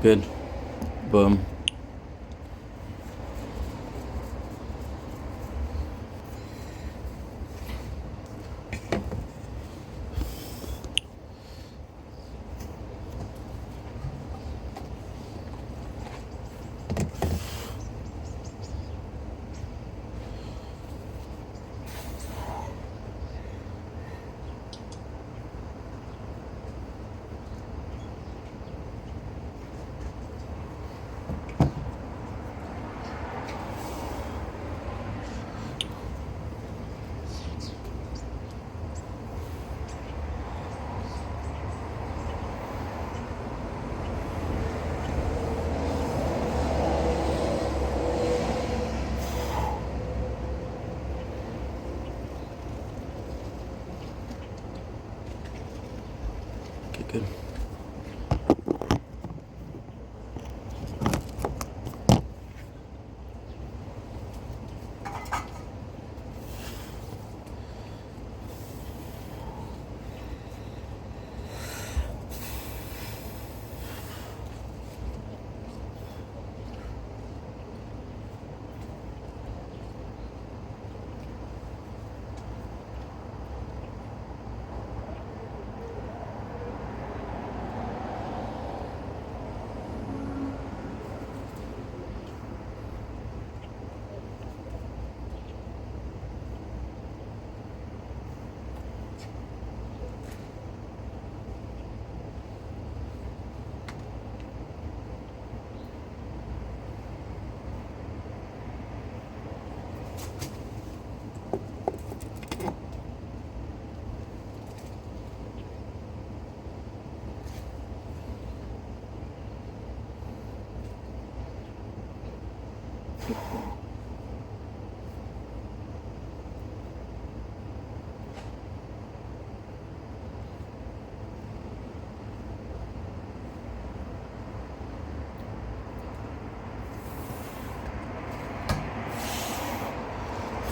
Good. Boom. Okay, good.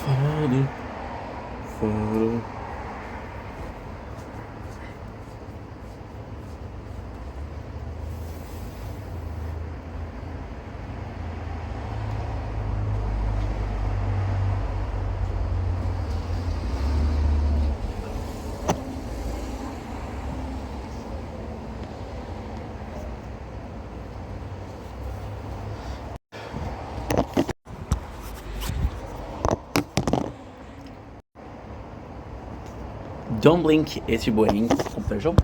Follow, follow. Don't blink, it's your boy Ink. Show.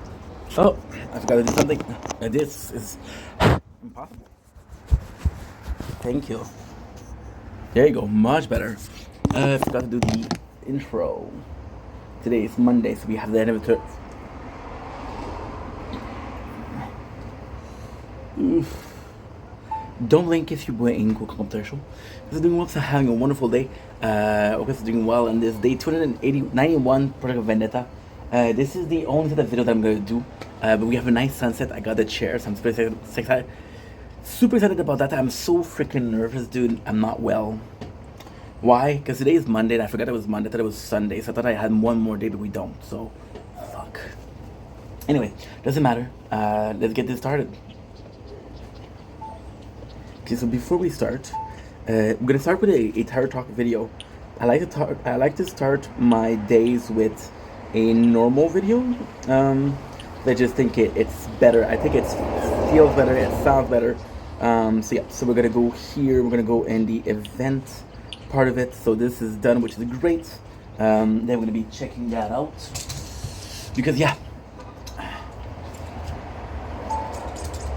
Oh, I forgot to do something. This is impossible. Thank you. There you go, much better. I forgot to do the intro. Today is Monday, so we have the end of the Don't blink if you're waiting. Commercial. This is doing well, so having a wonderful day. Hope it's doing well on this day 291 Project Vendetta. This is the only set of video that I'm gonna do. But we have a nice sunset. I got the chair, so I'm super excited. Super excited about that. I'm so freaking nervous, dude. I'm not well. Why? Because today is Monday and I forgot it was Monday. I thought it was Sunday, so I thought I had one more day, but we don't. So, fuck. Anyway, doesn't matter. Let's get this started. Okay, so before we start, we're gonna start with a tarot talk video. I like to start my days with a normal video. I just think it's better. I think it feels better. It sounds better. So yeah, so we're gonna go here. We're gonna go in the event part of it. So this is done, which is great. Then we're gonna be checking that out because yeah.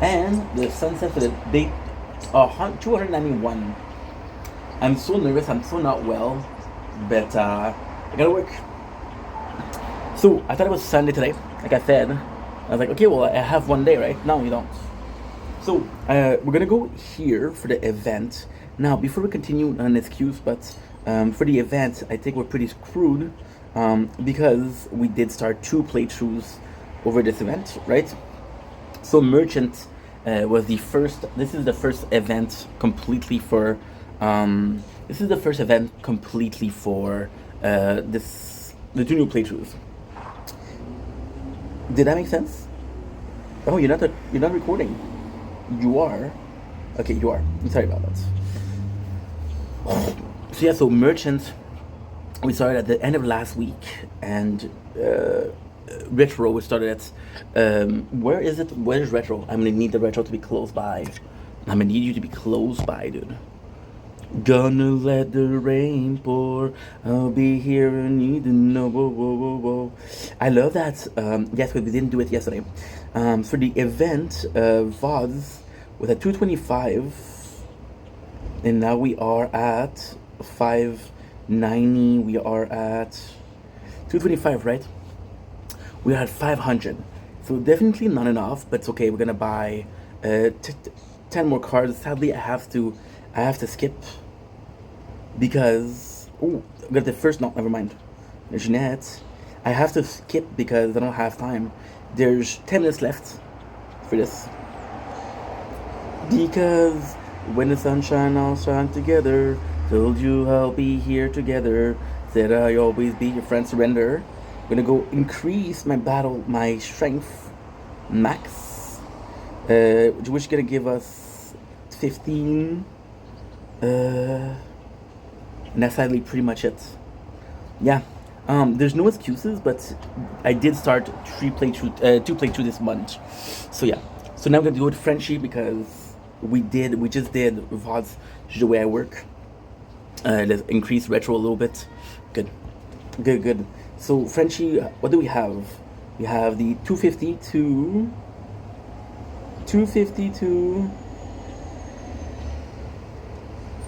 And the sunset for the day 291. I'm so nervous. I'm so not well, but I gotta work. So I thought it was Sunday today. Like I said, I was like, okay, well I have one day, right? No, you don't. So we're gonna go here for the event. Now, before we continue, an excuse, but for the event, I think we're pretty screwed because we did start 2 playthroughs over this event, right? So merchant was the first. This is the first event completely for. This is the first event completely for the 2 new playthroughs. Did that make sense? Oh, you're not recording. You are. Okay, you are. I'm sorry about that. So yeah, so merchant. We started at the end of last week, and retro we started at. Where is it? Where's retro? I'm gonna need the retro to be close by. I'm gonna need you to be close by, dude. Gonna let the rain pour. I'll be here and need to know. Whoa, whoa, whoa, whoa. I love that. Yes, but we didn't do it yesterday. For the event, VODs was at 225, and now we are at 590. We are at 225, right? We are at 500. So definitely not enough, but it's okay. We're gonna buy 10 more cards. Sadly, I have to skip because I got the first. No, never mind. Jeanette, I have to skip because I don't have time. There's 10 minutes left for this. Because when the sunshine all shine together, told you I'll be here together. Said I always be your friend. Surrender. I'm gonna go increase my strength max, which is gonna give us 15. And that's sadly pretty much it. Yeah. There's no excuses, but I did start 2 playthrough this month. So yeah. So now I'm gonna do it Frenchie because we just did VODs, which is the way I work. Let's increase retro a little bit. Good. So Frenchie, what do we have? We have the 252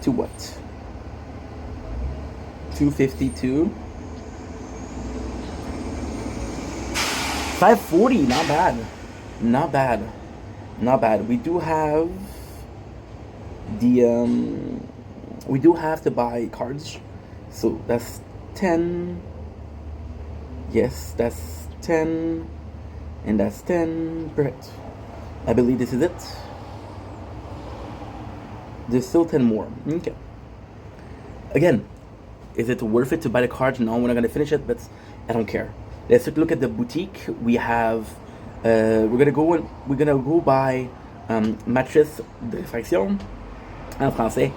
to what? 252 540. Not bad. We do have we do have to buy cards, so that's 10. Yes, that's 10, and that's 10. Perfect. I believe this is it. There's still 10 more. Okay. Again, is it worth it to buy the cards? No, we're not gonna finish it, but I don't care. Let's take a look at the boutique. We have. We're gonna go buy Matrice de Faction en français.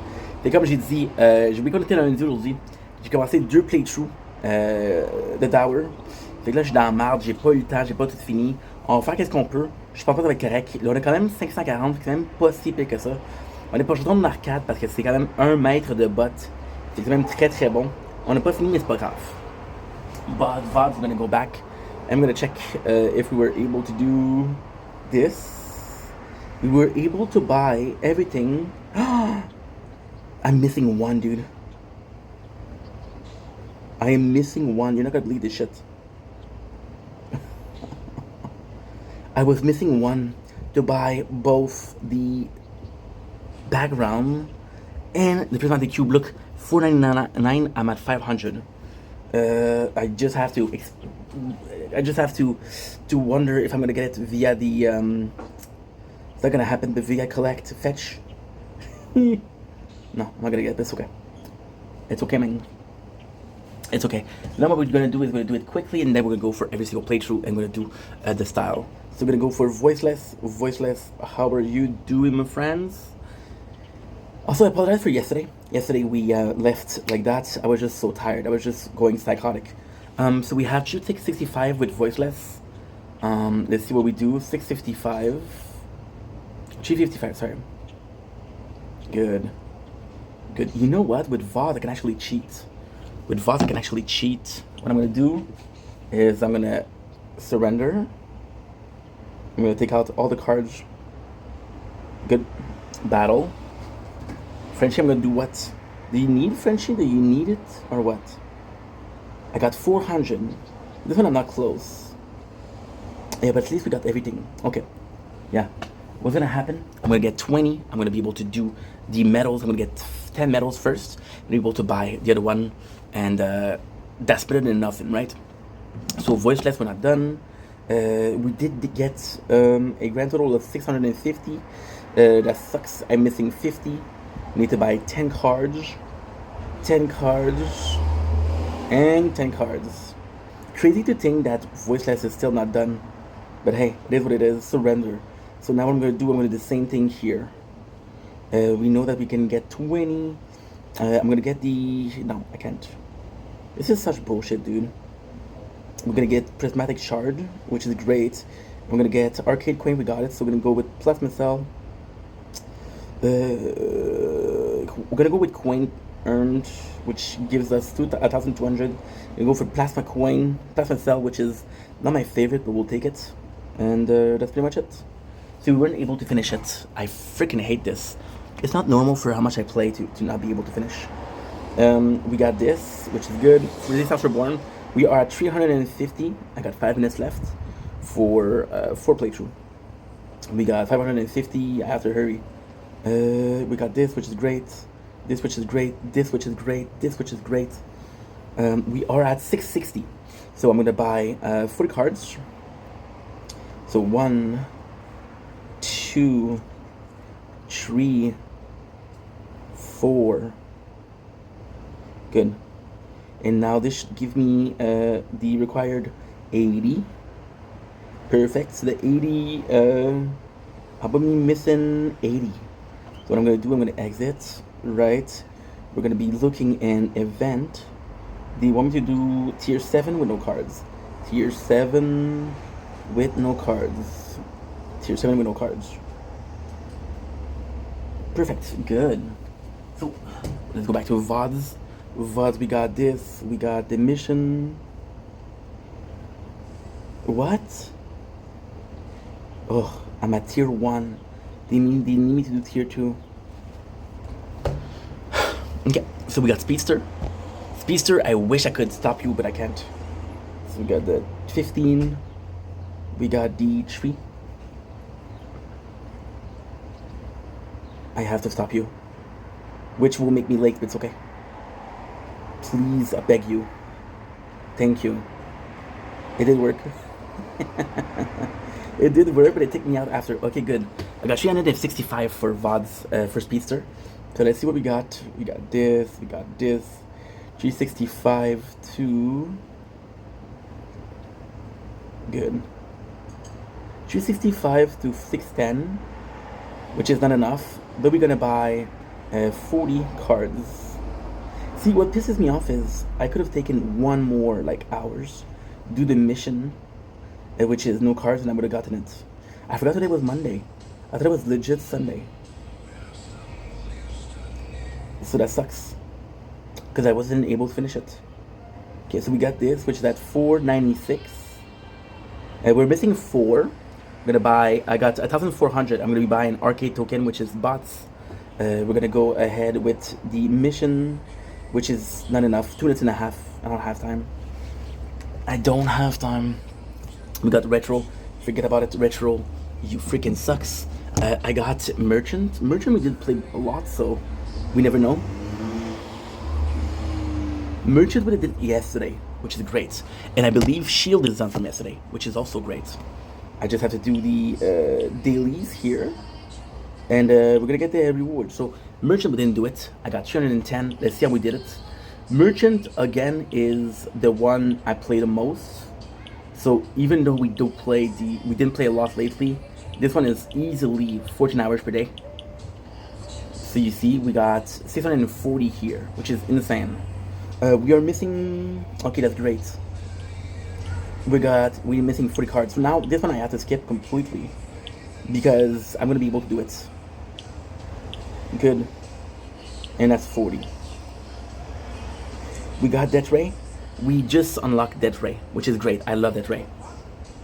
Et comme j'ai dit, j'ai oublié qu'on était lundi aujourd'hui. J'ai commencé 2 playthroughs de Tower. Fait que là, je suis dans la marde, j'ai pas eu le temps, j'ai pas tout fini. On va faire qu'est-ce qu'on peut. Je pense pas que ça va être correct. Là, on a quand même 540, c'est quand même pas si pire que ça. On est pas juste en arcade parce que c'est quand même 1 mètre de bot. C'est quand même très très bon. On n'a pas fini, mais c'est pas grave. But VOD's gonna go back. I'm gonna check if we were able to do this. We were able to buy everything. I'm missing one, dude. I am missing one. You're not gonna believe this shit. I was missing one to buy both the background and the Prismatic Cube. Look, $4.99. I'm at 500. I just have to wonder if I'm gonna get it via the it's not gonna happen, but via collect fetch. No, I'm not gonna get it. It's okay. It's okay, man. It's okay. Now what we're gonna do is we're gonna do it quickly, and then we're gonna go for every single playthrough, and we're gonna do the style. So we're gonna go for voiceless. How are you doing, my friends? Also, I apologize for yesterday. Yesterday we left like that. I was just so tired. I was just going psychotic. So we have 665 with voiceless. Let's see what we do. 655. 355, sorry. Good. You know what? With VOD, I can actually cheat. What I'm gonna do is I'm gonna surrender. I'm gonna take out all the cards. Good. Battle. Frenchie, I'm gonna do what? Do you need Frenchie? Do you need it? Or what? I got 400. This one I'm not close. Yeah, but at least we got everything. Okay. Yeah. What's gonna happen? I'm gonna get 20. I'm gonna be able to do the medals. I'm gonna get 10 medals first. I'm be able to buy the other one. And that's better than nothing, right? So voiceless, we're not done. We did get a grand total of 650. That sucks. I'm missing 50. Need to buy 10 cards. 10 cards. And 10 cards. Crazy to think that Voiceless is still not done. But hey, it is what it is. Surrender. So now what I'm going to do, I'm going to do the same thing here. We know that we can get 20. I'm going to get the... No, I can't. This is such bullshit, dude. We're going to get Prismatic Shard, which is great. I'm going to get Arcade Queen, we got it. So we're going to go with Plasma Cell. We're going to go with Coin Earned, which gives us 1,200. We go for Plasma Coin, Plasma Cell, which is not my favorite, but we'll take it. And that's pretty much it. So we weren't able to finish it. I freaking hate this. It's not normal for how much I play to not be able to finish. We got this, which is good. Release After Born. We are at 350. I got 5 minutes left for 4 playthrough. We got 550. I have to hurry. We got this, which is great. This, which is great. This, which is great. This, which is great. We are at 660. So I'm gonna buy 40 cards. So 1, 2, 3, 4. Good. And now this should give me the required 80. Perfect. So the 80, how about me missing 80? So what I'm going to do, I'm going to exit, right? We're going to be looking in event. Do you want me to do tier 7 with no cards? Tier 7 with no cards. Tier 7 with no cards. Perfect. Good. So let's go back to VODs. VODs, we got this. We got the mission. What? Oh, I'm at tier 1. They need me to do tier 2. Okay, so we got Speedster. Speedster, I wish I could stop you, but I can't. So we got the 15. We got the 3. I have to stop you. Which will make me late, but it's okay. Please, I beg you. Thank you. It did work. It did work, but it took me out after. Okay, good. I got 365 for VODs, for Speedster. So let's see what we got. We got this, we got this. 365 to... Good. 365 to 610, which is not enough. But we're gonna buy 40 cards. See, what pisses me off is I could have taken one more, like, hours, do the mission, which is no cards, and I would have gotten it. I forgot today was Monday. I thought it was legit Sunday. So that sucks, because I wasn't able to finish it. Okay, so we got this, which is at 496. We're missing 4. I'm gonna buy, I got 1,400. I'm gonna be buying Arcade Token, which is bots. We're gonna go ahead with the mission, which is not enough. 2 minutes and a half. I don't have time. I don't have time. We got Retro. Forget about it. Retro, you freaking sucks. I got Merchant. Merchant we did play a lot, so we never know. Merchant we did yesterday, which is great. And I believe Shield is done from yesterday, which is also great. I just have to do the dailies here. And we're gonna get the reward. So Merchant, we didn't do it. I got 310. Let's see how we did it. Merchant again is the one I play the most. So even though we didn't play a lot lately, this one is easily 14 hours per day. So you see, we got 640 here, which is insane. We are missing. Okay, that's great. We're missing 40 cards. So now this one I have to skip completely because I'm gonna be able to do it. Good. And that's 40. We got Death Ray. We just unlocked Death Ray, which is great. I love Death Ray.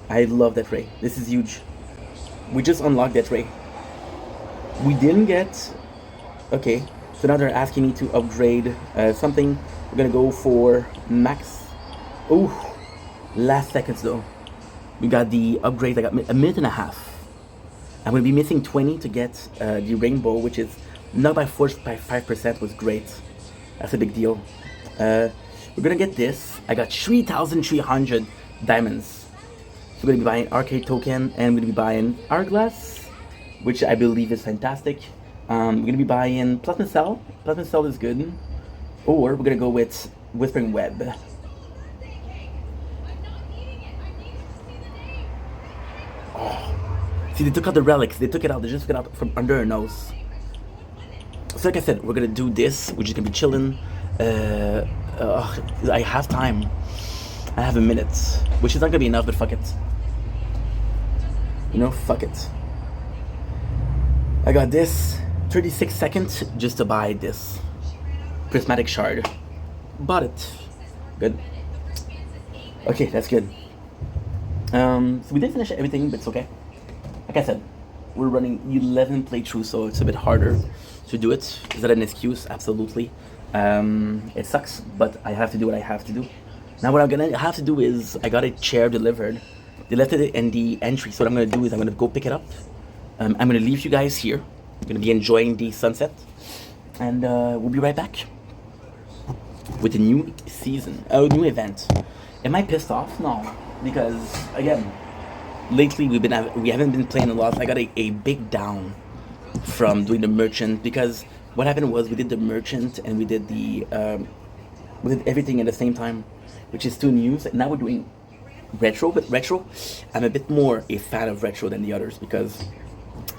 I love Death Ray. This is huge. We just unlocked Death Ray. We didn't get... Okay, so now they're asking me to upgrade something. We're gonna go for max. Oh, last seconds though. We got the upgrade. I got a minute and a half. I'm gonna be missing 20 to get the rainbow, which is not by force by 5%, was great. That's a big deal. We're gonna get this. I got 3,300 diamonds So we're gonna be buying arcade token, and we're gonna be buying hourglass, which I believe is fantastic. We're gonna be buying plasma cell. Plasma cell is good, or we're gonna go with whispering web. Oh, see, they took out the relics. They took it out. They just took it out from under our nose. So like I said, we're gonna do this. We're just gonna be chilling. I have time. I have a minute, which is not gonna be enough, but fuck it. You know, fuck it. I got this 36 seconds just to buy this prismatic shard. Bought it. Good. Okay, that's good. So we didn't finish everything, but it's okay. Like I said, we're running 11 playthroughs, so it's a bit harder to do it. Is that an excuse? Absolutely. It sucks, but I have to do what I have to do. Now what I'm gonna have to do is, I got a chair delivered. They left it in the entry, so what I'm gonna do is I'm gonna go pick it up. I'm gonna leave you guys here. I'm gonna be enjoying the sunset, and we'll be right back with a new season, a new event. Am I pissed off? No, because again, lately we haven't been playing a lot. I got a big down from doing the merchant, because what happened was we did the merchant and we did everything at the same time, which is two news. And now we're doing retro, but retro, I'm a bit more a fan of retro than the others, because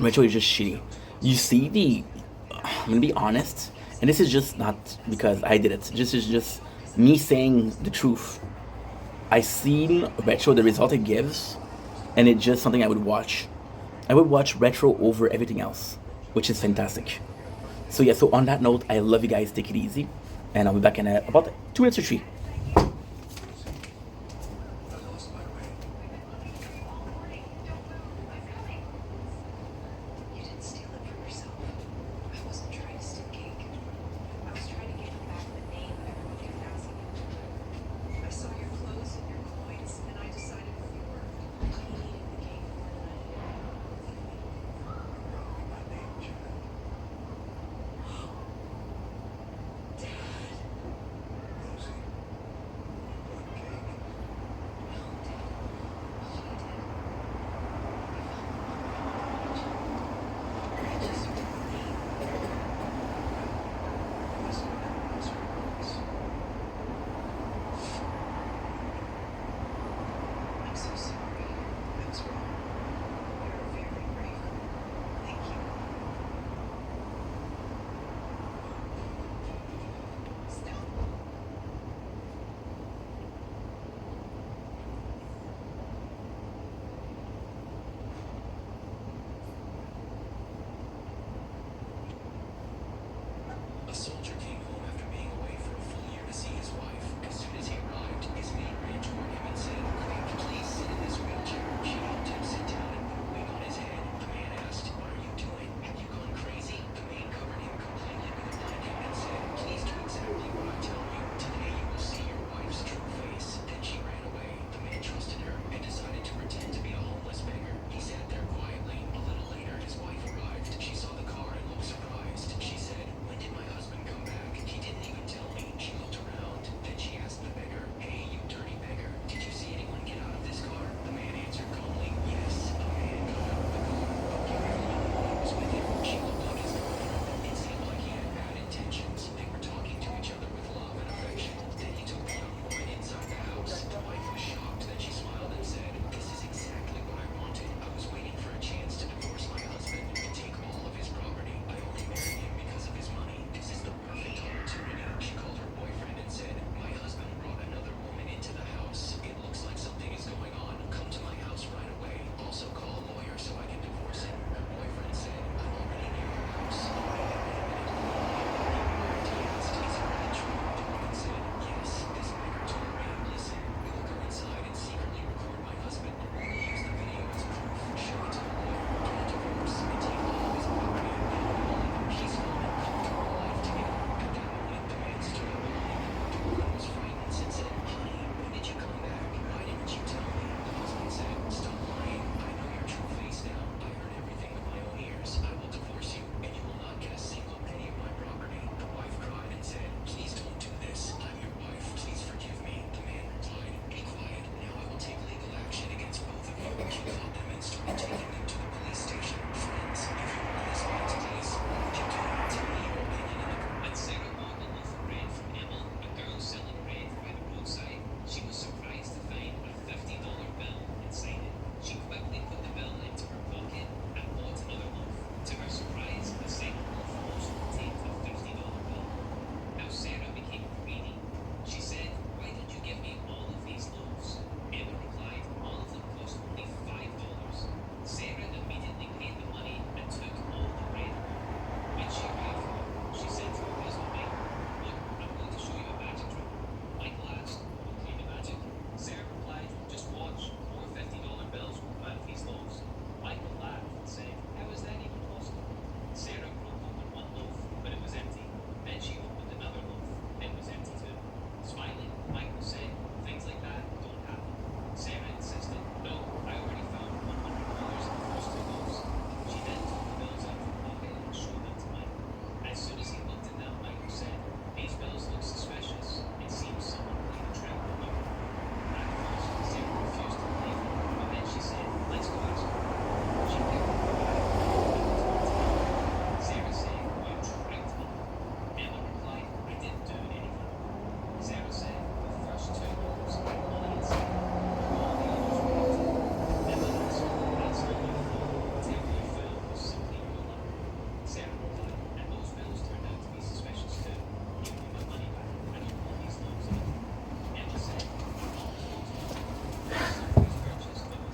retro is just shitty. You see I'm gonna be honest, and this is just not because I did it. This is just me saying the truth. I seen retro, the result it gives, and it's just something I would watch. I would watch retro over everything else, which is fantastic. So yeah, so on that note, I love you guys. Take it easy, and I'll be back in about 2 minutes or 3.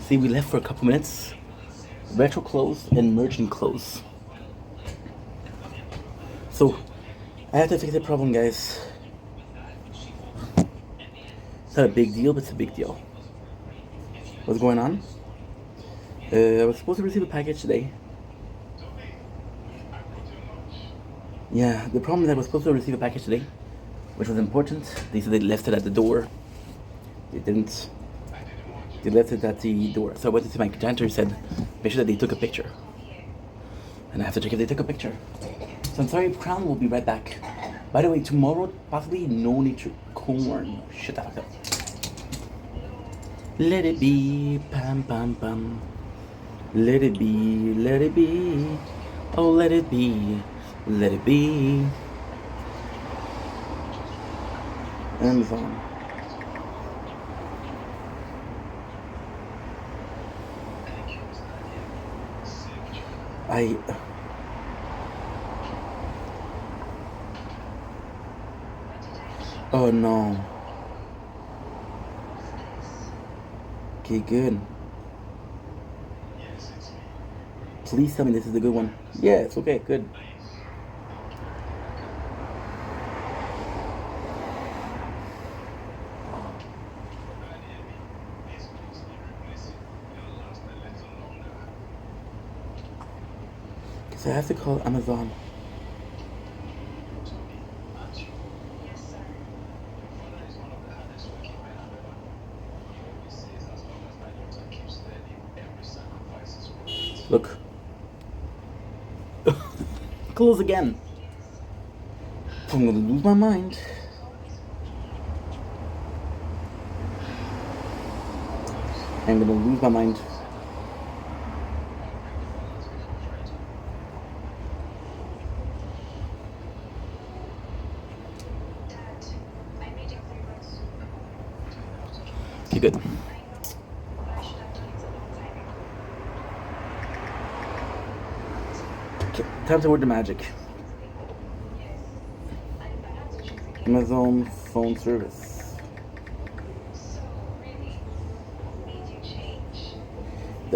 See, we left for a couple minutes. Retro clothes and merchant clothes. So, I have to fix the problem, guys. It's not a big deal, but it's a big deal. What's going on? I was supposed to receive a package today. Yeah, the problem is I was supposed to receive a package today, which was important. They said they left it at the door. They didn't. They left it at the door. So I went to my janitor and said, make sure that they took a picture. And I have to check if they took a picture. So I'm sorry, Crown will be right back. By the way, tomorrow, possibly no nature corn. Shut the fuck up. Let it be, pam pam pam. Let it be, let it be. Oh, let it be, let it be. Amazon. Oh no. Okay, good. Please tell me this is a good one. Yeah, it's okay, good. So I have to call Amazon. Look. Close again. I'm gonna lose my mind. I'm gonna lose my mind. Okay, good. Okay, time to word the magic. Amazon phone service.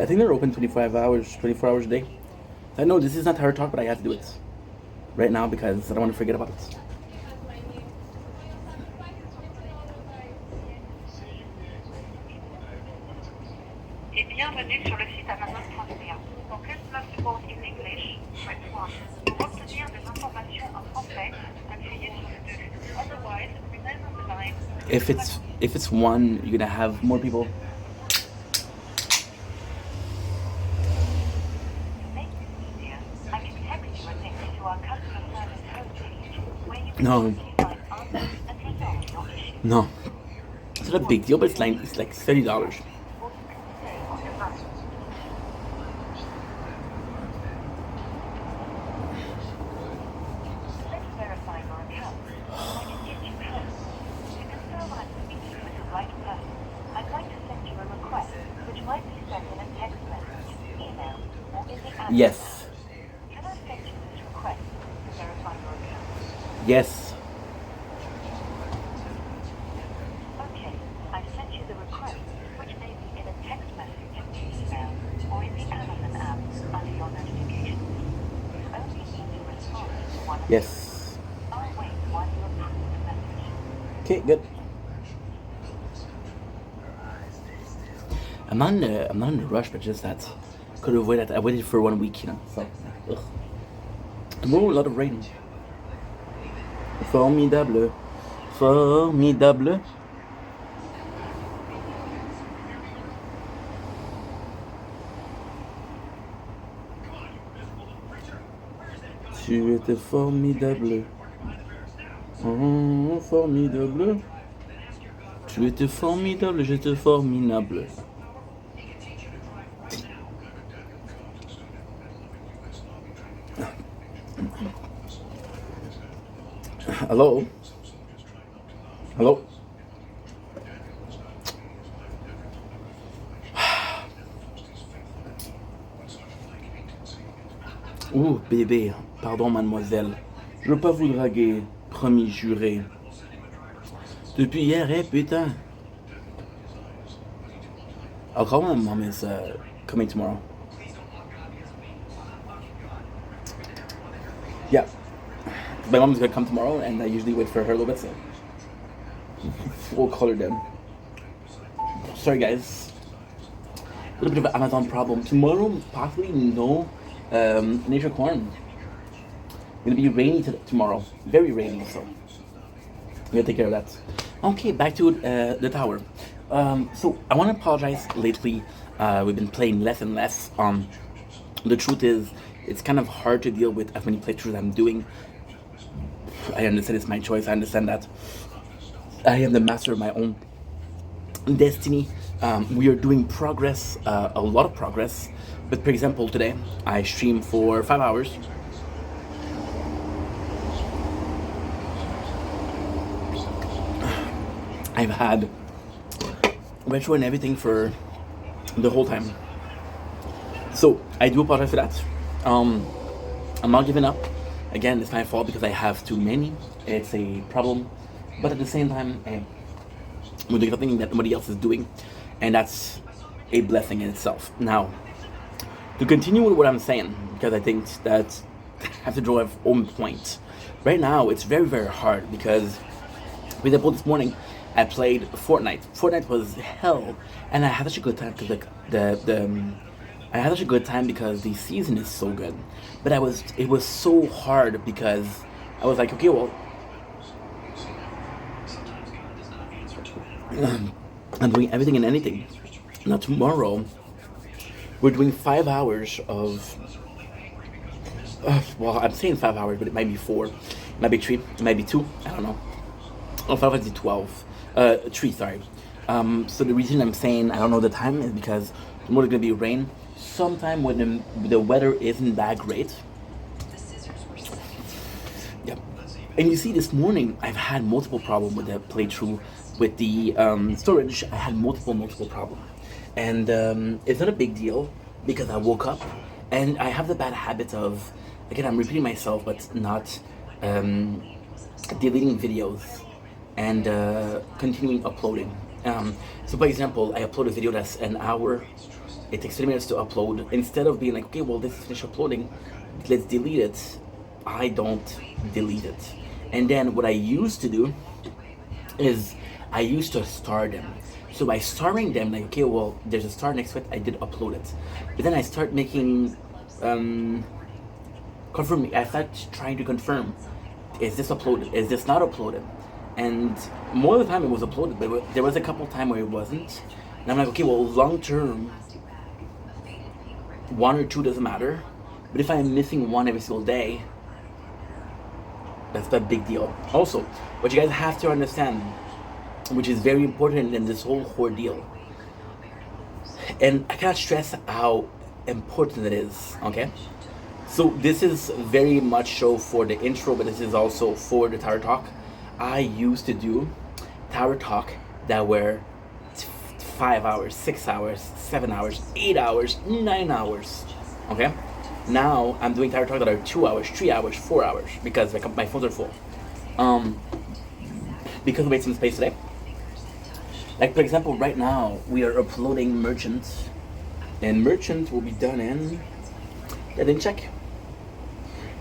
I think they're open 24 hours a day. I know this is not hard talk, but I have to do it right now because I don't want to forget about it. Bienvenue sur le site Amazon.ca. For customer support in English, press 1. Pour obtenir des informations en français, appuyez sur le 2. Otherwise, remain on the line. If it's one, you're gonna have more people. To make this easier, I can text you a link to our customer service homepage where you can No. quickly find answers and resolve your issue. No. It's not a big deal, but it's like $30. Yes. Can I send you this request to verify your account? Yes. Okay, I've sent you the request, which may be in a text message, email, or in the Amazon app under your notifications. You only need to respond to one of these. Yes. I'll wait while you approve the message. Okay, good. I'm not in a rush, but just that could have waited. I waited for 1 week, you know. So, ugh. Tomorrow, a lot of rain. Formidable, formidable. Tu étais formidable. Oh, formidable. Tu étais formidable, j'étais formidable. Hello? Hello? Ouh, bébé, pardon, mademoiselle. Je veux pas vous draguer, promis juré. Depuis hier, putain. I'll call my mom is coming tomorrow. Yeah, my mom's gonna come tomorrow, and I usually wait for her a little bit. So we'll call her then. Sorry, guys. A little bit of an Amazon problem. Tomorrow, possibly no nature corn. Gonna be rainy tomorrow. Very rainy, so we gotta take care of that. Okay, back to the tower. So I want to apologize. Lately, we've been playing less and less. The truth is, it's kind of hard to deal with as many playthroughs I'm doing. I understand it's my choice. I understand that I am the master of my own destiny. We are doing progress, a lot of progress. But for example, today I streamed for 5 hours. I've had retro and everything for the whole time. So I do apologize for that. I'm not giving up. Again, it's my fault because I have too many. It's a problem. But at the same time, we're doing something that nobody else is doing. And that's a blessing in itself. Now, to continue with what I'm saying, because I think that I have to draw a home point. Right now, it's very, very hard because, for example, this morning, I played Fortnite. Fortnite was hell, and I had such a good time because I had such a good time because the season is so good. But it was so hard because I was like, okay, well, I'm doing everything and anything. Now tomorrow, we're doing 5 hours of. Well, I'm saying 5 hours, but it might be 4, it might be 3, it might be 2. I don't know. Oh, 5 hours is 12. 3, sorry. So the reason I'm saying I don't know the time is because tomorrow is gonna be rain. Sometime when the weather isn't that great. Yeah. And you see, this morning I've had multiple problems with the playthrough, with the storage. I had multiple problems, and it's not a big deal because I woke up and I have the bad habit of, again, I'm repeating myself, but not deleting videos and continuing uploading. So for example, I upload a video that's an hour. It takes 30 minutes to upload. Instead of being like, okay, well, this is finished uploading, let's delete it. I don't delete it. And then what I used to do is I used to star them. So by starring them, like, okay, well, there's a star next to it, I did upload it. But then I start making, I start trying to confirm, is this uploaded? Is this not uploaded? And more of the time it was uploaded, but there was a couple times where it wasn't. And I'm like, okay, well, long term, 1 or 2 doesn't matter. But if I'm missing one every single day, that's a big deal. Also, what you guys have to understand, which is very important in this whole ordeal, and I cannot stress how important it is, okay? So this is very much so for the intro, but this is also for the Tower Talk. I used to do Tower Talk that were 5 hours, 6 hours, 7 hours, 8 hours, 9 hours, okay? Now I'm doing Tower Talk that are 2 hours, 3 hours, 4 hours because my phones are full. Because we made some space today. Like for example, right now we are uploading Merchant, and Merchant will be done in. I didn't check.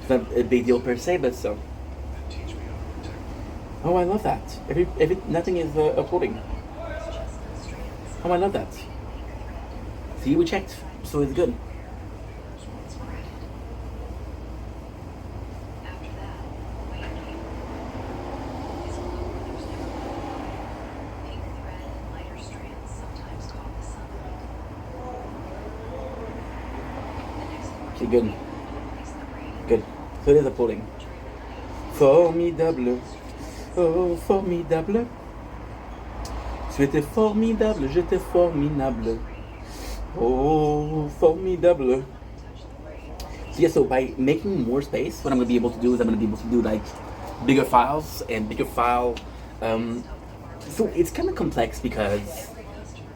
It's not a big deal per se, but so. Oh, I love that. Nothing is uploading. Oh, I love that. See, we checked, so it's good. Okay, good. Good. So it is uploading. Formidable. Oh, formidable. Tu étais formidable, j'étais formidable. Oh, formidable. So yeah, so by making more space, what I'm going to be able to do is I'm going to be able to do like bigger files and bigger file. So it's kind of complex because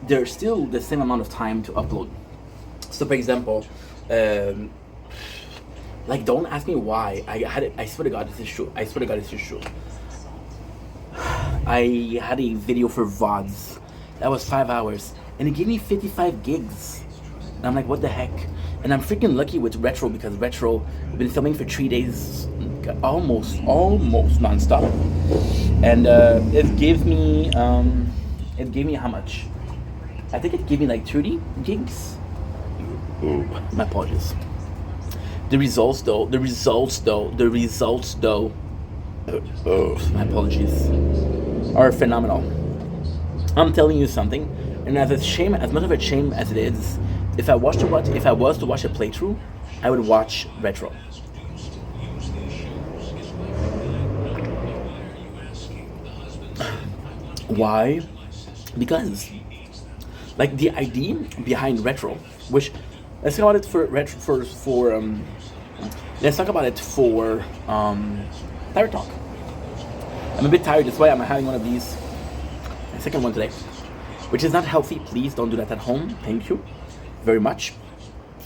there's still the same amount of time to upload. So for example, like, don't ask me why. I swear to God, this is true. I swear to God, this is true. I had a video for VODs that was 5 hours. and it gave me 55 gigs. And I'm like, what the heck? And I'm freaking lucky with Retro because Retro, we've been filming for 3 days, almost nonstop, and it gave me how much? I think it gave me like 30 gigs. My apologies. The results though, my apologies, are phenomenal. I'm telling you something, and as much of a shame as it is, if I was to watch a playthrough, I would watch Retro. Why? Because, like, the idea behind Retro, which let's talk about it let's talk about it for Tire Talk. I'm a bit tired, that's why I'm having one of these. My second one today, which is not healthy. Please don't do that at home. Thank you very much.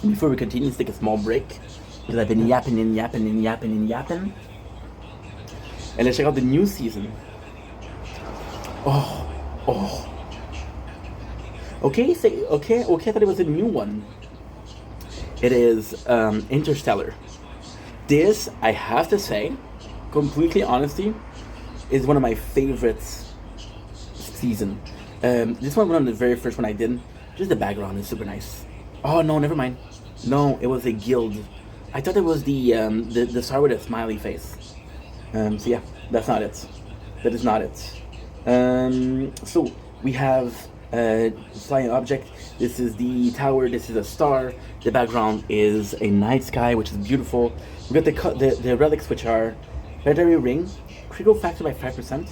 Before we continue, let's take a small break because I've been yapping. And let's check out the new season. Oh. Okay, I thought it was a new one. It is Interstellar. This, I have to say, completely honesty, is one of my favorites season. This one the very first one I did. Just the background is super nice. Oh no, never mind. No, it was a guild. I thought it was the star with a smiley face. So yeah, that's not it. That is not it. So we have flying object. This is the tower. This is a star. The background is a night sky, which is beautiful. We got the relics, which are legendary ring, critical factor by 5%,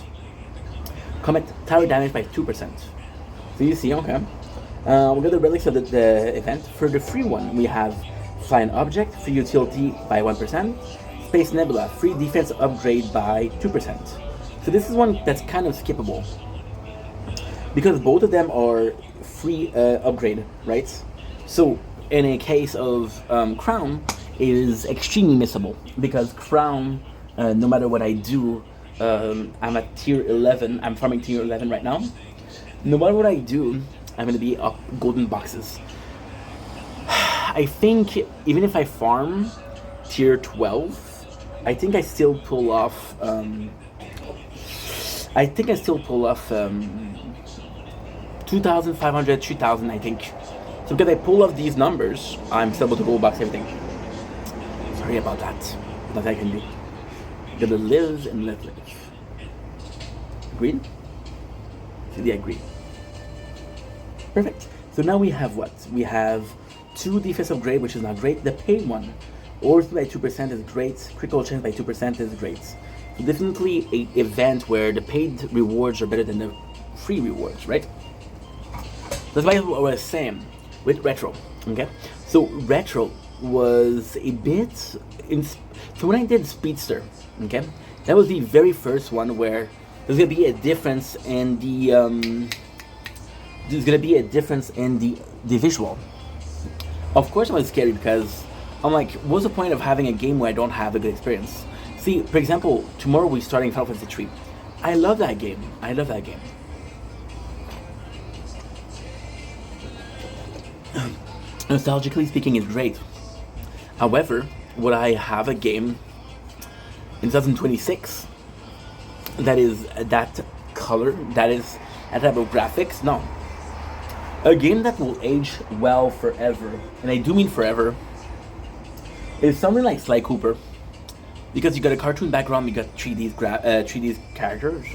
comet tower damage by 2%. So you see, okay. We got the relics of the event. For the free one, we have flying object, free utility by 1%, space nebula, free defense upgrade by 2%. So this is one that's kind of skippable because both of them are free upgrade, right? So in a case of Crown, is extremely missable because Crown, no matter what I do, I'm at tier 11. I'm farming tier 11 right now. No matter what I do, I'm gonna be up golden boxes. I think even if I farm tier 12, I think I still pull off. 2,500, 3,000, I think. So because I pull off these numbers, I'm still able to gold box everything. Sorry about that. Nothing I can do. Gotta live and let live. Agreed? See, I agree. Perfect. So now we have what? We have 2 defense upgrade, which is not great. The paid one, Ores by 2% is great. Critical chance by 2% is great. So definitely an event where the paid rewards are better than the free rewards, right? That's why what I was saying with Retro. Okay, so Retro was a bit. So when I did Speedster, okay, that was the very first one where there's gonna be a difference in the visual. Of course, I was scared because I'm like, what's the point of having a game where I don't have a good experience? See, for example, tomorrow we're starting Final Fantasy 3. I love that game. Nostalgically speaking, it's great. However, would I have a game in 2026 that is that color, that is that type of graphics? No. A game that will age well forever, and I do mean forever, is something like Sly Cooper, because you got a cartoon background, you got 3D characters.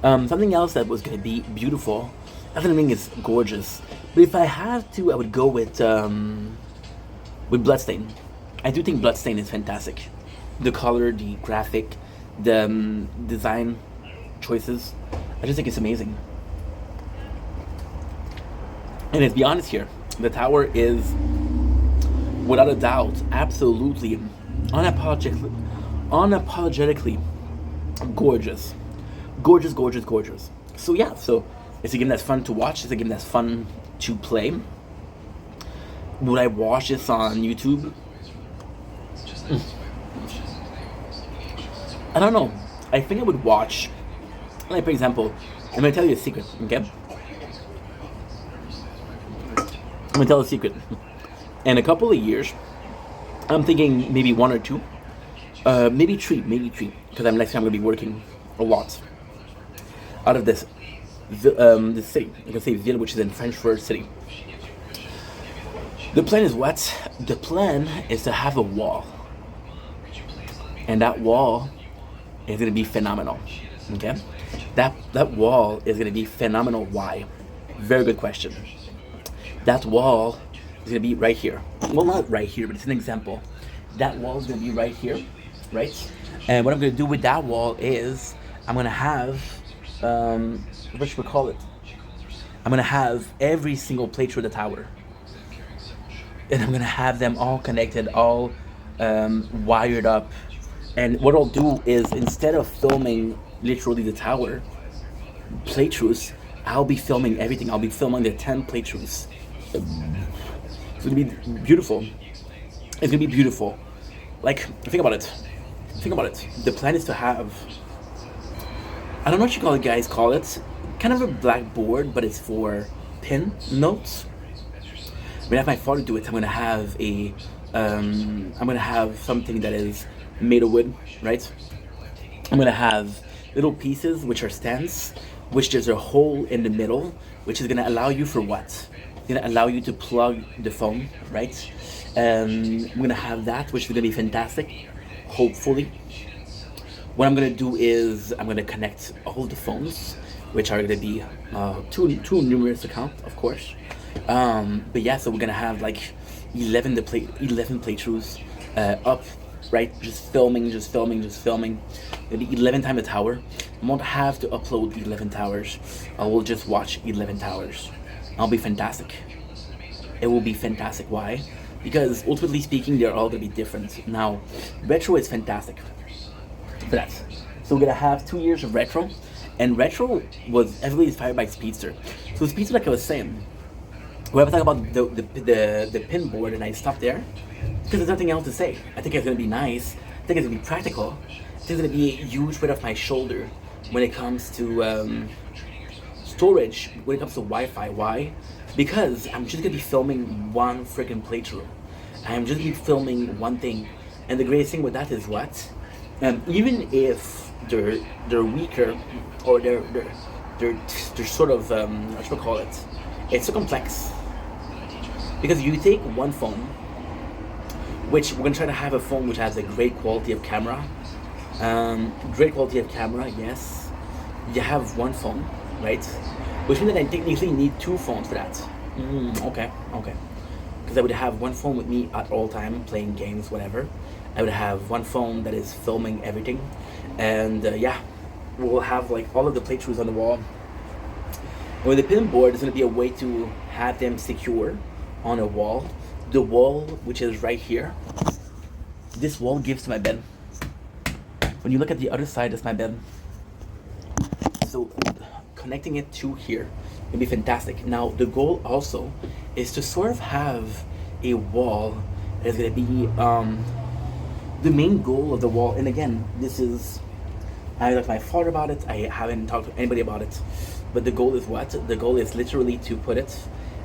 Something else that was gonna be beautiful. Elden Ring is gorgeous, but if I have to, I would go with Bloodstain. I do think Bloodstain is fantastic. The color, the graphic, the design choices, I just think it's amazing. And let's be honest here, the tower is, without a doubt, absolutely, unapologetically gorgeous. Gorgeous. So yeah, so it's a game that's fun to watch, it's a game that's fun to play. Would I watch this on YouTube? I don't know. I think I would watch, like, for example, I'm gonna tell you a secret, okay? gonna tell a secret. In a couple of years, I'm thinking maybe 1 or 2, maybe three, because I'm next time I'm gonna be working a lot out of this city. I can say ville, which is in French for city. The plan is what? The plan is to have a wall, and that wall is gonna be phenomenal. Okay, that wall is gonna be phenomenal. Why? Very good question. That wall is gonna be right here. Well, not right here, but it's an example. That wall is gonna be right here, right? And what I'm gonna do with that wall is I'm gonna have what should we call it? I'm gonna have every single plate through the tower, and I'm gonna have them all connected, all wired up. And what I'll do is, instead of filming literally the tower playthroughs, I'll be filming everything. I'll be filming the 10 playthroughs. It's gonna be beautiful. It's gonna be beautiful. Like, think about it. Think about it. The plan is to have, I don't know what you guys call it, kind of a blackboard, but it's for pin notes. I'm gonna have my father do it. I'm gonna have something that is made of wood, right? I'm gonna have little pieces which are stands, which there's a hole in the middle, which is gonna allow you for what? It's gonna allow you to plug the phone, right? I'm gonna have that, which is gonna be fantastic, hopefully. What I'm gonna do is I'm gonna connect all the phones, which are gonna be two numerous accounts, of course. But yeah, so we're gonna have like 11 playthroughs up, right? Just filming. Maybe 11 times a tower. I won't have to upload 11 towers. I will just watch 11 towers. It'll be fantastic. It will be fantastic. Why? Because ultimately speaking, they're all gonna be different. Now, retro is fantastic for that. So we're gonna have 2 years of retro, and retro was heavily inspired by Speedster. So Speedster, like I was saying, we have to talk about the pin board, and I stopped there because there's nothing else to say. I think it's gonna be nice. I think it's gonna be practical. I think it's gonna be a huge weight off my shoulder when it comes to storage, when it comes to Wi-Fi. Why? Because I'm just gonna be filming one freaking playthrough. I'm just gonna be filming one thing, and the greatest thing with that is what? Even if they're weaker, or they're sort of what should we call it? It's so complex. Because you take one phone, which we're gonna try to have a phone which has a great quality of camera. Yes. You have one phone, right? Which means that I technically need 2 phones for that. Okay. Because I would have one phone with me at all time, playing games, whatever. I would have one phone that is filming everything, and we'll have like all of the playthroughs on the wall. And with the pin board, there's gonna be a way to have them secure on a wall. The wall, which is right here, this wall gives to my bed. When you look at the other side, that's my bed. So connecting it to here will be fantastic. Now the goal also is to sort of have a wall that is going to be the main goal of the wall. And again, this is, I talked to my father about it. I haven't talked to anybody about it. But the goal is what? The goal is literally to put it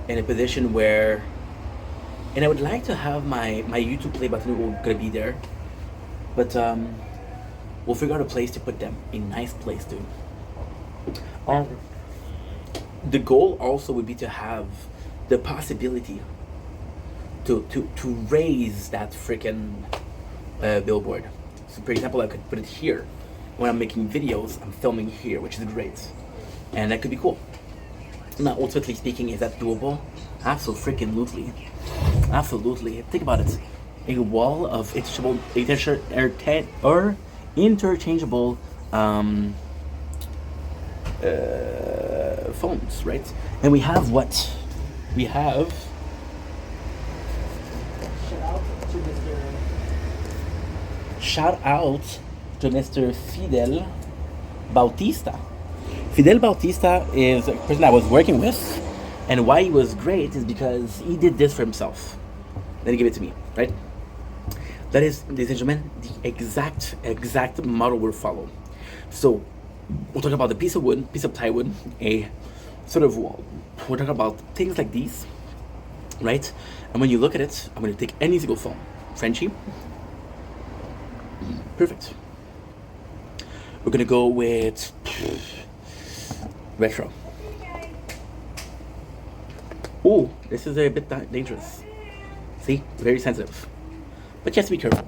in a position where, and I would like to have my YouTube play button gonna be there, but we'll figure out a place to put them. A nice place to. The goal also would be to have the possibility to raise that freaking billboard. So for example, I could put it here. When I'm making videos, I'm filming here, which is great. And that could be cool. Now, ultimately speaking, is that doable? Absolutely. Think about it. A wall of interchangeable phones, right? And we have what? We have. Shout out to Mr. Fidel Bautista. Fidel Bautista is a person I was working with, and why he was great is because he did this for himself. Then he gave it to me, right? That is, ladies and gentlemen, the exact model we'll follow. So we'll talk about the piece of wood, piece of plywood, a sort of wall. We'll talk about things like these, right? And when you look at it, I'm going to take any single phone. Frenchie. Perfect. We're going to go with retro. Oh, this is a bit dangerous. See, very sensitive. But you have to be careful,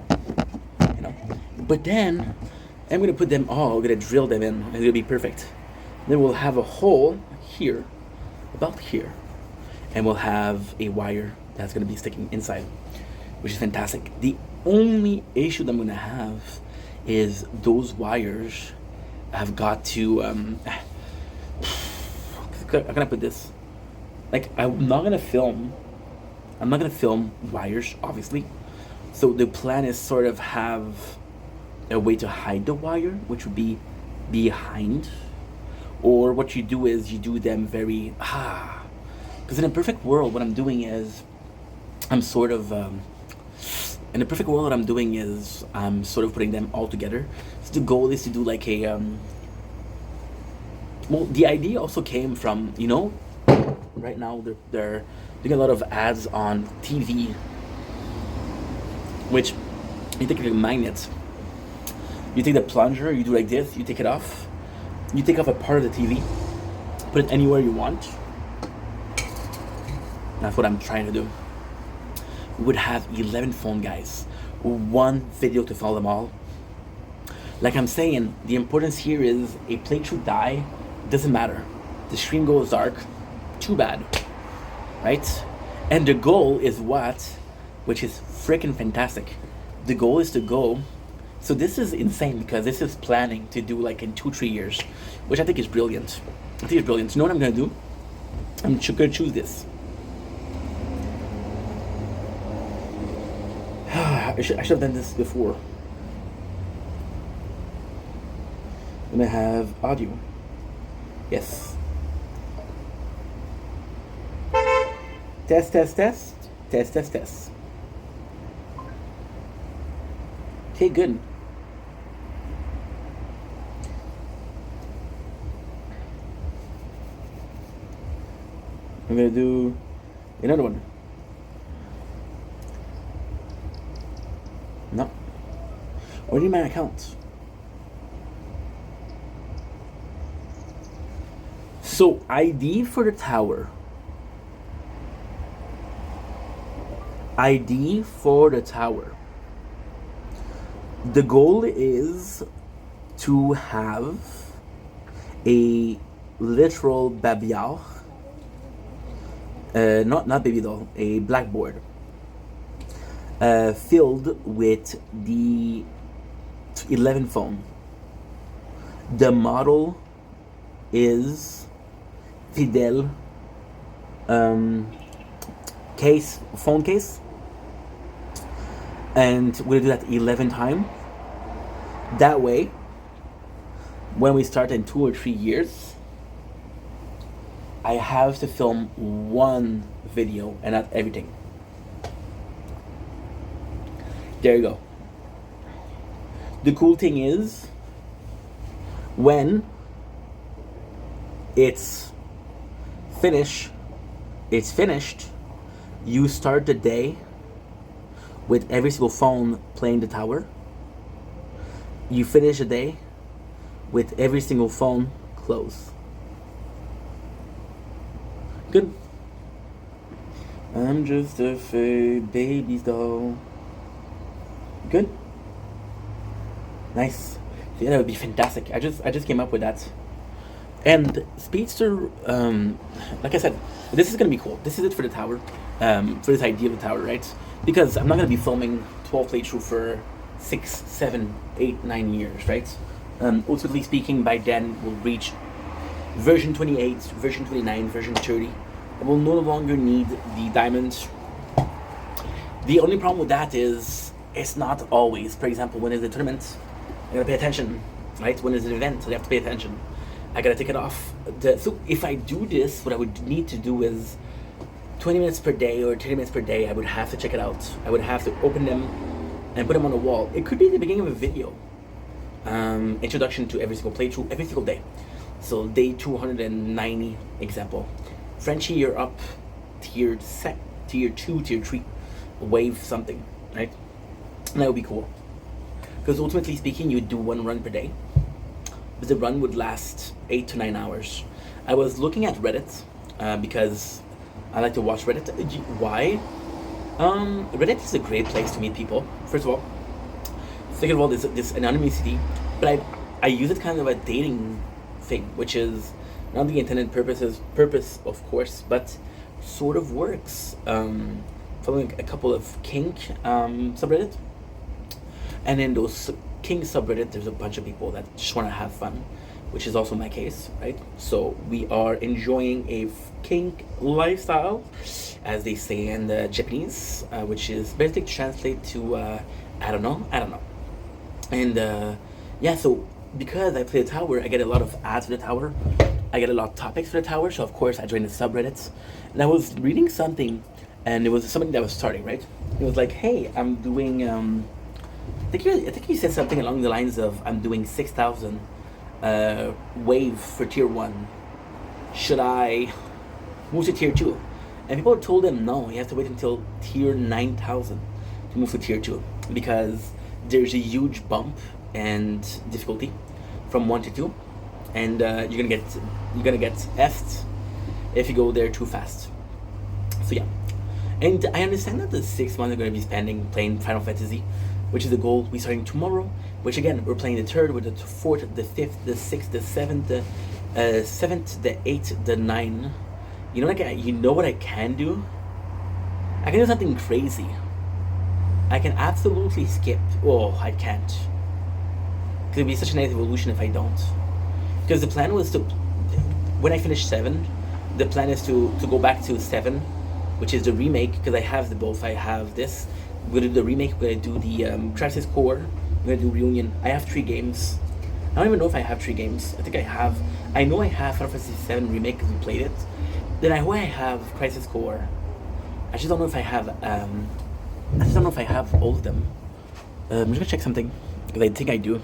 you know. But then I'm gonna put them all. I'm gonna drill them in, and it'll be perfect. Then we'll have a hole here, about here, and we'll have a wire that's gonna be sticking inside, which is fantastic. The only issue that I'm gonna have is those wires have got to. How can I put this? Like, I'm not gonna film wires, obviously. So the plan is sort of have a way to hide the wire, which would be behind. Or what you do is you do them very because in a perfect world, what I'm doing is I'm sort of in a perfect world, what I'm doing is I'm sort of putting them all together. So the goal is to do like a well, the idea also came from, you know, right now they're doing a lot of ads on TV, which you take a magnet, you take the plunger, you do like this, you take it off, you take off a part of the TV, put it anywhere you want. That's what I'm trying to do. We would have 11 phone guys, one video to follow them all. Like I'm saying, the importance here is a playthrough die, doesn't matter. The screen goes dark, too bad, right? And the goal is what? Which is freaking fantastic. The goal is to go. So this is insane because this is planning to do like in 2-3 years, which I think is brilliant. I think it's brilliant. You know what I'm gonna do? I'm gonna choose this. I should have done this before. I'm gonna have audio. Yes. Test, test, test. Test, test, test. Okay, good. I'm gonna do another one. No. What do you mean my account? So ID for the tower. ID for the tower. The goal is to have a literal babillard, not baby doll, a blackboard, filled with the 11 phone. The model is Fidel case, phone case, and we'll do that 11 times. That way, when we start in 2 or 3 years, I have to film one video and not everything. There you go. The cool thing is, when it's finished, you start the day with every single phone playing the tower. You finish the day with every single phone closed. Good. I'm just a fake baby's doll. Good. Nice. Yeah, that would be fantastic. I just came up with that. And Speedster, like I said, this is gonna be cool. This is it for the tower, for this idea of the tower, right? Because I'm not gonna be filming 12 playthrough for 6, 7, 8, 9 years, right? Ultimately speaking, by then we'll reach version 28, version 29, version 30. And we'll no longer need the diamonds. The only problem with that is it's not always. For example, when there's a tournament, I gotta pay attention, right? When there's an event, so you have to pay attention. I gotta take it off. So if I do this, what I would need to do is 20 minutes per day or 30 minutes per day, I would have to check it out. I would have to open them and put them on the wall. It could be the beginning of a video. Introduction to every single playthrough, every single day. So day 290 example. Frenchie, you're up tiered tier 2, tier 3 wave something, right? And that would be cool. Because ultimately speaking, you would do one run per day, but the run would last 8 to 9 hours. I was looking at Reddit because I like to watch Reddit. Why? Reddit is a great place to meet people, first of all. Second of all, this anonymity, but I use it kind of a dating thing, which is not the intended purpose, of course, but sort of works. Following a couple of kink subreddit, and in those kink subreddit, there's a bunch of people that just want to have fun, which is also my case, right? So we are enjoying a kink lifestyle, as they say in the Japanese, which is basically translate to I don't know. And yeah, so because I play the tower, I get a lot of ads for the tower. I get a lot of topics for the tower. So of course I joined the subreddits, and I was reading something, and it was something that was starting, right. It was like, hey, I'm doing I think he said something along the lines of, I'm doing 6,000 wave for tier 1. Should I move to tier 2? And people told him no, you have to wait until tier 9,000 to move to tier 2, because there's a huge bump and difficulty from 1 to 2, and you're gonna get effed if you go there too fast. So yeah, and I understand that the 6 months are gonna be spending playing Final Fantasy, which is the goal. We're starting tomorrow, which again, we're playing the 3rd, with the 4th, the 5th, the 6th, the 7th, the 7th, the 8th, the 9th. You know what I can do? I can do something crazy. I can absolutely skip. Oh, I can't. Because it'd be such a nice evolution if I don't. Because the plan was to, when I finish 7, the plan is to go back to 7, which is the remake, because I have the both. I have this. We're gonna do the remake, we're gonna do the Crisis Core, we're gonna do Reunion. I have 3 games. I don't even know if I have 3 games. I know I have Final Fantasy 7 remake because we played it. Then I know I have Crisis Core. I just don't know if I have all of them. I'm just gonna check something, because I think I do.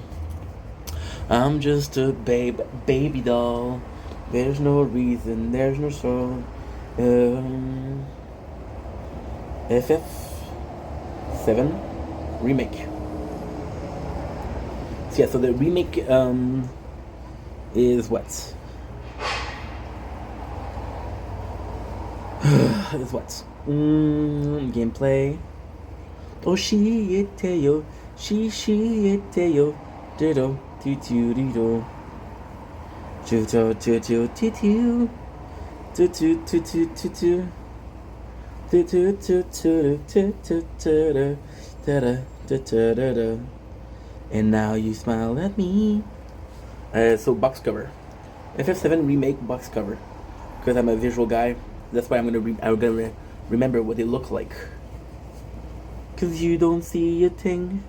I'm just a baby doll. There's no reason, there's no soul. FF7 remake. So yeah, so the remake is what? Is what? Gameplay. Oh, she iteo, she iteo, dido, tutu dido, tutu tutu tutu, tutu tutu tutu, tutu tutu tutu. And now you smile at me. So box cover, FF7 remake box cover, because I'm a visual guy. That's why I'm gonna remember what they look like. Cause you don't see a thing.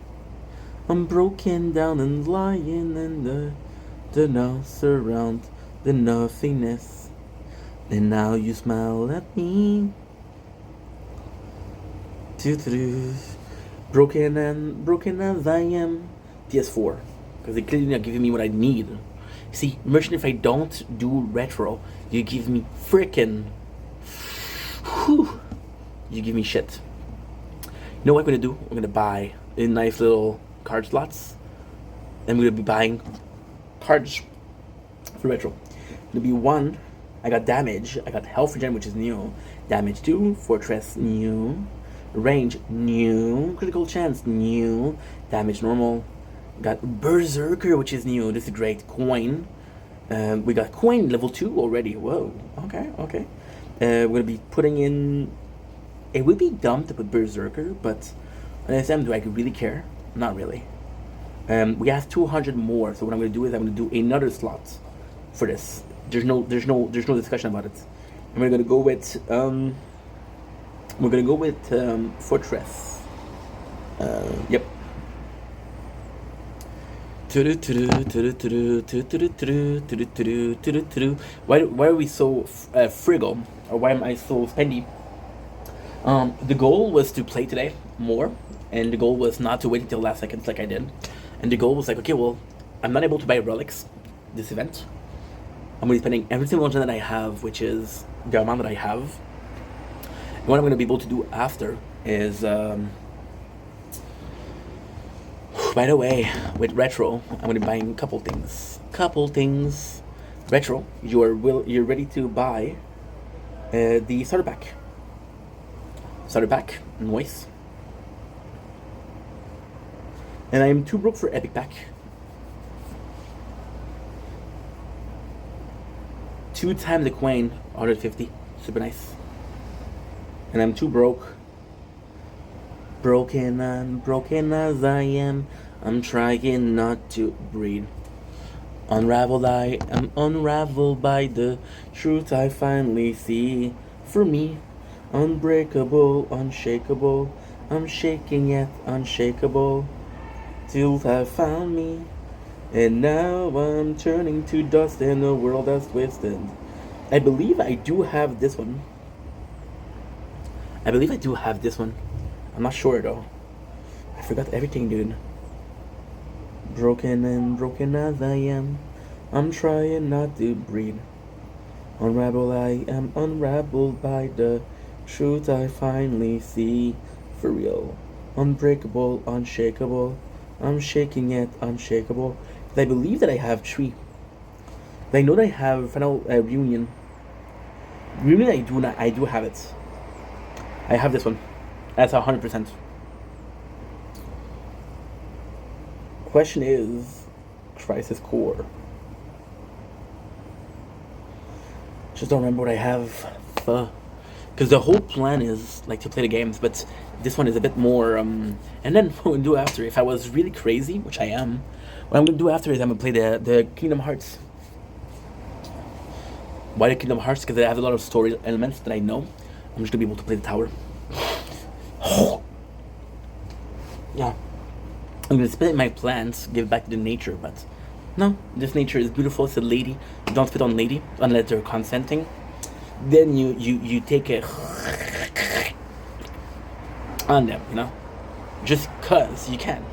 I'm broken down and lying in the house around the nothingness. And now you smile at me. Broken as I am. PS4, because they clearly not giving me what I need. See, imagine if I don't do retro, you give me frickin'. You give me shit. You know what I'm gonna do? I'm gonna buy in nice little card slots. I'm gonna be buying cards for retro. There'll be 1. I got damage. I got health regen, which is new. Damage 2. Fortress, new. Range, new. Critical chance, new. Damage normal. Got Berserker, which is new. This is great. Coin. We got coin level 2 already. Whoa. Okay. We're gonna be putting in. It would be dumb to put Berserker, but on SM, do I really care? Not really. We have 200 more, so what I'm gonna do is I'm gonna do another slot for this. There's no discussion about it. And we're gonna go with Fortress. Yep. Why are we so frugal, or why am I so spendy? The goal was to play today more, and the goal was not to wait until last seconds like I did. And the goal was like, okay, well, I'm not able to buy relics this event. I'm gonna be spending every single gem that I have, which is the amount that I have. what I'm gonna be able to do after is, by the way, with retro, I'm gonna be buying a couple things. Retro, you're ready to buy the starter pack. Noise. And I'm too broke for epic pack. 2 times the coin, 150. Super nice. And I'm too broke. Broken as I am, I'm trying not to breathe. Unraveled I am unraveled by the truth I finally see. For me, unbreakable, unshakable, I'm shaking yet unshakable. Till I found me, and now I'm turning to dust in a world that's twisted. I believe I do have this one. I'm not sure though. I forgot everything, dude. Broken as I am, I'm trying not to breathe. Unraveled I am unraveled by the truth I finally see. For real. Unbreakable, unshakable, I'm shaking yet unshakable. I believe that I have 3. I know that I have final reunion. I do have it. I have this one. That's 100%. Question is, Crisis Core. Just don't remember what I have. Because the whole plan is like to play the games, but this one is a bit more. And then what I'm gonna do after, if I was really crazy, which I am, what I'm gonna do after is I'm gonna play the Kingdom Hearts. Why the Kingdom Hearts? Because it has a lot of story elements that I know. I'm just gonna be able to play the tower. Yeah. I'm gonna split my plants, give back to the nature, but no, this nature is beautiful. It's a lady. You don't spit on lady unless they're consenting. Then you take it on them, you know? Just cause you can.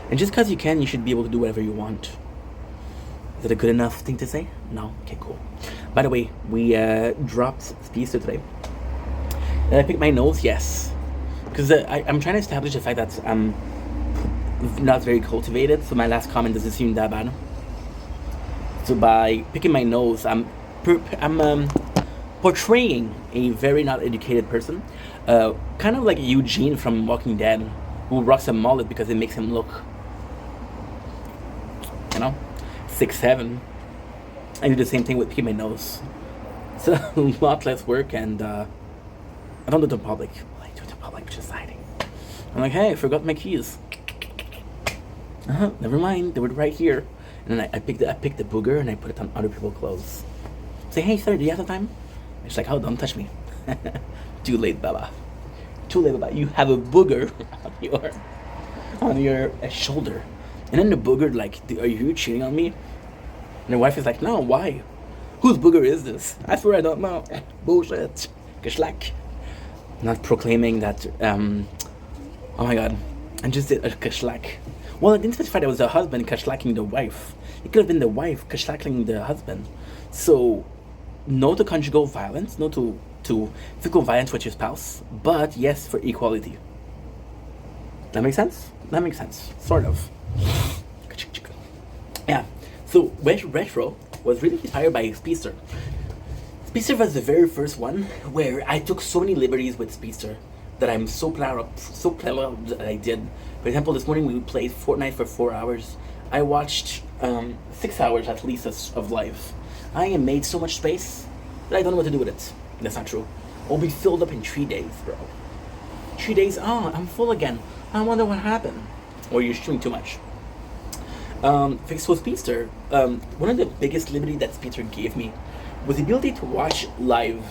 And just cause you can, you should be able to do whatever you want. Is it a good enough thing to say? No? Okay, cool. By the way, we dropped Speedster today. Did I pick my nose? Yes. Because I'm trying to establish the fact that I'm not very cultivated, so my last comment doesn't seem that bad. So by picking my nose, I'm portraying a very not educated person, kind of like Eugene from Walking Dead, who rocks a mullet because it makes him look, 6'7". I do the same thing with picking my nose. It's a lot less work, and I don't do it in public. Well, I do it in public, which is hiding. I'm like, hey, I forgot my keys. Never mind, they were right here. And then I picked the booger and I put it on other people's clothes. Say, hey sir, do you have the time? She's like, oh, don't touch me. Too late, Baba. You have a booger on your shoulder. And then the booger, like, are you cheating on me? And the wife is like, no, why? Whose booger is this? I swear I don't know. Bullshit. Kashlak. Not proclaiming that, oh my god. I just did a kashlak. Well, I didn't specify that it was the husband kashlaking the wife. It could have been the wife kashlaking the husband. So, no to conjugal violence, no to physical violence with your spouse, but yes for equality. That makes sense? That makes sense. Sort of. Yeah. So, Retro was really inspired by Speedster. Speedster was the very first one where I took so many liberties with Speedster that I'm so proud of that I did. For example, this morning we played Fortnite for 4 hours. I watched 6 hours at least of live. I made so much space that I don't know what to do with it. That's not true. I'll be filled up in 3 days, bro. 3 days, oh, I'm full again. I wonder what happened. Or you're streaming too much. So Speedster, one of the biggest liberty that Speedster gave me was the ability to watch live.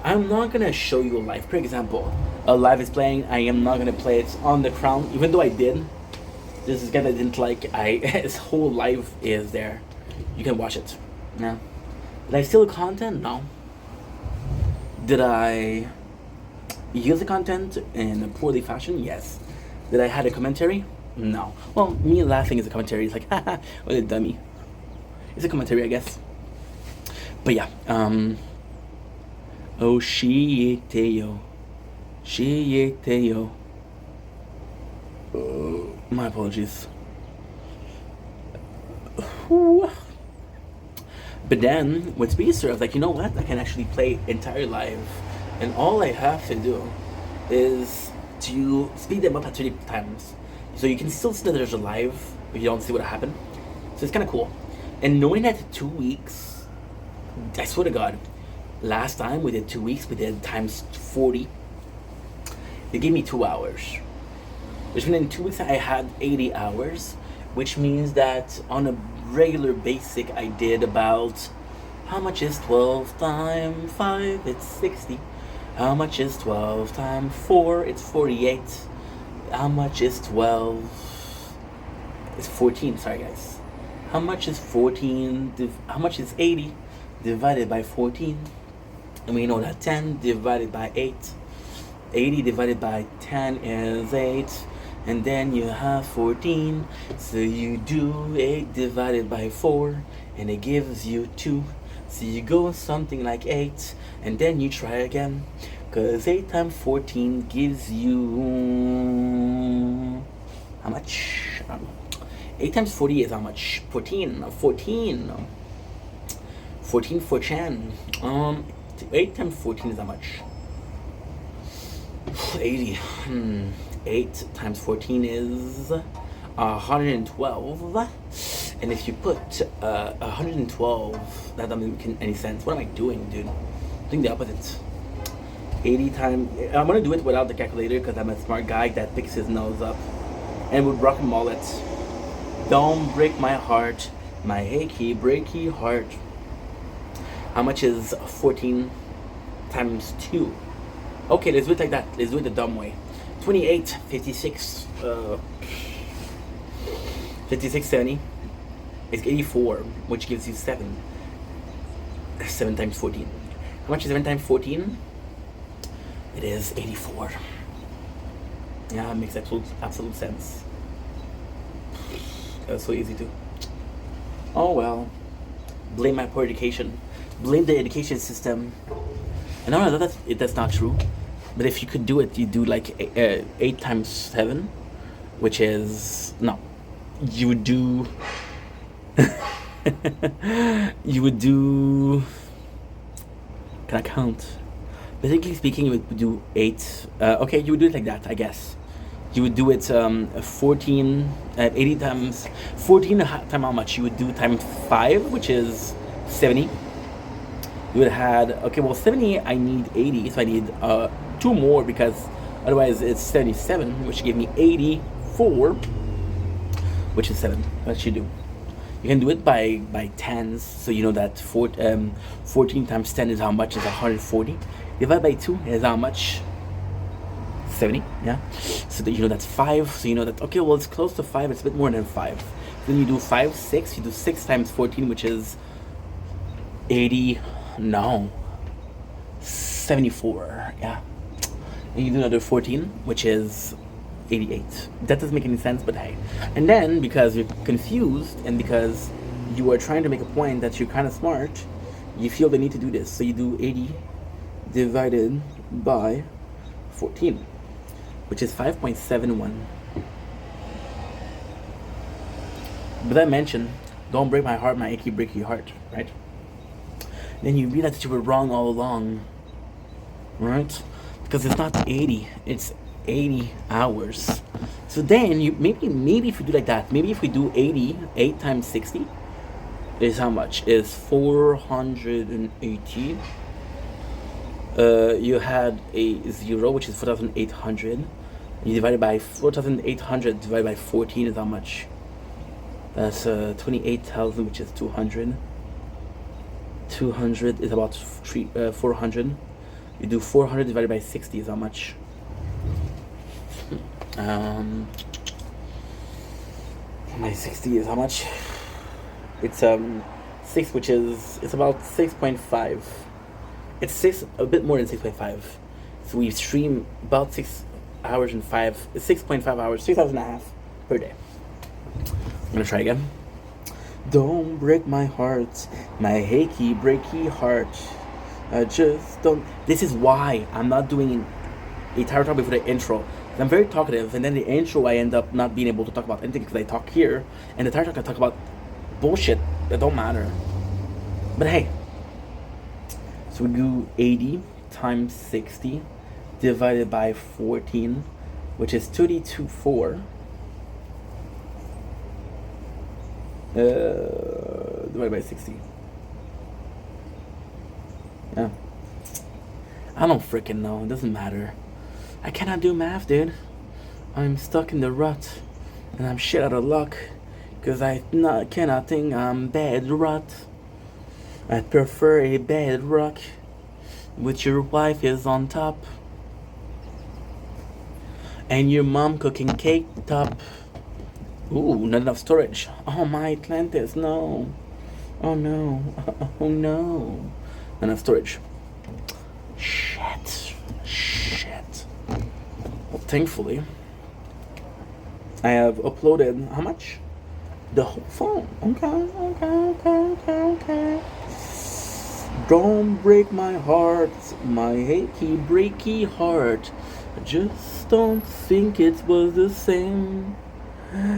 I'm not gonna show you a live. For example, a live is playing. I am not gonna play it on the crown, even though I did. This is guy that I didn't like. His whole live is there. You can watch it. No. Did I steal the content? No. Did I use the content in a poorly fashion? Yes. Did I have a commentary? No. Well, me laughing is a commentary. It's like, haha, what a dummy. It's a commentary, I guess. But yeah, Oh, Shiiteo. Shiiteo. My apologies. Whew. But then, with Speedster, I was like, you know what? I can actually play entire live. And all I have to do is to speed them up at 30 times. So you can still see that there's a live, but you don't see what happened. So it's kind of cool. And knowing that 2 weeks, I swear to God, last time we did 2 weeks, we did times 40. They gave me 2 hours. Which means in 2 weeks I had 80 hours. Which means that on a regular basic I did about, how much is 12 times 5? It's 60. How much is 12 times 4? It's 48. How much is 12? It's 14, sorry guys. How much is 14? How much is 80 divided by 14? And we know that 10 divided by 8. 80 divided by 10 is 8. And then you have 14. So you do 8 divided by 4. And it gives you 2. So you go something like 8. And then you try again. Because 8 times 14 gives you... how much? 8 times 40 is how much? 14. 14. 14 for Chan. 8 times 14 is how much? 80. 8 times 14 is 112. And if you put 112, that doesn't make any sense. What am I doing, dude? I'm doing the opposite. 80 times... I'm going to do it without the calculator because I'm a smart guy that picks his nose up. And with rock and mullet. Don't break my heart, my achy, breaky heart. How much is 14 times 2? Okay, let's do it like that. Let's do it the dumb way. 28, 56, 56, 70. It's 84, which gives you 7. 7 times 14. How much is 7 times 14? It is 84. Yeah, it makes absolute sense. That was so easy too. Oh well. Blame my poor education. Blame the education system. And I know that's not true. But if you could do it, you do like 8 times 7, which is... no. You would do... you would do... can I count? Basically speaking, you would do 8... okay, you would do it like that, I guess. You would do it 14... 80 times... 14 times how much? You would do times 5, which is 70. You would have had... okay, well, 70, I need 80, so I need 2 more because otherwise it's 77, which gave me 84, which is 7. What you do? You can do it by tens, so you know that 14 times 10 is how much? Is 140. Divided by 2 is how much? 70, yeah? So that you know that's 5, so you know that, okay, well, it's close to 5, it's a bit more than 5. Then you do 5, 6, you do 6 times 14, which is 80, no, 74, yeah. And you do another 14, which is 88. That doesn't make any sense, but hey. And then, because you're confused, and because you are trying to make a point that you're kind of smart, you feel the need to do this. So you do 80 divided by 14, which is 5.71. But I mentioned, don't break my heart, my achy, breaky heart, right? Then you realize that you were wrong all along, right? Because it's not 80, it's 80 hours. So then you maybe if we do like that, maybe if we do 8 times 60 is how much? Is 480. You had a 0, which is 4,800. You divide it by 4,800 divided by 14 is how much? That's 28,000, which is 200. 200 is about 400. You do 400 divided by 60 is how much? My 60 is how much? It's 6, which is, it's about 6.5. It's 6, a bit more than 6.5. So we stream about 6 hours and 6.5 hours, 6 hours and a half per day. I'm gonna try again. Don't break my heart, my achy, breaky heart. I just don't. This is why I'm not doing a entire topic for the intro. I'm very talkative, and then the intro I end up not being able to talk about anything because I talk here, and the entire talk I talk about bullshit that don't matter. But hey, so we do 80 times 60 divided by 14, which is 32.4. Divided by 60. Yeah. I don't freaking know. It doesn't matter. I cannot do math, dude. I'm stuck in the rut, and I'm shit out of luck, cause cannot think I'm bad rut. I prefer a bad rock, with your wife is on top, and your mom cooking cake top. Ooh, not enough storage. Oh my Atlantis, no. Oh no. Oh no. Not enough storage. Shit. Well, thankfully, I have uploaded how much? The whole phone. Okay. Don't break my heart, my achy, breaky heart. I just don't think it was the same.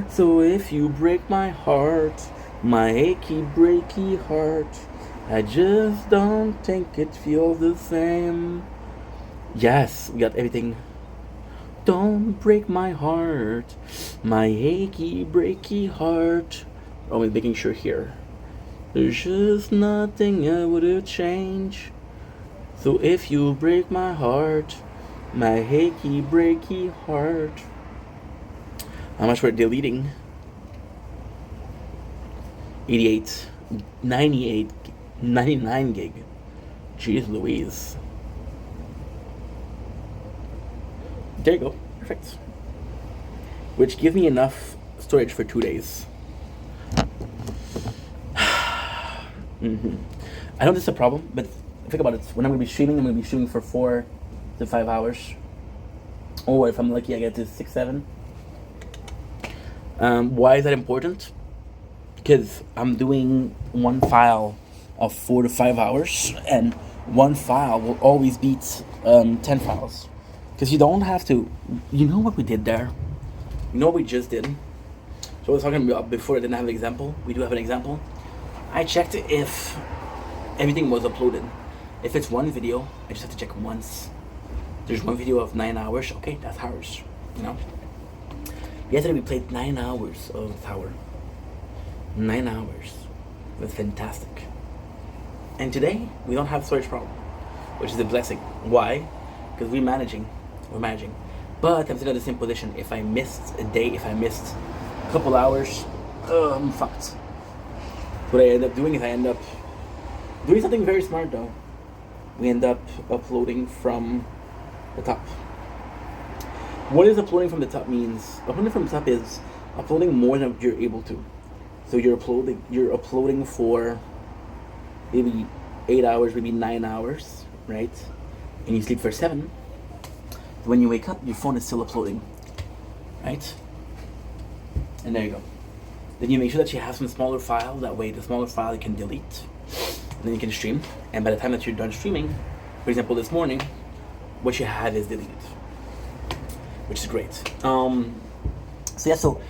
So if you break my heart, my achy, breaky heart, I just don't think it feels the same. Yes, we got everything. Don't break my heart, my achy, breaky heart. Always making sure here. There's just nothing I would have changed. So if you break my heart, my achy, breaky heart. How much we're deleting? 88, 98, 99 gig. Jeez Louise. There you go. Perfect. Which gives me enough storage for 2 days. I know this is a problem, but think about it. When I'm going to be streaming, I'm going to be streaming for 4 to 5 hours. Or if I'm lucky, I get to 6, 7. Why is that important? Because I'm doing one file of 4 to 5 hours, and one file will always beat 10 files. Because you don't have to. You know what we did there? You know what we just did? So I was talking about before, I didn't have an example. We do have an example. I checked if everything was uploaded. If it's one video, I just have to check once. There's one video of 9 hours. Okay, that's hours. You know. Yesterday we played 9 hours of Tower. 9 hours. It was fantastic. And today we don't have storage problem, which is a blessing. Why? Because we're managing. But I'm still in the same position. If I missed a day, if I missed a couple hours, I'm fucked. What I end up doing is I end up doing something very smart though. We end up uploading from the top. What is uploading from the top means? Uploading from the top is uploading more than you're able to. So you're uploading for maybe 8 hours, maybe 9 hours, right? And you sleep for 7. When you wake up, your phone is still uploading, right? And there you go. Then you make sure that you have some smaller file. That way, the smaller file you can delete, and then you can stream. And by the time that you're done streaming, for example, this morning, what you have is deleted, which is great. So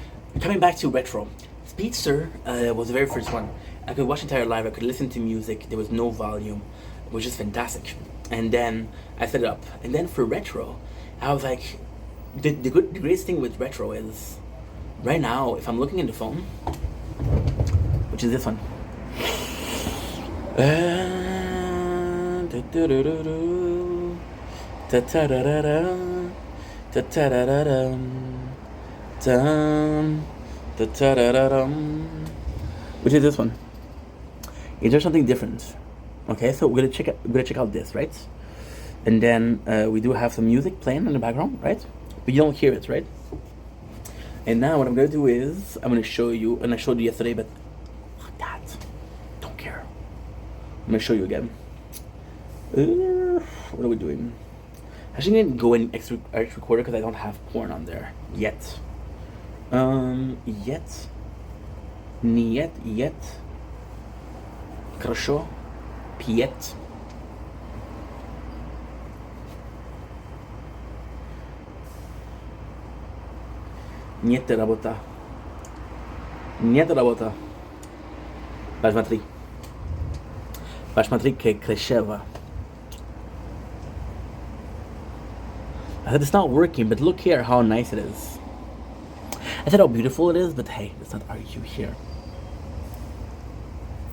coming back to retro, Speedster was the very first one. I could watch entire live. I could listen to music. There was no volume. It was just fantastic. And then I set it up. And then for retro, I was like, the greatest thing with retro is, right now, if I'm looking in the phone, which is this one. Which is this one. Is there something different? Okay, so we're gonna check out this, right? And then we do have some music playing in the background, right? But you don't hear it, right? And now what I'm gonna do is I'm gonna show you, and I showed you yesterday, but fuck that, don't care. I'm gonna show you again. What are we doing? Actually, I'm gonna go in X recorder because I don't have porn on there yet. Yet. Хорошо. Piet. Niente rabota. Niente rabota. Basmatri. Basmatri que klesheva. I said it's not working, but look here how nice it is. I said how beautiful it is, but hey, let's not argue here.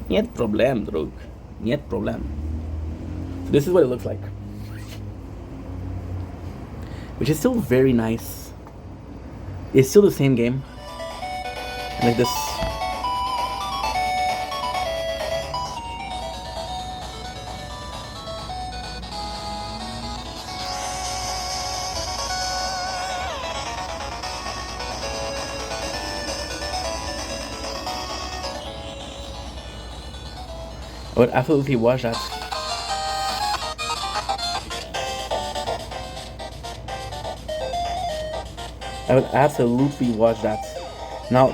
Niet problem, drug. Niet problem. So this is what it looks like. Which is still very nice. It's still the same game. Like this. I would absolutely watch that. I would absolutely watch that. Now,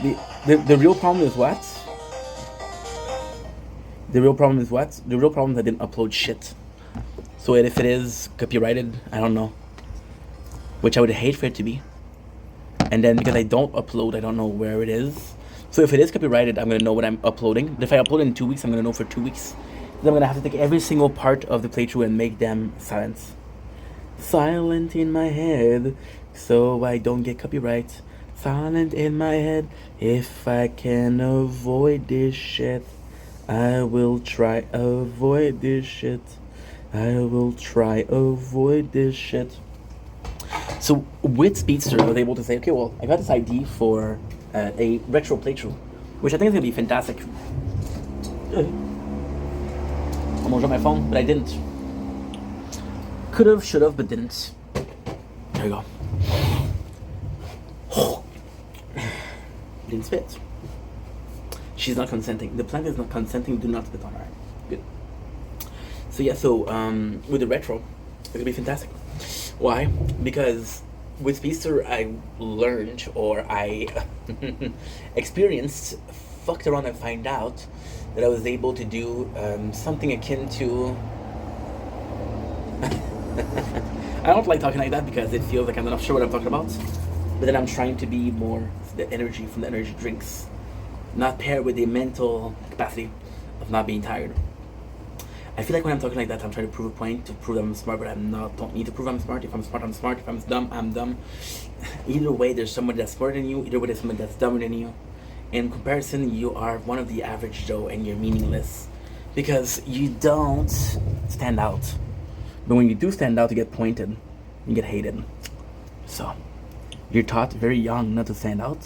the real problem is what? The real problem is what? The real problem is I didn't upload shit. So if it is copyrighted, I don't know. Which I would hate for it to be. And then because I don't upload, I don't know where it is. So if it is copyrighted, I'm going to know what I'm uploading. But if I upload in 2 weeks, I'm going to know for 2 weeks. Then I'm going to have to take every single part of the playthrough and make them silent. Silent in my head, so I don't get copyright. Silent in my head, if I can avoid this shit, I will try avoid this shit. I will try avoid this shit. So with Speedster, I was able to say, okay, well, I got this ID for a retro playthrough, which I think is going to be fantastic. Almost dropped my phone, but I didn't. Could've, should've, but didn't. There you go. Didn't spit. She's not consenting. The plant is not consenting. Do not spit on her. Good. So yeah, with the retro, it's gonna be fantastic. Why? Because with Speedster, I learned, or I experienced, fucked around and find out that I was able to do something akin to... I don't like talking like that because it feels like I'm not sure what I'm talking about. But then I'm trying to be more the energy from the energy drinks, not paired with the mental capacity of not being tired. I feel like when I'm talking like that, I'm trying to prove a point, to prove I'm smart, but I'm not. Don't need to prove I'm smart. If I'm smart, I'm smart. If I'm dumb, I'm dumb. Either way, there's someone that's smarter than you. Either way, there's someone that's dumber than you. In comparison, you are one of the average Joe, and you're meaningless because you don't stand out. But when you do stand out, you get pointed, you get hated. So, you're taught very young not to stand out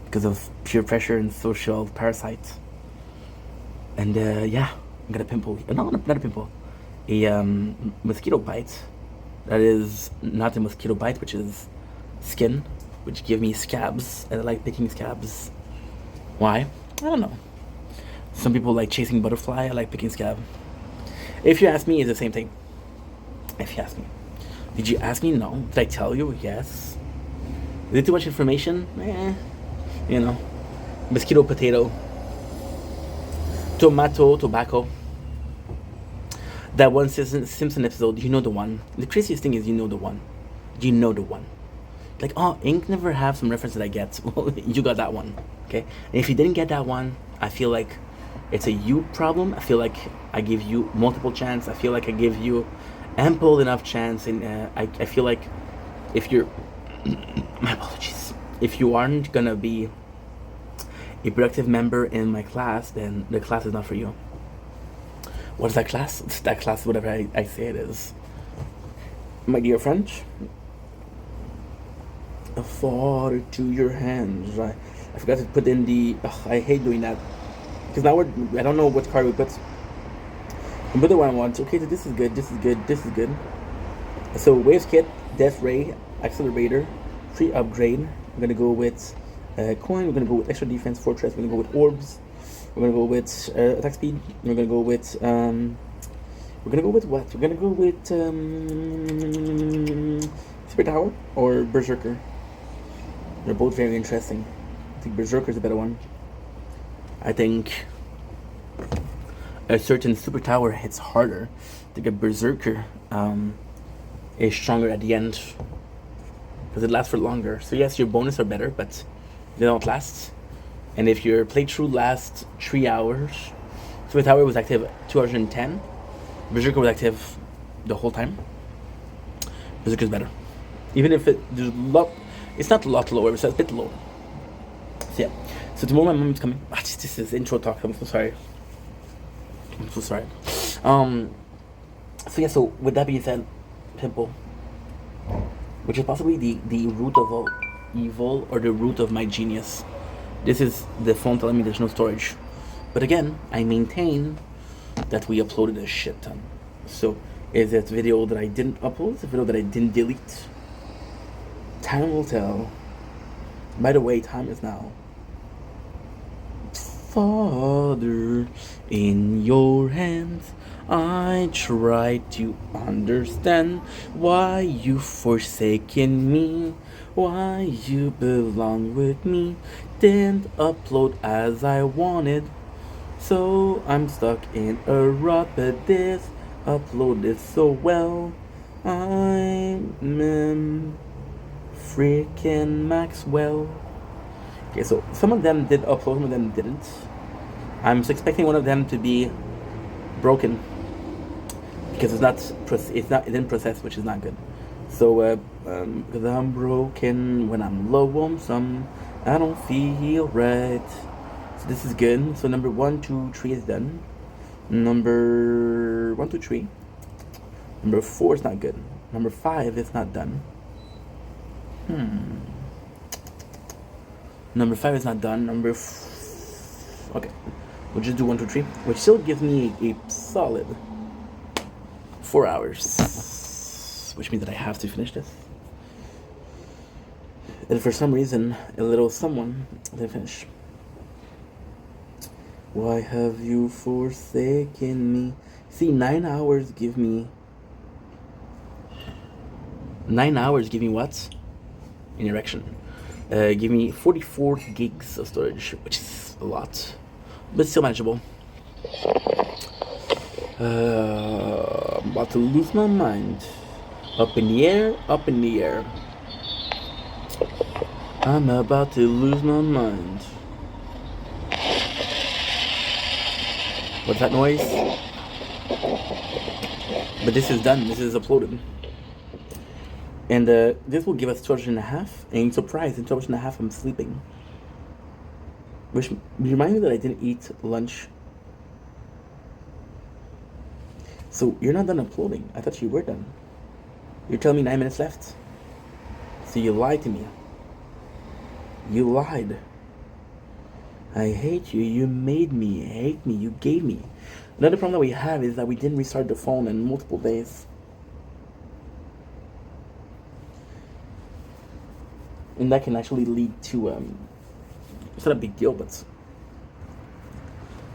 because of peer pressure and social parasites. And yeah, I got a pimple. No, not a pimple. A mosquito bite. That is not a mosquito bite, which is skin, which give me scabs. And I like picking scabs. Why? I don't know. Some people like chasing butterfly. I like picking scab. If you ask me, it's the same thing. If you ask me. Did you ask me? No. Did I tell you? Yes. Is it too much information? You know. Mosquito, potato. Tomato, tobacco. That one Simpson episode, you know the one. The craziest thing is you know the one. You know the one. Like, oh, Ink never have some reference that I get. Well, you got that one. Okay? And if you didn't get that one, I feel like it's a you problem. I feel like I give you multiple chance. I feel like I give you ample enough chance. And I feel like if you're... my apologies. If you aren't gonna be a productive member in my class, then the class is not for you. What is that class? It's that class, whatever I say it is. My dear French. A father to your hands. I forgot to put in the... I hate doing that. Because now I don't know what card we put. I put the one I want. Okay, so this is good, this is good, this is good. So Waves Kit, Death Ray, Accelerator, Free Upgrade. We're going to go with Coin. We're going to go with Extra Defense, Fortress. We're going to go with Orbs. We're going to go with Attack Speed. We're going to go with... we're going to go with what? We're going to go with... Super Tower or Berserker. They're both very interesting. I think Berserker's a better one. I think a certain Super Tower hits harder. I think a Berserker is stronger at the end. because it lasts for longer. So yes, your bonus are better, but they don't last. And if your playthrough lasts 3 hours, so Tower was active 210, Berserker was active the whole time. Berserker's better, even if there's a lot. It's not a lot lower, it's a bit lower. So yeah. So tomorrow my mom is coming. This is intro talk. I'm so sorry. So yeah. So with that being said, Pimple, which is possibly the root of all evil or the root of my genius. This is the phone telling me there's no storage. But again, I maintain that we uploaded a shit ton. So is it a video that I didn't upload? Is it a video that I didn't delete? Time will tell. By the way, time is now. Father, in your hands, I try to understand why you've forsaken me, why you belong with me. Didn't upload as I wanted, so I'm stuck in a rut, but this uploaded so well. I'm freaking Maxwell. Okay, so some of them did upload, some of them didn't. I'm expecting one of them to be broken because it didn't process, which is not good. So because I'm broken when I'm low on some, I don't feel right. So this is good. So number 1, 2, 3 is done. Number 1, 2, 3. Number 4 is not good. Number 5 is not done. Number 5 is not done. Okay, we'll just do 1, 2, 3, which still gives me a solid 4 hours, which means that I have to finish this. And for some reason, a little someone didn't finish. Why have you forsaken me? See, 9 hours give me. 9 hours give me what? An erection. Give me 44 gigs of storage, which is a lot, but still manageable. I'm about to lose my mind. Up in the air, up in the air. I'm about to lose my mind. What's that noise? But this is done. This is uploaded. And this will give us 2 hours and a half. And surprise, in 2 hours and a half, I'm sleeping. Which reminds me that I didn't eat lunch. So you're not done uploading. I thought you were done. You're telling me 9 minutes left. So you lied to me. You lied. I hate you. You made me hate me. You gave me. Another problem that we have is that we didn't restart the phone in multiple days. And that can actually lead to it's not a big deal, but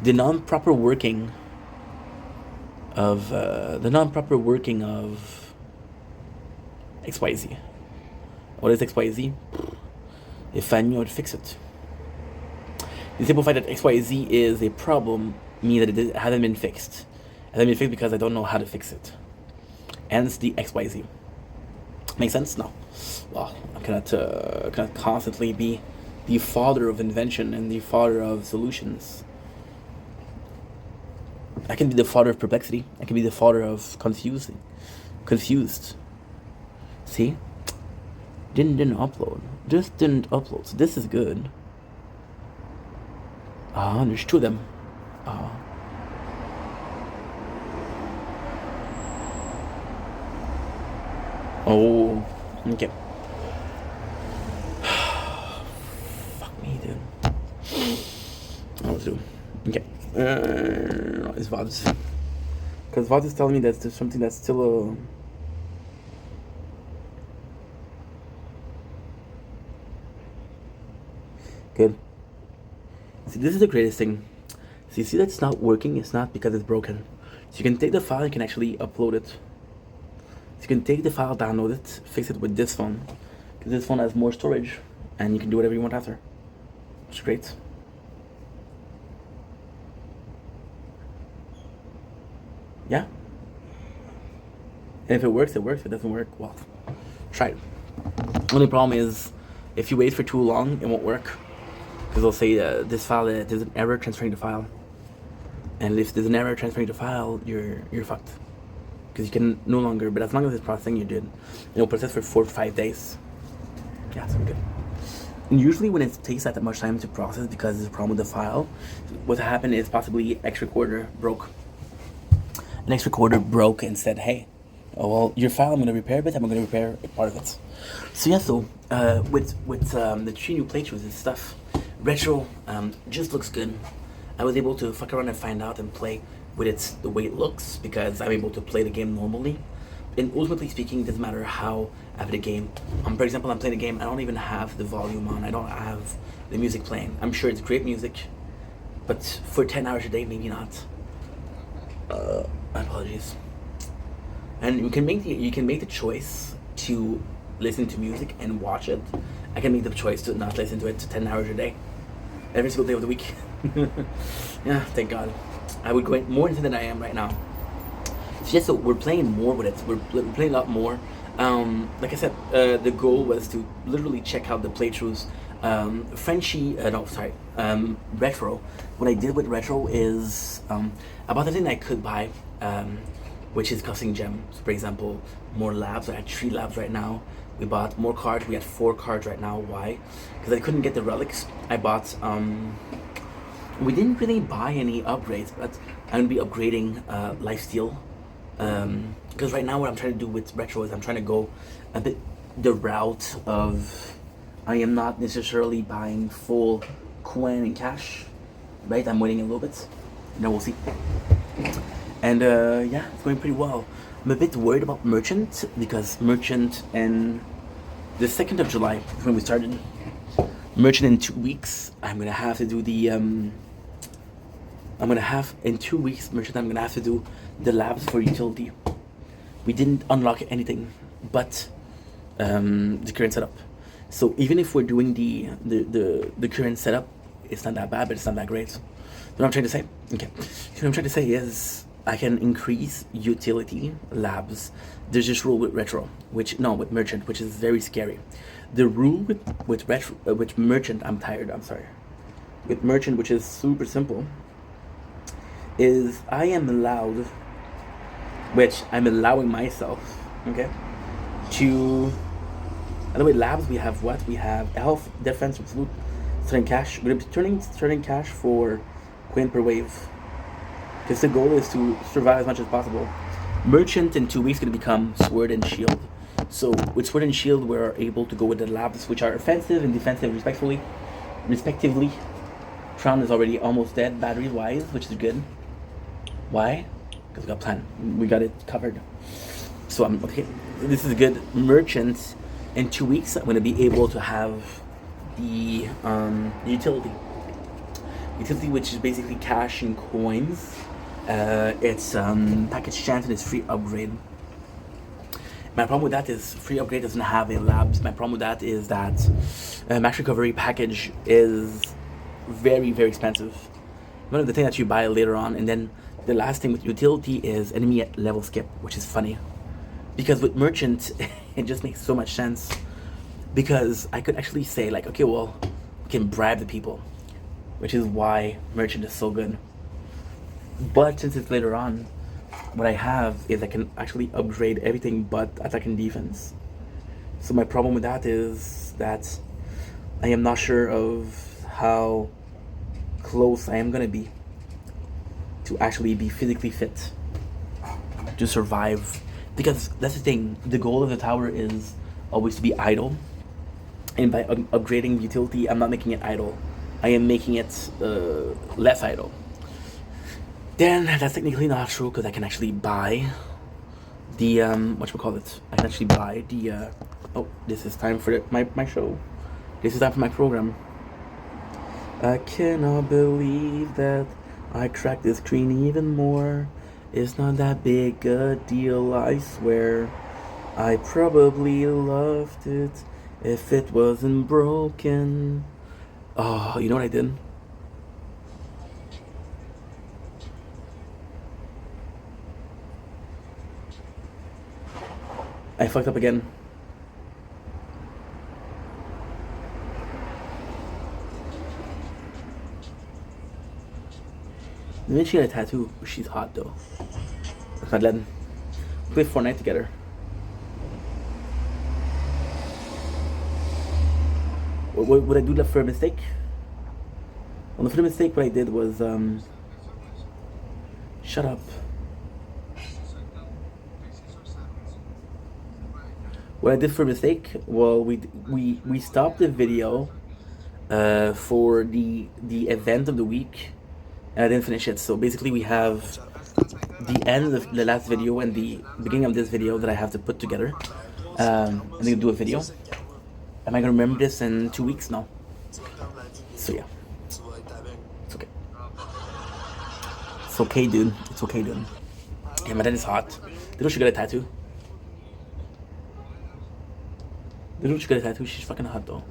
the non-proper working of XYZ. What is XYZ? If I knew, I'd fix it. The simple fact that XYZ is a problem means that it hasn't been fixed. It hasn't been fixed because I don't know how to fix it. Hence the XYZ. Make sense? No. Well, I cannot constantly be the father of invention and the father of solutions. I can be the father of perplexity. I can be the father of confused. See? Didn't upload. Just didn't upload. So this is good. There's 2 of them. Oh, okay. Fuck me, dude. Let's do. Okay. It's VODs. Because VODs is telling me that there's something that's still good. See, this is the greatest thing. So you see that it's not working, it's not because it's broken. So you can take the file and you can actually upload it. So you can take the file, download it, fix it with this phone. Because this phone has more storage and you can do whatever you want after. Which is great. Yeah. And if it works, it works. If it doesn't work, well, try it. Only problem is, if you wait for too long, it won't work. Because they'll say this file, there's an error transferring the file. And if there's an error transferring the file, you're fucked. Because you can no longer, but as long as it's processing, you're good. It'll process for 4 to 5 days. Yeah, so we're good. And usually when it takes that much time to process because there's a problem with the file, what happened is possibly X recorder broke. An X recorder broke and said, hey, oh, well, your file I'm going to repair a bit, I'm going to repair a part of it. So yeah, so with the 3 new playthroughs and stuff, retro just looks good. I was able to fuck around and find out and play with it the way it looks because I'm able to play the game normally. And ultimately speaking, it doesn't matter how I have the game. For example, I'm playing a game, I don't even have the volume on, I don't have the music playing. I'm sure it's great music, but for 10 hours a day, maybe not. My apologies. And you can make the choice to listen to music and watch it. I can make the choice to not listen to it 10 hours a day, every single day of the week. Yeah, thank God. I would go more into than I am right now. So yeah, so we're playing more with it. We're playing a lot more. Like I said, the goal was to literally check out the playthroughs. Retro. What I did with retro is about everything I could buy, which is costing gems. So for example, more labs. I had 3 labs right now. We bought more cards. We had 4 cards right now. Why? Because I couldn't get the relics. I bought. We didn't really buy any upgrades, but I'm gonna be upgrading lifesteal. Because right now what I'm trying to do with retro is I'm trying to go a bit the route of I am not necessarily buying full coin and cash, right? I'm waiting a little bit, and then we'll see. And yeah, it's going pretty well. I'm a bit worried about merchant because merchant and the 2nd of July when we started merchant in 2 weeks. I'm gonna have to do the in 2 weeks merchant. I'm gonna have to do the labs for utility. We didn't unlock anything but the current setup. So even if we're doing the current setup, it's not that bad, but it's not that great. So what I'm trying to say, okay. So what I'm trying to say is I can increase utility labs. There's this rule with retro, with merchant, which is very scary. The rule with retro, with merchant, I'm sorry. With merchant, which is super simple, is I am allowed, which I'm allowing myself, okay, to. By the way, labs, we have what? We have health, defense, absolute, turning cash. We're going to be turning cash for coin per wave. Because the goal is to survive as much as possible. Merchant in 2 weeks is going to become sword and shield. So with sword and shield, we're able to go with the labs, which are offensive and defensive respectively. Tron is already almost dead, battery-wise, which is good. Why? Because we got plan. We got it covered. So I'm okay. This is good. Merchant. In 2 weeks, I'm going to be able to have the utility, which is basically cash and coins. It's package chance and it's free upgrade. My problem with that is free upgrade doesn't have a labs. My problem with that is that max recovery package is very, very expensive. One of the things that you buy later on, and then the last thing with utility is enemy at level skip, which is funny. Because with merchant, it just makes so much sense. Because I could actually say like, okay, well, we can bribe the people, which is why merchant is so good. But since it's later on, what I have is I can actually upgrade everything but attack and defense. So my problem with that is that I am not sure of how close I am gonna be to actually be physically fit to survive. Because that's the thing, the goal of the tower is always to be idle. And by upgrading utility, I'm not making it idle. I am making it less idle. Then that's technically not true because I can actually buy the, whatchamacallit. I can actually buy the, oh, this is time for my show. This is time for my program. I cannot believe that I cracked the screen even more. It's not that big a deal, I swear. I probably loved it if it wasn't broken. Oh, you know what I did? I fucked up again. Maybe she got a tattoo. She's hot though. Madeleine. Play Fortnite together. Would I do that for a mistake? Well, for the mistake, what I did was shut up. What I did for a mistake, well, we stopped the video for the event of the week, and I didn't finish it. So basically, we have the end of the last video and the beginning of this video that I have to put together. I'm gonna do a video. Am I gonna remember this in 2 weeks? No. So yeah, it's okay. It's okay, dude. It's okay, dude. Yeah, my dad is hot. They should get a tattoo. They should get a tattoo. She's fucking hot though.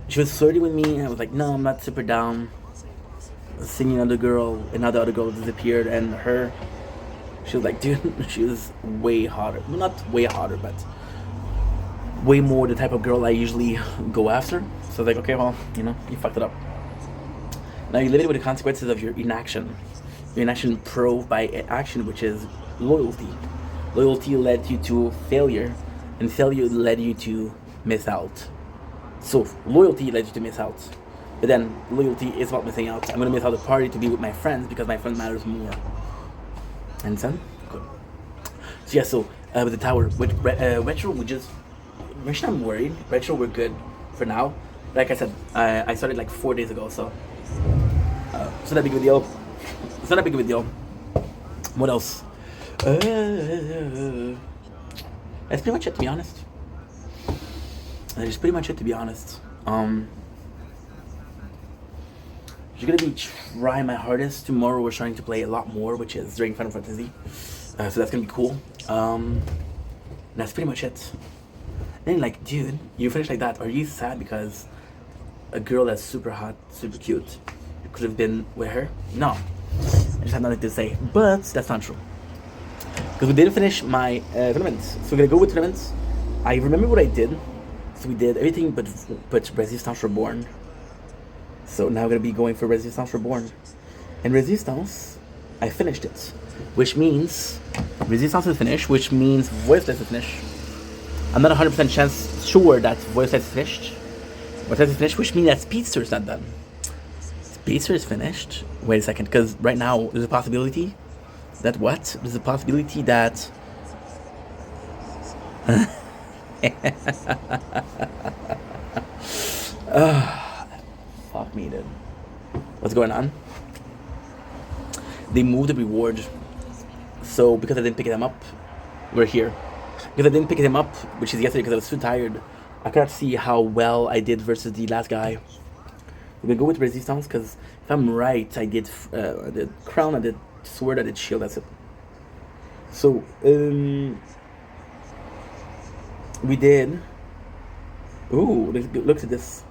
She was flirting with me, and I was like, no, I'm not super down. Singing another girl, another other girl disappeared, and she was like, dude, she was way hotter. Well, not way hotter, but way more the type of girl I usually go after. So I was like, okay, well, you fucked it up. Now you live with the consequences of your inaction. Your inaction proved by action, which is loyalty. Loyalty led you to failure, and failure led you to miss out. So loyalty led you to miss out. But then loyalty is about missing out. I'm gonna miss out the party to be with my friends because my friend matters more. Understand? Good. So yeah, so with the tower, with retro, we just. I'm worried. Retro, we're good for now. Like I said, I started like 4 days ago, so it's not that big of a deal. It's not that big of a deal. What else? That's pretty much it, to be honest. That's pretty much it, to be honest. Just gonna be trying my hardest. Tomorrow we're starting to play a lot more, which is during Final Fantasy. So that's gonna be cool. That's pretty much it. Then like, dude, you finish like that. Are you sad because a girl that's super hot, super cute, you could have been with her? No. I just have nothing to say. But that's not true. Because we didn't finish my tournaments. So we're gonna go with tournaments. I remember what I did. So we did everything but Resistance Reborn. So now we're gonna be going for Resistance Reborn. And Resistance, I finished it. Which means Resistance is finished, which means Voiceless is finished. I'm not 100% sure that Voiceless is finished. Voiceless is finished, which means that Speedster is not done. Speedster is finished. Wait a second, because right now there's a possibility that what? There's a possibility that fuck me, dude. What's going on? They moved the reward. So because I didn't pick them up, we're here. Because I didn't pick him up, which is yesterday because I was too tired, I cannot see how well I did versus the last guy. We're gonna go with Resistance because if I'm right, I did Crown, I did Sword, I did Shield, that's it. So, we did. Ooh, look at this.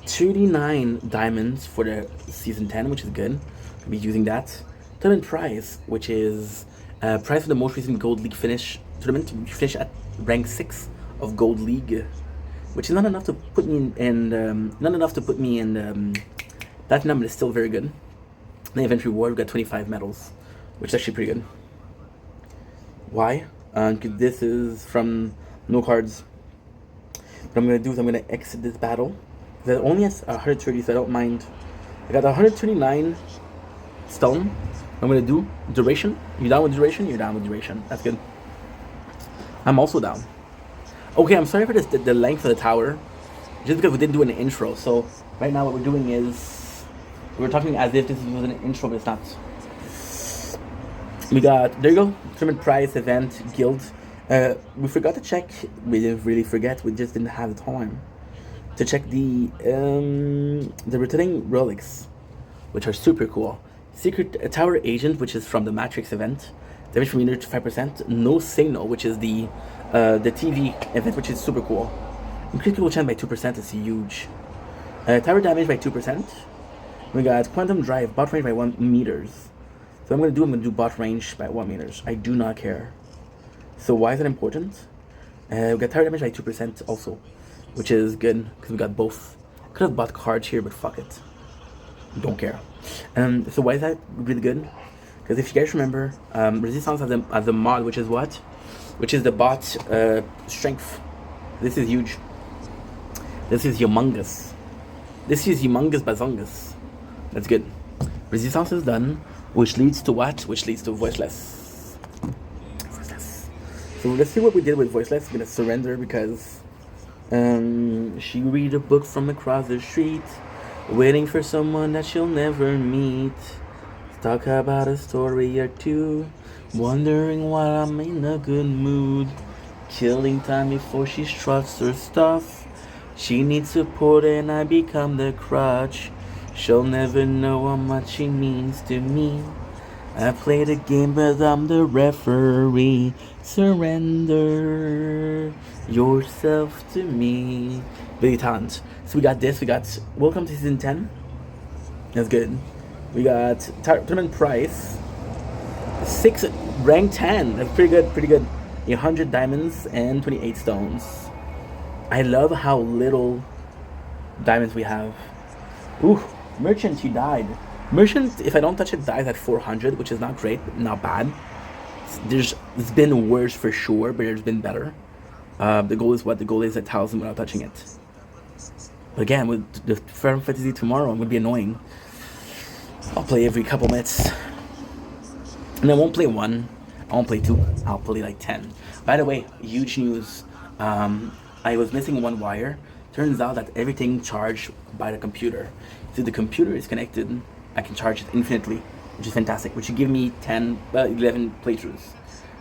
39 diamonds for the season 10, which is good. I'll be using that. Tournament prize, which is prize for the most recent Gold League finish tournament. We finish at rank 6 of Gold League, which is not enough to put me in. That number is still very good. The event reward, we got 25 medals, which is actually pretty good. Why? Because this is from no cards. What I'm gonna do is I'm gonna exit this battle. That only has 130, so I don't mind. I got 129 stone. I'm gonna do duration. You down with duration? You're down with duration. That's good. I'm also down. Okay, I'm sorry for this, the length of the tower. Just because we didn't do an intro. So right now what we're doing is we're talking as if this was an intro, but it's not. We got, there you go, tournament prize, event, guild. We forgot to check. We didn't really forget. We just didn't have the time to check the returning relics, which are super cool. Secret Tower Agent, which is from the Matrix event. Damage from unit to 5%. No Signal, which is the TV event, which is super cool. Increase people chance by 2%. It's huge. Tower damage by 2%. We got Quantum Drive, bot range by 1 meters. So I'm gonna do bot range by 1 meters. I do not care. So why is it important? We got tower damage by 2% also, which is good because we got both. Could have bought cards here, but fuck it. Don't care. So why is that really good? Because if you guys remember, Resistance has a mod, which is what? Which is the bot strength. This is huge. This is humongous. This is humongous bazongus. That's good. Resistance is done, which leads to what? Which leads to voiceless. Voiceless. So let's see what we did with voiceless. I'm gonna surrender because she read a book from across the street, waiting for someone that she'll never meet. Talk about a story or two, wondering why I'm in a good mood. Killing time before she struts her stuff. She needs support and I become the crutch. She'll never know how much she means to me. I play the game but I'm the referee. Surrender yourself to me. Big talent. So we got this, we got welcome to season 10. That's good. We got tournament price 6 rank 10. That's pretty good, pretty good. 100 diamonds and 28 stones. I love how little diamonds we have. Ooh, merchant, you died. Merchant, if I don't touch it, dies at 400, which is not great, but not bad. It's been worse for sure, but there's been better. The goal is what? The goal is 1,000 without touching it. But again, with the Final Fantasy tomorrow, I'm gonna be annoying. I'll play every couple minutes. And I won't play 1. I won't play 2. I'll play like 10. By the way, huge news. I was missing 1 wire. Turns out that everything charged by the computer. So the computer is connected. I can charge it infinitely, which is fantastic. Which should give me 11 playthroughs.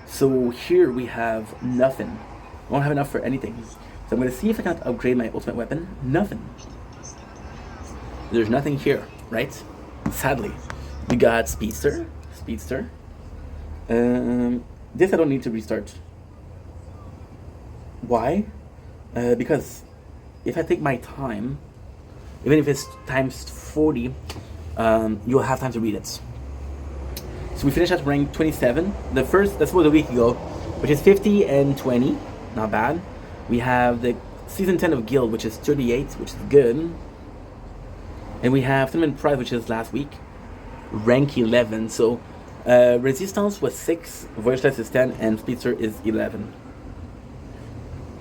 So here we have nothing. I won't have enough for anything. So I'm going to see if I can upgrade my ultimate weapon. Nothing. There's nothing here, right? Sadly. We got Speedster. This I don't need to restart. Why? Because if I take my time, even if it's times 40, you'll have time to read it. So we finished at rank 27. That's about a week ago, which is 50 and 20. Not bad. We have the season 10 of Guild, which is 38, which is good. And we have tournament prize, which is last week, rank 11. So Resistance was 6, Voiceless is 10, and Speedster is 11.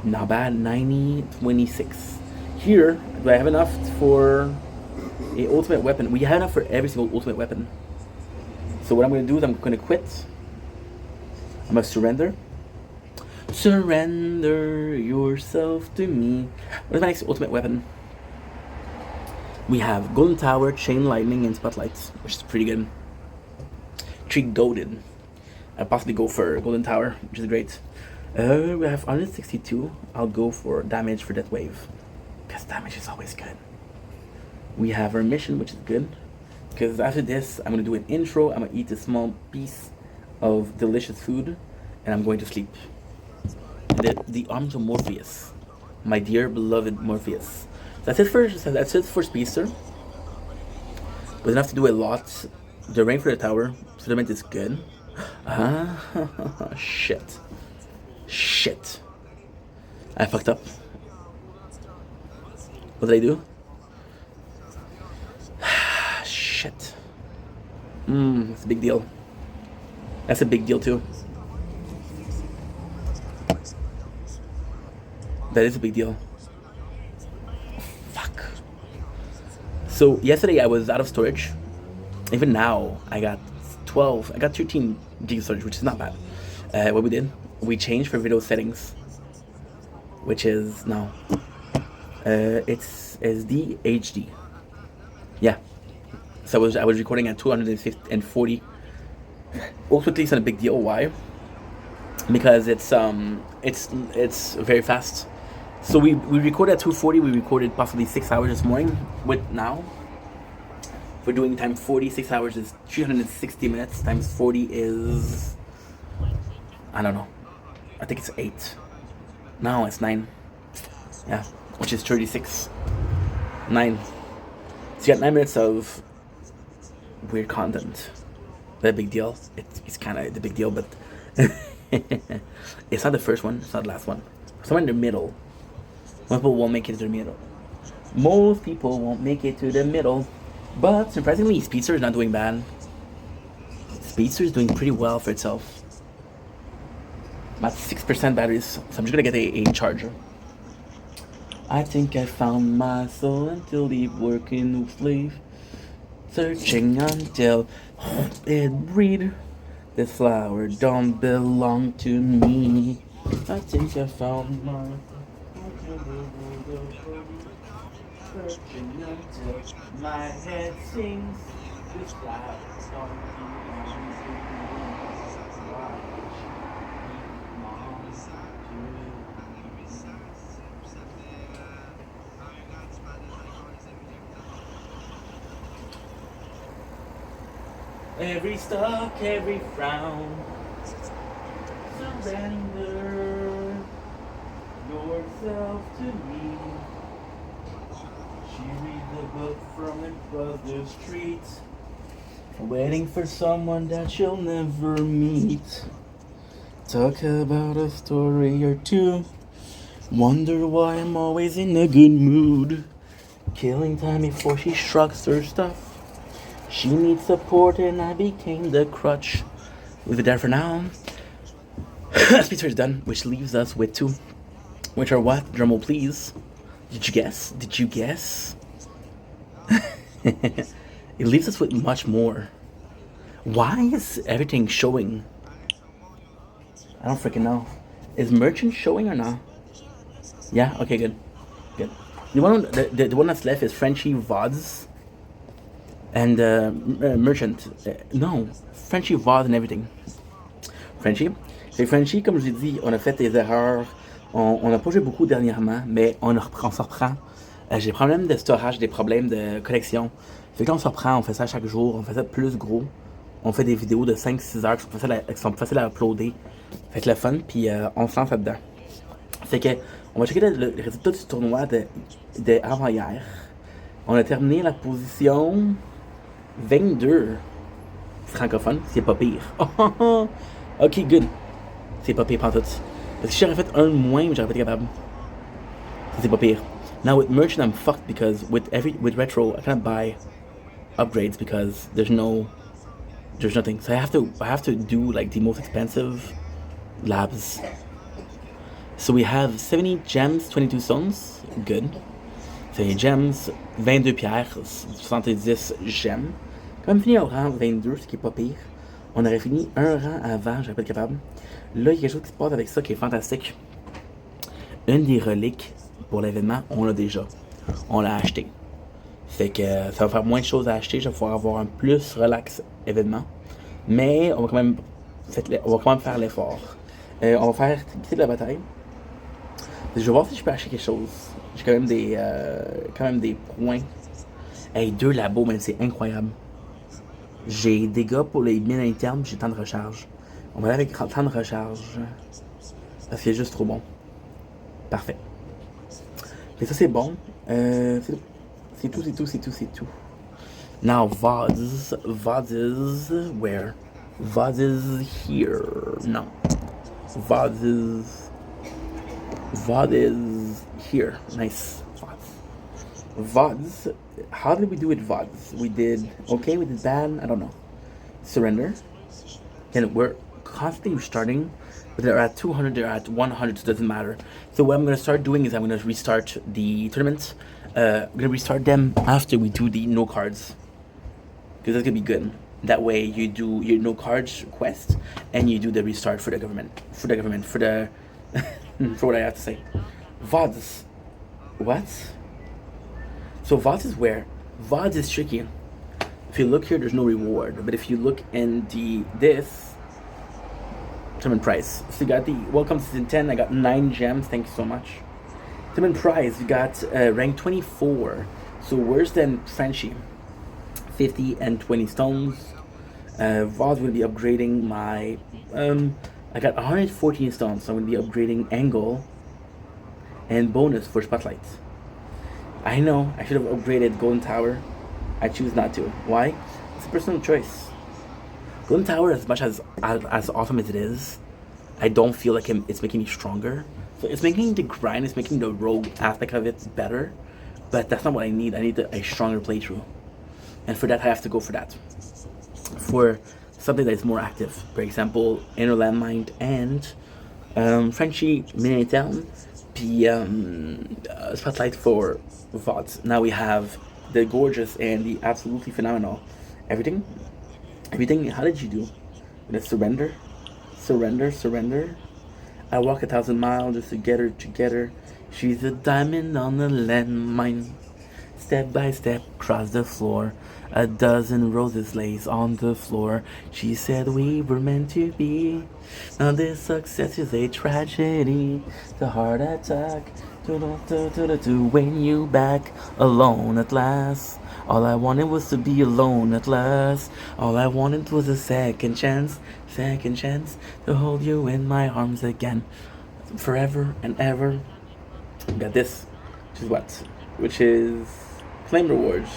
Not bad. 90, 26. Here, do I have enough for a ultimate weapon? We have enough for every single ultimate weapon. So what I'm going to do is I'm going to quit. I'm going to surrender. Surrender yourself to me. What is my next ultimate weapon? We have Golden Tower, Chain Lightning, and Spotlight, which is pretty good. Tree Goaded. I'd possibly go for Golden Tower, which is great. We have 162. I'll go for damage for Death Wave, because damage is always good. We have our mission, which is good, because after this, I'm going to do an intro. I'm going to eat a small piece of delicious food, and I'm going to sleep. The arms of Morpheus, my dear beloved Morpheus. That's it for Speedster. But enough to do a lot. The rank for the tower settlement is good. Shit. I fucked up. What did I do? Shit. That's a big deal. That's a big deal too. That is a big deal. Fuck. So yesterday I was out of storage. Even now I got 13 gig storage, which is not bad. What we did, we changed for video settings, which is now it's SD HD. Yeah. So I was recording at 240. Ultimately, it's not a big deal. Why? Because it's very fast. So we recorded at 240. We recorded possibly 6 hours this morning. With now, if we're doing times 40, 6 hours is 360 minutes. Times 40 is, I don't know. I think it's 8. No, it's 9. Yeah, which is 36. 9. So you got 9 minutes of weird content. That big deal. It's kind of the big deal, but it's not the first one. It's not the last one. Somewhere in the middle. Some people won't make it to the middle. Most people won't make it to the middle. But surprisingly, Speedster is not doing bad. Speedster is doing pretty well for itself. About 6% batteries, so I'm just gonna get a charger. I think I found my soul until deep working slave. Searching until it breed. This flower don't belong to me. I think I found my searching until my head sings. This flower don't belong to me. Every stalk, every frown, surrender yourself to me. She read the book from across the street, waiting for someone that she'll never meet. Talk about a story or two, wonder why I'm always in a good mood. Killing time before she shrugs her stuff. She needs support and I became the crutch. Leave it there for now. Speedster is done, which leaves us with 2. Which are what? Drumroll please. Did you guess? Did you guess? It leaves us with much more. Why is everything showing? I don't freaking know. Is merchant showing or not? Yeah? Okay, good. Good. The one that's left is Frenchie VODs. And merchant. Non, Frenchie VOD and everything. Frenchie. C'est Frenchie, comme je l'ai dit, on a fait des erreurs. On a pas joué beaucoup dernièrement, mais on se reprend. J'ai des problèmes de storage, des problèmes de connexion. Fait que là, on se reprend, on fait ça chaque jour, on fait ça plus gros. On fait des vidéos de 5-6 heures qui sont faciles à uploader. Fait que le fun, puis on se lance là-dedans. Fait que, on va checker le résultat du tournoi de avant-hier. On a terminé la position 22 francophone, c'est pas pire. Ok, good. C'est pas pire pantoute. Parce que si j'aurais fait un de moins, j'aurais pas été capable. C'est pas pire. Now with merchant, I'm fucked because with retro, I can't buy upgrades because there's nothing. So I have to do like the most expensive labs. So we have 70 gems, 22 stones. Good. 70 gems, 22 pierres, 70 gemmes. Quand même fini au rang 22, ce qui est pas pire. On aurait fini un rang avant, j'aurais pas été capable. Là, il y a quelque chose qui se passe avec ça qui est fantastique. Une des reliques pour l'événement, on l'a déjà. On l'a acheté. Fait que ça va faire moins de choses à acheter, je vais pouvoir avoir un plus relax événement. Mais on va quand même faire l'effort. On va faire quitter la bataille. Je vais voir si je peux acheter quelque chose. J'ai quand même des points. Hey, 2 labos, mais c'est incroyable. J'ai des dégâts pour les mines internes, j'ai temps de recharge. On va aller avec temps de recharge. Parce qu'il est juste trop bon. Parfait. Et ça c'est bon. C'est tout. Now VODs. VODs where? VODs here. No. VODs here. Nice. VODs. How did we do with VODs? We did okay, we did bad, I don't know. Surrender. And we're constantly restarting. But they're at 200, they're at 100, so it doesn't matter. So what I'm going to start doing is I'm going to restart the tournaments. I'm going to restart them after we do the no cards. Because that's going to be good. That way you do your no cards quest and you do the restart for the government. For what I have to say. VODs. What? So VODs is where? VODs is tricky. If you look here, there's no reward. But if you look in this, tournament prize. So you got the welcome season 10. I got 9 gems. Thank you so much. Tournament prize. You got rank 24. So worse than Frenchie. 50 and 20 stones. VODs will be upgrading my. I got 114 stones. So I'm going to be upgrading angle and bonus for spotlight. I know I should have upgraded Golden Tower. I choose not to. Why? It's a personal choice. Golden Tower, as much as awesome as it is, I don't feel like it's making me stronger. So it's making the grind, it's making the rogue aspect of it better. But that's not what I need. I need a stronger playthrough. And for that, I have to go for that. For something that is more active. For example, Inner Landmine and Frenchie Mini Town. The Spotlight for VODs. Now we have the gorgeous and the absolutely phenomenal. Everything. How did you do? Let's surrender. I walk 1,000 miles just to get her together. She's a diamond on the landmine. Step by step, cross the floor. A dozen roses lays on the floor. She said we were meant to be. Now this success is a tragedy. The heart attack. When you back alone at last. All I wanted was to be alone at last. All I wanted was a second chance to hold you in my arms again. Forever and ever. We got this, which is what? Which is Flame Rewards.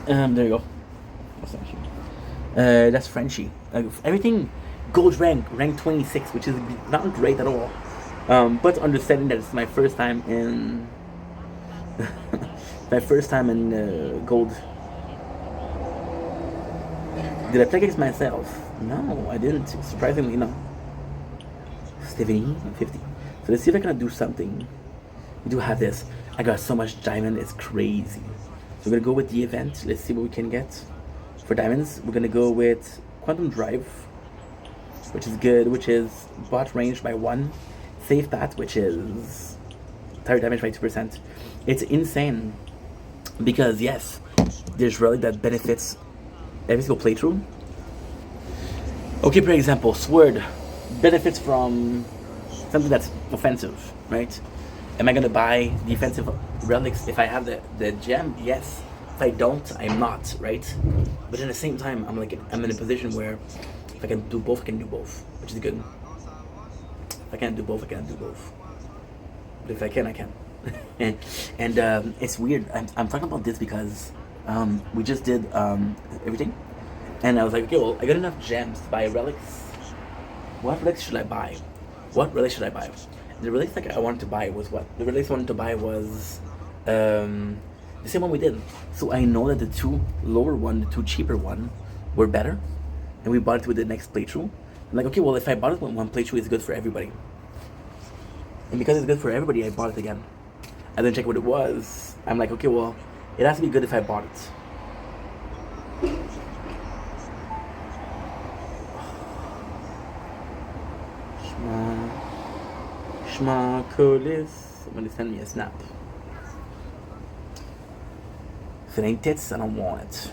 There you go. That's Frenchie. Everything gold rank 26, which is not great at all. But understanding that it's my first time in gold. Did I play against myself? No, I didn't. Surprisingly, no. 70, 50. So let's see if I can do something. We do have this. I got so much diamond, it's crazy. So we're gonna go with the event. Let's see what we can get. For diamonds, we're gonna go with Quantum Drive, which is good, which is bot range by 1. Safe Bat, which is tire damage by 2%. It's insane. Because yes, there's relic that benefits every single playthrough. Okay, for example, Sword benefits from something that's offensive, right? Am I gonna buy defensive relics if I have the gem? Yes. If I don't, I'm not, right? But at the same time, I'm in a position where if I can do both, I can do both, which is good. If I can't do both, I can't do both. But if I can, I can. and it's weird. I'm talking about this because we just did everything, and I was like, okay, well, I got enough gems to buy relics. What relics should I buy? The relics I wanted to buy was what? The relics I wanted to buy was the same one we did. So I know that the two lower one, the two cheaper one, were better, and we bought it with the next playthrough. I'm like, okay, well, if I bought it with one playthrough, it's good for everybody. And because it's good for everybody, I bought it again. I then check what it was. I'm like, okay, well, it has to be good if I bought it. Shma Colis. I'm gonna send me a snap. If it ain't tits, I don't want it.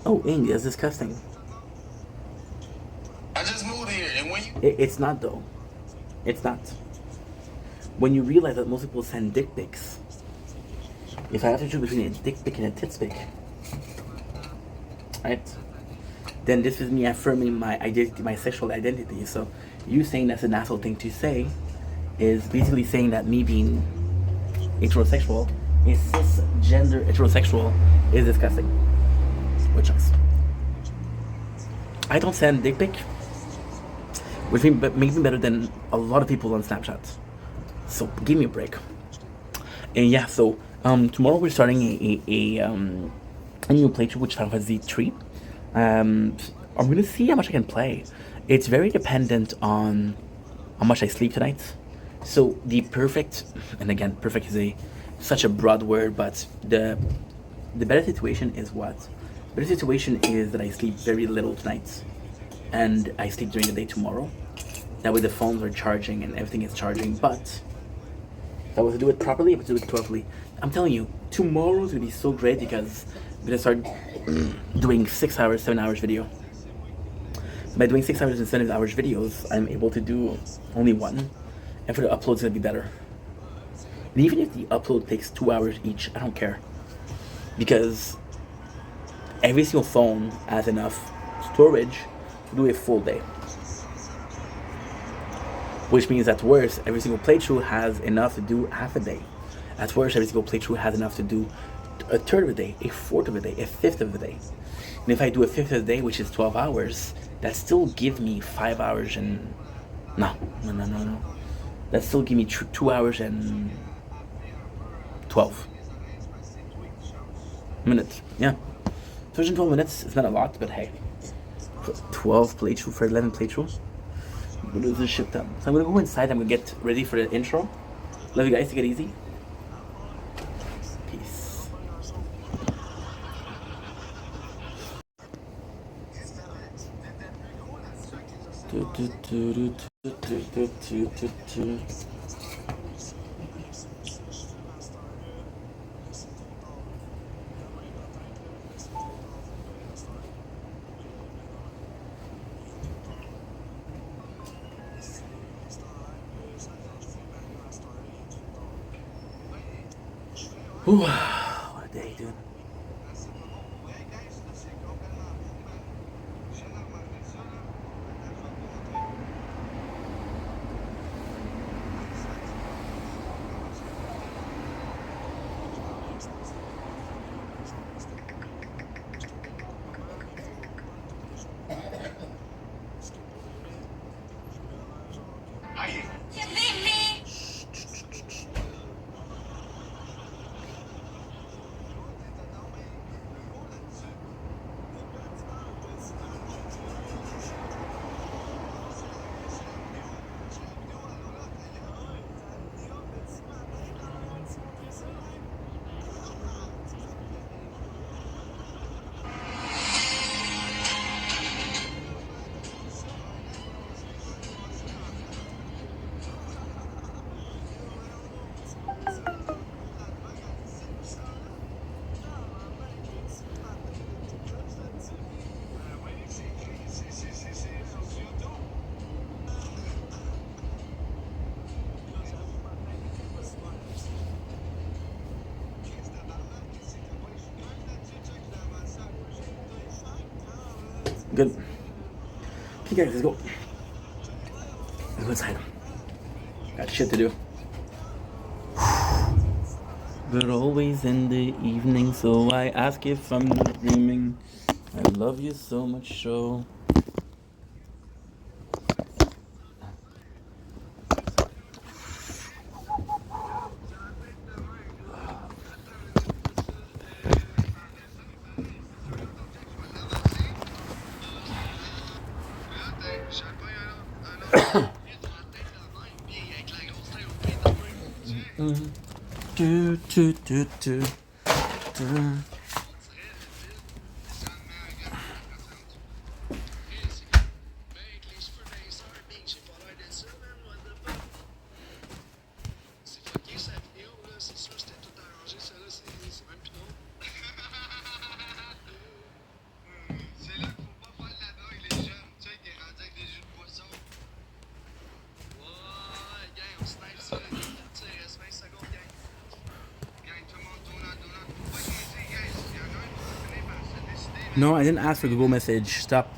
Oh, India's disgusting. I just moved here, and when you... It's not though. It's not. When you realize that most people send dick pics, if I have to choose between a dick pic and a tits pic, right? Then this is me affirming my identity, my sexual identity. So you saying that's an asshole thing to say is basically saying that me being heterosexual, a cisgender heterosexual, is disgusting. Which is, I don't send dick pic, which makes me better than a lot of people on Snapchat. So give me a break. And yeah, so tomorrow we're starting a new playthrough, which is Final Fantasy 3. I'm gonna see how much I can play. It's very dependent on how much I sleep tonight. So the perfect, and again, perfect is such a broad word, but the better situation is what? The better situation is that I sleep very little tonight, and I sleep during the day tomorrow. That way the phones are charging and everything is charging. But if I was to do it properly, I would do it properly. I'm telling you, tomorrow's gonna be so great because I'm gonna start doing 6 hours, 7 hours video. By doing 6 hours and 7 hours videos, I'm able to do only one, and for the upload, it's gonna be better. And even if the upload takes 2 hours each, I don't care, because every single phone has enough storage to do a full day. Which means at worst, every single playthrough has enough to do half a day. At worst, every single playthrough has enough to do a third of a day, a fourth of a day, a fifth of a day. And if I do a fifth day, which is 12 hours, that still give me 5 hours and... No. That still give me 2 hours and 12 minutes. Yeah. 12 minutes is not a lot, but hey. 12 playthrough for 11 playthroughs. I'm gonna do this shit done. So I'm gonna go inside, I'm gonna get ready for the intro. Love you guys, take it easy. Peace. Whew, what a day, dude. Good. Okay, guys, let's go. Let's go inside. Got shit to do. But always in the evening, so I ask if I'm dreaming. I love you so much, so. Do. No, I didn't ask for Google message. Stop.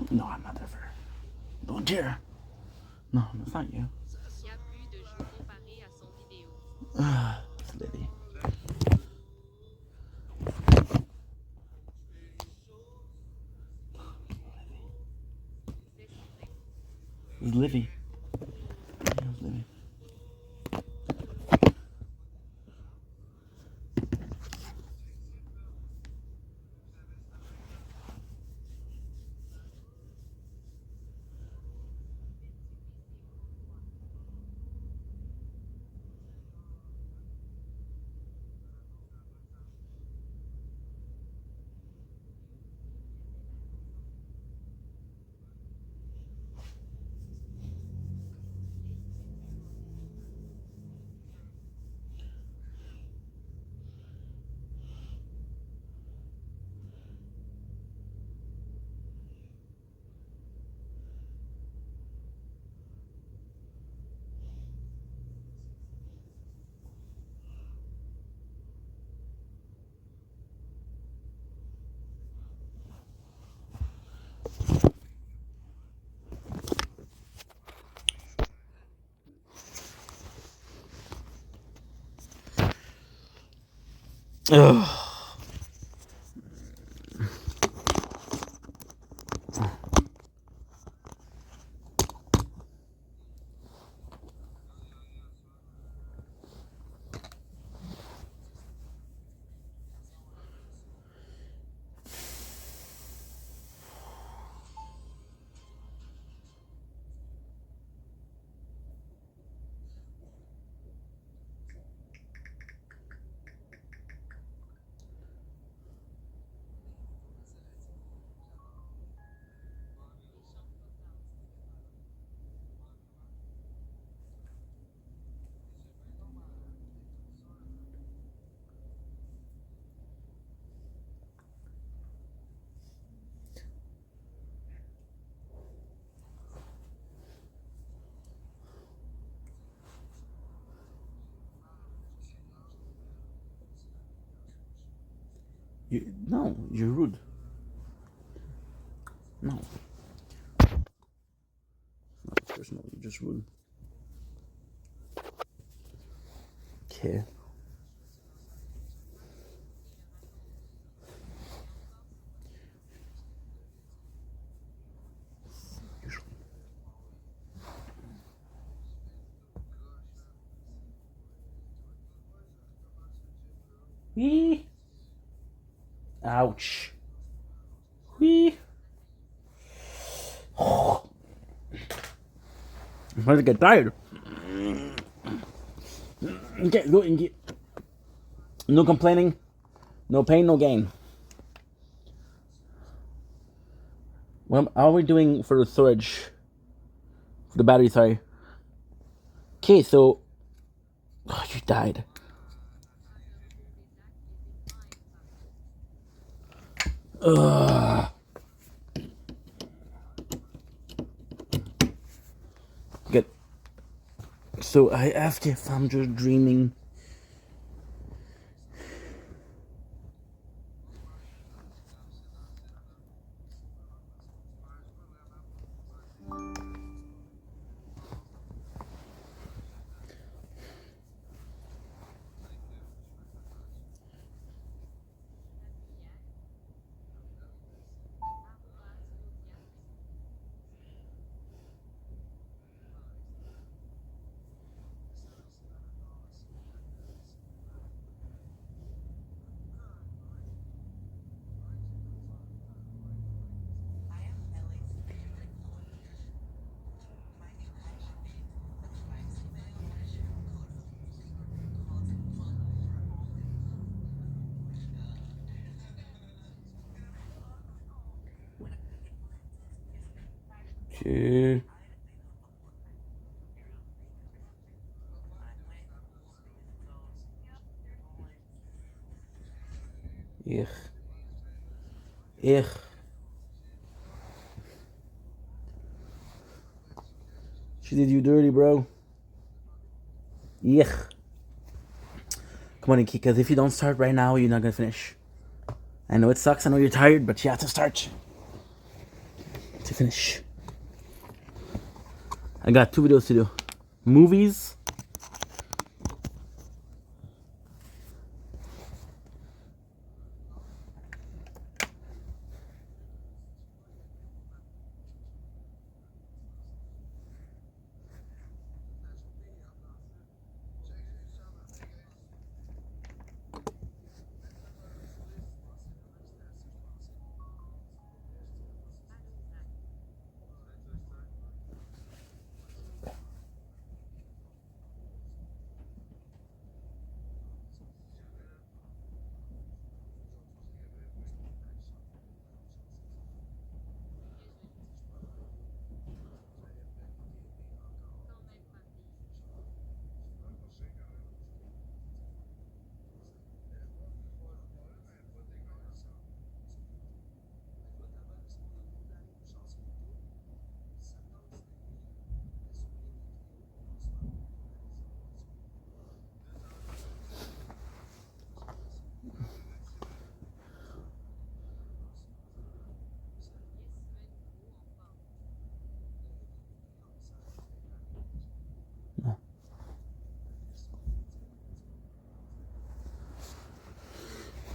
No, I'm not ever. Don't dare. No, it's not you. It's Liddy. Ugh. No, you're rude. No, not personal. You're just rude. Okay. Wee. Ouch. Wee. I'm starting to get tired. Okay, go and get. No complaining. No pain, no gain. What are we doing for the storage? For the battery, sorry. Okay, so. Oh, you died. Ugh. Good. So I asked if I'm just dreaming. Okay. Ugh. Ugh. She did you dirty, bro. Yuck. Come on, Nikki, because if you don't start right now, you're not gonna finish. I know it sucks. I know you're tired, but you have to start to finish. I got 2 videos to do. Movies.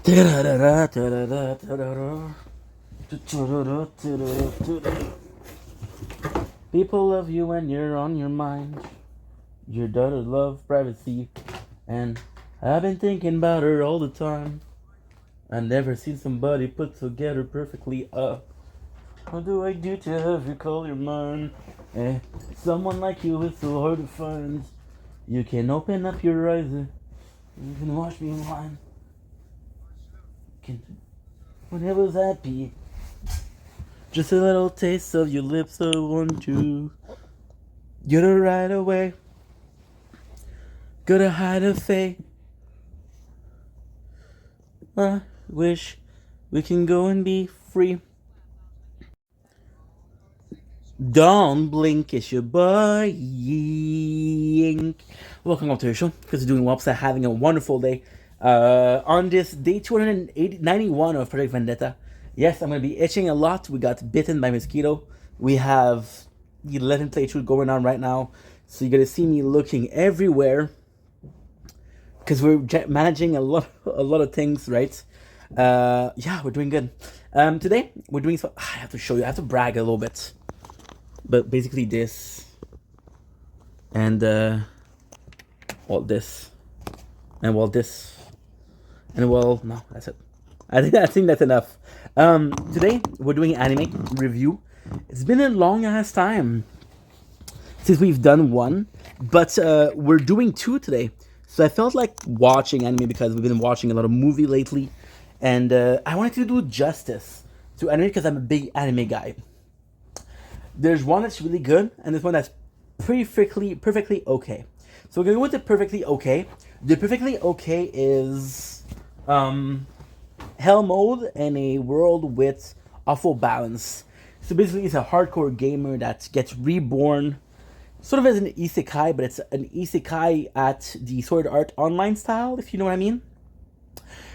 People love you when you're on your mind. Your daughter loves privacy, and I've been thinking about her all the time. I never seen somebody put together perfectly up. What do I do to have you call your mine? Eh, someone like you is so hard to find. You can open up your eyes, you can watch me in line. When I was happy, just a little taste of your lips, I want you. Get her right away. Gotta hide a face. I wish we can go and be free. Don't blink, it's your boy Yink. Welcome up to the show. Because you're doing well, so having a wonderful day. On this day 291 of Project Vendetta. Yes, I'm gonna be itching a lot. We got bitten by mosquito. We have 11 playthrough going on right now, so you're gonna see me looking everywhere because we're managing a lot of things, right? Yeah, we're doing good. Today we're doing so. I have to show you. I have to brag a little bit. But basically this and well this and well this and well no, that's it. I think that's enough. Today we're doing anime review. It's been a long ass time since we've done one, but we're doing two today. So I felt like watching anime because we've been watching a lot of movie lately, and I wanted to do justice to anime because I'm a big anime guy. There's one that's really good, and there's one that's perfectly okay. So we're gonna go with the perfectly okay. The perfectly okay is hell mode and a world with awful balance. So basically, it's a hardcore gamer that gets reborn, sort of as an isekai, but it's an isekai at the Sword Art Online style, if you know what I mean.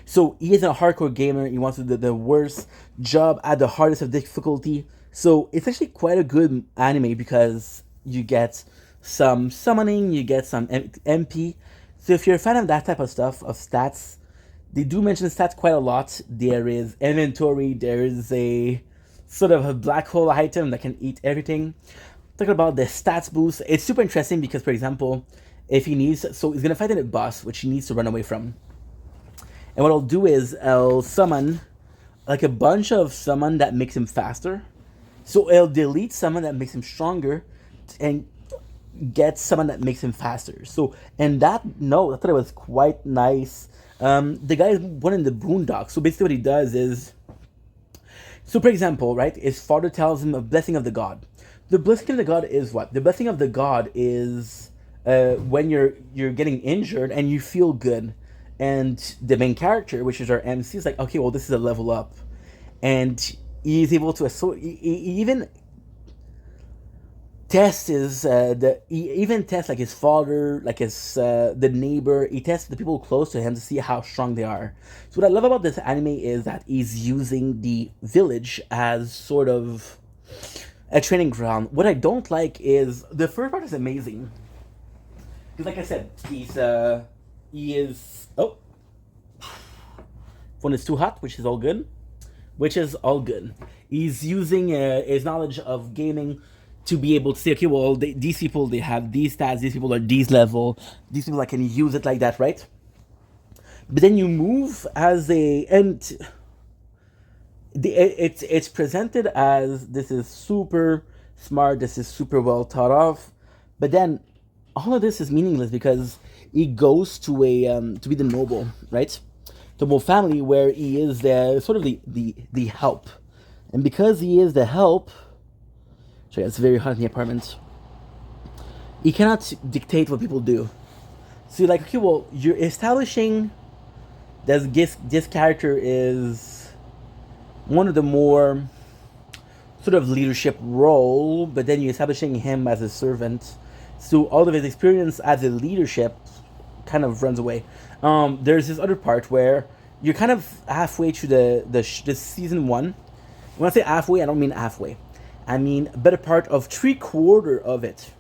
So he is a hardcore gamer. He wants to do the worst job at the hardest of difficulty. So it's actually quite a good anime because you get some summoning, you get some MP. So if you're a fan of that type of stuff, of stats, they do mention stats quite a lot. There is inventory, there is a sort of a black hole item that can eat everything. Talking about the stats boost, it's super interesting because, for example, if he needs, so he's gonna fight a boss which he needs to run away from. And what I'll do is I'll summon like a bunch of summon that makes him faster. So I'll delete summon that makes him stronger and get someone that makes him faster. So, and that, no, I thought it was quite nice. The guy is one in the boondocks. So basically what he does is, so for example, right, his father tells him a blessing of the god. The blessing of the god is what? The blessing of the god is when you're getting injured and you feel good. And the main character, which is our MC, is like, okay, well, this is a level up. And he's able to, so he even tests his, he even tests like his father, like his, the neighbor. He tests the people close to him to see how strong they are. So what I love about this anime is that he's using the village as sort of a training ground. What I don't like is, the first part is amazing. Because like I said, he is, oh, phone is too hot, which is all good. He's using his knowledge of gaming to be able to say, okay, well, these people, they have these stats, these people are these level, these people, I can use it like that, right? But then you move as it's presented as this is super smart, this is super well thought of, but then all of this is meaningless because he goes to to be the noble, right? The noble family where he is the sort of the help, and because he is the help, so yeah, it's very hot in the apartment. He cannot dictate what people do. So you're like, okay, well, you're establishing that this character is one of the more sort of leadership role, but then you're establishing him as a servant. So all of his experience as a leadership kind of runs away. There's this other part where you're kind of halfway through the season one. When I say halfway, I don't mean halfway. I mean a better part of 3/4 of it.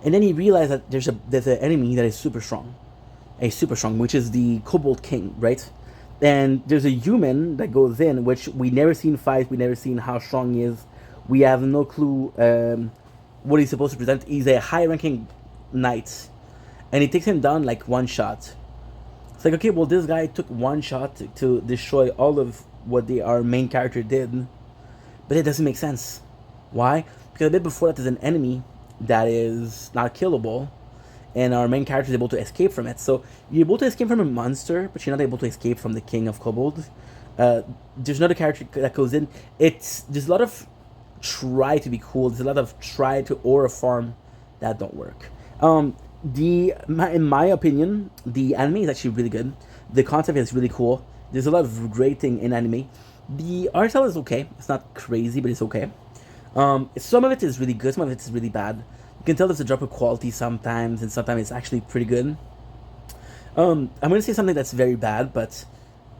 And then you realize that there's an enemy that is super strong, which is the Kobold King, right? And there's a human that goes in, which we never seen fight. We never seen how strong he is. We have no clue what he's supposed to present. He's a high-ranking knight, and he takes him down like one shot. It's like, okay, well, this guy took one shot to destroy all of what our main character did, but it doesn't make sense. Why? Because a bit before that, there's an enemy that is not killable, and our main character is able to escape from it. So you're able to escape from a monster, but you're not able to escape from the King of Kobold. There's another character that goes in. There's a lot of try to be cool. There's a lot of try to aura farm that don't work. In my opinion, the anime is actually really good. The concept is really cool. There's a lot of great thing in anime. The art style is okay. It's not crazy, but it's okay. Some of it is really good. Some of it is really bad. You can tell there's a drop of quality sometimes, and sometimes it's actually pretty good. I'm gonna say something that's very bad, but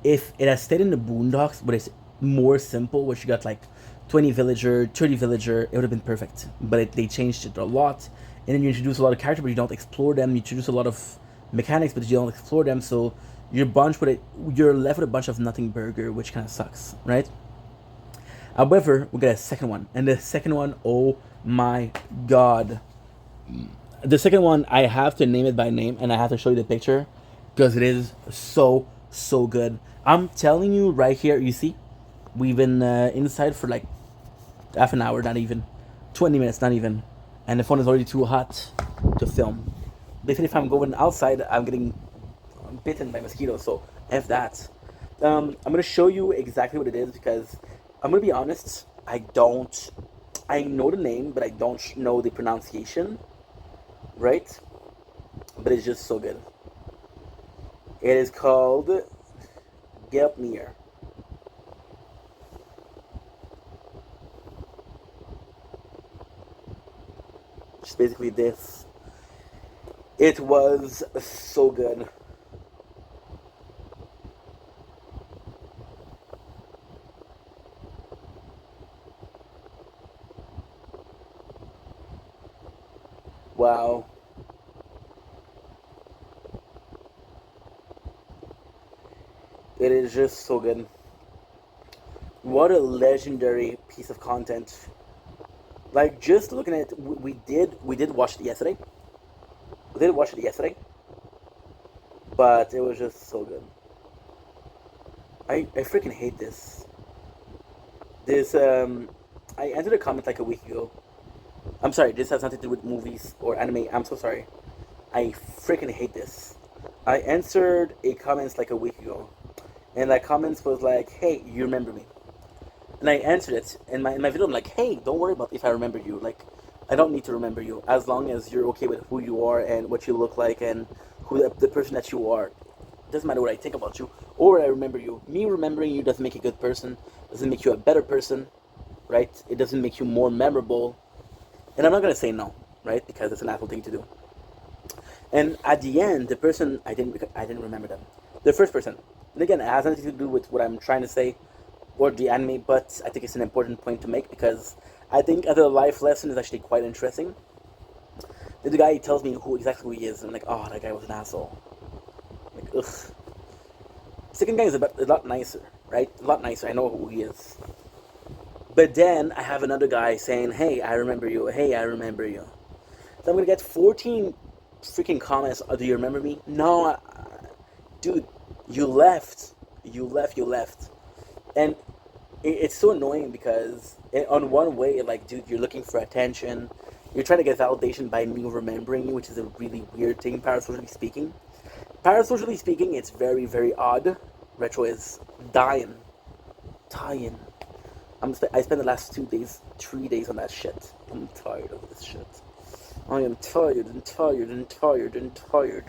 if it had stayed in the Boondocks, but it's more simple, which you got like 20 villager, 30 villager, it would have been perfect. But they changed it a lot, and then you introduce a lot of characters, but you don't explore them. You introduce a lot of mechanics, but you don't explore them. So you're left with a bunch of nothing burger, which kind of sucks, right? However, we got a second one, and the second one, oh my god! The second one, I have to name it by name, and I have to show you the picture because it is so good. I'm telling you right here. You see, we've been inside for like half an hour, not even 20 minutes, not even, and the phone is already too hot to film. Basically, if I'm going outside, I'm getting bitten by mosquitoes. So f that. I'm gonna show you exactly what it is because I'm gonna be honest. I know the name, but I don't know the pronunciation. Right? But it's just so good. It is called Gelpnir. Just basically this. It was so good. Wow. It is just so good. What a legendary piece of content. Like just looking at it, we did watch it yesterday. We did watch it yesterday, but it was just so good. I freaking hate this. This I entered a comment like a week ago. I'm sorry, this has nothing to do with movies or anime. I'm so sorry. I freaking hate this. I answered a comments like a week ago, and that comments was like, "Hey, you remember me?" And I answered it in my video. I'm like, "Hey, don't worry about if I remember you. Like, I don't need to remember you as long as you're okay with who you are and what you look like and who the person that you are. It doesn't matter what I think about you or I remember you. Me remembering you doesn't make you a good person. Doesn't make you a better person, right? It doesn't make you more memorable. And I'm not gonna say no, right? Because it's an asshole thing to do. And at the end, the person I didn't remember them. The first person. And again, it has nothing to do with what I'm trying to say or the anime, but I think it's an important point to make because I think as a life lesson is actually quite interesting. The guy tells me exactly who he is, and I'm like, oh, that guy was an asshole. Like, ugh. Second guy is a lot nicer, right? A lot nicer. I know who he is. But then I have another guy saying, hey, I remember you. Hey, I remember you. So I'm gonna get 14 freaking comments. Oh, do you remember me? No, dude, you left. You left. And it's so annoying because on one way, like, dude, you're looking for attention. You're trying to get validation by me remembering you, which is a really weird thing, parasocially speaking. Parasocially speaking, it's very, very odd. Retro is dying. Dying. I spent the last 3 days on that shit. I'm tired of this shit. I am tired and tired and tired and tired.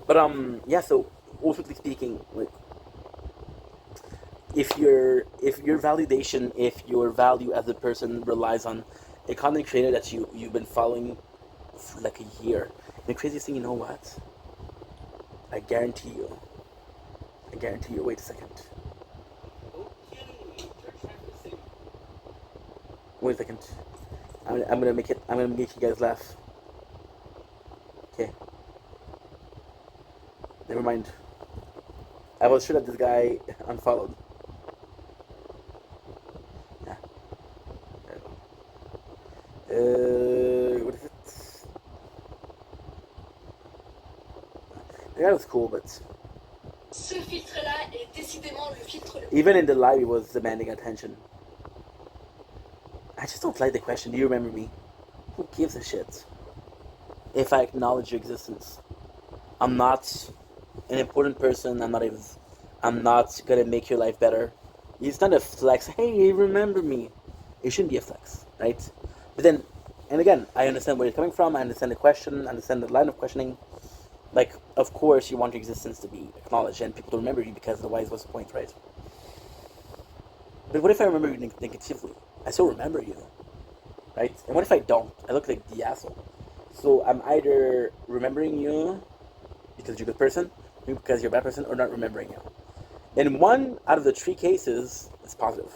But yeah. So, ultimately speaking, like, if your validation, if your value as a person relies on a content creator that you've been following for like a year, the craziest thing, you know what? I guarantee you. Wait a second. Wait a second. I'm gonna make it. I'm gonna make you guys laugh. Okay. Never mind. I was sure that this guy unfollowed. Yeah. What is it? The guy was cool, but Ce filtre-là est décidément le filtre le even in the live, he was demanding attention. I just don't like the question. Do you remember me? Who gives a shit if I acknowledge your existence? I'm not an important person. I'm not gonna make your life better. It's not a flex. Hey, remember me? It shouldn't be a flex, right? But then, and again, I understand where you're coming from. I understand the question. I understand the line of questioning. Like, of course, you want your existence to be acknowledged and people to remember you because otherwise, what's the point, right? But what if I remember you negatively? I still remember you, right? And what if I don't? I look like the asshole. So I'm either remembering you because you're a good person, maybe because you're a bad person, or not remembering you. In one out of the three cases, it's positive.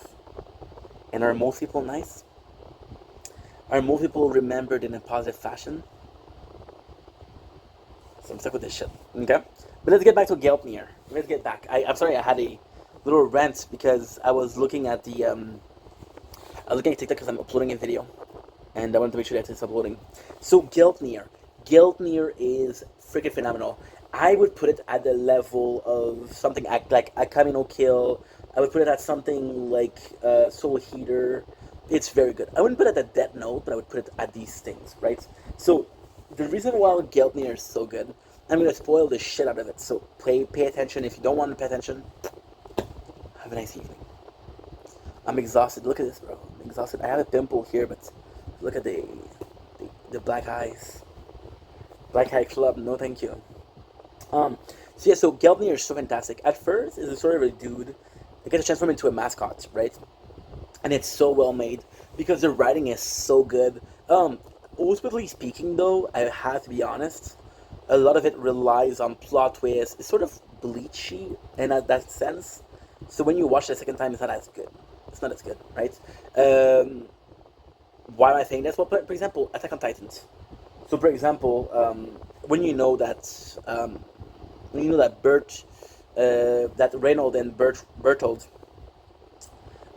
And are most people nice? Are most people remembered in a positive fashion? So I'm stuck with this shit. Okay? But let's get back to Gelpnir. Let's get back. I'm sorry I had a little rant because I was looking at the I was looking at TikTok because I'm uploading a video. And I wanted to make sure that it's uploading. So Gelpnir. Gelpnir is freaking phenomenal. I would put it at the level of something like a Kamino Kill. I would put it at something like Soul Heater. It's very good. I wouldn't put it at Death Note, but I would put it at these things, right? So the reason why Geltnir is so good, I'm gonna spoil the shit out of it. So pay attention. If you don't want to pay attention, have a nice evening. I'm exhausted. Look at this, bro. I'm exhausted. I have a pimple here, but look at the black eyes. Black Eye Club. No, thank you. So yeah, so Geltnir is so fantastic. At first, it's a sort of a dude that gets transformed into a mascot, right? And it's so well made because the writing is so good. Ultimately speaking, though, I have to be honest, a lot of it relies on plot twists. It's sort of bleachy in that sense. So when you watch it a second time, it's not as good. It's not as good, right? Why am I saying this? Well, for example, Attack on Titans. So, for example, when you know that that Reynold and Bertold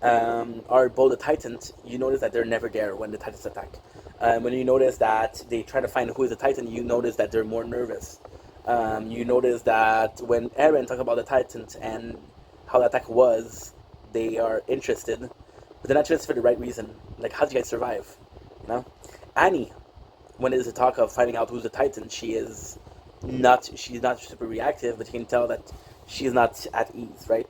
are both the Titans, you notice that they're never there when the Titans attack. When you notice that they try to find who is the Titan, you notice that they're more nervous. You notice that when Eren talks about the Titans and how the attack was, they are interested, but they're not interested for the right reason. Like, how do you guys survive? You know, Annie, when there's a talk of finding out who's the Titan, she's not super reactive, but you can tell that she's not at ease, right?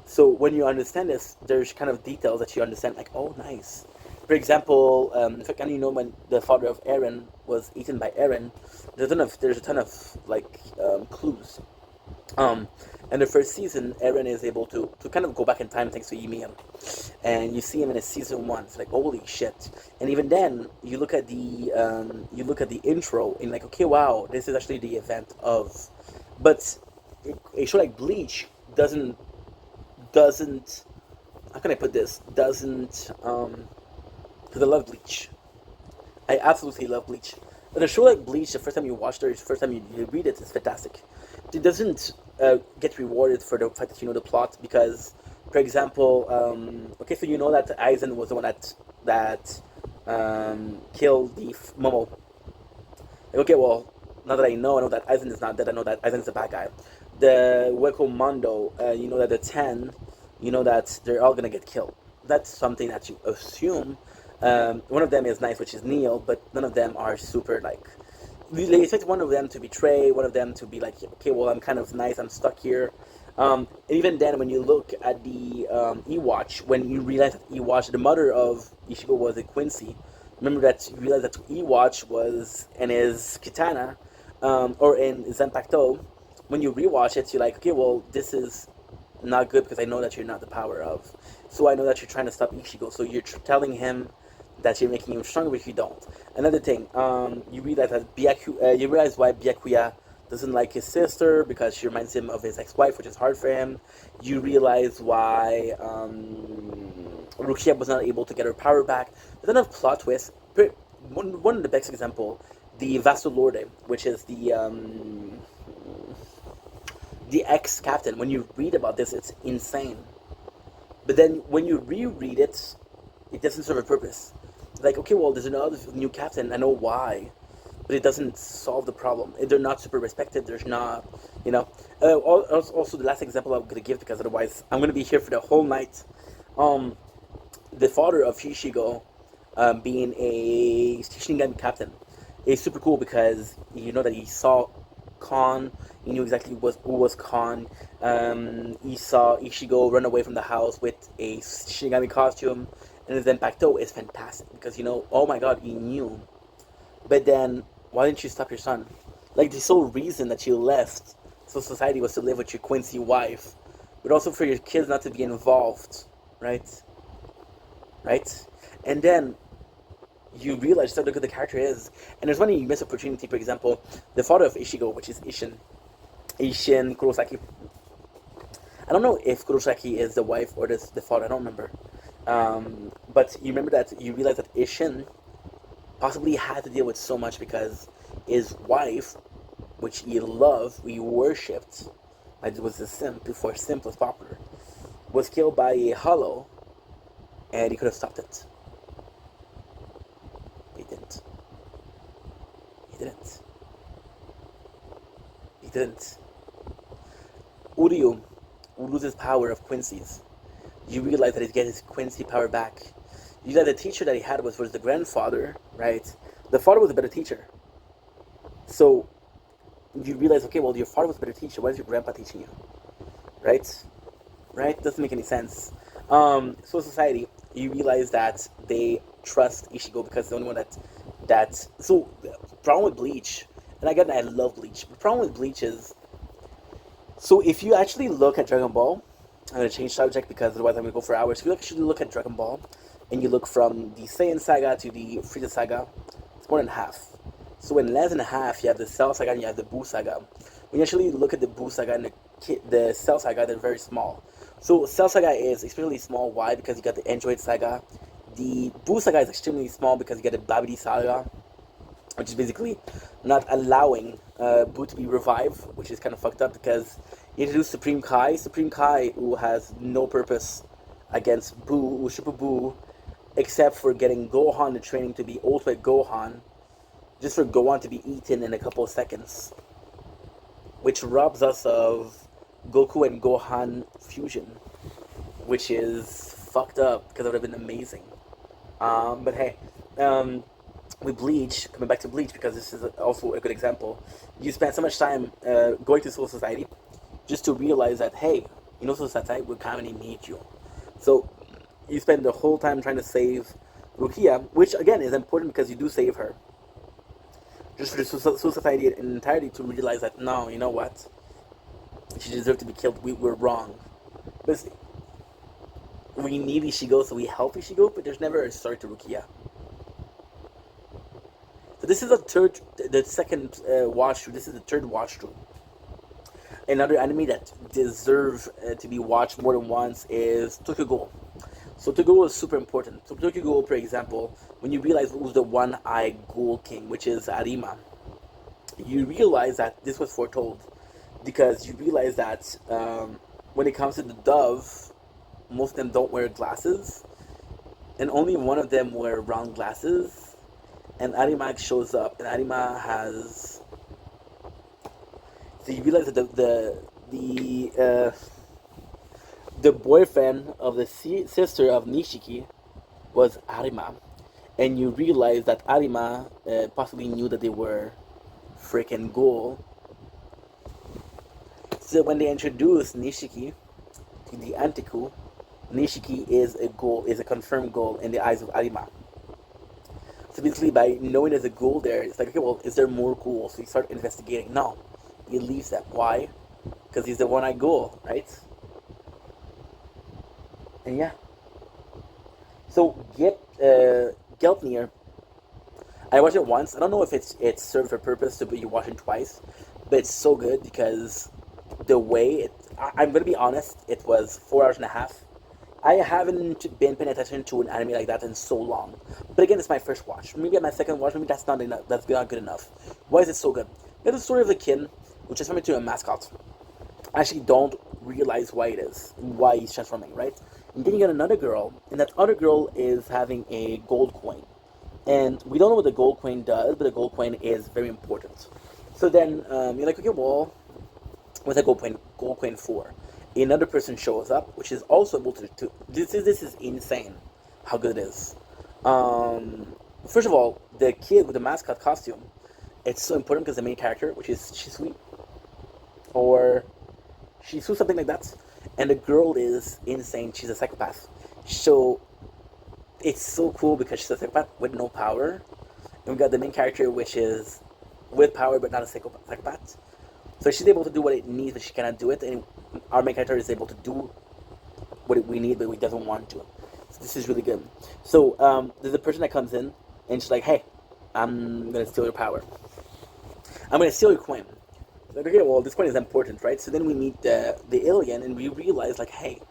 So when you understand this, there's kind of details that you understand, like, oh, nice. For example, in fact, and you know when the father of Eren was eaten by Eren, there's a ton of like clues. In the first season, Eren is able to kind of go back in time thanks to Ymir, and you see him in a season one. It's like holy shit! And even then, you look at the intro and like, okay, wow, this is actually the event of. But a show like Bleach doesn't how can I put this? Doesn't because I love Bleach. I absolutely love Bleach. But a show like Bleach, the first time you watch it, or the first time you read it, it's fantastic. It doesn't get rewarded for the fact that you know the plot because, for example, okay, so you know that Aizen was the one that killed the Momo. Like, okay, well, now that I know that Aizen is not dead. I know that Aizen is the bad guy. The Hueco Mondo, you know that the 10, you know that they're all gonna get killed. That's something that you assume. One of them is nice, which is Neil, but none of them are super like. They expect one of them to betray, one of them to be like, okay, well, I'm kind of nice, I'm stuck here. And even then, when you look at the Ewatch, when you realize that Ewatch, the mother of Ichigo was a Quincy, remember that you realize that Ewatch was in his katana, or in Zanpakuto. When you rewatch it, you're like, okay, well, this is not good because I know that you're not the power of. So I know that you're trying to stop Ichigo. So you're telling him that you're making him stronger, but you don't. Another thing, you realize that you realize why Byakuya doesn't like his sister because she reminds him of his ex-wife, which is hard for him. You realize why Rukia was not able to get her power back. There's enough plot twists. One of the best example, the Vasto Lorde, which is the ex-captain. When you read about this, it's insane. But then when you reread it, it doesn't serve a purpose. Like, okay, well, there's another new captain. I know why, but it doesn't solve the problem. They're not super respected. There's not, you know. Also, the last example I'm gonna give, because otherwise I'm gonna be here for the whole night. Um, the father of Hishigo, being a Shinigami captain, is super cool because you know that he saw Khan. He knew exactly who was Khan. He saw Ishigo run away from the house with a Shinigami costume, and his Zanpakuto is fantastic because, you know, oh my god, he knew. But then, why didn't you stop your son? Like, the sole reason that you left so society was to live with your Quincy wife, but also for your kids not to be involved, right? Right? And then you realize how good the character is. And there's one missed opportunity, for example, the father of Ishigo, which is Ishin Kurosaki. I don't know if Kurosaki is the wife or the father, I don't remember. But you remember that you realize that Ishin possibly had to deal with so much because his wife, which he loved, he worshipped, like it was a simp before simp was popular, was killed by a hollow, and he could have stopped it. He didn't. He didn't. He didn't. Uryu, who loses power of Quincy's, you realize that he's getting his Quincy power back. You know, the teacher that he had was the grandfather, right? The father was a better teacher. So you realize, okay, well, your father was a better teacher. Why is your grandpa teaching you? Right? Right? Doesn't make any sense. So society, you realize that they trust Ishigo because the only one that so problem with Bleach, and again I love Bleach. The problem with Bleach is, so if you actually look at Dragon Ball, I'm gonna change subject because otherwise I'm gonna go for hours. If you actually look at Dragon Ball, and you look from the Saiyan saga to the Frieza saga, it's more than half. So in less than half, you have the Cell saga and you have the Buu saga. When you actually look at the Buu saga and the Cell saga, they're very small. So Cell saga is extremely small. Why? Because you got the Android saga. The Buu saga is extremely small because you get the Babidi saga, which is basically not allowing Buu to be revived, which is kind of fucked up because you introduce Supreme Kai, who has no purpose against Buu, Super Buu, except for getting Gohan the training to be Ultimate Gohan, just for Gohan to be eaten in a couple of seconds, which robs us of Goku and Gohan fusion, which is fucked up because it would have been amazing. But hey, with Bleach, coming back to Bleach because this is also a good example, you spend so much time going to Soul Society just to realize that, hey, you know, Soul Society will kind of need you. So you spend the whole time trying to save Rukia, which again is important because you do save her. Just for the Soul Society in entirety to realize that, no, you know what? She deserved to be killed. We're wrong. But we need Ishigo, so we help Ishigo, but there's never a story to Rukia. So this is the second watch through. This is the third watch through. Another anime that deserves to be watched more than once is Tokyo Ghoul. So Tokyo Ghoul is super important. So Tokyo Ghoul, for example, when you realize who's the one-eyed ghoul king, which is Arima, you realize that this was foretold. Because you realize that when it comes to the dove, most of them don't wear glasses, and only one of them wear round glasses. And Arima shows up, and Arima has. So you realize that the boyfriend of the sister of Nishiki was Arima, and you realize that Arima possibly knew that they were freaking ghoul. So when they introduced Nishiki to the Antiku, Nishiki is a confirmed goal in the eyes of Arima. So basically, by knowing there's a goal there, it's like, okay, well, is there more goals? So you start investigating. No, he leaves that. Why? Because he's the one-eyed goal, right? And yeah. So Geltnir, I watched it once. I don't know if it served a purpose to be watching twice, but it's so good because the way I'm gonna be honest, it was 4 hours and a half. I haven't been paying attention to an anime like that in so long. But again, it's my first watch. Maybe at my second watch, maybe that's not enough. That's not good enough. Why is it so good? It's the story of the kid who transformed into a mascot. actually don't realize why he's transforming, right? And then you got another girl, and that other girl is having a gold coin. And we don't know what the gold coin does, but the gold coin is very important. So then you're like, okay, well, what's a gold coin for? Another person shows up, which is also able to this is insane how good it is. First of all, the kid with the mascot costume, it's so important because the main character, which is Shisui, or Shisu, something like that, and the girl is insane. She's a psychopath. So it's so cool because she's a psychopath with no power. And we got the main character, which is with power but not a psychopath. So she's able to do what it needs, but she cannot do it. And our main character is able to do what we need, but we doesn't want to. So this is really good. So there's a person that comes in, and she's like, "Hey, I'm gonna steal your power. I'm gonna steal your coin." Like, okay, well, this coin is important, right? So then we meet the alien, and we realize, like, hey,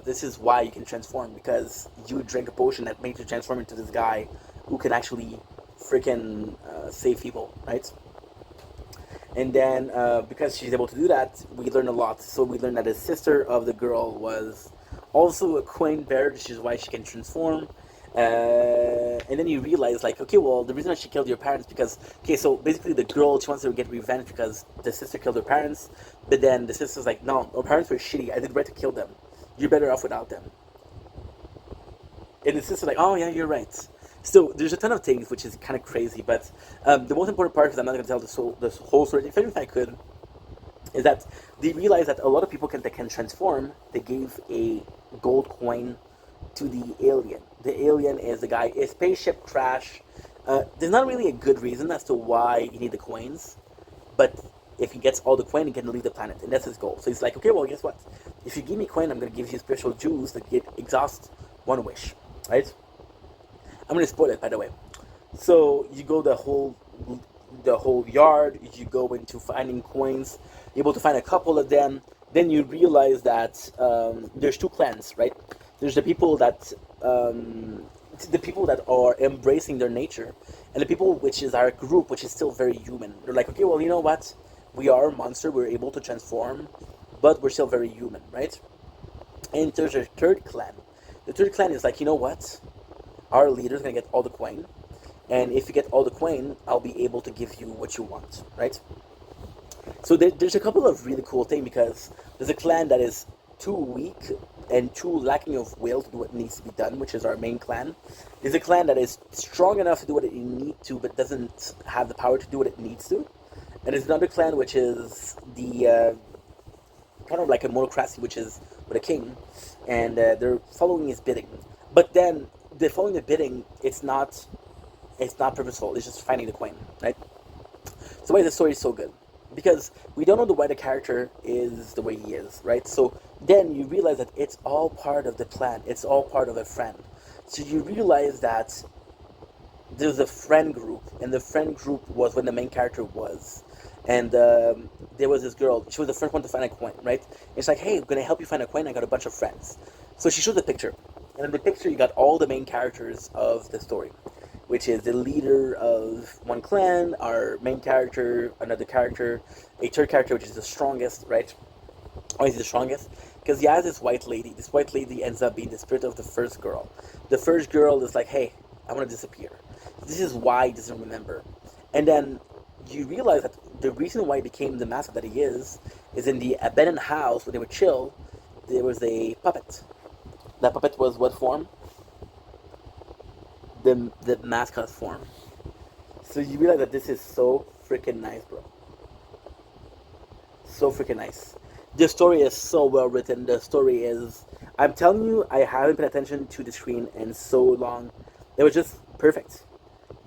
this is why you can transform, because you drink a potion that makes you transform into this guy who can actually freaking save people, right? And then because she's able to do that, we learn a lot. So we learn that the sister of the girl was also a coin bearer, which is why she can transform. And then you realize, like, okay, well, the reason why she killed your parents because, okay, so basically the girl, she wants to get revenge because the sister killed her parents, but then the sister's like, no, our parents were shitty. I did right to kill them. You're better off without them. And the sister's like, oh yeah, you're right. So there's a ton of things which is kind of crazy, but the most important part, because I'm not going to tell this whole story, if I could, is that they realized that a lot of people that can transform. They gave a gold coin to the alien. The alien is the guy. A spaceship crash. There's not really a good reason as to why you need the coins, but if he gets all the coin, he can leave the planet, and that's his goal. So he's like, okay, well, guess what? If you give me coin, I'm going to give you special juice that get exhaust one wish, right? I'm going to spoil it, by the way. So you go the whole yard. You go into finding coins. You're able to find a couple of them. Then you realize that there's two clans, right? There's the people that are embracing their nature, and the people which is our group, which is still very human. They're like, okay, well, you know what? We are a monster. We're able to transform, but we're still very human, right? And there's a third clan. The third clan is like, you know what? Our leader's gonna get all the coin, and if you get all the coin, I'll be able to give you what you want, right? So there's a couple of really cool things because there's a clan that is too weak and too lacking of will to do what needs to be done, which is our main clan. There's a clan that is strong enough to do what it needs to, but doesn't have the power to do what it needs to. And there's another clan which is the kind of like a monocracy, which is with a king, and they're following his bidding. But then they're following the bidding. It's not purposeful. It's just finding the coin, right? So why the story is so good? Because we don't know why the character is the way he is, right? So then you realize that it's all part of the plan. It's all part of a friend. So you realize that there's a friend group, and the friend group was when the main character was. And there was this girl. She was the first one to find a coin, right? And it's like, hey, I'm gonna help you find a coin. I got a bunch of friends. So she shows a picture, and in the picture you got all the main characters of the story, which is the leader of one clan, our main character, another character, a third character, which is the strongest, right? Why is he the strongest? Because he has this white lady. This white lady ends up being the spirit of the first girl. The first girl is like, hey, I want to disappear. This is why he doesn't remember. And then you realize that the reason why he became the master that he is in the abandoned house where they would chill, there was a puppet. That puppet was what form? The mascot form. So you realize that this is so freaking nice, bro. So freaking nice. The story is so well written. The story is, I'm telling you, I haven't paid attention to the screen in so long. It was just perfect.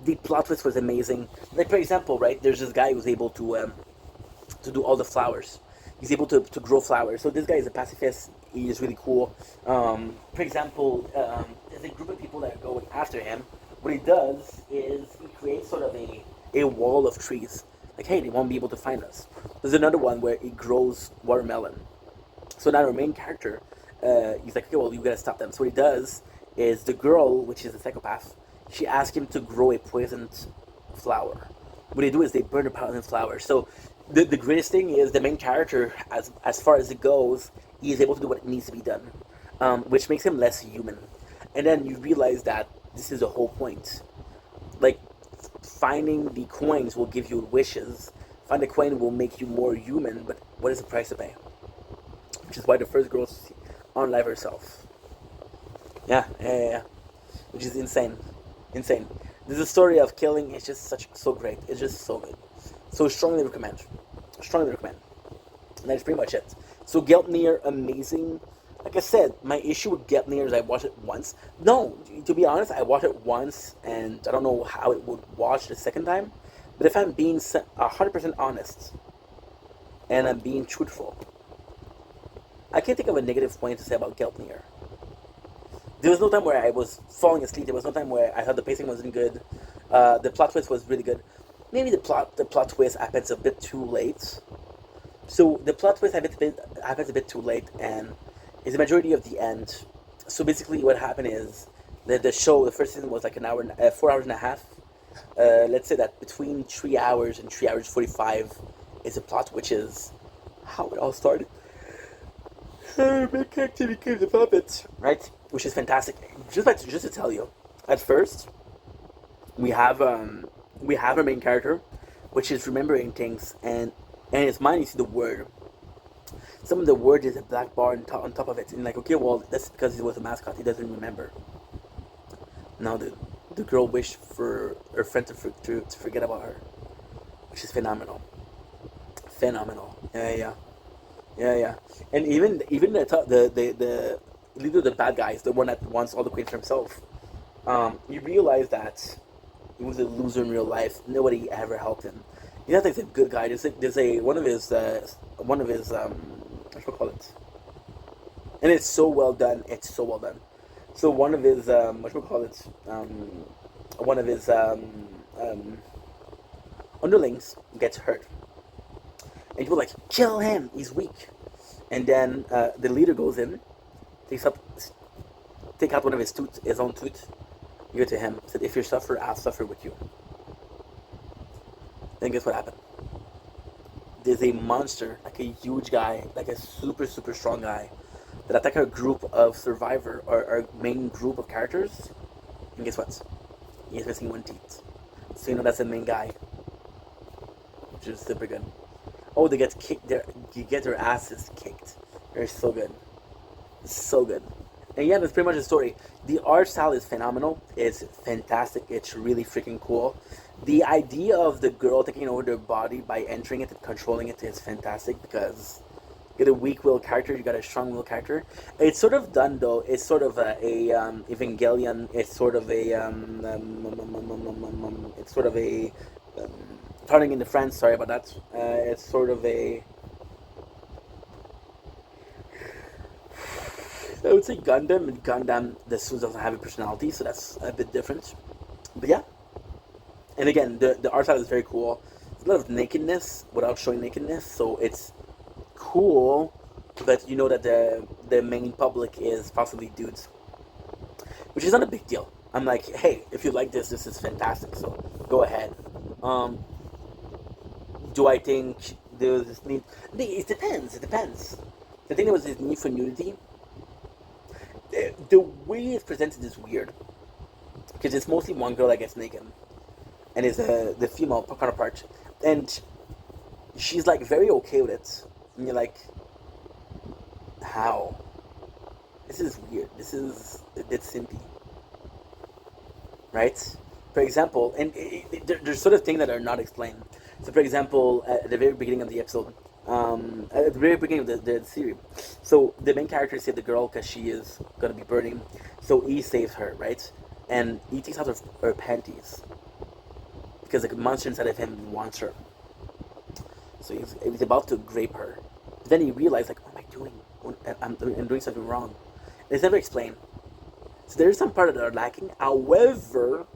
The plot twist was amazing. Like, for example, right, there's this guy who's able to do all the flowers. He's able to grow flowers. So this guy is a pacifist. He is really cool. For example, there's a group of people that are going after him. What he does is he creates sort of a wall of trees. Like, hey, they won't be able to find us. There's another one where he grows watermelon. So now our main character, he's like, okay, well, you gotta stop them. So what he does is the girl, which is a psychopath, she asks him to grow a poisoned flower. What they do is they burn the poisoned flower. So the greatest thing is the main character, as far as it goes, he is able to do what needs to be done, which makes him less human. And then you realize that this is the whole point. Like, finding the coins will give you wishes. Find the coin will make you more human, but what is the price to pay? Which is why the first girl unalive herself. Yeah. Which is insane, insane. This is a story of killing. It's just so great. It's just so good. So strongly recommend. Strongly recommend. And that's pretty much it. So Geltnir, amazing. Like I said, my issue with Geltnir is I watched it once. No, to be honest, I watched it once, and I don't know how it would watch the second time. But if I'm being 100% honest, and I'm being truthful, I can't think of a negative point to say about Geltnir. There was no time where I was falling asleep. There was no time where I thought the pacing wasn't good. The plot twist was really good. Maybe the plot twist happens a bit too late. So the plot twist happens a bit too late, and is the majority of the end. So basically, what happened is the show, the first season was like 4 hours and a half. Let's say that between 3 hours and 3 hours 45 is a plot, which is how it all started. Main character became the puppet, right? Which is fantastic. Just to tell you, at first we have our main character, which is remembering things, and in his mind you see the word. Some of the word is a black bar on top of it, and like, okay, well, that's because he was a mascot. He doesn't remember. Now the girl wished for her friend to forget about her, which is phenomenal. Phenomenal. Yeah. And even the leader of the bad guys, the one that wants all the queens for himself, you realize that he was a loser in real life. Nobody ever helped him. He's not like a good guy. There's a one of his what should I call it? And it's so well done. It's so well done. So one of his what should we call it? One of his underlings gets hurt, and people are like, kill him. He's weak. And then the leader goes in, take out one of his own tooth, give it to him. Said, if you suffer, I'll suffer with you. Then guess what happened? There's a monster, like a huge guy, like a super strong guy, that attack a group of survivor or our main group of characters. And guess what? He's missing one teeth. So you know that's the main guy, which is super good. Oh, they get kicked. You get their asses kicked. They're so good. It's so good. And yeah, that's pretty much the story. The art style is phenomenal. It's fantastic. It's really freaking cool. The idea of the girl taking over their body by entering it and controlling it is fantastic, because you get a weak-willed character, you got a strong-willed character. It's sort of done though. It's sort of a Evangelion. It's sort of a it's sort of a turning into friends. Sorry about that. It's sort of a, I would say Gundam, and Gundam, the suits doesn't have a personality, so that's a bit different. But yeah. And again, the art style is very cool. There's a lot of nakedness without showing nakedness, so it's cool, but you know that the main public is possibly dudes, which is not a big deal. I'm like, hey, if you like this is fantastic, so go ahead. Do I think there's this need? It depends. It depends. The thing that was this need for nudity, the way it's presented is weird, because it's mostly one girl that gets naked, and is the female counterpart, and she's like very okay with it, and you're like, how? This is weird. This is a bit simpy, right? For example, and there's sort of things that are not explained. So, for example, at the very beginning of the episode, at the very beginning of the series, so the main character saved the girl because she is gonna be burning. So he saves her, right? And he takes out her panties because the monster inside of him wants her. So he's about to grape her. But then he realized, like, what am I doing? I'm doing something wrong. And it's never explained. So there's some part that are lacking. However,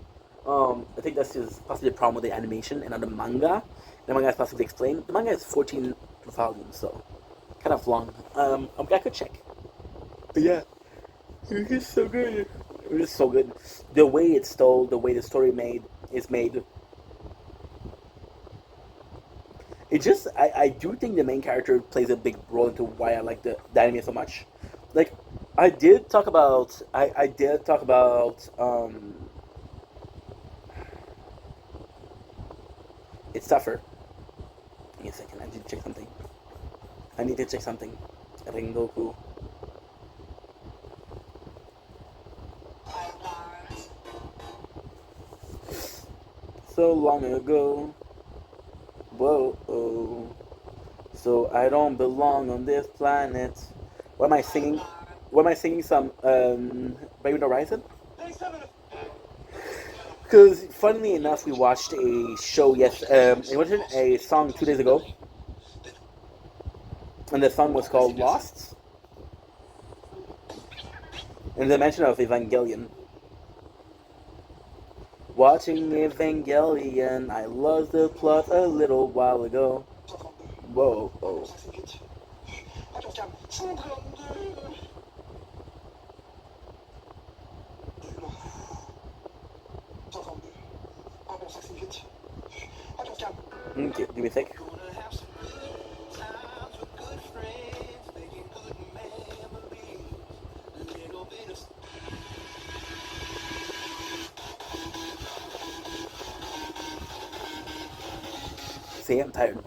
I think that's just possibly a problem with the animation and on the manga. The manga is possibly explained. The manga is 14 volumes, so kind of long. I could check. But yeah, it was just so good. It was just so good. The way it's told, the way the story is made, it just I do think the main character plays a big role into why I like the anime so much. Like I did talk about it's tougher. Give me a second, I need to check something. I need to check something. Rengoku. So long ago. Whoa, oh. So I don't belong on this planet. What am I singing? What am I singing? Some Bring Horizon? Because funnily enough, we watched a show. Yes, it was a song 2 days ago, and the song was called "Lost," and the mention of Evangelion. Watching Evangelion, I lost the plot a little while ago. Whoa, oh. Okay, give me a sec. See, I'm tired.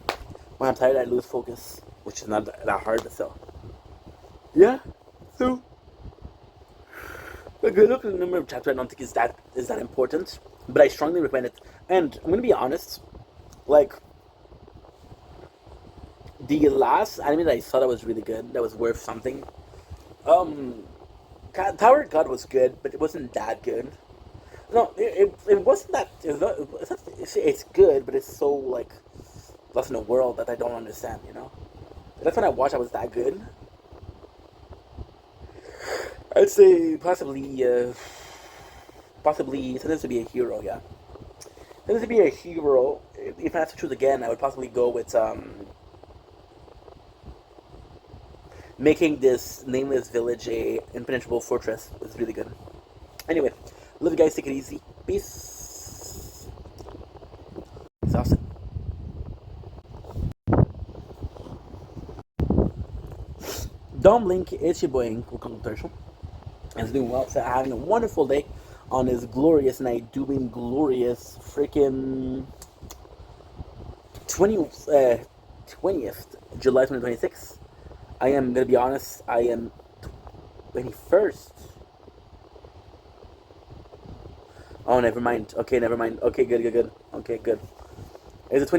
When I'm tired, I lose focus, which is not that hard to sell. Yeah, so a good look at the number of chapters I don't think is that important, but I strongly recommend it. And I'm gonna be honest, like the last anime that I saw that was really good, that was worth something. Um, Tower God was good, but it wasn't that good. No, it wasn't that. It's good, but it's so like lost in a world that I don't understand. You know, that's when I watched. I was that good. I'd say possibly Sentence to be a hero. Yeah, Sentence to be a hero. If I had to choose again, I would possibly go with making this nameless village a impenetrable fortress. It's really good. Anyway, love you guys. Take it easy. Peace. Exhausted. Don't blink. It's your boy Ink. Welcome to Tertial. And doing well. So having a wonderful day on this glorious night. Doing glorious freaking 20th July 2026. I am gonna be honest. I am 21st. Oh, never mind. Okay, never mind. Okay, good. Okay, good. It's the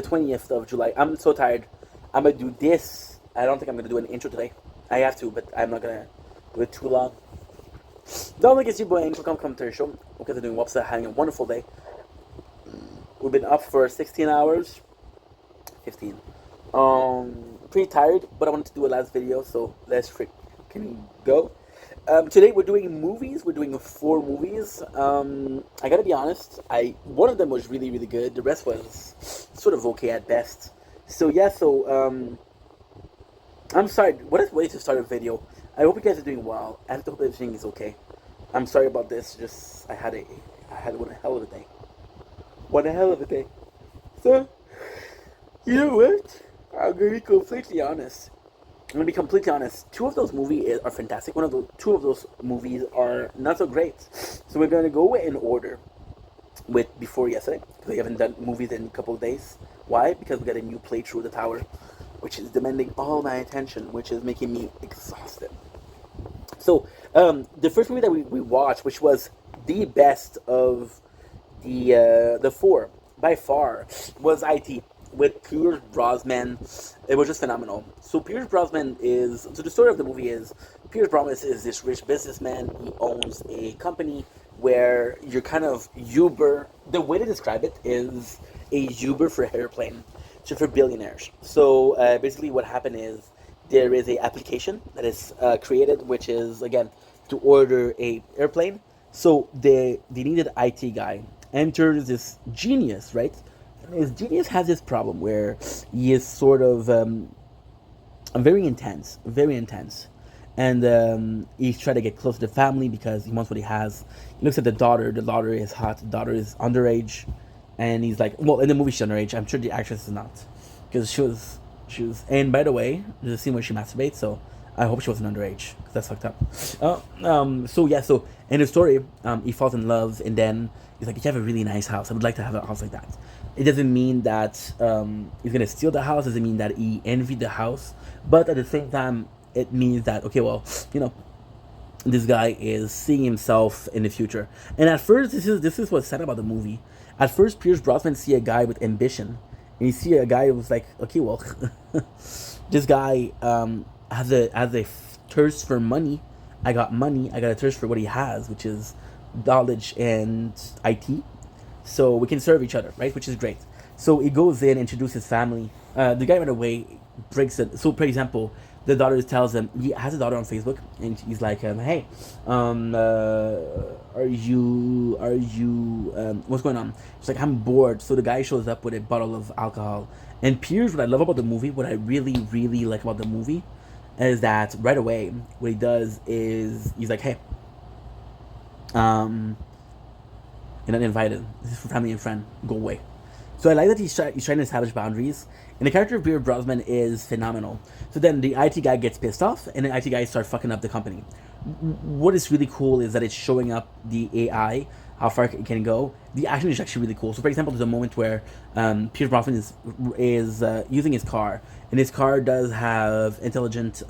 20th of July. I'm so tired. I'm gonna do this. I don't think I'm gonna do an intro today. I have to, but I'm not gonna do it too long. Don't forget it's your boy Angel come to the show. Because I'm doing website, having a wonderful day. We've been up for 16 hours. 15. Pretty tired, but I wanted to do a last video, so let's freaking go. Today we're doing movies. We're doing 4 movies. I gotta be honest. One of them was really really good. The rest was sort of okay at best. So yeah. I'm sorry. What a way to start a video. I hope you guys are doing well. I hope everything is okay. I'm sorry about this. Just I had one hell of a day. One hell of a day. So you know what? I'm gonna be completely honest. I'm gonna be completely honest. 2 of those movies are fantastic. 2 of those movies are not so great. So we're gonna go in order with before yesterday because we haven't done movies in a couple of days. Why? Because we got a new playthrough of the tower, which is demanding all my attention, which is making me exhausted. So the first movie that we watched, which was the best of the 4 by far, was IT with Pierce Brosnan. It was just phenomenal. So Pierce Brosnan the story of the movie is Pierce Brosnan is this rich businessman. He owns a company where you're kind of Uber. The way to describe it is a Uber for airplane, so for billionaires. So basically, what happened is there is a application that is created, which is again to order a airplane. So they needed IT guy. Enters this genius, right? His genius has this problem where he is sort of very intense, and he's trying to get close to the family because he wants what he has. He looks at the daughter. The daughter is hot. The daughter is underage, and he's like, well, in the movie she's underage. I'm sure the actress is not. because she was. And by the way, there's a scene where she masturbates, so I hope she wasn't underage because that's fucked up. So yeah, so in the story, he falls in love, and then he's like, "You have a really nice house. I would like to have a house like that." It doesn't mean that he's gonna steal the house. Doesn't mean that he envied the house, but at the same time, it means that okay, well, you know, this guy is seeing himself in the future. And at first, this is what's sad about the movie. At first, Pierce Brosnan see a guy with ambition, and you see a guy who's like, okay, well, this guy has a thirst for money. I got money. I got a thirst for what he has, which is knowledge and IT. So we can serve each other, right? Which is great. So he goes in, introduces his family. The guy right away breaks it. So, for example, the daughter tells him he has a daughter on Facebook, and he's like, "Hey, what's going on?" She's like, "I'm bored." So the guy shows up with a bottle of alcohol. And Piers, what I love about the movie, what I really, really like about the movie, is that right away, what he does is he's like, "Hey, you're not invited. This is for family and friend. Go away." So I like that he's trying to establish boundaries. And the character of Pierce Brosnan is phenomenal. So then the IT guy gets pissed off, and the IT guy starts fucking up the company. What is really cool is that it's showing up the AI, how far it can go. The action is actually really cool. So, for example, there's a moment where Pierce Brosnan is using his car, and his car does have intelligent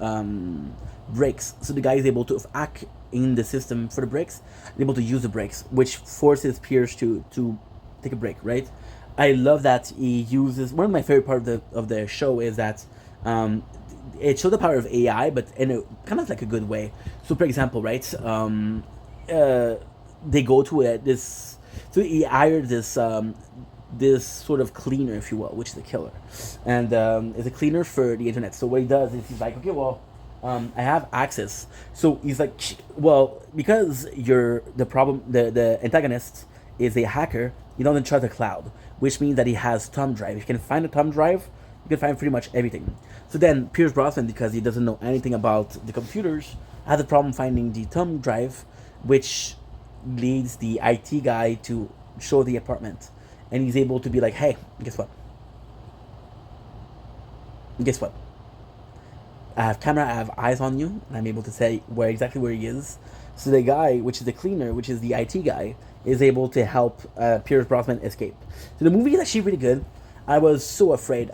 brakes. So the guy is able to hack in the system for the brakes, and able to use the brakes, which forces Pierce to take a break, right? I love that he uses. One of my favorite part of the show is that it shows the power of AI, but in a kind of like a good way. So, for example, right, they go to this. So he hired this sort of cleaner, if you will, which is a killer, and is a cleaner for the internet. So what he does is he's like, okay, well, I have access. So he's like, well, because the antagonist is a hacker, you don't trust the cloud, which means that he has thumb drive. If you can find a thumb drive, you can find pretty much everything. So then Pierce Brosnan, because he doesn't know anything about the computers, has a problem finding the thumb drive, which leads the IT guy to show the apartment. And he's able to be like, hey, guess what? Guess what? I have camera, I have eyes on you, and I'm able to say exactly where he is. So the guy, which is the cleaner, which is the IT guy, is able to help Pierce Brosnan escape. So the movie is actually really good. I was so afraid.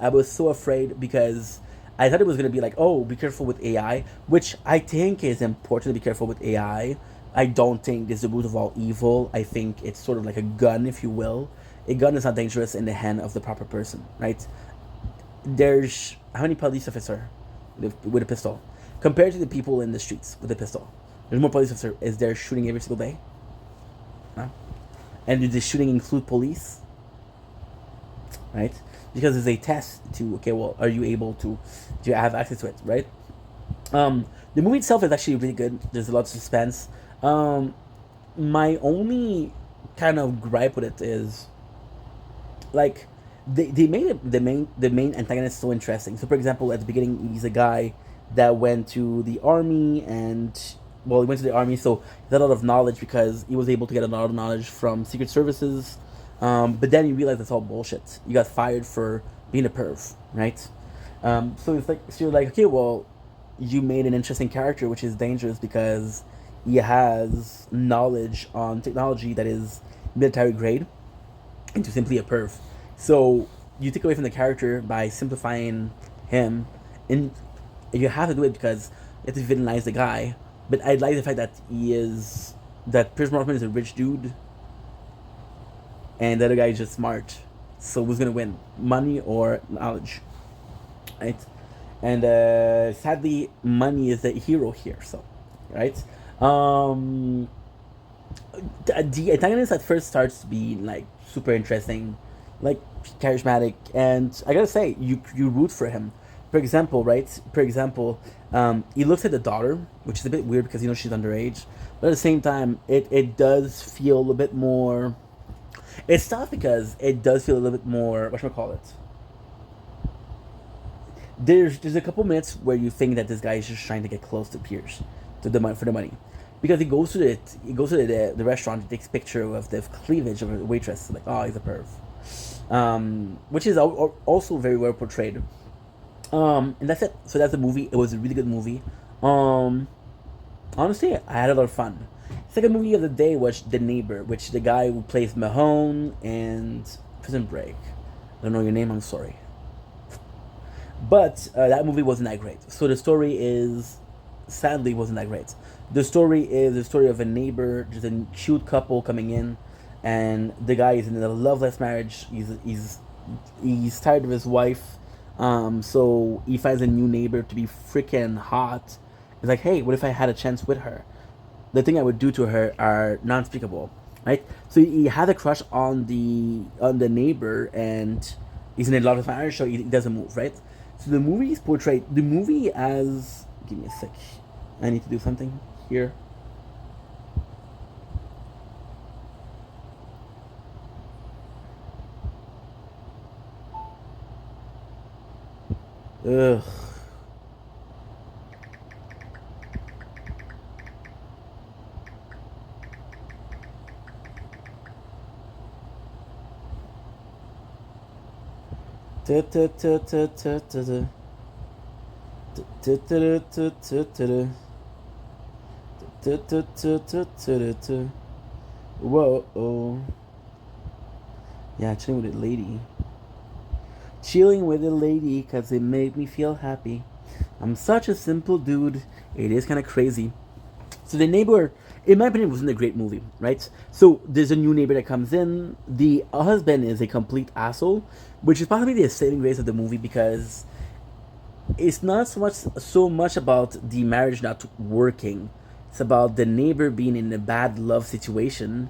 Because I thought it was going to be like, oh, be careful with AI, which I think is important to be careful with AI. I don't think it's the root of all evil. I think it's sort of like a gun, if you will. A gun is not dangerous in the hand of the proper person, right? There's how many police officers with a pistol compared to the people in the streets with a pistol? There's more police officers. Is there shooting every single day? No. And did the shooting include police? Right? Because it's a test to, okay, well, are you able to have access to it, right? The movie itself is actually really good. There's a lot of suspense. My only kind of gripe with it is, like, they made the main antagonist so interesting. So, for example, at the beginning, he's a guy that went to the army, and well, he went to the army, so he had a lot of knowledge because he was able to get a lot of knowledge from secret services. But then you realize it's all bullshit. You got fired for being a perv, right? So it's like, so you're like, okay, well, you made an interesting character, which is dangerous because he has knowledge on technology that is military grade, into simply a perv. So you take away from the character by simplifying him, and you have to do it because you have to villainize the guy. But I like the fact that Pierce Brosnan is a rich dude, and the other guy is just smart. So who's gonna win, money or knowledge, right? And sadly, money is the hero here. So, right? The antagonist at first starts to be like super interesting, like charismatic, and I gotta say, you root for him. For example, right? He looks at the daughter, which is a bit weird because she's underage, but at the same time, it does feel a bit more. It's tough because it does feel a little bit more. What should I call it? There's a couple minutes where you think that this guy is just trying to get close to Pierce, for the money, because he goes to the restaurant, he takes a picture of the cleavage of a waitress, like, oh, he's a perv. which is also very well portrayed. And that's it. So that's the movie. It was a really good movie. Um, Honestly, I had a lot of fun. Second movie of the day was The Neighbor, which the guy who plays Mahone and Prison Break. I don't know your name. I'm sorry, but that movie wasn't that great. So the story is, sadly, wasn't that great. The story is the story of a neighbor, just a cute couple coming in, and the guy is in a loveless marriage. He's tired of his wife, so he finds a new neighbor to be freaking hot. He's like, hey, what if I had a chance with her? The thing I would do to her are non-speakable, right? So he had a crush on the neighbor, and he's in a lot of marriage, so he doesn't move, right? So the movie is portrayed. The movie as, give me a sec. I need to do something here. Ugh. Whoa. Yeah, chilling with a lady. Chilling with a lady because it made me feel happy. I'm such a simple dude. It is kind of crazy. So the neighbor, in my opinion, wasn't a great movie, right? So there's a new neighbor that comes in. The husband is a complete asshole, which is possibly the saving grace of the movie because it's not so much about the marriage not working. It's about the neighbor being in a bad love situation.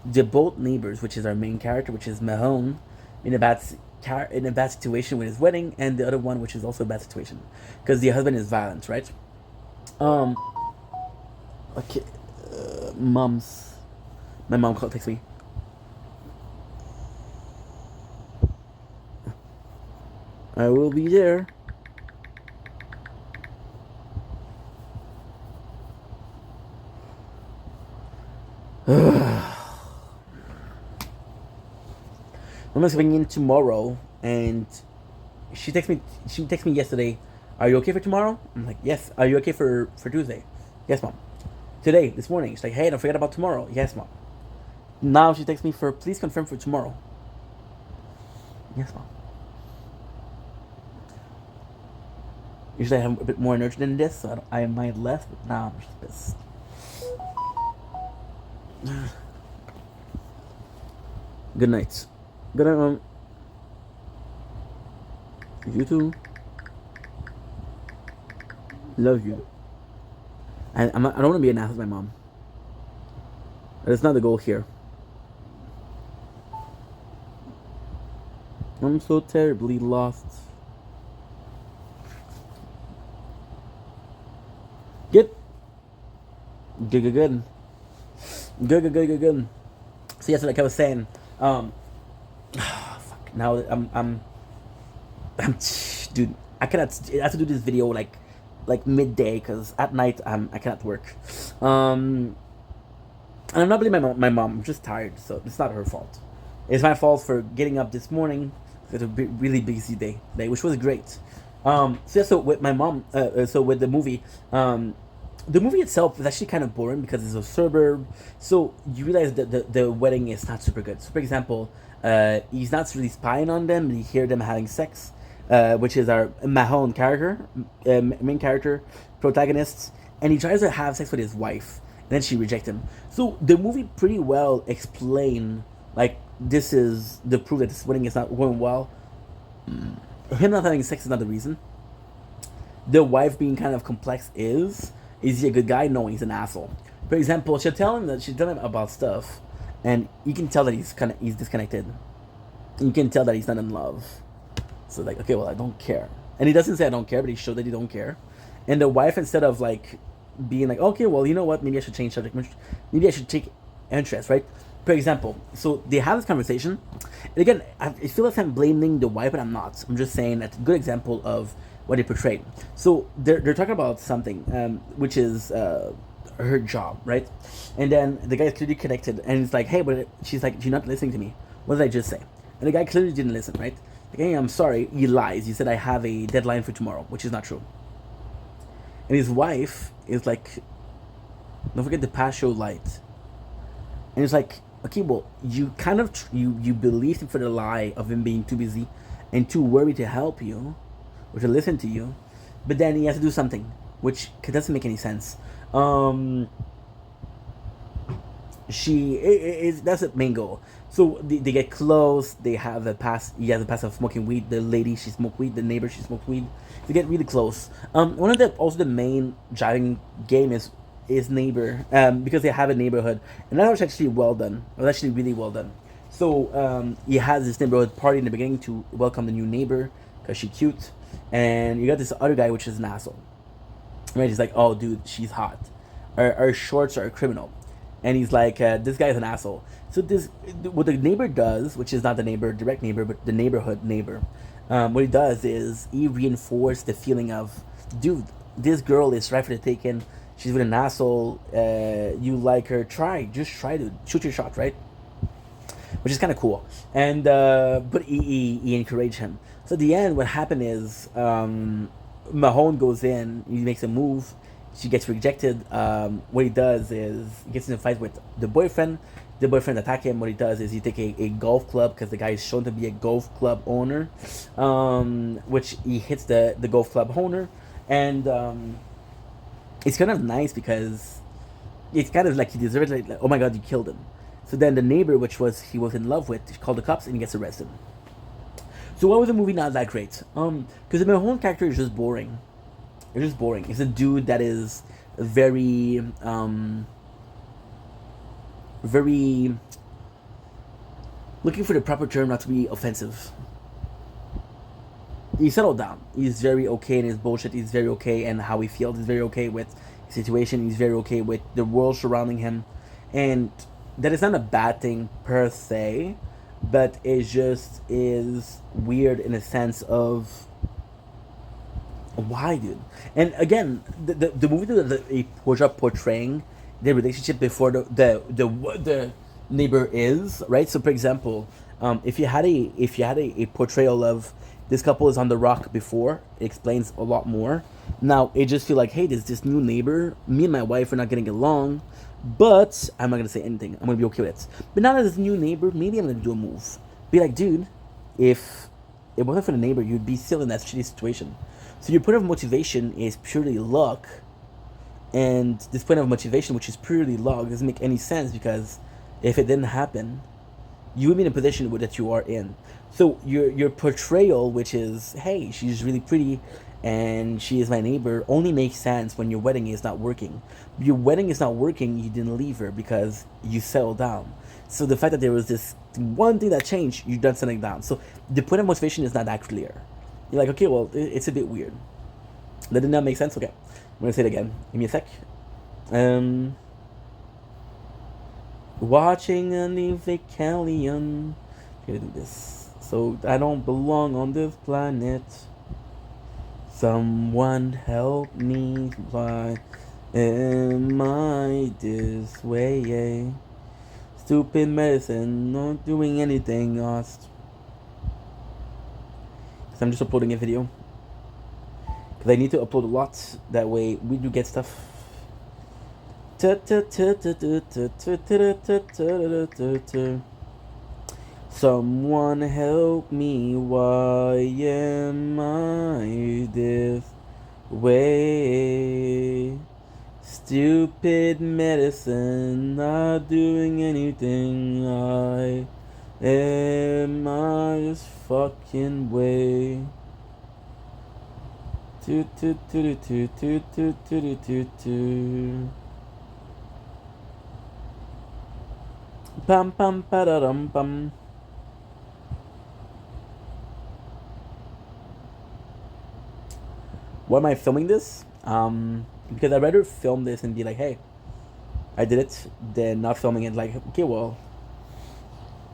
The both neighbors, which is our main character, which is Mahone, in a bad situation with his wedding, and the other one, which is also a bad situation, because the husband is violent, right? Um, okay, mom's. My mom called, text me. I will be there. I'm coming in tomorrow, and she texted me. She texted me yesterday. Are you okay for tomorrow? I'm like, yes. Are you okay for Tuesday? Yes, mom. Today, this morning, she's like, hey, don't forget about tomorrow. Yes, mom. Now she texts me for please confirm for tomorrow. Yes, mom. Usually I have a bit more energy than this, so I might less, but now I'm just pissed. Good night. Good night, mom. You too. Love you. I don't want to be an ass with my mom. That's not the goal here. I'm so terribly lost. Good. Good. So yes, like I was saying, fuck. Now I'm dude. I cannot. I have to do this video like midday because at night I cannot work. And I'm not blaming my mom. I'm just tired, so it's not her fault. It's my fault for getting up this morning. It's a really busy day, which was great. So yeah, so with my mom, so with the movie itself is actually kind of boring because it's a suburb. So you realize that the wedding is not super good. So for example, he's not really spying on them, and you hear them having sex, which is our Mahone character, main character, protagonist, and he tries to have sex with his wife, and then she rejects him. So the movie pretty well explain like this is the proof that this wedding is not going well. Him not having sex is not the reason. The wife being kind of complex is he a good guy? No, he's an asshole. For example, she'll tell him about stuff, and you can tell that he's disconnected. You can tell that he's not in love. So like, okay, well, I don't care, and he doesn't say I don't care, but he showed that he don't care. And the wife, instead of like being like, okay, well, you know what, maybe I should change subject, maybe I should take interest, right? For example, so they have this conversation, and again, I feel like I'm blaming the wife, but I'm not. I'm just saying that's a good example of what they portrayed. So they're talking about something, which is her job, right? And then the guy's clearly connected, and it's like, hey, but she's like, you're not listening to me. What did I just say? And the guy clearly didn't listen, right? Like, hey, I'm sorry, he lies. He said I have a deadline for tomorrow, which is not true. And his wife is like, don't forget the past show light. And it's like, okay, well, you kind of you believed him for the lie of him being too busy and too worried to help you or to listen to you, but then he has to do something which doesn't make any sense. That's the main goal. So they get close. They have a pass. He has a pass of smoking weed. The lady, she smoked weed. The neighbor, she smoked weed. They get really close. One of the main driving game is neighbor. Because they have a neighborhood, and that was actually well done. It was actually really well done. So he has this neighborhood party in the beginning to welcome the new neighbor because she's cute, and you got this other guy which is an asshole. Right? He's like, oh dude, she's hot. Our shorts are a criminal. And he's like, this guy's an asshole. So this, what the neighbor does, which is not the neighbor, direct neighbor, but the neighborhood neighbor, what he does is he reinforces the feeling of, dude, this girl is right for the taking. She's with an asshole. You like her? Just try to shoot your shot, right? Which is kind of cool. And but he encouraged him. So at the end, what happened is Mahone goes in. He makes a move. She gets rejected. What he does is he gets in a fight with the boyfriend. The boyfriend attack him. What he does is he take a golf club because the guy is shown to be a golf club owner, which he hits the golf club owner, and it's kind of nice because it's kind of like he deserves it. Like, oh my god, you killed him. So then the neighbor, which was he was in love with, called the cops and he gets arrested. So why was the movie not that great? Because the Mahone character is just boring. It's just boring. It's a dude that is very, very looking for the proper term not to be offensive. He settled down. He's very okay in his bullshit. He's very okay in how he feels. He's very okay with his situation. He's very okay with the world surrounding him. And that is not a bad thing per se, but it just is weird in a sense of why, dude? And again, the movie did a poor job portraying the relationship before the neighbor is right. So, for example, if you had a portrayal of this couple is on the rock before, it explains a lot more. Now it just feel like, hey, there's this new neighbor. Me and my wife are not getting along, but I'm not gonna say anything. I'm gonna be okay with it. But now that this new neighbor, maybe I'm gonna do a move. Be like, dude, if it wasn't for the neighbor, you'd be still in that shitty situation. So your point of motivation is purely luck, and this point of motivation, which is purely luck, doesn't make any sense because if it didn't happen, you would be in a position that you are in. So your portrayal, which is, hey, she's really pretty, and she is my neighbor, only makes sense when your wedding is not working. Your wedding is not working. You didn't leave her because you settled down. So the fact that there was this one thing that changed, you done settling down. So the point of motivation is not that clear. You're like, okay, well, it's a bit weird. That did not make sense? Okay. I'm going to say it again. Give me a sec. Watching an Evangelion. Gonna do this. So I don't belong on this planet. Someone help me. Why am I this way? Stupid medicine, not doing anything else. I'm just uploading a video because I need to upload a lot. That way we do get stuff. Someone help me, why am I this way? Stupid medicine, not doing anything. I am I this fucking way? Pam pam pararam pam. Why am I filming this? Because I'd rather film this and be like, hey, I did it, than not filming it like, okay, well,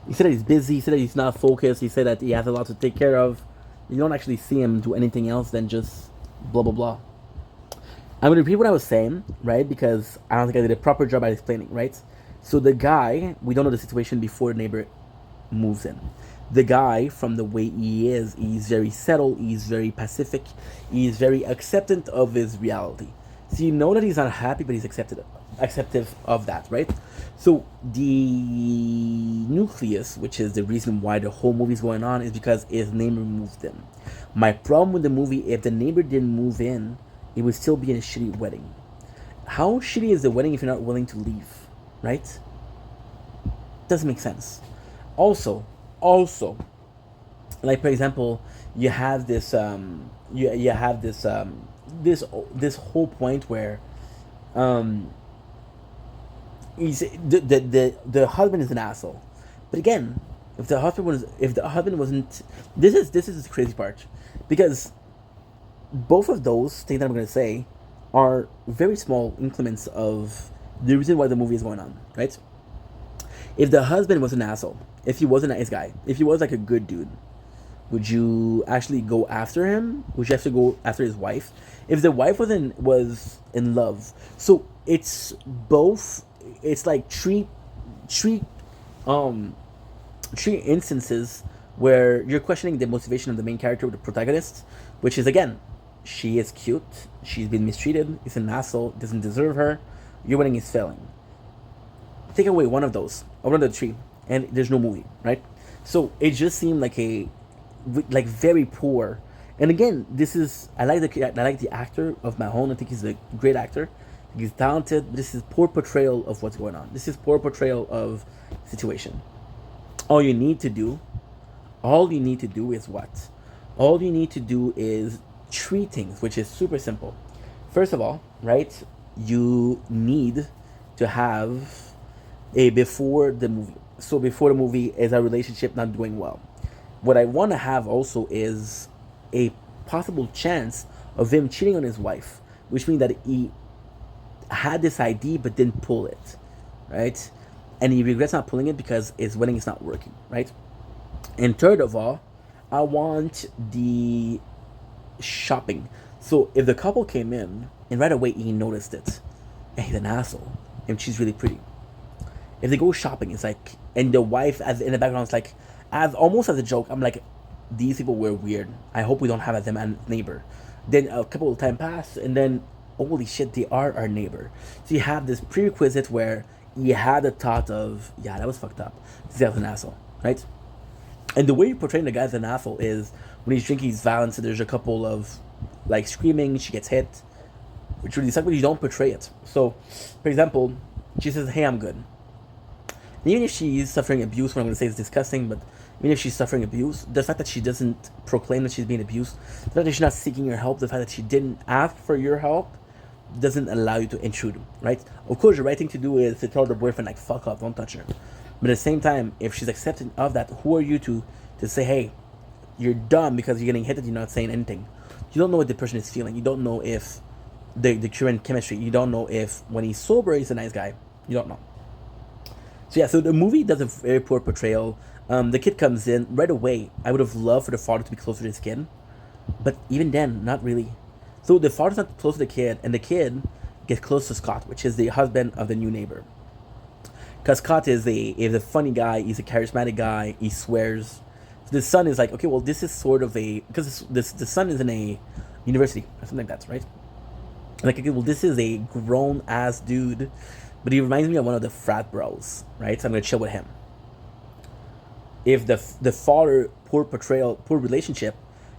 he said that he's busy, he said that he's not focused, he said that he has a lot to take care of. You don't actually see him do anything else than just blah blah blah. I'm gonna repeat what I was saying, right? Because I don't think I did a proper job at explaining, right? So the guy, we don't know the situation before the neighbor moves in. The guy, from the way he is, he's very settled, he's very pacific, he's very acceptant of his reality. So you know that he's not happy, but he's acceptive of that, right? So the nucleus, which is the reason why the whole movie is going on, is because his neighbor moved in. My problem with the movie, if the neighbor didn't move in, it would still be a shitty wedding. How shitty is the wedding if you're not willing to leave, right? Doesn't make sense. Also, like for example, you have this you have this whole point where um he's the husband is an asshole. But again, if the husband wasn't, this is the crazy part, because both of those things that I'm gonna say are very small increments of the reason why the movie is going on, right? If the husband was an asshole, if he was a nice guy, if he was like a good dude, would you actually go after him? Would you have to go after his wife? If the wife was in love, so it's both. It's like three um three instances where you're questioning the motivation of the main character, the protagonist, which is again, she is cute, she's been mistreated, is an asshole, doesn't deserve her. Your wedding is failing. Take away one of those, or one of the three, and there's no movie, right? So it just seemed like like very poor. And again, this is I like the actor of Mahone. I think he's a great actor. He's talented. But this is poor portrayal of what's going on. This is poor portrayal of the situation. All you need to do, all you need to do is what? All you need to do is three things, which is super simple. First of all, right? You need to have a before the movie. So before the movie is a relationship not doing well. What I want to have also is a possible chance of him cheating on his wife, which means that he had this idea but didn't pull it, right? And he regrets not pulling it because his wedding is not working, right? And third of all, I want the shopping. So if the couple came in and right away he noticed it, and he's an asshole, and she's really pretty. If they go shopping, it's like, and the wife as in the background is like, as almost as a joke, I'm like, these people were weird. I hope we don't have them as neighbor. Then a couple of time pass, and then holy shit, they are our neighbor. So you have this prerequisite where you had the thought of, yeah, that was fucked up. This guy's an asshole, right? And the way you're portraying the guy as an asshole is when he's drinking his violence, and there's a couple of like screaming, she gets hit, which really sucks, but you don't portray it. So, for example, she says, "Hey, I'm good." And even if she's suffering abuse, what I'm going to say is disgusting, but even if she's suffering abuse, the fact that she doesn't proclaim that she's being abused, the fact that she's not seeking your help, the fact that she didn't ask for your help, doesn't allow you to intrude, right? Of course, the right thing to do is to tell the boyfriend, like, fuck off, don't touch her. But at the same time, if she's accepting of that, who are you to say, hey, you're dumb because you're getting hit and you're not saying anything? You don't know what the person is feeling. You don't know if the current chemistry. You don't know if when he's sober, he's a nice guy. You don't know. So yeah, so the movie does a very poor portrayal. The kid comes in right away. I would have loved for the father to be closer to his kid, but even then, not really. So the father's not close to the kid, and the kid gets close to Scott, which is the husband of the new neighbor. Because Scott is a funny guy. He's a charismatic guy. He swears. So the son is like, okay, well, this is sort of a, because the son is in a university or something like that, right? Like, okay, well, this is a grown ass dude, but he reminds me of one of the frat bros, right? So I'm gonna chill with him. If the father poor portrayal, poor relationship,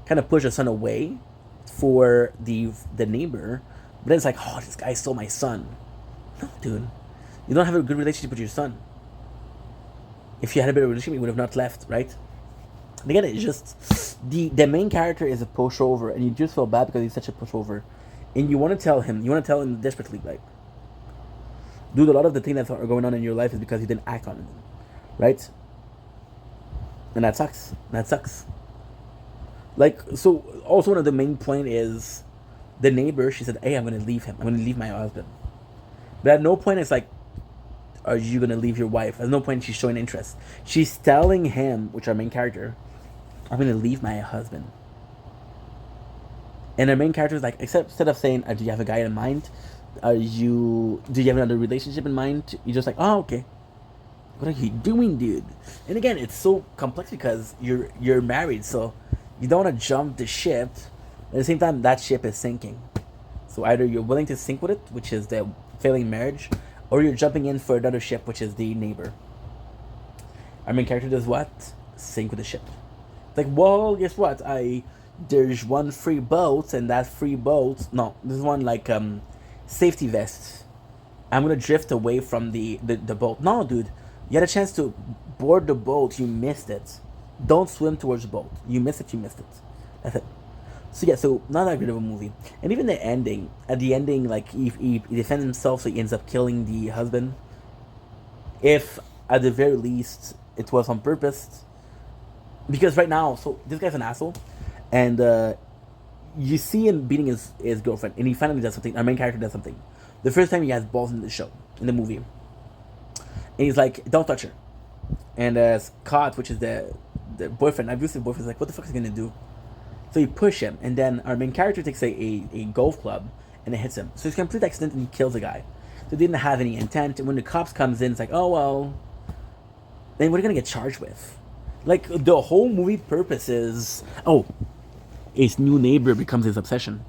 kind of push the son away for the neighbor, but then it's like, oh, this guy stole my son. No, dude, you don't have a good relationship with your son. If you had a better relationship, you would have not left, right? And again, it's just the main character is a pushover, and you just feel bad because he's such a pushover, and you want to tell him desperately, like, dude, a lot of the things that are going on in your life is because you didn't act on it, right? And that sucks. Like, so also one of the main point is the neighbor. She said, "Hey, I'm gonna leave him. I'm gonna leave my husband." But at no point it's like, "Are you gonna leave your wife?" At no point she's showing interest. She's telling him, which our main character, "I'm gonna leave my husband." And our main character is like, instead of saying, "Do you have a guy in mind? Do you have another relationship in mind?" You're just like, "Oh, okay." What are you doing, dude? And again, it's so complex because you're married, so you don't want to jump the ship. At the same time, that ship is sinking. So either you're willing to sink with it, which is the failing marriage, or you're jumping in for another ship, which is the neighbor. Our main character does what? Sink with the ship. It's like, well, guess what? There's one free boat, and that free boat. No, there's one like safety vest. I'm gonna drift away from the boat. No, dude, you had a chance to board the boat. You missed it. Don't swim towards the boat. You missed it. You missed it. That's it. So yeah, so not that great of a movie. And even the ending. At the ending, like he defends himself, so he ends up killing the husband. If at the very least it was on purpose, because right now, so this guy's an asshole, and you see him beating his girlfriend, and he finally does something. Our main character does something. The first time he has balls in the show, in the movie, and he's like, "Don't touch her." And Scott, which is the boyfriend, abusive boyfriend, is like, "What the fuck is he gonna do?" So you push him, and then our main character takes a golf club and it hits him. So it's a complete accident, and he kills the guy. So he didn't have any intent. And when the cops comes in, it's like, oh well. Then what are you gonna get charged with? Like the whole movie purpose is, oh, his new neighbor becomes his obsession.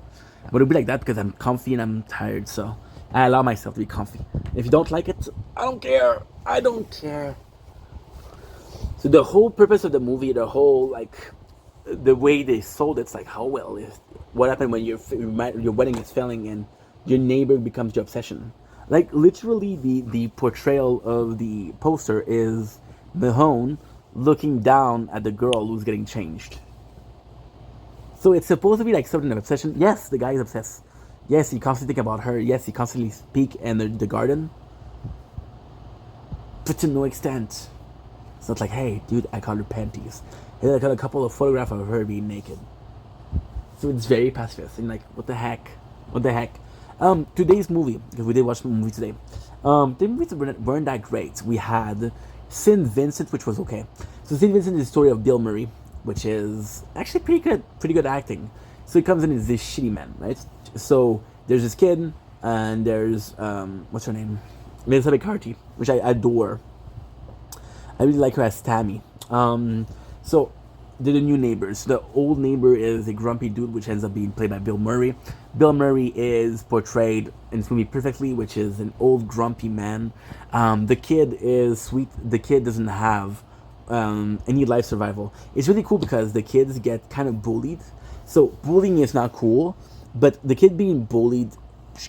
But it'll be like that because I'm comfy and I'm tired, so I allow myself to be comfy. If you don't like it, I don't care. I don't care. So the whole purpose of the movie, the whole like the way they sold it's like, how well is what happened when your wedding is failing and your neighbor becomes your obsession. Like literally, the portrayal of the poster is Mahone looking down at the girl who's getting changed. So it's supposed to be like something of obsession. Yes, the guy is obsessed. Yes, he constantly think about her. Yes, he constantly speak in the garden. But to no extent. It's not like, hey, dude, I caught her panties. Hey, I got a couple of photographs of her being naked. So it's very pacifist. And like, what the heck? What the heck? Today's movie, because we did watch the movie today. The movies weren't that great. We had St. Vincent, which was okay. So St. Vincent is the story of Bill Murray, which is actually pretty good acting. So he comes in as this shitty man, right? So there's this kid, and there's what's her name, Melissa McCarthy, which I adore. I really like her as Tammy. So they're the new neighbors. The old neighbor is a grumpy dude, which ends up being played by Bill Murray. Bill Murray is portrayed in this movie perfectly, which is an old grumpy man. The kid is sweet. The kid doesn't have any life survival. It's really cool because the kids get kind of bullied. So bullying is not cool, but the kid being bullied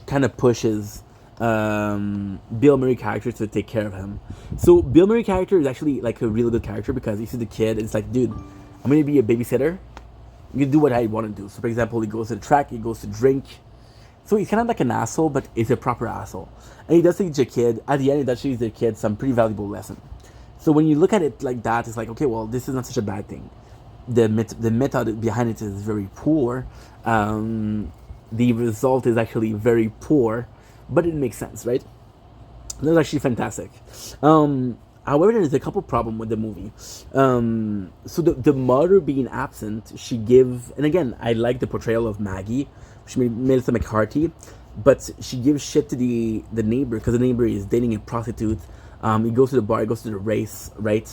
kind of pushes Bill Murray character to take care of him. So Bill Murray character is actually like a really good character because you see the kid and it's like, dude, I'm gonna be a babysitter. You can do what I want to do. So for example, he goes to the track, he goes to drink. So he's kind of like an asshole, but he's a proper asshole. And he does teach the kid, at the end he does teach the kid some pretty valuable lesson. So when you look at it like that, it's like, okay, well, this is not such a bad thing. The method behind it is very poor. The result is actually very poor, but it makes sense, right? That's actually fantastic. However, there's a couple problem with the movie. So the mother being absent, she give, and again, I like the portrayal of Maggie, which made Melissa McCarthy, but she gives shit to the neighbor because the neighbor is dating a prostitute. He goes to the bar, he goes to the race, right?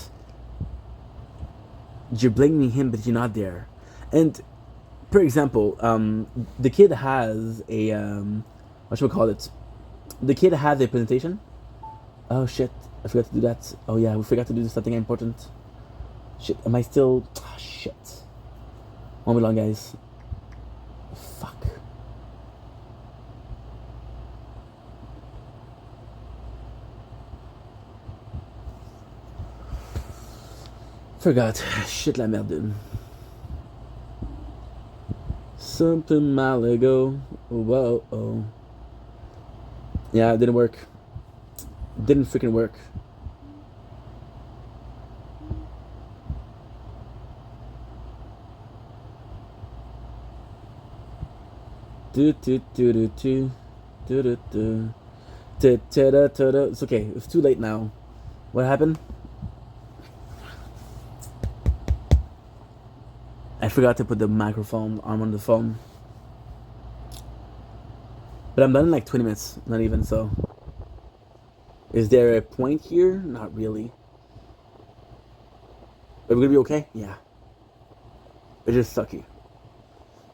You're blaming him, but you're not there. And for example, the kid has a what should we call it? The kid has a presentation. Oh shit, I forgot to do that. Oh yeah, we forgot to do something important. Shit, am I still... Oh shit. One more long, guys. Fuck. Forgot. Shit la merde, dude. Something while ago. Whoa, oh. Yeah, it didn't work. Didn't freaking work. It's okay. It's too late now. What happened? I forgot to put the microphone arm on the phone. But I'm done in like 20 minutes. Not even so. Is there a point here? Not really. Are we gonna be okay? Yeah. It's just sucky.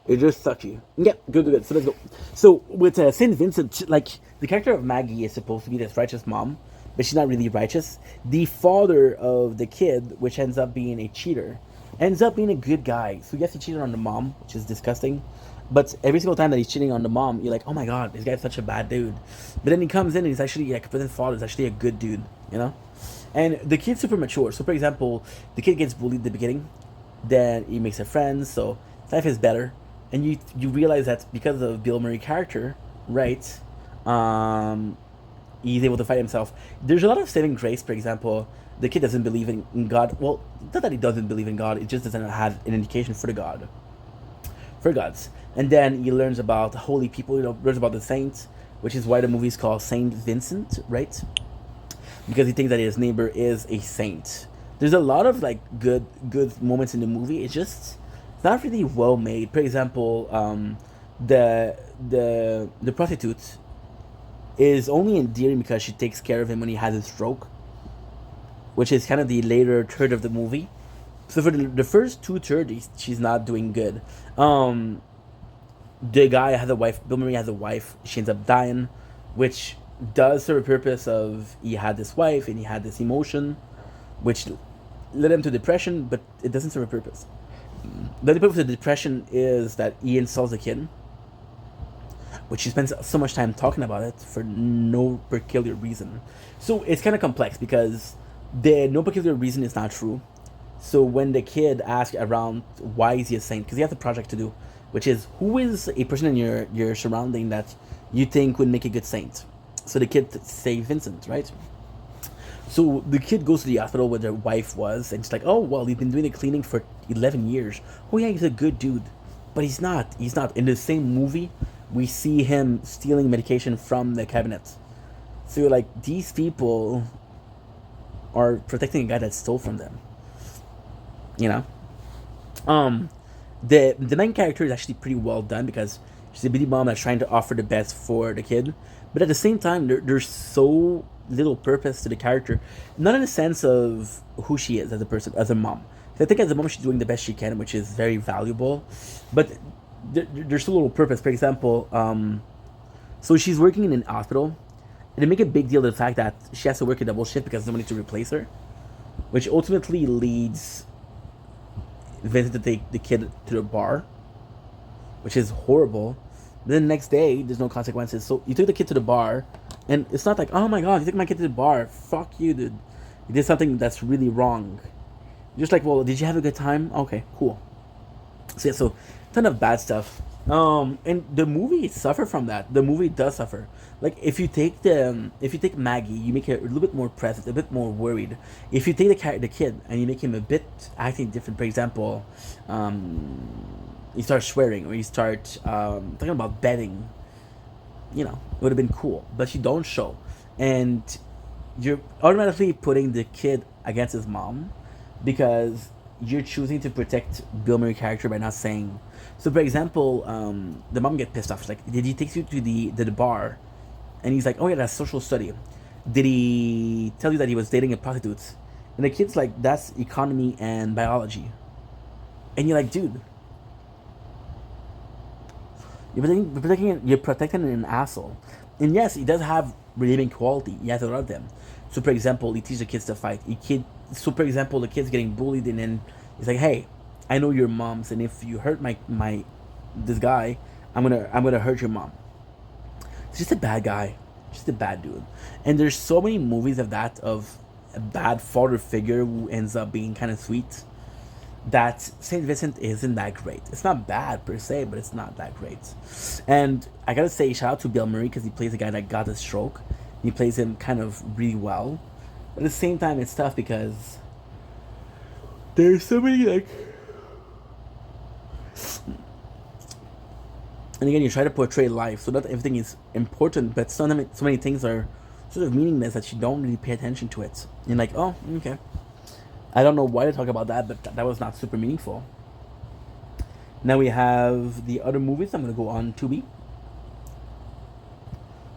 It's just sucky. Yeah, good. So let's go. So with Saint Vincent, like the character of Maggie is supposed to be this righteous mom, but she's not really righteous. The father of the kid, which ends up being a cheater, ends up being a good guy. So yes, he cheated on the mom, which is disgusting. But every single time that he's cheating on the mom, you're like, oh my god, this guy's such a bad dude. But then he comes in and he's actually like, but his father is actually a good dude, you know. And the kid's super mature. So for example, the kid gets bullied at the beginning, then he makes a friend, so life is better. And you realize that because of Bill Murray character, right? Um, he's able to fight himself. There's a lot of saving grace. For example, the kid doesn't believe in God. Well, not that he doesn't believe in God. It just doesn't have an indication for the God, for gods. And then he learns about holy people. You know, learns about the saints, which is why the movie is called Saint Vincent, right? Because he thinks that his neighbor is a saint. There's a lot of like good moments in the movie. It's just it's not really well made. For example, the prostitute is only endearing because she takes care of him when he has a stroke, which is kind of the later third of the movie. So for the first two thirds, she's not doing good. The guy has a wife. Bill Murray has a wife. She ends up dying, which does serve a purpose of he had this wife and he had this emotion, which led him to depression, but it doesn't serve a purpose. The purpose of the depression is that he insults the kid, which he spends so much time talking about it for no peculiar reason. So it's kind of complex because the no peculiar reason is not true. So when the kid asks around why is he a saint, because he has a project to do, which is who is a person in your surrounding that you think would make a good saint. So the kid say Vincent, right? So the kid goes to the hospital where their wife was, and it's like, oh well, he's been doing the cleaning for 11 years. Oh yeah, he's a good dude, but he's not. He's not. In the same movie, we see him stealing medication from the cabinet. So you're like, these people are protecting a guy that stole from them. You know, the main character is actually pretty well done because she's a baby mom that's trying to offer the best for the kid, but at the same time, there's so little purpose to the character, not in the sense of who she is as a person, as a mom. I think as a mom, she's doing the best she can, which is very valuable, but there's still a little purpose. For example, so she's working in an hospital, and they make a big deal of the fact that she has to work a double shift because there's nobody to replace her, which ultimately leads Vincent to take the kid to the bar, which is horrible. Then the next day, there's no consequences. So you took the kid to the bar, and it's not like, oh my god, you took my kid to the bar. Fuck you, dude. You did something that's really wrong. You're just like, well, did you have a good time? Okay, cool. So yeah, so ton of bad stuff. And the movie suffer from that. The movie does suffer. Like if you take Maggie, you make her a little bit more present, a bit more worried. If you take the kid and you make him a bit acting different, for example, you start swearing or you start talking about betting, you know, it would have been cool. But you don't show, and you're automatically putting the kid against his mom because you're choosing to protect Bill Murray character by not saying. So, for example, the mom get pissed off. She's like, "Did he take you to the bar?" And he's like, "Oh yeah, that's social study." Did he tell you that he was dating a prostitute? And the kid's like, "That's economy and biology." And you're like, "Dude, you're protecting an asshole." And yes, he does have redeeming quality. He has a lot of them. So, for example, he teaches the kids to fight. So, for example, the kid's getting bullied, and then he's like, "Hey, I know your mom's, and if you hurt my this guy, I'm gonna hurt your mom." He's just a bad guy, just a bad dude. And there's so many movies of that, of a bad father figure who ends up being kind of sweet. That Saint Vincent isn't that great. It's not bad per se, but it's not that great. And I gotta say, shout out to Bill Murray because he plays a guy that got a stroke. He plays him kind of really well. But at the same time, it's tough because there's so many like. And again, you try to portray life, so not everything is important, but so many things are sort of meaningless that you don't really pay attention to it. You're like, oh, okay. I don't know why to talk about that, but that was not super meaningful. Now we have the other movies. I'm going to go on Tubi.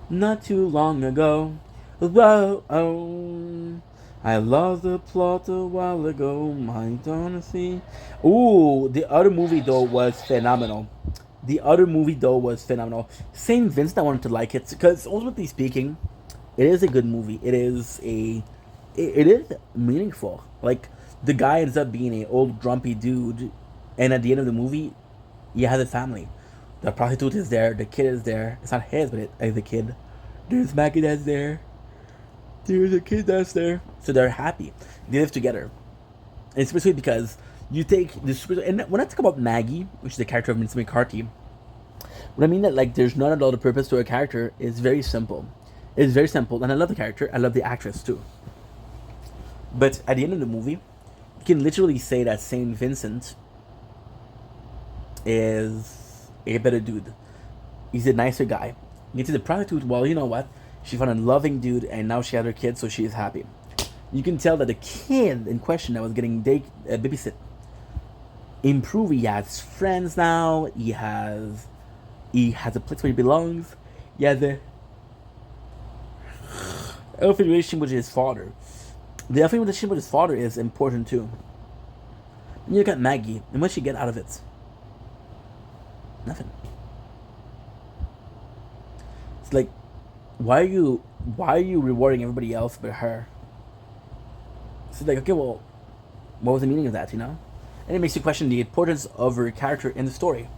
Not too long ago, Wow, I lost the plot a while ago. My honesty. Ooh, the other movie though was phenomenal. The other movie though was phenomenal. Saint Vincent, I wanted to like it because ultimately speaking, it is a good movie. It is meaningful. Like the guy ends up being a old grumpy dude, and at the end of the movie, he has a family. The prostitute is there. The kid is there. It's not his, but it's the kid. There's Maggie that's there. There's a kid that's there. So they're happy. They live together. And it's especially because you take the super. And when I talk about Maggie, which is the character of Miss McCarthy, what I mean that like there's not a lot of purpose to a character is very simple. It's very simple, and I love the character. I love the actress too. But at the end of the movie, you can literally say that Saint Vincent is a better dude. He's a nicer guy. You get to the prostitute. Well, you know what? She found a loving dude, and now she had her kid, so she is happy. You can tell that the kid in question that was getting babysit improved. He has friends now. He has a place where he belongs. He has a healthy relationship with his father. The healthy relationship with his father is important too. And you look at Maggie, and what she get out of it? Nothing. It's like, why are you rewarding everybody else but her? It's like, okay, well, what was the meaning of that, you know? And it makes you question the importance of her character in the story.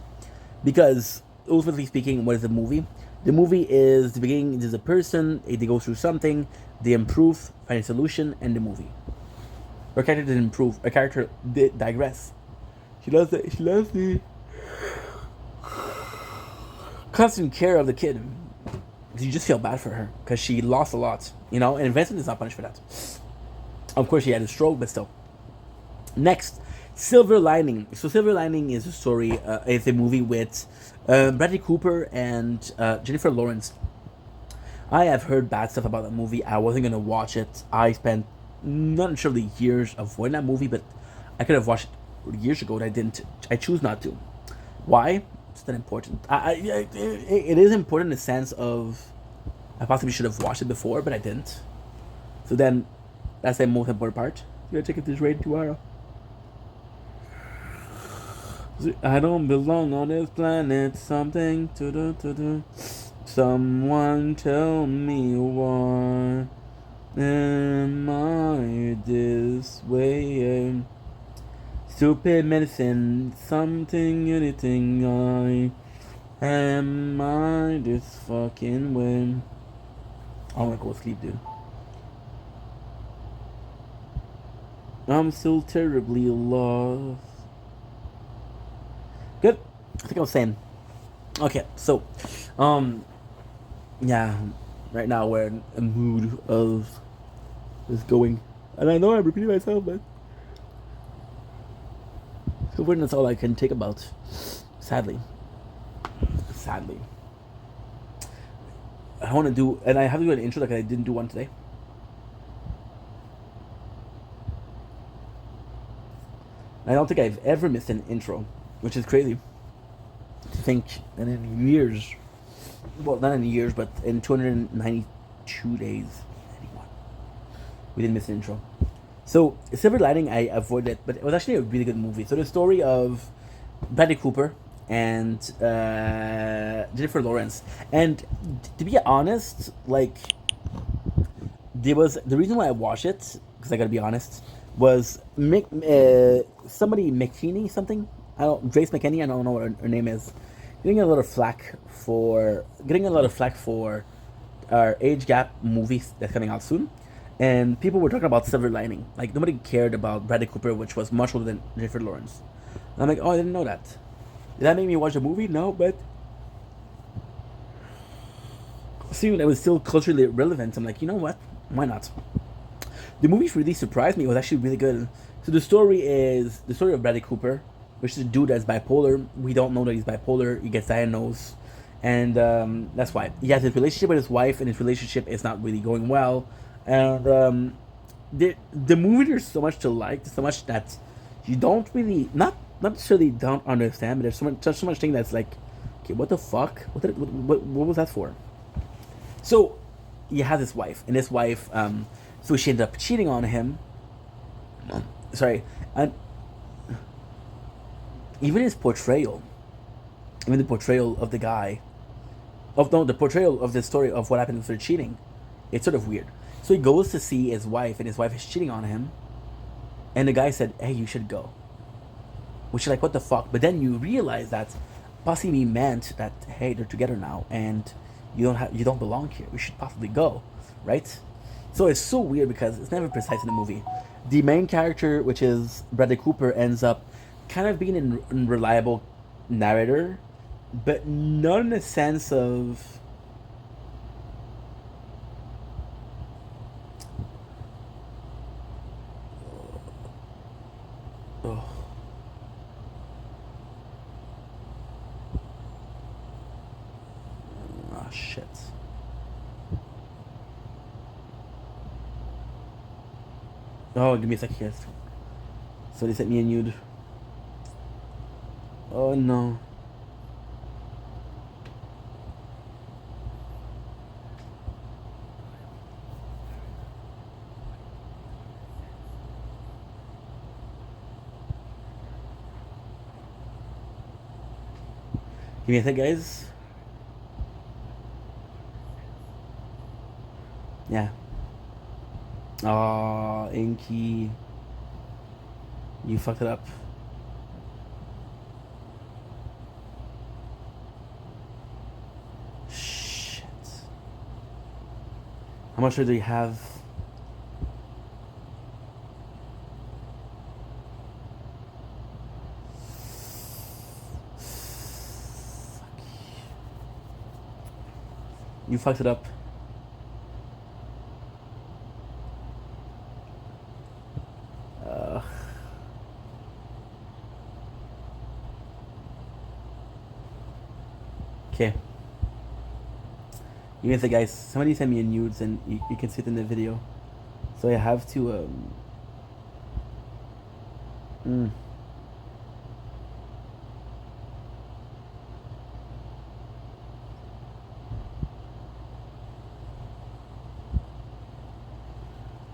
Because, ultimately speaking, what is the movie? The movie is the beginning, there's a person, they go through something, they improve, find a solution, and the movie. Her character didn't improve, her character did digress. She loves the constant care of the kid. You just feel bad for her because she lost a lot, you know. And Vincent is not punished for that. Of course, she had a stroke, but still. Next, Silver Lining. So, Silver Lining is a story. It's a movie with Bradley Cooper and Jennifer Lawrence. I have heard bad stuff about that movie. I wasn't gonna watch it. I spent not necessarily years avoiding that movie, but I could have watched it years ago, and I didn't. I choose not to. Why? It's not important. It is important in the sense of I possibly should have watched it before, but I didn't. So then, that's the most important part. You gotta check if this rated tomorrow. I don't belong on this planet. Something to do. Someone tell me why am I this way? Stupid medicine, something, anything. I am I this fucking way? I wanna go sleep, dude. I'm still terribly lost. Good. I think I was saying. Okay, so, yeah, right now we're in a mood of just going, and I know I'm repeating myself, but that's all I can take about. Sadly. I want to do, and I have to do an intro like I didn't do one today. I don't think I've ever missed an intro, which is crazy to think that in years, well, not in years, but in 292 days, 91, we didn't miss an intro. So, Silver Lining, I avoided it, but it was actually a really good movie. So, the story of Bradley Cooper and Jennifer Lawrence. And to be honest, like, the reason why I watched it, because I gotta be honest, was somebody McKinney something. I don't Grace McKinney. I don't know what her name is. Getting a lot of flack for our age gap movies that's coming out soon, and people were talking about Silver Lining. Like nobody cared about Bradley Cooper, which was much older than Jennifer Lawrence. And I'm like, oh, I didn't know that. Did that make me watch the movie? No, but seeing it was still culturally relevant, I'm like, you know what? Why not? The movie really surprised me. It was actually really good. So the story is the story of Bradley Cooper, which is a dude that's bipolar. We don't know that he's bipolar. He gets diagnosed, and that's why he has his relationship with his wife, and his relationship is not really going well. And the movie, there's so much to like. There's so much that you don't really not necessarily don't understand, but there's so much thing that's like, okay, what the fuck? What was that for? So he has his wife, and his wife, so she ended up cheating on him. Sorry, and even his portrayal, even the portrayal of the guy, of no, the portrayal of the story of what happened after cheating, it's sort of weird. So he goes to see his wife, and his wife is cheating on him, and the guy said, "Hey, you should go." Which is like, what the fuck? But then you realize that possibly meant that, hey, they're together now, and you don't belong here. We should possibly go, right? So it's so weird because it's never precise in the movie. The main character, which is Bradley Cooper, ends up kind of being an unreliable narrator, but not in the sense of oh, oh shit. Oh, give me a second, guys. So they sent me a nude. Oh no. Give me a second, guys. Yeah. Oh, Inky. You fucked it up. Shit. How much do you have? You fucked it up. Okay. You can say, guys, somebody sent me a nudes and you can see it in the video. So I have to,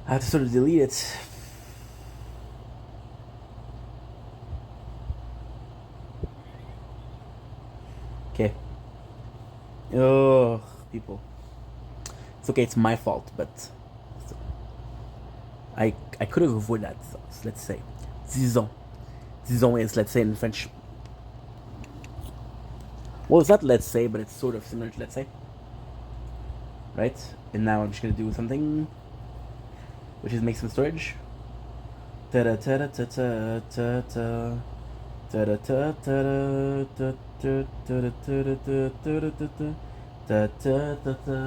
I have to sort of delete it. Okay. Oh, people. It's okay, it's my fault, but I could have avoided that. So let's say, disons. Disons is let's say in French. Well, it's not let's say, but it's sort of similar to let's say. Right? And now I'm just gonna do something, which is make some storage. Ta ta ta ta ta ta ta. Ta ta ta ta ta ta ta ta ta ta ta ta. Ta ta ta ta.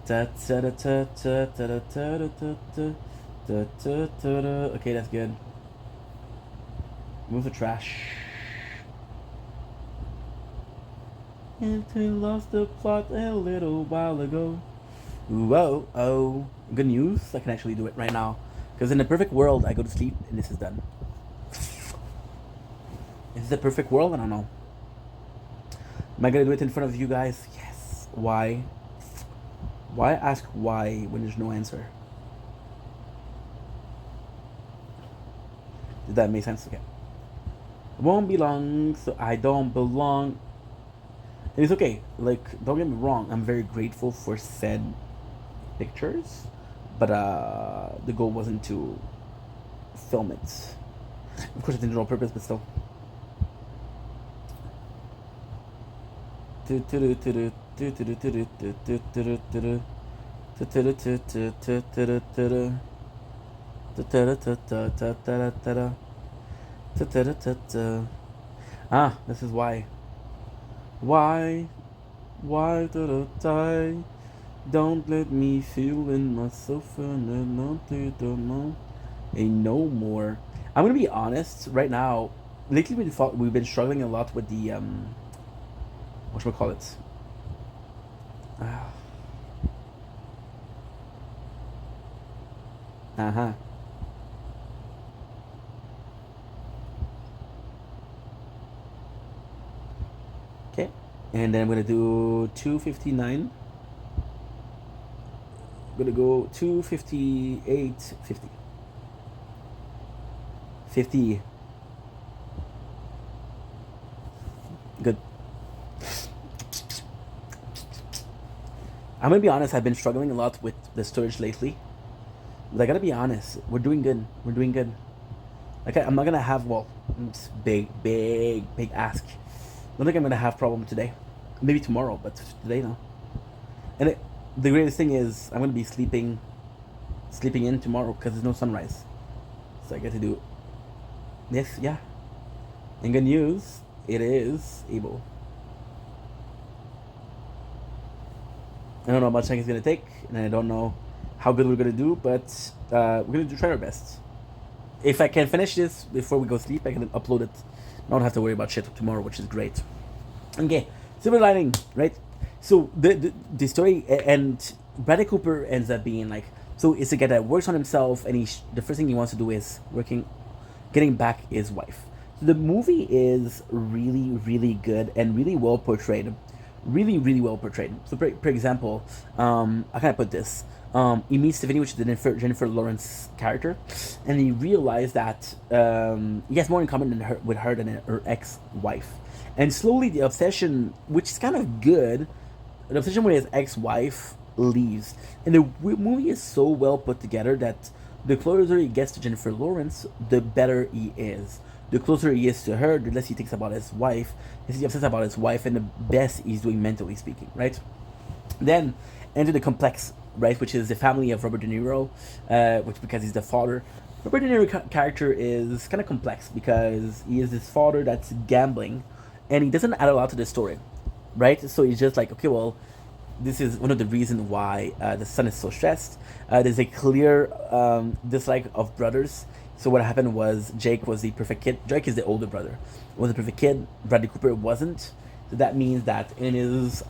Ta ta ta ta ta ta ta ta ta. Ta ta ta ta. Okay, that's good. Move the trash. And we lost the plot a little while ago. Whoa, oh. Good news, I can actually do it right now. Because in the perfect world, I go to sleep and this is done. Is this the perfect world? I don't know. Am I gonna do it in front of you guys? Yes. Why? Why ask why when there's no answer? Did that make sense? Okay. It won't be long, so I don't belong. And it's okay. Like, don't get me wrong. I'm very grateful for said pictures, but the goal wasn't to film it. Of course, it's in general purpose, but still. Ah, this is why. Why did I die? Don't let me feel in myself and not to the moon. Ain't no more. I'm gonna be honest right now. Lately, we've been struggling a lot with the what should we call it? Uh-huh. Okay, and then I'm gonna do 259. gonna go 258, 50. 50. Good. I'm gonna be honest, I've been struggling a lot with the storage lately. But I gotta be honest, we're doing good. We're doing good. Like I'm not gonna have, well, it's big ask. I don't think I'm gonna have problem today. Maybe tomorrow, but today no. And the greatest thing is I'm gonna be sleeping in tomorrow because there's no sunrise. So I get to do this, yeah. And good news, it is able. I don't know how much time it's gonna take, and I don't know how good we're gonna do, but we're gonna try our best. If I can finish this before we go sleep, I can upload it. I don't have to worry about shit tomorrow, which is great. Okay, silver lining, right? So the story, and Bradley Cooper ends up being like, so it's a guy that works on himself, and the first thing he wants to do is getting back his wife. So the movie is really good and really well portrayed. Really well portrayed. So for example, how can I put this? He meets Tiffany, which is the Jennifer Lawrence character, and he realized that he has more in common with her than her ex-wife. And slowly the obsession, which is kind of good, the obsession with his ex-wife leaves. And the movie is so well put together that the closer he gets to Jennifer Lawrence, the better he is. The closer he is to her, the less he thinks about his wife, the less he obsesses about his wife, and the best he's doing mentally speaking, right? Then enter the complex, right, which is the family of Robert De Niro, which because he's the father. Robert De Niro character is kind of complex because he is this father that's gambling, and he doesn't add a lot to the story, right? So he's just like, okay, well, this is one of the reasons why the son is so stressed. There's a clear dislike of brothers. So what happened was Jake was the perfect kid. Jake is the older brother. Was the perfect kid. Bradley Cooper wasn't. So that means that in his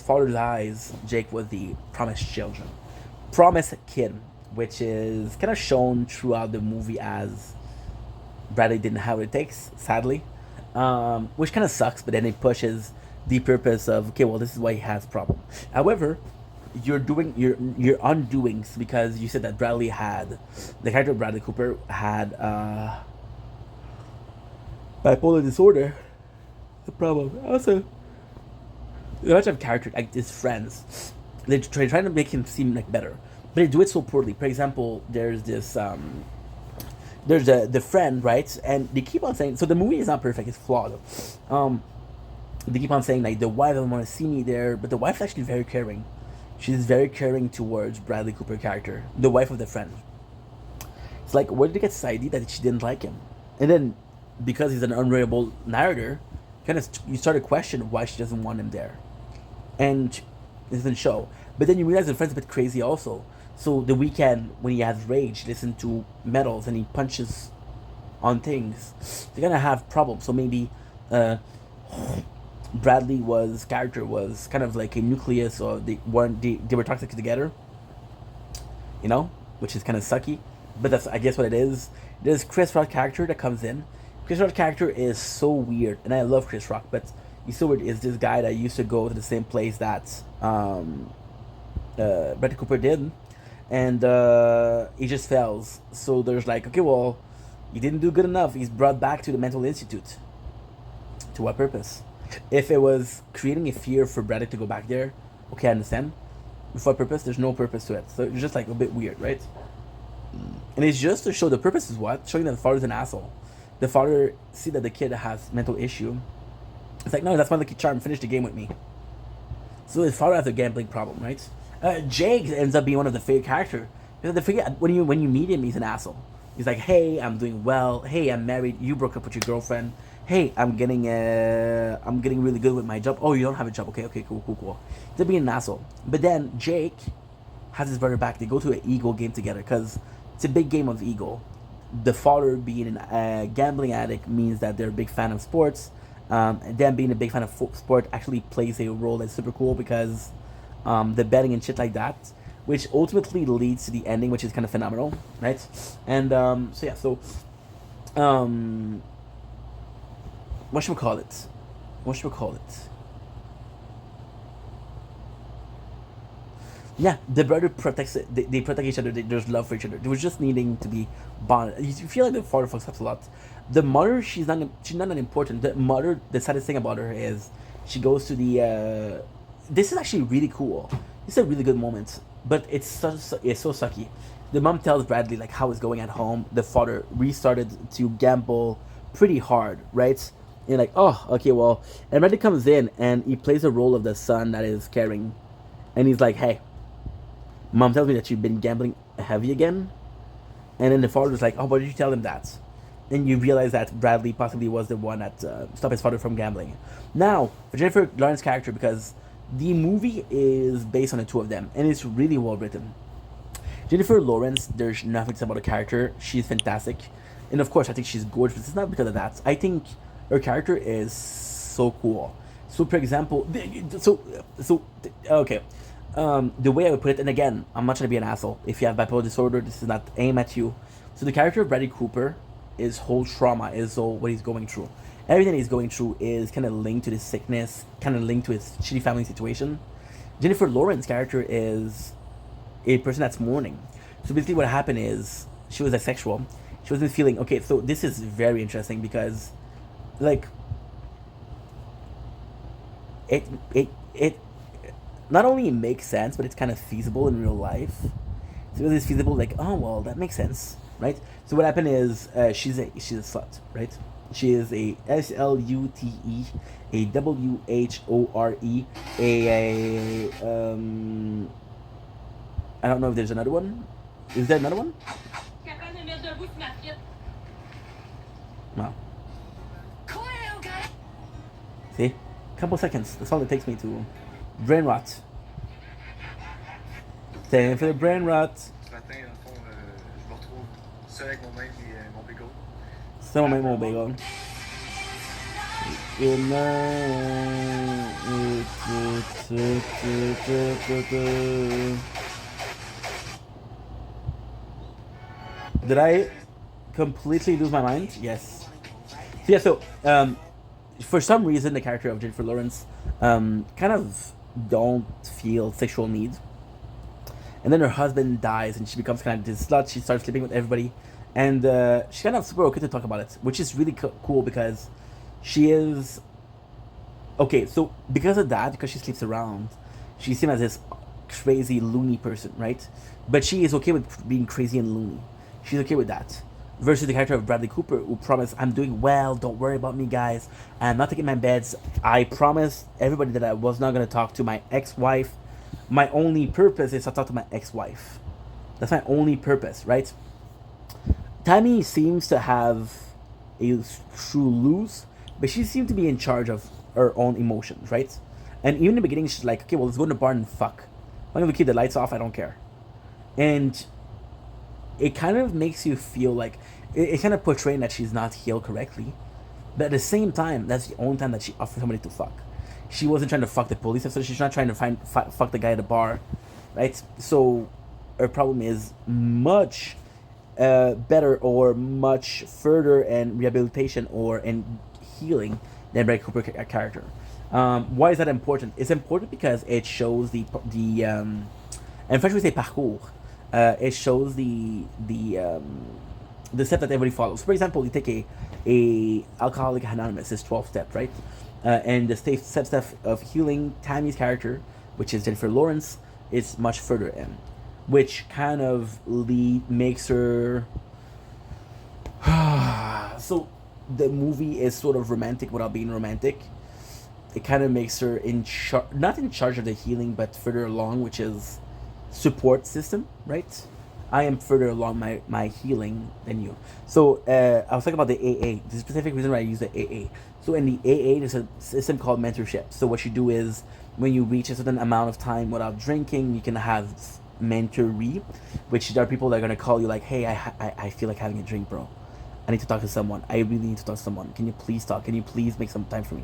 father's eyes, Jake was the promised kid, which is kind of shown throughout the movie as Bradley didn't have what it takes, sadly, which kind of sucks. But then it pushes the purpose of, okay, well, this is why he has a problem. However, you're undoing because you said that the character of Bradley Cooper had bipolar disorder. The problem also, a bunch of characters, like his friends, they're trying to make him seem like better, but they do it so poorly. For example, there's this there's the friend, right, and they keep on saying, so the movie is not perfect, it's flawed. They keep on saying like the wife doesn't want to see me there, but the wife's actually very caring. She's very caring towards Bradley Cooper character, the wife of the friend. It's like, where did they get this idea that she didn't like him? And then, because he's an unreliable narrator, you start to question why she doesn't want him there, and it doesn't show. But then you realize the friend's a bit crazy also. So the weekend when he has rage, listen to metals and he punches on things, they're gonna have problems. So maybe Bradley's character was kind of like a nucleus, or they were toxic together, which is kind of sucky. But that's, I guess, what it is. There's Chris Rock's character that comes in. Chris Rock's character is so weird, and I love Chris Rock, but he's so weird. Is this guy that used to go to the same place that Bradley Cooper did, and he just fails. So there's like, okay, well, he didn't do good enough. He's brought back to the mental institute. To what purpose? If it was creating a fear for Bradley to go back there, okay, I understand. For what purpose? There's no purpose to it. So it's just like a bit weird, right? And it's just to show the purpose is what? Showing that the father's an asshole. The father see that the kid has mental issue. It's like, no, that's my lucky charm. Finish the game with me. So his father has a gambling problem, right? Jake ends up being one of the favorite characters. When you meet him, he's an asshole. He's like, hey, I'm doing well. Hey, I'm married. You broke up with your girlfriend. Hey, I'm getting really good with my job. Oh, you don't have a job. Okay, cool. They're being an asshole. But then Jake has his brother back. They go to an ego game together because it's a big game of ego. The father being a gambling addict means that they're a big fan of sports. And them being a big fan of sport actually plays a role that's super cool because the betting and shit like that, which ultimately leads to the ending, which is kind of phenomenal, right? And Yeah, the brother protects it. They protect each other. There's love for each other. They were just needing to be bonded. You feel like the father fucks up a lot. The mother, she's not that important. The mother, the saddest thing about her is she goes to the. This is actually really cool. It's a really good moment, but it's so sucky. The mom tells Bradley like how it's going at home. The father restarted to gamble pretty hard, right? And like, oh, okay, well, and Bradley comes in and he plays the role of the son that is caring, and he's like, hey, mom tells me that you've been gambling heavy again. And then the father was like, oh, why did you tell him that? And you realize that Bradley possibly was the one that stopped his father from gambling. Now, for Jennifer Lawrence's character, because the movie is based on the two of them, and it's really well written. Jennifer Lawrence, there's nothing to say about the character. She's fantastic. And of course, I think she's gorgeous. It's not because of that. I think her character is so cool. So, for example, okay. The way I would put it, and again, I'm not trying to be an asshole. If you have bipolar disorder, this is not aimed at you. So the character of Bradley Cooper, his whole trauma is all what he's going through. Everything he's going through is kind of linked to this sickness, kind of linked to his shitty family situation. Jennifer Lawrence's character is a person that's mourning. So basically, what happened is she was asexual. She wasn't feeling okay. So this is very interesting because, like, it not only makes sense, but it's kind of feasible in real life. So it's feasible, like, oh well, that makes sense, right? So what happened is she's a slut, right? She is a SLUTE, a WHORE, I don't know if there's another one. Is there another one? No. See? Couple seconds. That's all it takes me to brain rot. Time for the brain rot. Ce matin, dans le fond, je me retrouve seul avec mon-même et mon bagel. C'est mon même mon bagel. Did I completely lose my mind? Yes. Yeah, so for some reason the character of Jennifer Lawrence kind of don't feel sexual needs. And then her husband dies and she becomes kind of this slut. She starts sleeping with everybody. And she's kind of super okay to talk about it, which is really cool because she is... Okay, so because of that, because she sleeps around, she's seen as this crazy, loony person, right? But she is okay with being crazy and loony. She's okay with that. Versus the character of Bradley Cooper, who promised, I'm doing well, don't worry about me, guys. I'm not taking my beds. I promised everybody that I was not going to talk to my ex-wife. My only purpose is to talk to my ex-wife. That's my only purpose, right? Tammy seems to have a true lose, but she seems to be in charge of her own emotions, right? And even in the beginning, she's like, okay, well, let's go in the bar and fuck. I'm going to keep the lights off, I don't care. And it kind of makes you feel like it kind of portraying that she's not healed correctly, but at the same time, that's the only time that she offered somebody to fuck. She wasn't trying to fuck the police officer. She's not trying to fuck the guy at the bar, right? So her problem is much better or much further in rehabilitation or in healing than Bradley Cooper character. Why is that important? It's important because it shows in French we say parcours. It shows the step that everybody follows. For example, you take a Alcoholic Anonymous, this 12 step, right? And the step of healing Tammy's character, which is Jennifer Lawrence, is much further in, which kind of makes her. So the movie is sort of romantic without being romantic. It kind of makes her not in charge of the healing, but further along, which is support system, right? I am further along my healing than you. So I was talking about the AA. The specific reason why I use the AA. So in the AA, there's a system called mentorship. So what you do is when you reach a certain amount of time without drinking, you can have mentoree, which there are people that are gonna call you like, hey, I feel like having a drink, bro. I need to talk to someone. I really need to talk to someone. Can you please talk? Can you please make some time for me?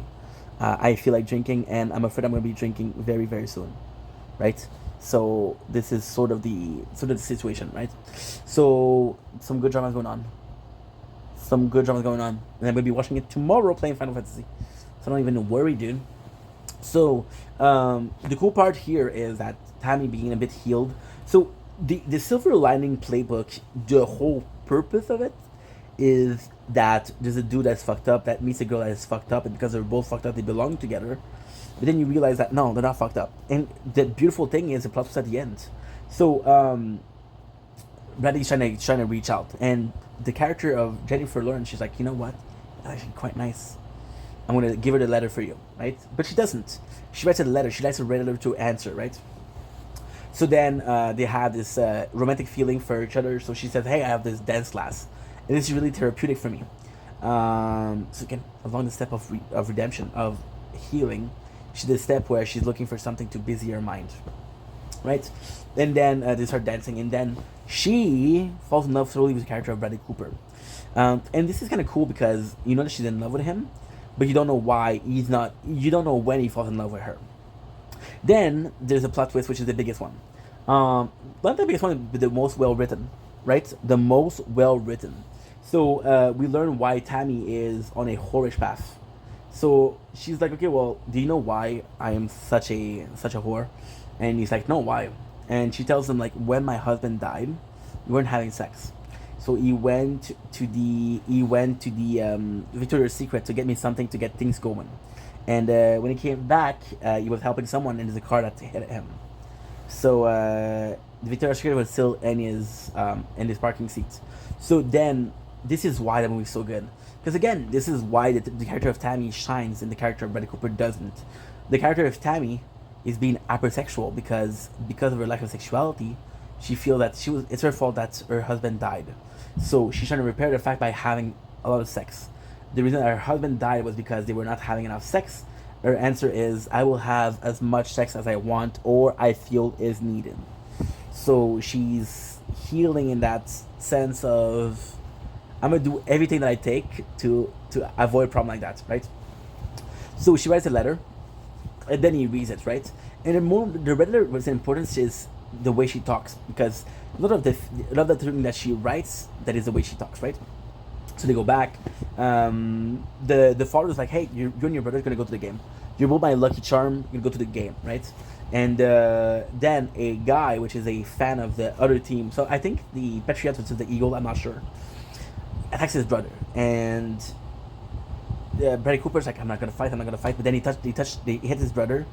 I feel like drinking, and I'm afraid I'm gonna be drinking very, very soon, right? So this is sort of the situation, right? So some good dramas going on. And I'm gonna be watching it tomorrow, playing Final Fantasy. So don't even worry, dude. So the cool part here is that Tammy being a bit healed. So the Silver Lining playbook, the whole purpose of it is that there's a dude that's fucked up that meets a girl that is fucked up, and because they're both fucked up, they belong together. But then you realize that no, they're not fucked up. And the beautiful thing is the plot twist at the end. So Bradley's trying to reach out, and the character of Jennifer Lawrence, she's like, you know what? That's actually quite nice. I'm gonna give her the letter for you, right? But she doesn't. She writes a letter. She likes a letter to answer, right? So then they have this romantic feeling for each other. So she says, "Hey, I have this dance class, and this is really therapeutic for me." So again, along the step of redemption, of healing, she did a step where she's looking for something to busy her mind, right? And then they start dancing, and then she falls in love slowly with the character of Bradley Cooper. And this is kind of cool because you know that she's in love with him, but you don't know why he's not. You don't know when he falls in love with her. Then there's a plot twist, which is the biggest one. Not the biggest one, but the most well written, right? The most well written. So we learn why Tammy is on a whorish path. So she's like, okay, well, do you know why I am such a whore? And he's like, no, why? And she tells him, like, when my husband died, we weren't having sex. So he went to the Victoria's Secret to get me something to get things going. And when he came back, he was helping someone, and there's a car that hit him. So the Victoria's Secret was still in his parking seat. So then this is why the movie's so good. Because again, this is why the character of Tammy shines and the character of Bradley Cooper doesn't. The character of Tammy is being hypersexual because of her lack of sexuality. She feels that it's her fault that her husband died. So she's trying to repair the fact by having a lot of sex. The reason that her husband died was because they were not having enough sex. Her answer is, I will have as much sex as I want or I feel is needed. So she's healing in that sense of, I'm going to do everything that I take to avoid a problem like that, right? So she writes a letter, and then he reads it, right? And the letter was importance is the way she talks, because a lot of the thing that she writes, that is the way she talks, right? So they go back. The father's like, hey, you and your brother's gonna go to the game. You're both my lucky charm. You're gonna go to the game, right? And then a guy, which is a fan of the other team, so I think the Patriots, which is the Eagle, I'm not sure, attacks his brother, and Bradley Cooper's like, I'm not gonna fight, but then he hits his brother,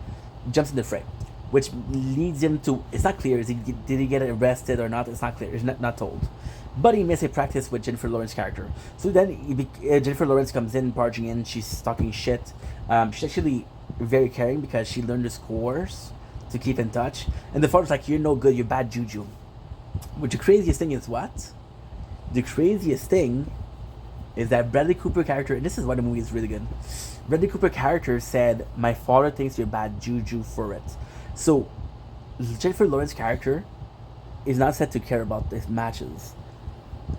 jumps in the fray, which leads him to, it's not clear, did he get arrested or not? It's not clear, it's not told. But he missed a practice with Jennifer Lawrence's character. So then Jennifer Lawrence comes in, barging in, she's talking shit. She's actually very caring because she learned the scores to keep in touch. And the father's like, you're no good, you're bad juju. But the craziest thing is what? The craziest thing is that Bradley Cooper character, and this is why the movie is really good. Bradley Cooper character said, my father thinks you're bad juju for it. So Jennifer Lawrence's character is not said to care about these matches.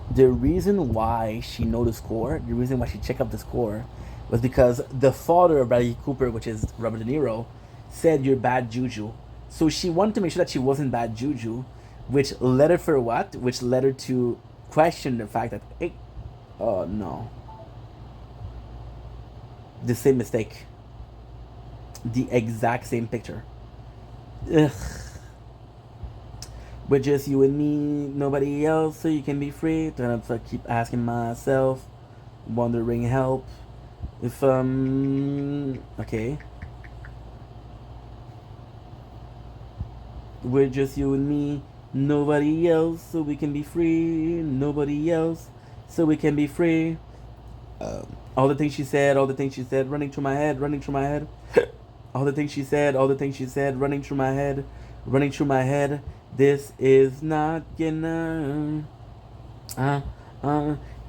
The reason why she know the score, the reason why she checked up the score, was because the father of Bradley Cooper, which is Robert De Niro, said you're bad juju. So she wanted to make sure that she wasn't bad juju, which led her for what? Which led her to question the fact that, hey, oh no, the same mistake, the exact same picture. Ugh. With just you and me, nobody else, so you can be free. Then I keep asking myself, wondering help. If okay. We're just you and me, nobody else, so we can be free. Nobody else, so we can be free. All the things she said, running through my head. All the things she said, running through my head. This is not gonna.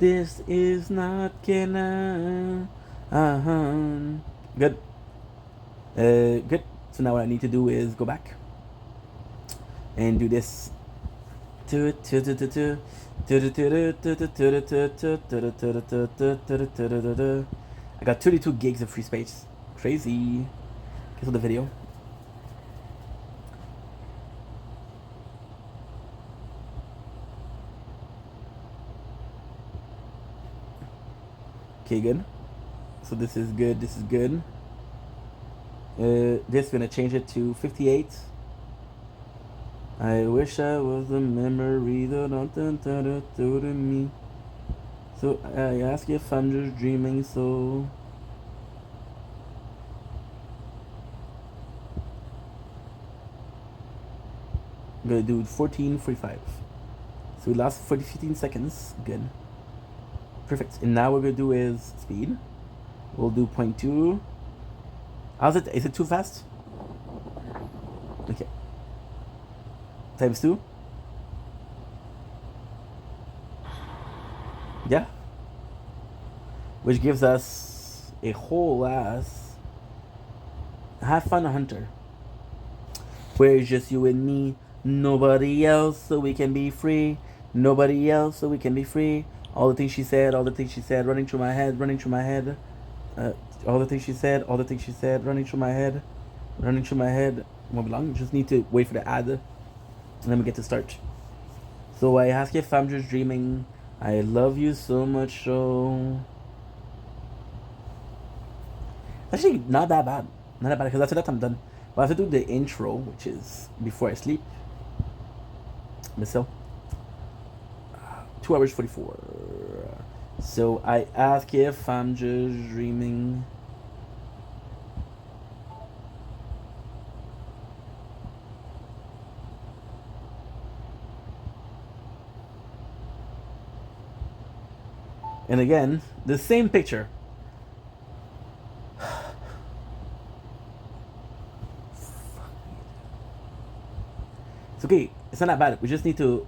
This is not gonna. Good. Good. So now what I need to do is go back and do this. I got 32 gigs of free space. Crazy. Cancel the video. Okay, good. So this is good. This gonna change it to 58. I wish I was a memory that to me. So I ask if I'm just dreaming, so I'm gonna do 14:45. So we lost 15 seconds. Good. Perfect. And now what we're gonna do is speed. We'll do 0.2. How's it? Is it too fast? Okay. Times 2? Yeah. Which gives us a whole ass. Have fun, Hunter. Where it's just you and me, nobody else, so we can be free. Nobody else, so we can be free. All the things she said, all the things she said, running through my head, running through my head. All the things she said, all the things she said, running through my head, running through my head. Won't be long. Just need to wait for the ad, and then we get to start. So I ask if I'm just dreaming. I love you so much, so actually not that bad. Not that bad because after that I'm done. But I have to do the intro, which is before I sleep. But still, 2 hours 44. So I ask if I'm just dreaming. And again, the same picture. It's okay. It's not that bad. We just need to.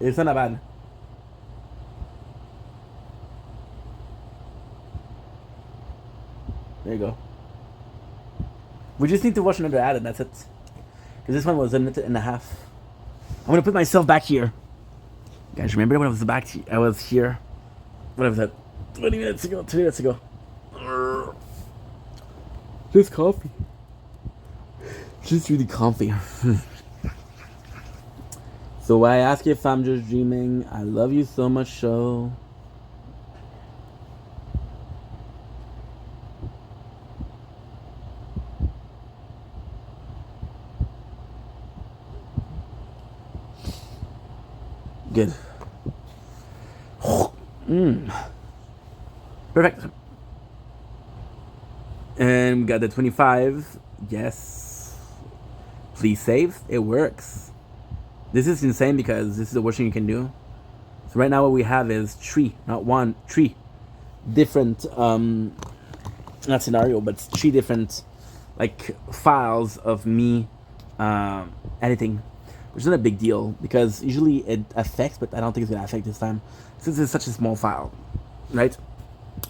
It's not that bad. There you go. We just need to watch another ad and that's it. Because this one was a minute and a half. I'm gonna put myself back here. Guys, remember when I was back? I was here. What was that? 20 minutes ago. 2 minutes ago. Just coffee. Just really comfy. So I ask if I'm just dreaming. I love you so much, so. Good. Perfect. And we got the 25. Yes. Please save. It works. This is insane because this is the worst thing you can do. So right now what we have is 3, not 1, 3 different not scenario, but 3 different like files of me editing, which is not a big deal because usually it affects, but I don't think it's gonna affect this time since it's such a small file, right?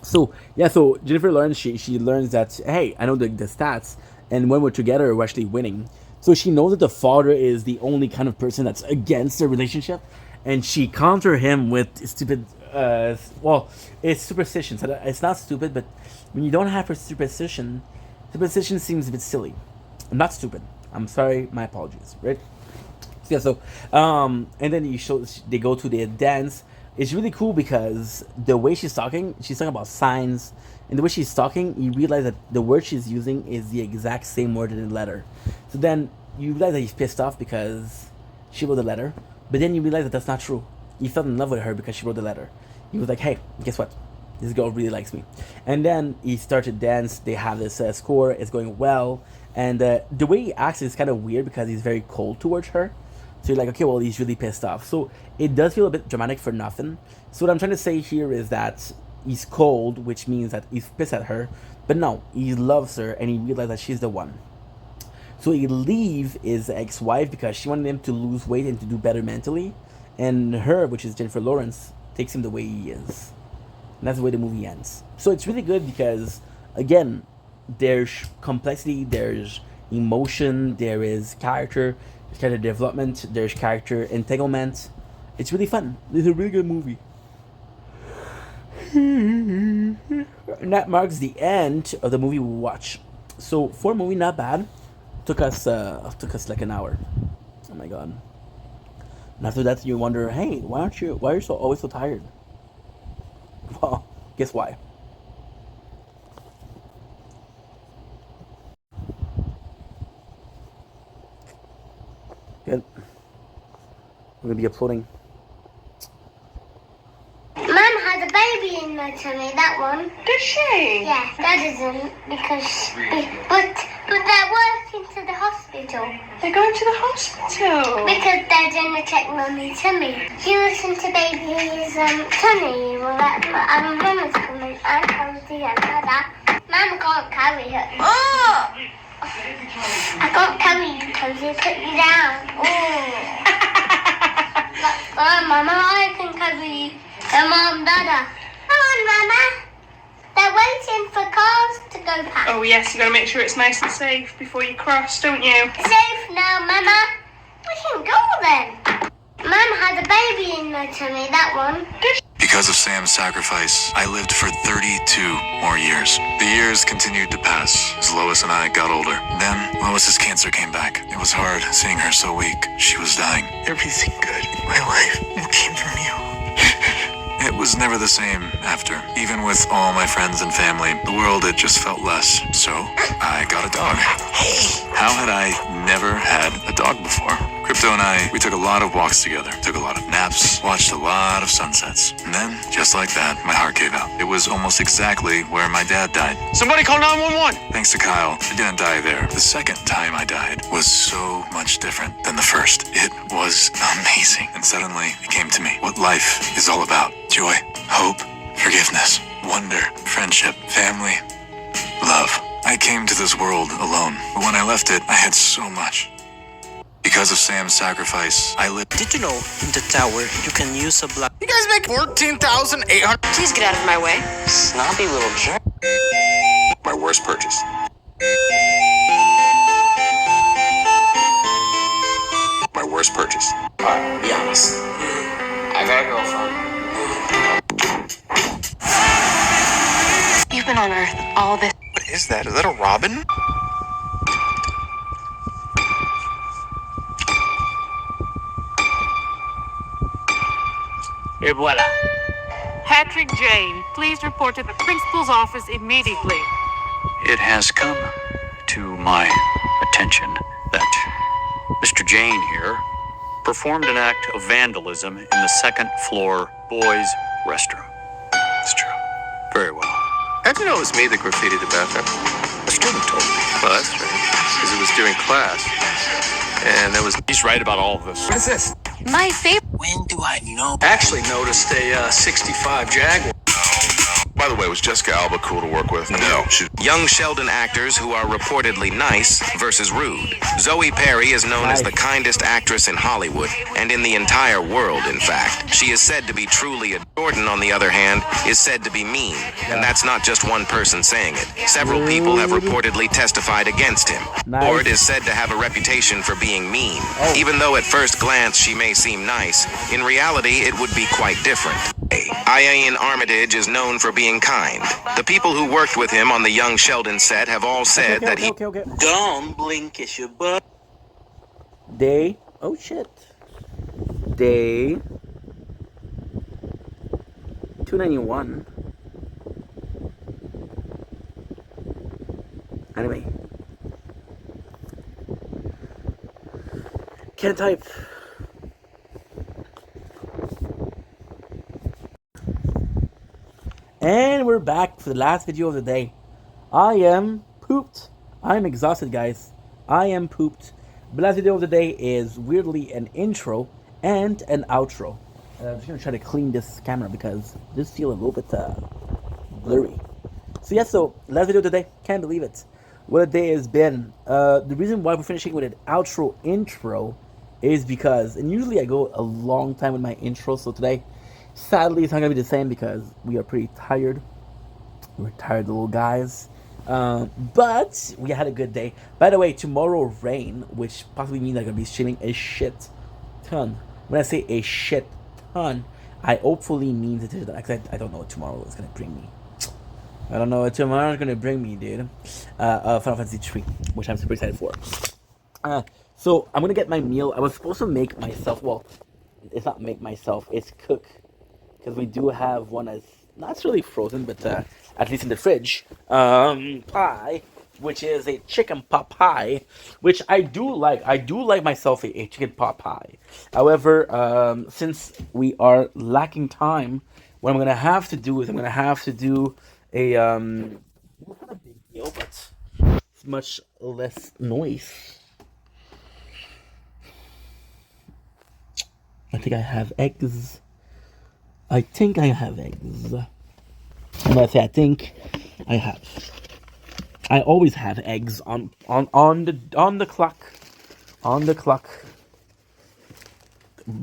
So yeah, so Jennifer Lawrence, she learns that hey, I know the stats, and when we're together, we're actually winning. So she knows that the father is the only kind of person that's against the relationship, and she counter him with stupid. Well, it's superstition. So it's not stupid, but when you don't have a superstition, superstition seems a bit silly. I'm not stupid. I'm sorry. My apologies. Right? Yeah. So, and then they go to the dance. It's really cool because the way she's talking about signs, and the way she's talking, you realize that the word she's using is the exact same word in the letter. So then you realize that he's pissed off because she wrote the letter, but then you realize that that's not true. He fell in love with her because she wrote the letter. He was like, hey, guess what? This girl really likes me. And then he started to dance. They have this score. It's going well. And the way he acts is kind of weird because he's very cold towards her. So you're like, okay, well, he's really pissed off. So it does feel a bit dramatic for nothing. So what I'm trying to say here is that he's cold, which means that he's pissed at her. But no, he loves her and he realizes that she's the one. So he leave his ex-wife because she wanted him to lose weight and to do better mentally. And her, which is Jennifer Lawrence, takes him the way he is. And that's the way the movie ends. So it's really good because, again, there's complexity, there's emotion, there is character, there's character development, there's character entanglement. It's really fun. It's a really good movie. And that marks the end of the movie we watch. So for a movie, not bad. Took us like an hour. Oh my god. And after that, you wonder, hey, why are you so always so tired? Well, guess why? Good. We're gonna be uploading. Mum has a baby in my tummy, that one. Does she? Yeah, Dad doesn't because but they're working to the hospital. They're going to the hospital. Because they're doing the check Mummy's tummy. You listen to baby's tummy. Well, Mama's coming. I'm cozy and Dada. Mama can't carry her. Oh! I can't carry you, Cozy. Put you down. Oh. Mama, I can carry you. Mom, Dada. Come on, Mama. They're waiting for cars to go past. Oh yes, you got to make sure it's nice and safe before you cross, don't you? Safe now, Mama. We can go then. Mum has a baby in my tummy, that one. Because of Sam's sacrifice, I lived for 32 more years. The years continued to pass as Lois and I got older. Then, Lois's cancer came back. It was hard seeing her so weak. She was dying. Everything good in my life came from you. It was never the same after. Even with all my friends and family, the world had just felt less. So, I got a dog. How had I never had a dog before? Crypto and I, we took a lot of walks together, took a lot of naps, watched a lot of sunsets. And then, just like that, my heart gave out. It was almost exactly where my dad died. Somebody call 911! Thanks to Kyle, I didn't die there. The second time I died was so much different than the first. It was amazing. And suddenly, it came to me what life is all about. Joy, hope, forgiveness, wonder, friendship, family, love. I came to this world alone, but when I left it, I had so much. Because of Sam's sacrifice, I lived. Did you know in the tower you can use a black? You guys make 14,800. Please get out of my way. Snobby little jerk. My worst purchase. My worst purchase. Be honest. I got a girlfriend. You've been on Earth all this. What is that? Is that a robin? Et voilà. Patrick Jane, please report to the principal's office immediately. It has come to my attention that Mr. Jane here performed an act of vandalism in the second floor boys' restroom. It's true. Very well. How'd you know it was me that graffitied the bathroom? A student told me. Well, that's right. Because it was during class. And there was... He's right about all of this. What is this? My favorite. When do I know? Actually noticed a 65 Jaguar. By the way, was Jessica Alba cool to work with? No. Young Sheldon actors who are reportedly nice versus rude. Zoe Perry is known as the kindest actress in Hollywood, and in the entire world, in fact. She is said to be truly a... Jordan, on the other hand, is said to be mean. And that's not just one person saying it. Several people have reportedly testified against him. Ford is said to have a reputation for being mean. Even though at first glance she may seem nice, in reality it would be quite different. Ian Armitage is known for being kind. The people who worked with him on the Young Sheldon set have all said that he... Don't blink, it's your butt. Day. Oh shit. Day 291. Anyway. Can't type. And we're back for the last video of the day. I am pooped. I'm exhausted, guys. I am pooped. The last video of the day is weirdly an intro and an outro. I'm just gonna try to clean this camera because this feels a little bit blurry. So yeah, so last video of the day, can't believe it. What a day has been. The reason why we're finishing with an outro intro is because, and usually I go a long time with my intro, so today, sadly, it's not gonna be the same because we are pretty tired. We're tired little guys. But we had a good day. By the way, tomorrow rain, which possibly means I'm gonna be streaming a shit ton. When I say a shit ton, I hopefully mean that I don't know what tomorrow is gonna bring me. I don't know what tomorrow is gonna bring me, dude. Final Fantasy 3, which I'm super excited for. So I'm gonna get my meal. I was supposed to make myself. Well, it's not make myself. It's cook, because we do have one that's not really frozen, but at least in the fridge. Pie which is a chicken pot pie, which I do like. I do like myself a chicken pot pie. However, since we are lacking time, what I'm gonna have to do is I'm gonna have to do a not a big deal, but it's much less noise. I think I have eggs. I think I have eggs. When I say I think, I have. I always have eggs on the clock. On the clock.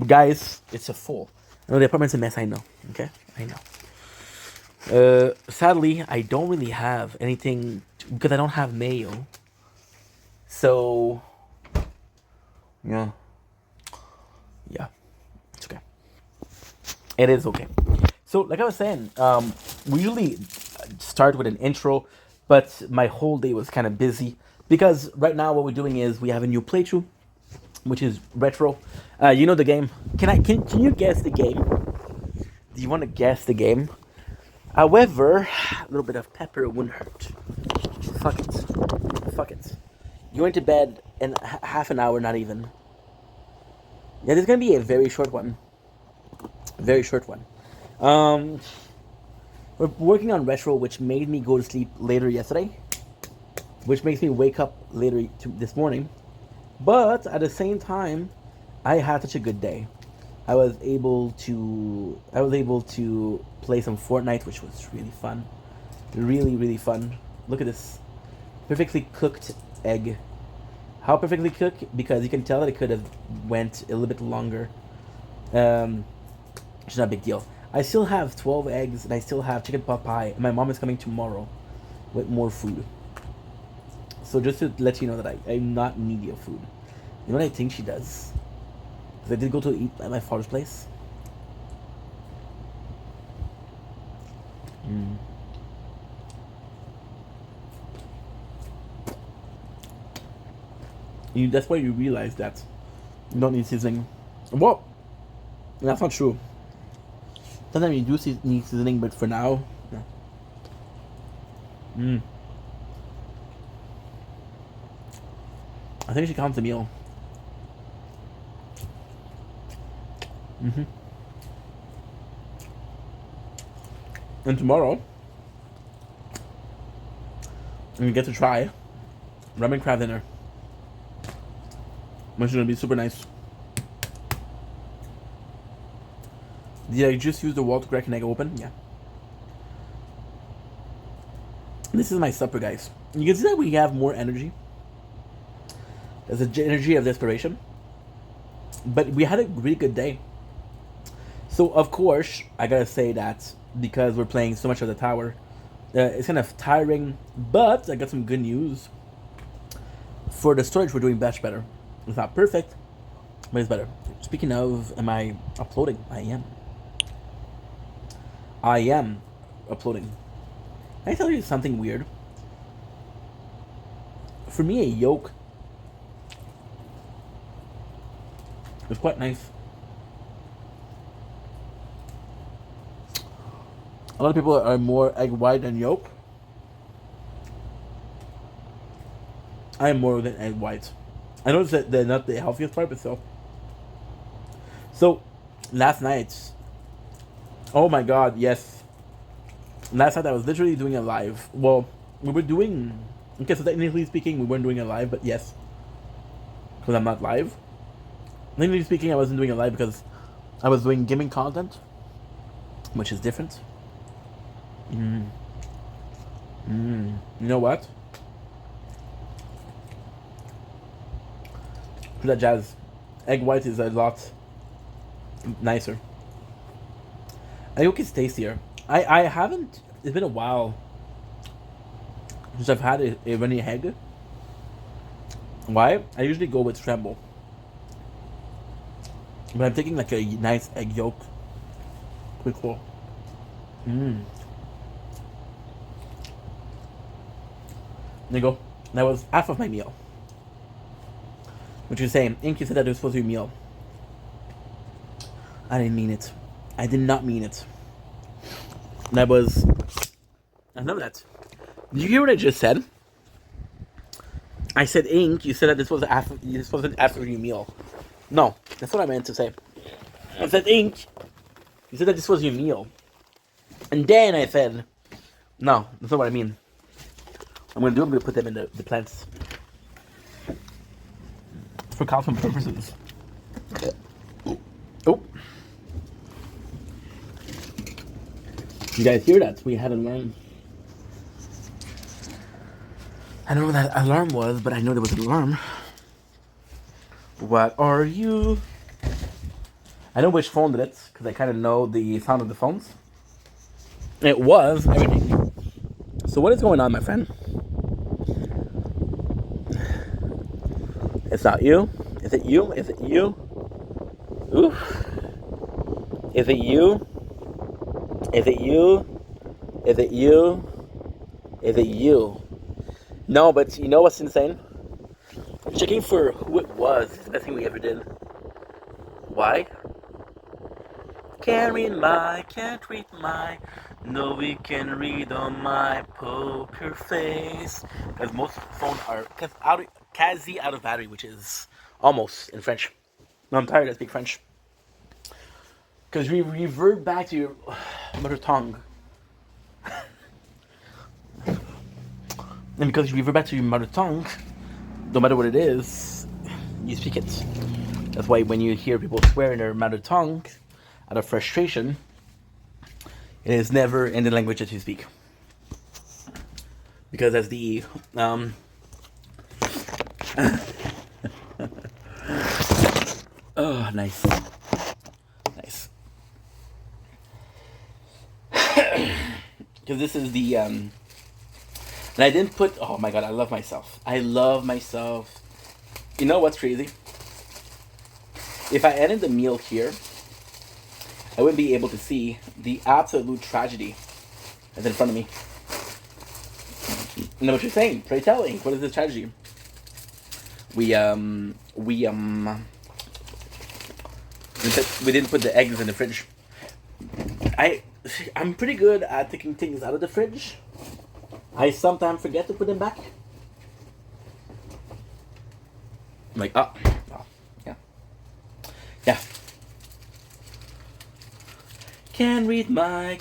Guys, it's a full. No, the apartment's a mess, I know. Okay? I know. Sadly, I don't really have anything because I don't have mayo. So yeah. Yeah. It's okay. It is okay. So, like I was saying, we usually start with an intro, but my whole day was kind of busy because right now what we're doing is we have a new playthrough, which is retro. You know the game. Can you guess the game? Do you want to guess the game? However, a little bit of pepper wouldn't hurt. Fuck it. Fuck it. You went to bed in half an hour, not even. Yeah, this is gonna be a very short one. Very short one. We're working on retro, which made me go to sleep later yesterday, which makes me wake up later this morning. But at the same time, I had such a good day. I was able to play some Fortnite, which was really fun. Really, really fun. Look at this. Perfectly cooked egg. How perfectly cooked? Because you can tell that it could have went a little bit longer. It's not a big deal. I still have 12 eggs and I still have chicken pot pie. And my mom is coming tomorrow with more food. So just to let you know that I'm not needy of food. You know what I think she does? Because I did go to eat at my father's place. That's why you realize that you don't need seasoning. Well, that's not true. Sometimes you do need seasoning, but for now, no. I think she counts the meal. And tomorrow, we get to try ramen crab dinner, which is gonna be super nice. Did I just use the wall to crack an egg open? Yeah. This is my supper, guys. You can see that we have more energy. There's the energy of desperation. But we had a really good day. So, of course, I gotta say that because we're playing so much of the tower, it's kind of tiring. But I got some good news. For the storage, we're doing much better. It's not perfect, but it's better. Speaking of, am I uploading? I am uploading. Can I tell you something weird? For me, a yolk is quite nice. A lot of people are more egg white than yolk. I am more than egg white. I know that they're not the healthiest part, but still. So, last night, oh my god, yes. Last night I was literally doing a live. Well, we were doing... Okay, so technically speaking, we weren't doing a live, but yes. Because I'm not live. Technically speaking, I wasn't doing a live because I was doing gaming content. Which is different. You know what? For that jazz. Egg white is a lot nicer. I hope it's tastier. I haven't... It's been a while since I've had a runny egg. Why? I usually go with scramble. But I'm taking like a nice egg yolk. Pretty cool. There you go. That was half of my meal. What you're saying, Inky said that it was supposed to be a meal. I didn't mean it. I did not mean it. That was... I know that. Did you hear what I just said? I said ink. You said that this wasn't after your meal. No, that's what I meant to say. I said ink. You said that this was your meal. And then I said, no, that's not what I mean. I'm going to put them in the plants. For calcium purposes. Oh. You guys hear that? We had an alarm. I don't know what that alarm was, but I know there was an alarm. What are you? I know which phone did it, because I kind of know the sound of the phones. It was everything. So what is going on, my friend? It's not you? Is it you? Is it you? Oof. Is it you? Is it you? Is it you? Is it you? No, but you know what's insane? Checking for who it was is the best thing we ever did. Why? Can't read my, no we can read on my poker face. Because most phones are quasi out of battery, which is almost in French. No, I'm tired, I speak French. Because we revert back to your mother tongue. And because you revert back to your mother tongue, no matter what it is, you speak it. That's why when you hear people swear in their mother tongue, out of frustration, it is never in the language that you speak. Because as the oh, nice. Because this is the and I didn't put, oh my god, I love myself. You know what's crazy? If I ended the meal here, I wouldn't be able to see the absolute tragedy that's in front of me. You know what you're saying? Pray telling. What is this tragedy? We didn't put the eggs in the fridge. I'm pretty good at taking things out of the fridge. I sometimes forget to put them back. I'm like, oh, yeah. Can't read my.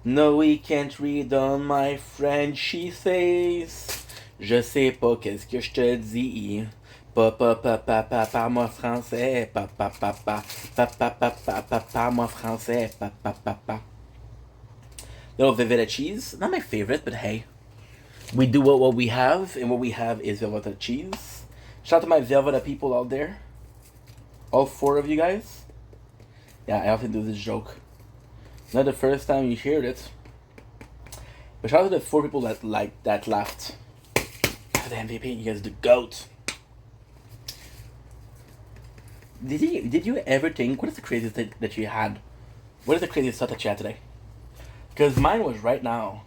No, we can't read on my Frenchy face. Je sais pas qu'est-ce que je te dis. Parle-moi français. Parle-moi français. Little Velveeta cheese. Not my favorite, but hey. We do what we have, and what we have is Velveeta cheese. Shout out to my Velveeta people out there. All 4 of you guys. Yeah, I often do this joke. Not the first time you heard it. But shout out to the 4 people that laughed. For the MVP, you guys are the GOAT. Did you ever think, what is the craziest thing that you had? What is the craziest thought that you had today? Because mine was right now.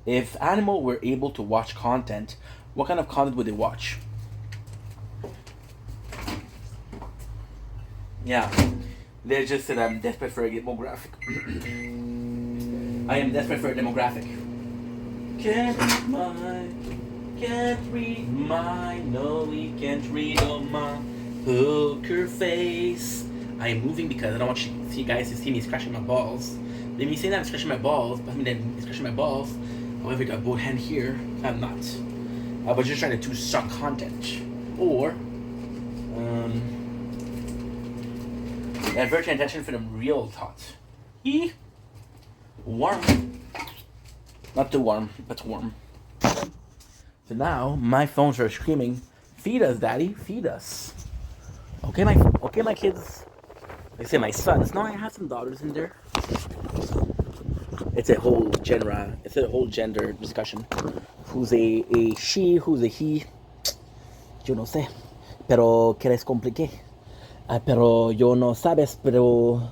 If animals were able to watch content, what kind of content would they watch? Yeah. They just said I'm desperate for a demographic. I am desperate for a demographic. Can't read my, no, we can't read on my poker face. I am moving because I don't want you guys to see me scratching my balls. They may say that I'm scratching my balls, but I mean I'm scratching my balls. However, I got both hands here. I'm not. I was just trying to do some content. Or divert your attention for the real thought. Warm. Not too warm, but warm. So now my phones are screaming, "Feed us, Daddy, feed us." Okay, my kids. I say my sons. No, I have some daughters in there. It's a whole gender discussion. Who's a she? Who's a he? Yo no sé. Pero que les compliqué. Pero yo no sabes, pero...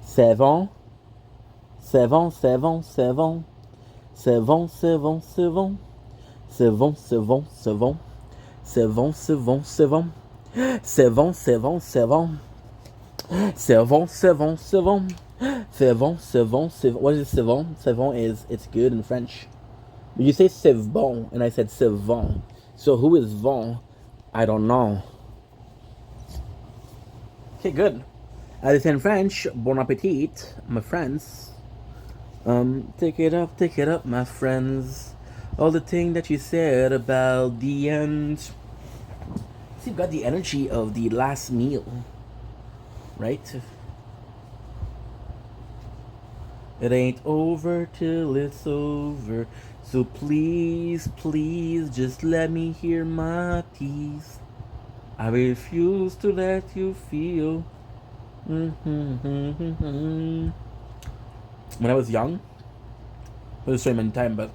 C'est bon. C'est bon, c'est bon, c'est bon. C'est bon, c'est bon, c'est bon. C'est bon, c'est bon, c'est bon. C'est bon, c'est bon, c'est bon. C'est bon, c'est bon, c'est bon. C'est bon, c'est bon, c'est bon. C'est bon, c'est bon, c'est bon. What is c'est bon? C'est bon is it's good in French. But you say c'est bon, and I said c'est bon. So who is bon? I don't know. Okay, good. As in French, bon appetit, my friends. Take it up, my friends. All the thing that you said about the end. See, you've got the energy of the last meal, right? It ain't over till it's over. So please, please, just let me hear my piece. I refuse to let you feel. When I was young, it was so many time, but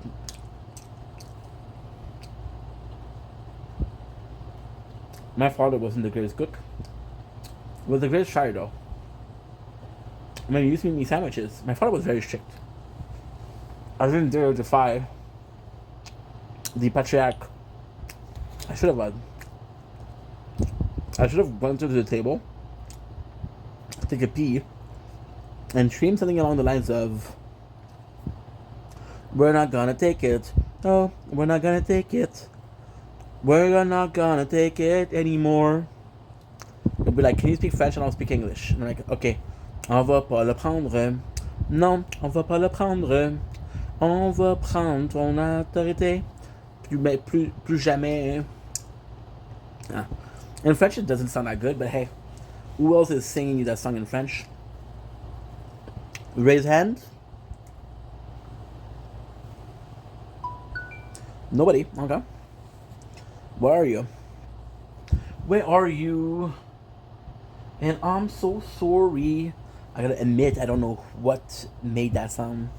my father wasn't the greatest cook. He was the greatest try though. When he used to make me sandwiches, my father was very strict. I didn't dare defy the patriarch. I should have went to the table, take a pee, and scream something along the lines of, "We're not gonna take it. Oh, we're not gonna take it. We're not gonna take it anymore." They'll be like, "Can you speak French?" And I'll speak English. And I'm like, "Okay, on va pas le prendre. Non, on va pas le prendre. On va prendre ton autorité. Plus jamais." In French, it doesn't sound that good, but hey, who else is singing you that song in French? Raise hand. Nobody. Okay. Where are you? Where are you? And I'm so sorry. I gotta admit, I don't know what made that sound.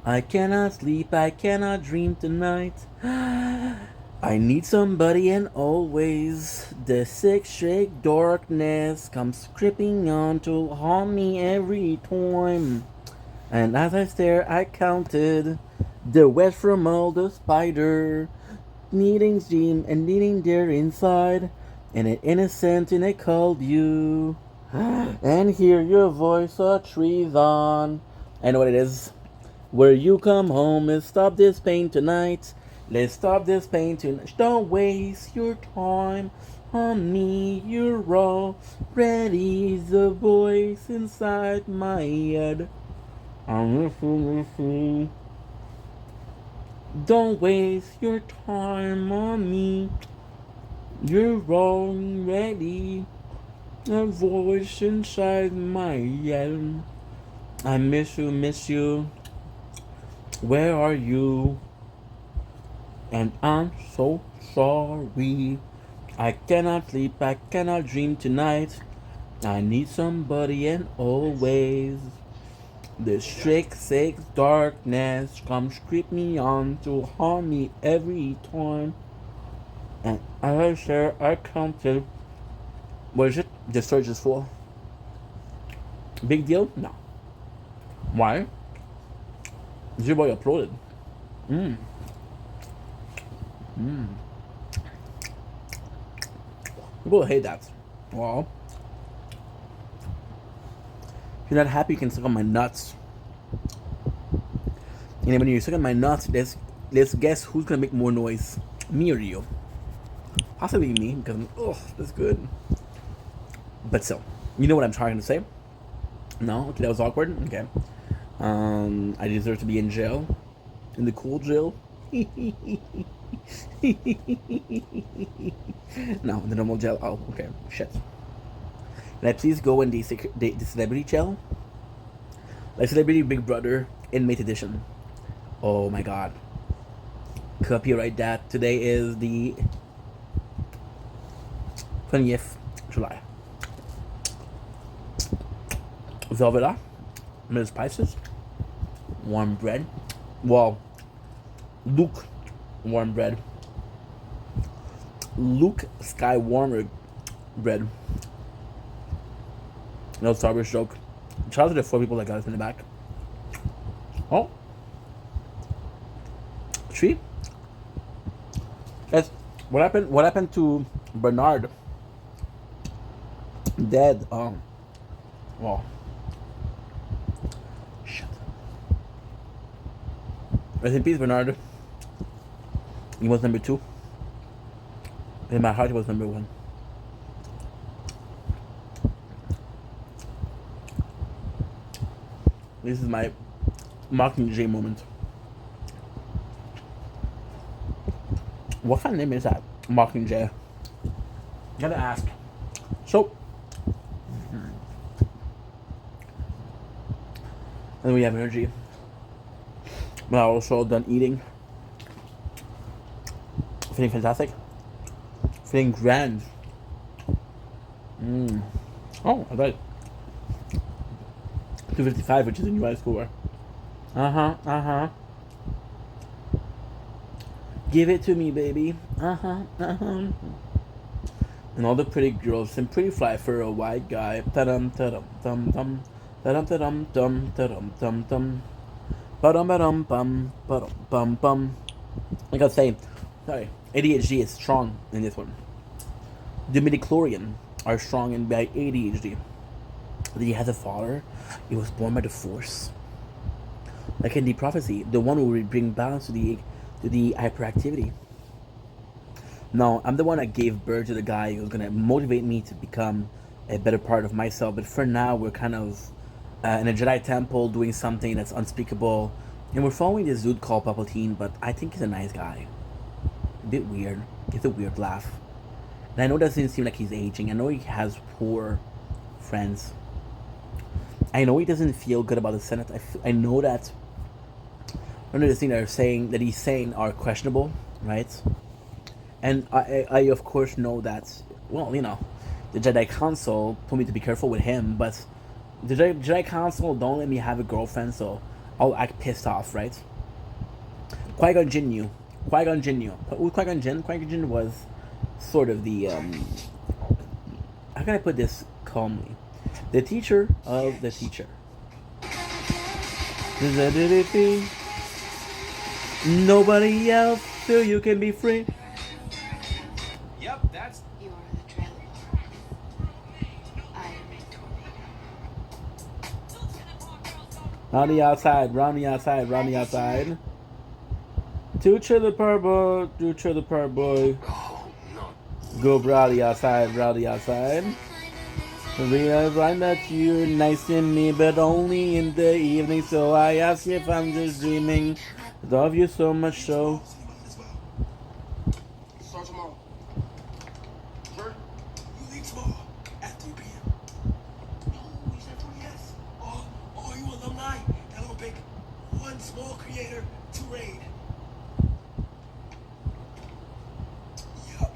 I cannot sleep, I cannot dream tonight. I need somebody, and always the sick, straight darkness comes creeping on to haunt me every time. And as I stare, I counted the web from all the spider, needing dream and needing there inside, and an innocent, and I called you, and hear your voice a treason. I know what it is. Where you come home and stop this pain tonight. Let's stop this pain tonight. Don't waste your time on me. You're already the voice inside my head. I'm listening. Don't waste your time on me. You're already a voice inside my head. I miss you. Where are you? And I'm so sorry. I cannot sleep, I cannot dream tonight. I need somebody, and always the strict, sick darkness comes creep me on to haunt me every time. And as I share, I counted. What is it? The search is full. Big deal? No. Why? Zero uploaded. People hate that. Well, if you're not happy, you can suck on my nuts. And when you're sucking my nuts, let's guess who's gonna make more noise, me or you? Possibly me, because that's good. But still, you know what I'm trying to say? No? Okay, that was awkward. Okay. I deserve to be in jail, in the cool jail. No, the normal jail. Oh, okay. Shit. Can I please go in the celebrity jail? Like Celebrity Big Brother Inmate Edition. Oh my god. Copyright that. Today is the 20th July. Velveta, Miss Spices, warm bread. Well, Luke warm bread. Luke Sky warmer bread. No Starburst joke. Shout out to the 4 people that got us in the back. Oh, tree. That's what happened. What happened to Bernard? Dead. Well, Rest in peace, Bernard. He was number 2. In my heart, he was number 1. This is my Mockingjay moment. What kind of name is that? Mockingjay. Gotta ask. So, and we have energy. But I'm also done eating. Feeling fantastic. Feeling grand. Oh, I got it. 255, which is a new high score. Give it to me, baby. And all the pretty girls and pretty fly for a white guy. Ta-dum, ta-dum, dum, dum. Ta-dum, ta-dum, dum, ta-dum, dum, dum. Ba-dum, ba-dum, bum, ba-dum, bum, bum. Like I was saying, sorry, ADHD is strong in this one. The midichlorian are strong in by ADHD. He has a father. He was born by the Force. Like in the prophecy, the one who will bring balance to the hyperactivity. No, I'm the one that gave birth to the guy who's gonna motivate me to become a better part of myself. But for now, we're kind of in a Jedi temple doing something that's unspeakable, and we're following this dude called Palpatine. But I think he's a nice guy. A bit weird. It's a weird laugh. And I know that doesn't seem like he's aging. I know he has poor friends. I know he doesn't feel good about the Senate. I know that none of the things that he's saying are questionable, right? And I of course know that, well, you know, the Jedi Council told me to be careful with him, but the Jedi Council don't let me have a girlfriend, so I'll act pissed off, right? Qui-Gon Jinn knew. Qui-Gon Jinn was sort of the, how can I put this calmly? The teacher of the teacher. Nobody else, so you can be free. Yep, that's. You are the trailblazer. I am a tornado. Round the outside, round the outside, round the outside. Two trailer per boy, Go rowdy outside, rowdy outside. Realize that you're nice to me, but only in the evening. So I ask if I'm just dreaming. Love you so much, so. Start tomorrow. Sure? You leave tomorrow at 3 p.m. Oh, you said 3S. Oh, you alumni? That will pick one small creator to raid. Yup.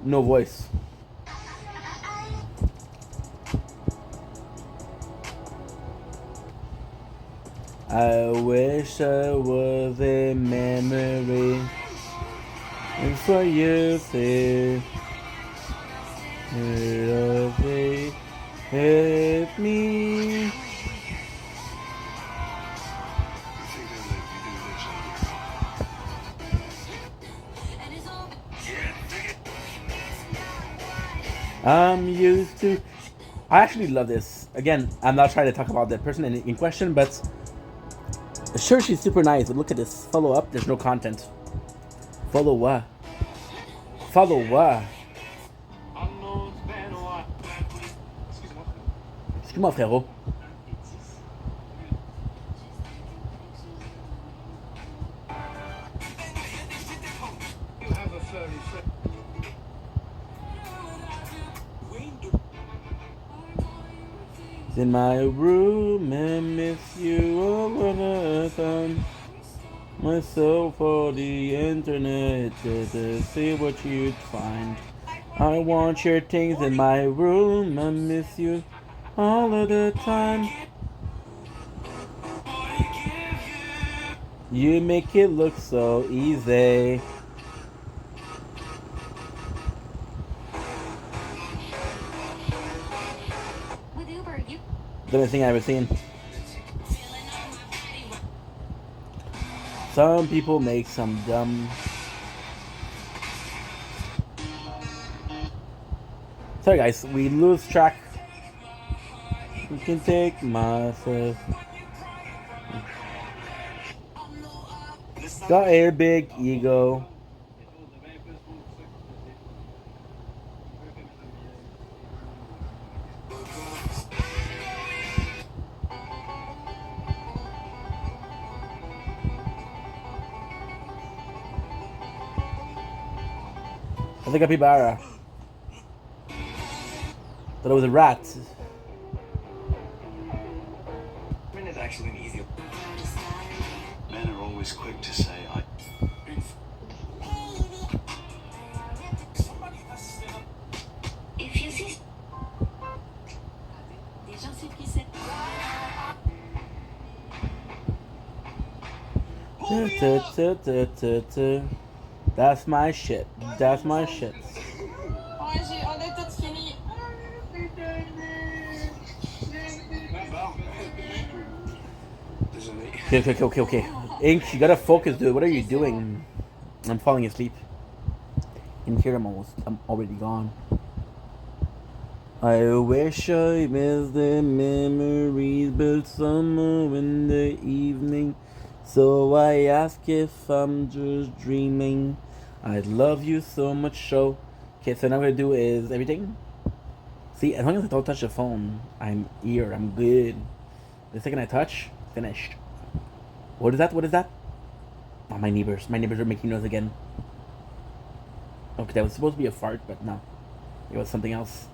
No voice. I wish I was a memory, and for you to hit me. I'm used to. I actually love this. Again, I'm not trying to talk about the person in question, but sure, she's super nice. But look at this. Follow up. There's no content. Follow what? Follow what? Excuse-moi, frérot. In my room and miss you all the time. Myself for the internet to see what you'd find. I want your things in my room. I miss you all of the time. You make it look so easy. The best thing I've ever seen. Some people make some dumb. Sorry guys, we lose track. You can take myself. Got a big ego. I think a capybara. Thought it was a rat. Is actually an easy. Men are always quick to say, I. If you see That's my shit. That's my shit. Ouais, on est toutes finies. Okay. Ink, you gotta focus, dude. What are you doing? I'm falling asleep. In here, I'm already gone. I wish I missed the memories, but somewhere in the evening. So I ask if I'm just dreaming. I love you so much, so. Okay, so now what I'm gonna do is everything. See, as long as I don't touch the phone, I'm good. The second I touch, finished. What is that? What is that? Oh, my neighbors. My neighbors are making noise again. Okay, that was supposed to be a fart, but no. It was something else.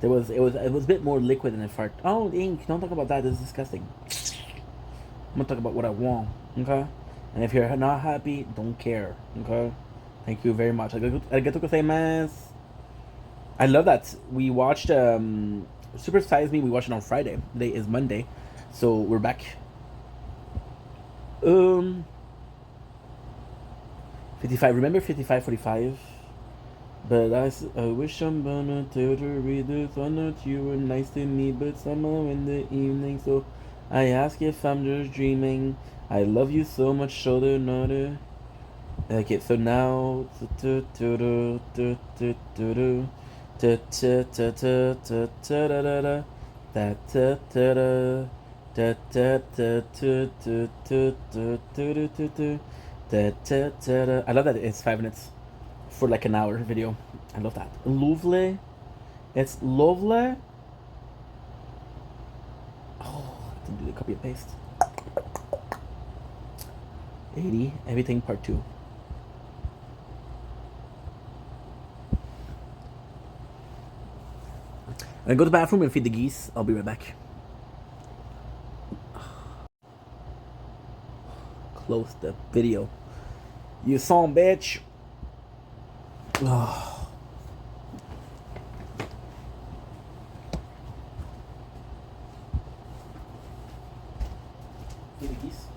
It was a bit more liquid than a fart. Oh, ink! Don't talk about that. This is disgusting. I'm gonna talk about what I want. Okay. And if you're not happy, don't care. Okay. Thank you very much. Arigatou gozaimasu. I love that we watched Super Size Me. We watched it on Friday. Today is Monday, so we're back. 55. Remember 55:45? But I wish someone to read this or not. You were nice to me, but somehow in the evening. So I ask if I'm just dreaming. I love you so much, shoulder noder. Okay, so now. I love that it's 5 minutes for like an hour video. I love that. Lovely. It's lovely. Oh, I didn't do the copy and paste. 80, everything part 2. I'm gonna go to the bathroom and feed the geese. I'll be right back. Close the video. You son bitch. Oh. Feed the geese.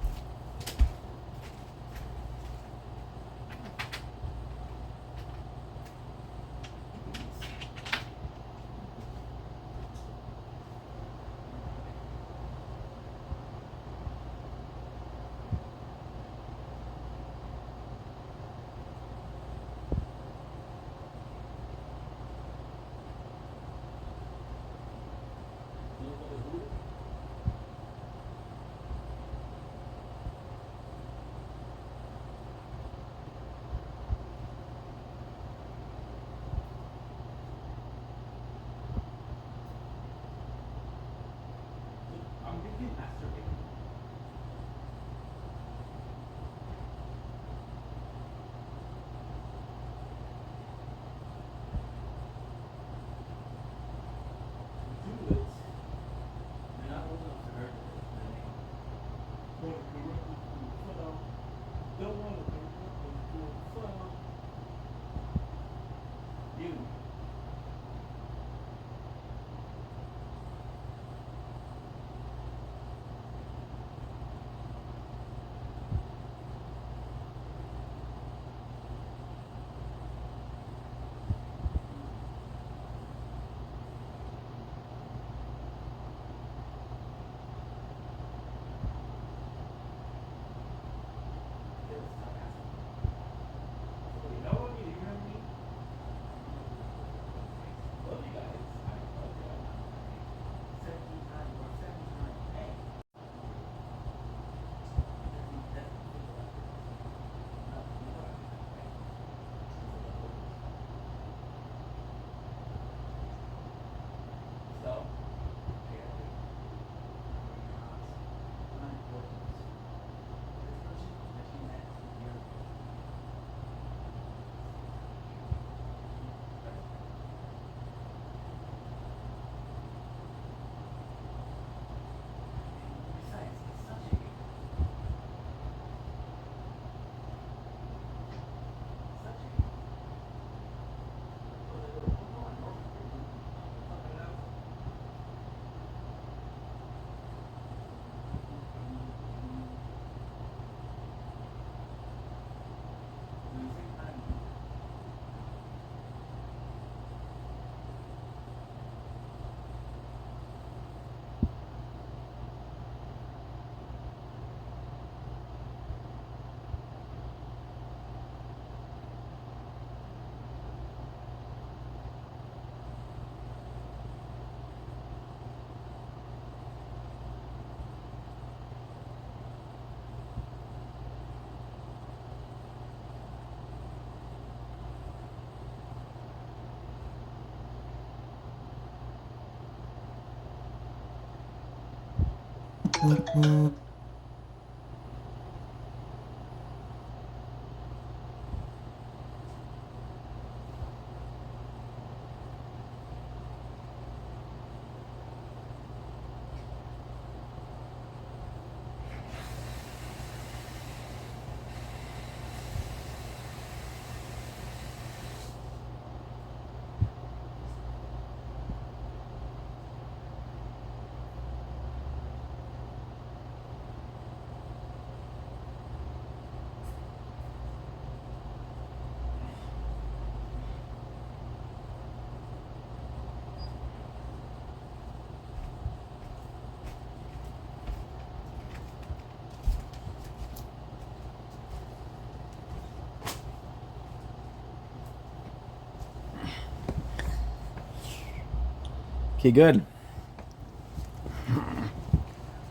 Okay, good.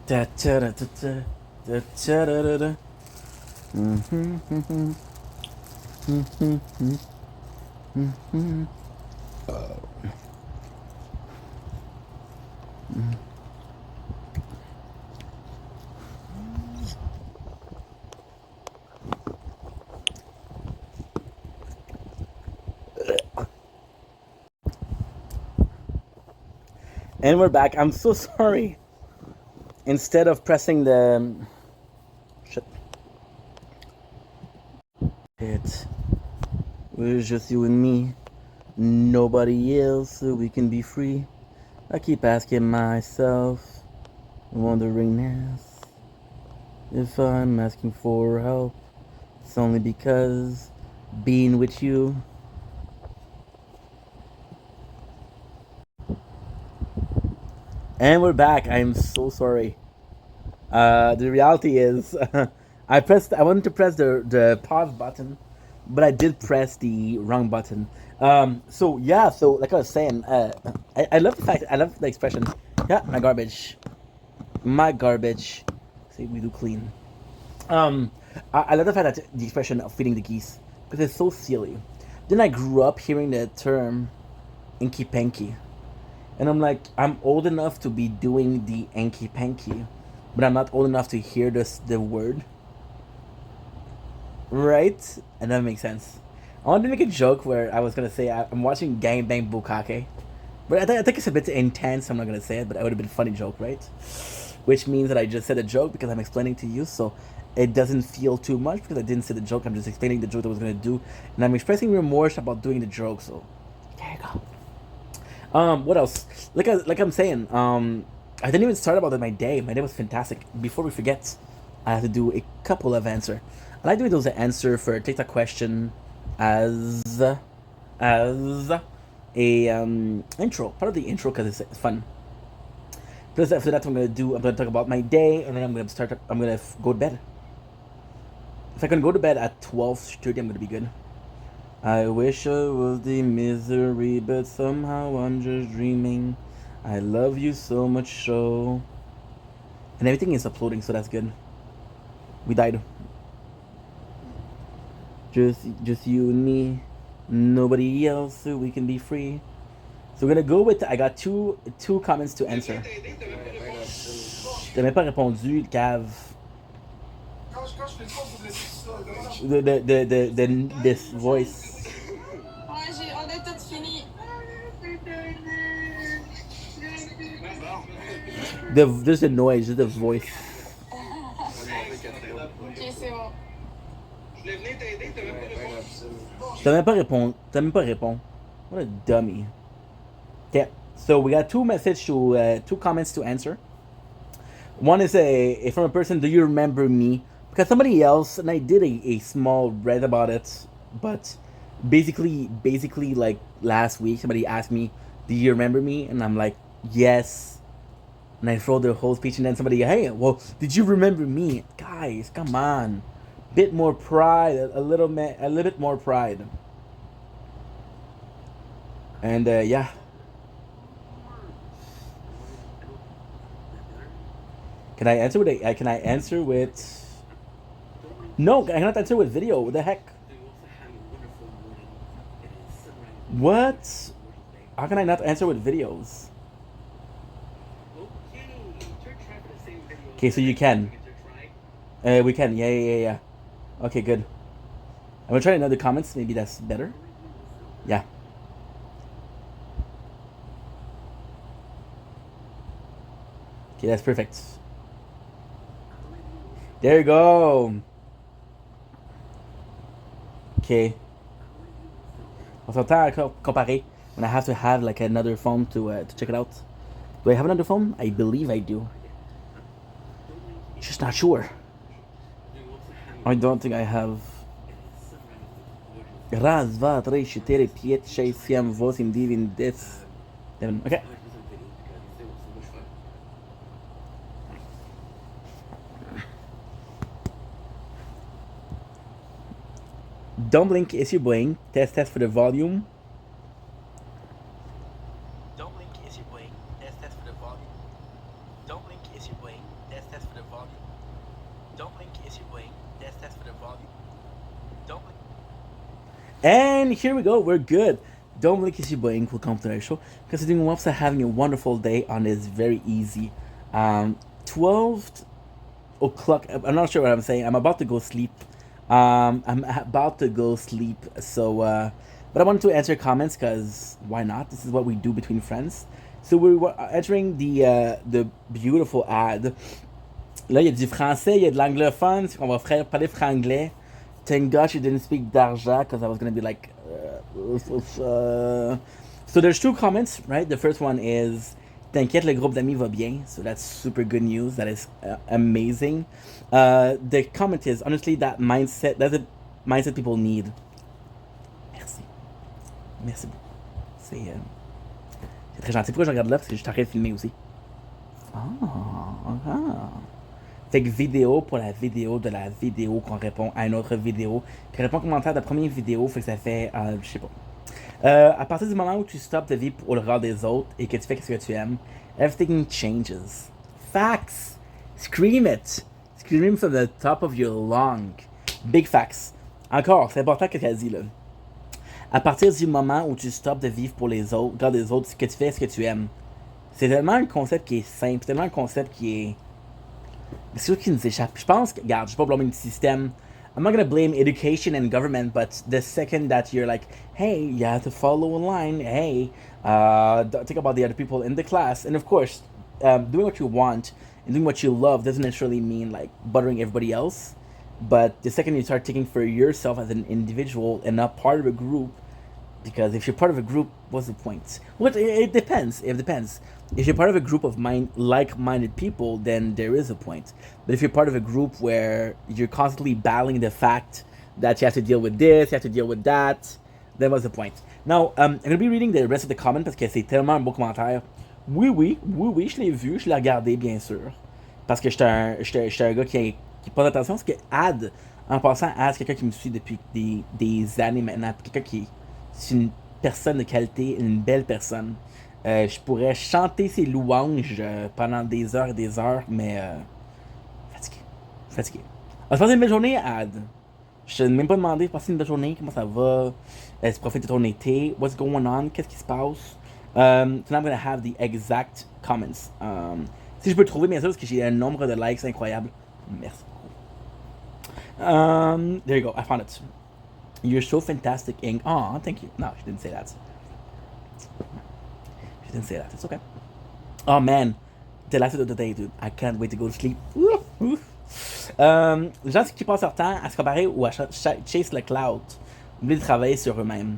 Da da da da da da da da da. And we're back. I'm so sorry. Instead of pressing the shit, it was just you and me, nobody else, so we can be free. I keep asking myself, wondering if I'm asking for help. It's only because being with you. And we're back. I'm so sorry. The reality is, I wanted to press the pause button, but I did press the wrong button. So yeah, so like I was saying, I love the fact, I love the expression. Yeah, my garbage, my garbage. See, we do clean. I love the fact that the expression of feeding the geese because it's so silly. Then I grew up hearing the term inky panky, and I'm like, I'm old enough to be doing the inky panky, but I'm not old enough to hear the word. Right? And that makes sense. I wanted to make a joke where I was gonna say I'm watching Gang Bang Bukake, but I think it's a bit intense. I'm not gonna say it, but it would have been a funny joke, right? Which means that I just said a joke because I'm explaining to you, so it doesn't feel too much because I didn't say the joke. I'm just explaining the joke that I was gonna do, and I'm expressing remorse about doing the joke. So there you go. What else? Like I'm saying, I didn't even start about my day. My day was fantastic. Before we forget, I have to do a couple of answer. I like doing those answer for take a question as a intro, part of the intro because it's fun. Plus after that, I'm gonna talk about my day, and then I'm gonna go to bed. If I can go to bed at 12:30, I'm gonna be good. I wish I was the misery, but somehow I'm just dreaming. I love you so much, so. And everything is uploading, so that's good. We died. Just you and me, nobody else, so we can be free. So we're gonna go with. I got two comments to answer. T'as même pas répondu, cave. This voice. Ouais, on est tous finis. Just the noise, just the voice. Ok, c'est bon. T'as même pas répondu. What a dummy. Okay, so we got two comments to answer. One is from a person. Do you remember me? Because somebody else and I did a small read about it, but basically like last week somebody asked me, "Do you remember me?" And I'm like, "Yes." And I wrote the whole speech, and then somebody, "Hey, well, did you remember me?" Guys, come on, bit more pride, a little bit more pride. And yeah. Can I answer with can I answer with? No, I cannot answer with video. What the heck? What? How can I not answer with videos? Okay, so you can. We can. Yeah. Okay, good. I'm gonna try another comments. Maybe that's better. Yeah. Okay, that's perfect. There you go. Okay. On s'entend à comparer. When I have to have like another phone to check it out. Do I have another phone? I believe I do. Just not sure. I don't think I have. Raz, 2, 3, 4, 5, 6, 7, 8, 9, 10. 11. Okay. Don't blink, is you blink. Test for the volume. Don't blink, is you blink. Test for the volume. Don't blink, is you blink. Test for the volume. Don't blink, is you blink. Test for the volume. Don't blink. And here we go, we're good. Don't blink, is you blink. Welcome to our show. Considering we're having a wonderful day on this very easy 12 o'clock. I'm not sure what I'm saying. I'm about to go sleep. I'm about to go sleep, so but I wanted to answer comments because why not? This is what we do between friends. So we were entering the beautiful ad. Là, il y a du français, il y a de l'anglophone, on va parler franglais. Thank God you didn't speak d'argent because I was gonna be like. So there's two comments, right? The first one is. T'inquiète, le groupe d'amis va bien. So that's super good news. That is amazing. The comment is, honestly, that's a mindset people need. Merci beaucoup. C'est très gentil. Pourquoi je regarde là? Parce que je suis en train de filmer aussi. Fait que vidéo pour la vidéo de la vidéo qu'on répond à une autre vidéo. Puis répond aux commentaires de la première vidéo. Fait que ça fait, je sais pas. À partir du moment où tu stops de vivre pour le regard des autres et que tu fais ce que tu aimes, everything changes. Facts! Scream it! Scream from the top of your lung. Big facts. Encore, c'est important ce qu'elle dit là. À partir du moment où tu stops de vivre pour les autres, regard des autres, que tu fais ce que tu aimes. C'est tellement un concept qui est simple, c'est tellement un concept qui est. C'est sûr qu'il nous échappe. Je pense que, regarde, je vais pas blâmer le système. I'm not gonna blame education and government, but the second that you're like, hey, you have to follow a line, hey, think about the other people in the class, and of course, doing what you want and doing what you love doesn't necessarily mean like buttering everybody else, but the second you start taking for yourself as an individual and not part of a group, because if you're part of a group, what's the point? Well, it depends. It depends. If you're part of a group of like-minded people, then there is a point. But if you're part of a group where you're constantly battling the fact that you have to deal with this, you have to deal with that, then what's the point? Now, I'm going to be reading the rest of the comment parce que c'est tellement un beau commentaire. Oui, je l'ai vu, je l'ai regardé, bien sûr. Parce que j'étais un gars qui pose attention. Parce que Ad, en passant, Ad, c'est quelqu'un qui me suit depuis des années maintenant. Quelqu'un qui est une personne de qualité, une belle personne. Je pourrais chanter ses louanges pendant des heures et des heures, mais fatigué. On va se passer une belle journée, Ad. Je t'ai même pas demandé de passer une belle journée, comment ça va, tu profites de ton été, what's going on, qu'est-ce qui se passe. So now I'm gonna have the exact comments. Si je peux le trouver, bien sûr, parce que j'ai un nombre de likes incroyable. Merci beaucoup. There you go, I found it. You're so fantastic, Ing. Aw, thank you. No, she didn't say that. Didn't say that. It's okay. Oh man, the last of the day, dude. I can't wait to go to sleep. Les gens qui passent leur temps à se comparer ou à chase le cloud, oublient de travailler sur eux-mêmes.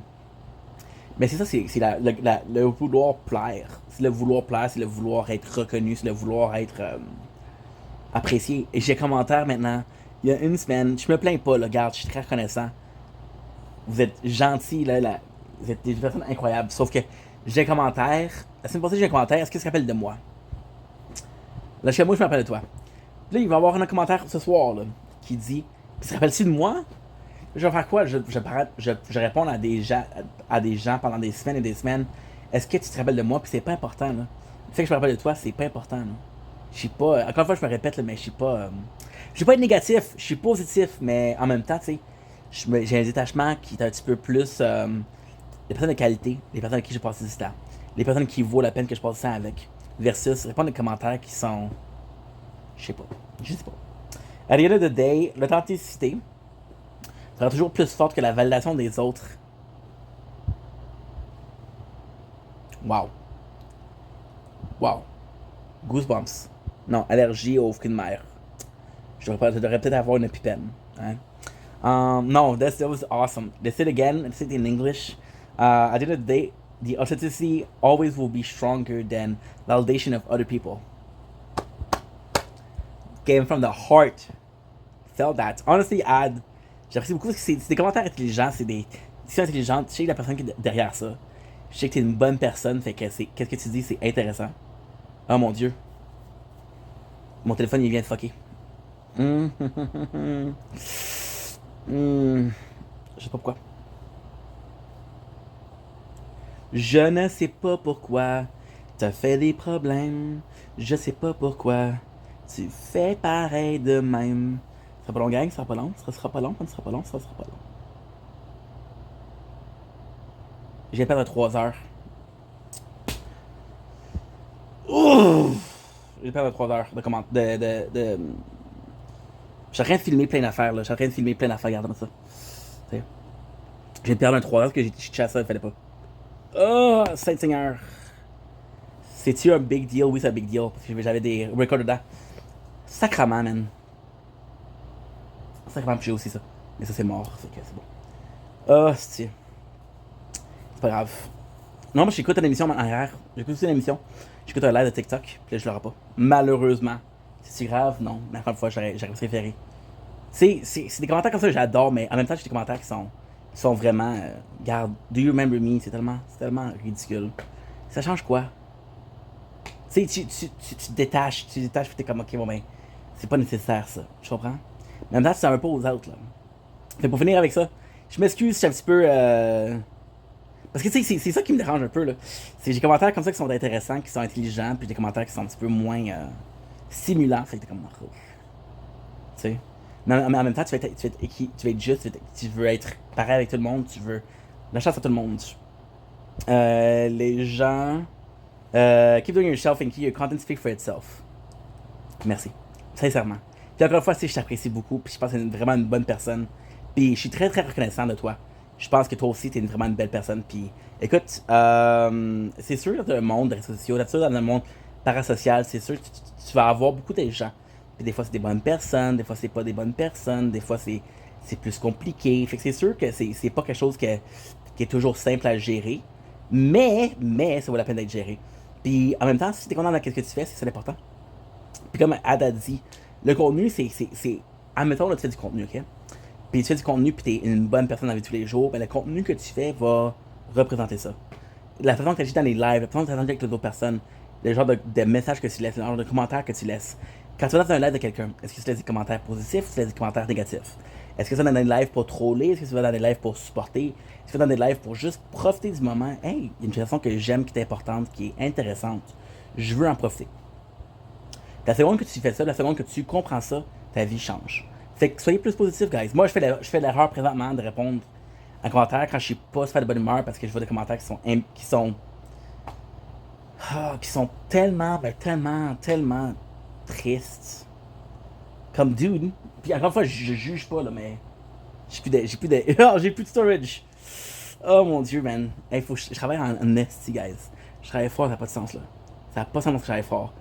Mais c'est ça, c'est le vouloir plaire. C'est le vouloir plaire, c'est le vouloir être reconnu, c'est le vouloir être apprécié. Et j'ai un commentaire maintenant. Il y a une semaine, je me plains pas, là, regarde, je suis très reconnaissant. Vous êtes gentils, là, vous êtes des personnes incroyables. Sauf que j'ai un commentaire. La semaine passée, j'ai un commentaire. Est-ce qu'il se rappelle de moi? Là, chez moi, je me rappelle de toi. Puis là, il va y avoir un commentaire ce soir là, qui dit il se rappelle-tu de moi? Je vais faire quoi? Je réponds à des gens pendant des semaines et des semaines. Est-ce que tu te rappelles de moi? Puis c'est pas important. Là. Le fait que je me rappelle de toi, c'est pas important. Là. Je suis pas. Encore une fois, je me répète, là, mais je suis pas. Je suis pas être négatif, je suis positif, mais en même temps, tu sais, j'ai un détachement qui est un petit peu plus. Les personnes de qualité, les personnes avec qui je passe du temps, les personnes qui vaut la peine que je passe du temps avec, versus répondre à des commentaires qui sont Je sais pas. Je sais pas. À the end of the day, l'authenticité sera toujours plus forte que la validation des autres. Wow. Wow. Goosebumps. Non, allergie aux fruits de mer. Je devrais peut-être avoir une épipène. Hein? No, that was awesome. They said again, they said in English. At the end of the day, the authenticity always will be stronger than validation of other people. Came from the heart. Felt that. Honestly, Ad, j'apprécie beaucoup parce que c'est des commentaires intelligents, c'est des discussions intelligentes. Je sais que la personne qui est derrière ça. Je sais que t'es une bonne personne, fait que qu'est-ce que tu dis, c'est intéressant. Oh mon dieu. Mon téléphone, il vient de fucker. Je sais pas pourquoi. Je ne sais pas pourquoi t'as fait des problèmes. Je sais pas pourquoi tu fais pareil de même. Ça sera pas long, gang, ça sera pas long. Ça sera pas long, ça sera pas long, ça sera pas long. Je viens de perdre 3 heures. Ouh! Je viens de perdre 3 heures de comment. Je suis en train de filmer plein d'affaires, là. Je suis en train de filmer plein d'affaires, regarde-moi ça. T'sais. Je viens de perdre un 3 heures parce que j'ai chassé ça, il fallait pas. Oh, Saint-Seigneur. C'est-tu un big deal? Oui, c'est un big deal. Parce que j'avais des records dedans. Sacrament, man. Sacrament, puis j'ai aussi ça. Mais ça, c'est mort. Fait que c'est bon. Oh, c'est pas grave. Non, moi, j'écoute une émission en arrière. J'écoute aussi une émission. J'écoute un live de TikTok. Puis là, je l'aurai pas. Malheureusement. C'est grave? Non. Mais encore une fois, j'aurais préféré. C'est des commentaires comme ça que j'adore, mais en même temps, j'ai des commentaires qui sont vraiment. Regarde, do you remember me? C'est tellement ridicule. Ça change quoi? Tu sais, tu te détaches, puis t'es comme, ok, bon, ben, c'est pas nécessaire ça. Je comprends? Mais en même temps, c'est un peu aux autres, là. Fait pour finir avec ça, je m'excuse si je suis un petit peu. Parce que, tu sais, c'est ça qui me dérange un peu, là. C'est des commentaires comme ça qui sont intéressants, qui sont intelligents, puis des commentaires qui sont un petit peu moins stimulants. Fait que t'es comme, tu sais. Mais en même temps, tu vas être juste, tu veux être pareil avec tout le monde, tu veux la chance à tout le monde. Les gens. Keep doing yourself and keep your content speak for itself. Merci. Sincèrement. Puis encore une fois, je t'apprécie beaucoup, puis je pense que t'es vraiment une bonne personne. Puis je suis très très reconnaissant de toi. Je pense que toi aussi, t'es vraiment une belle personne. Puis écoute, c'est sûr dans le monde des réseaux sociaux, dans le monde parasocial, c'est sûr que tu vas avoir beaucoup de gens. Puis des fois, c'est des bonnes personnes, des fois, c'est pas des bonnes personnes, des fois, c'est plus compliqué. Fait que c'est sûr que c'est pas quelque chose qui est toujours simple à gérer. Mais ça vaut la peine d'être géré. Puis en même temps, si t'es content de ce que tu fais, c'est l'important. Puis comme Ad a dit, le contenu, c'est. Admettons, là, tu fais du contenu, ok? Puis tu fais du contenu, puis t'es une bonne personne dans la vie de tous les jours, ben le contenu que tu fais va représenter ça. La façon que tu agis dans les lives, la façon que tu agis avec les autres personnes, le genre de messages que tu laisses, le genre de commentaires que tu laisses. Quand tu vas dans un live de quelqu'un, est-ce que tu laisses des commentaires positifs ou tu laisses des commentaires négatifs? Est-ce que tu vas dans des lives pour troller? Est-ce que tu vas dans des lives pour supporter? Est-ce que tu vas dans des lives pour juste profiter du moment? Hey, il y a une façon que j'aime, qui est importante, qui est intéressante. Je veux en profiter. La seconde que tu fais ça, la seconde que tu comprends ça, ta vie change. Fait que soyez plus positif, guys. Moi, je fais l'erreur présentement de répondre à un commentaire quand je suis pas super de bonne humeur parce que je vois des commentaires qui sont tellement tristes. Comme dude. Puis encore une fois, je juge pas là, mais j'ai plus de storage. Oh mon dieu, man. Hey, faut que je travaille en nasty, guys. Je travaille fort, ça n'a pas de sens là. Ça n'a pas de sens que je travaille fort.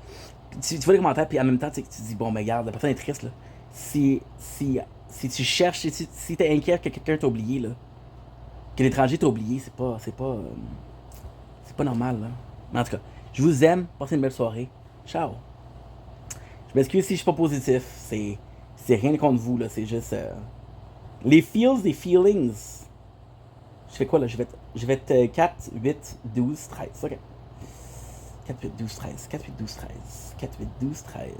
Tu vois les commentaires, puis en même temps, tu dis, bon, ben regarde, la personne est triste là. Si tu cherches, si t'es inquiet que quelqu'un t'a oublié là, que l'étranger t'a oublié, c'est pas normal là. Mais en tout cas, je vous aime, passez une belle soirée. Ciao. Je m'excuse si je suis pas positif, c'est rien contre vous là, c'est juste les feels, les feelings. Je fais quoi là? Je vais être 4, 8, 12, 13. Ok. 4, 8, 12, 13. 4, 8, 12, 13. 4, 8, 12, 13.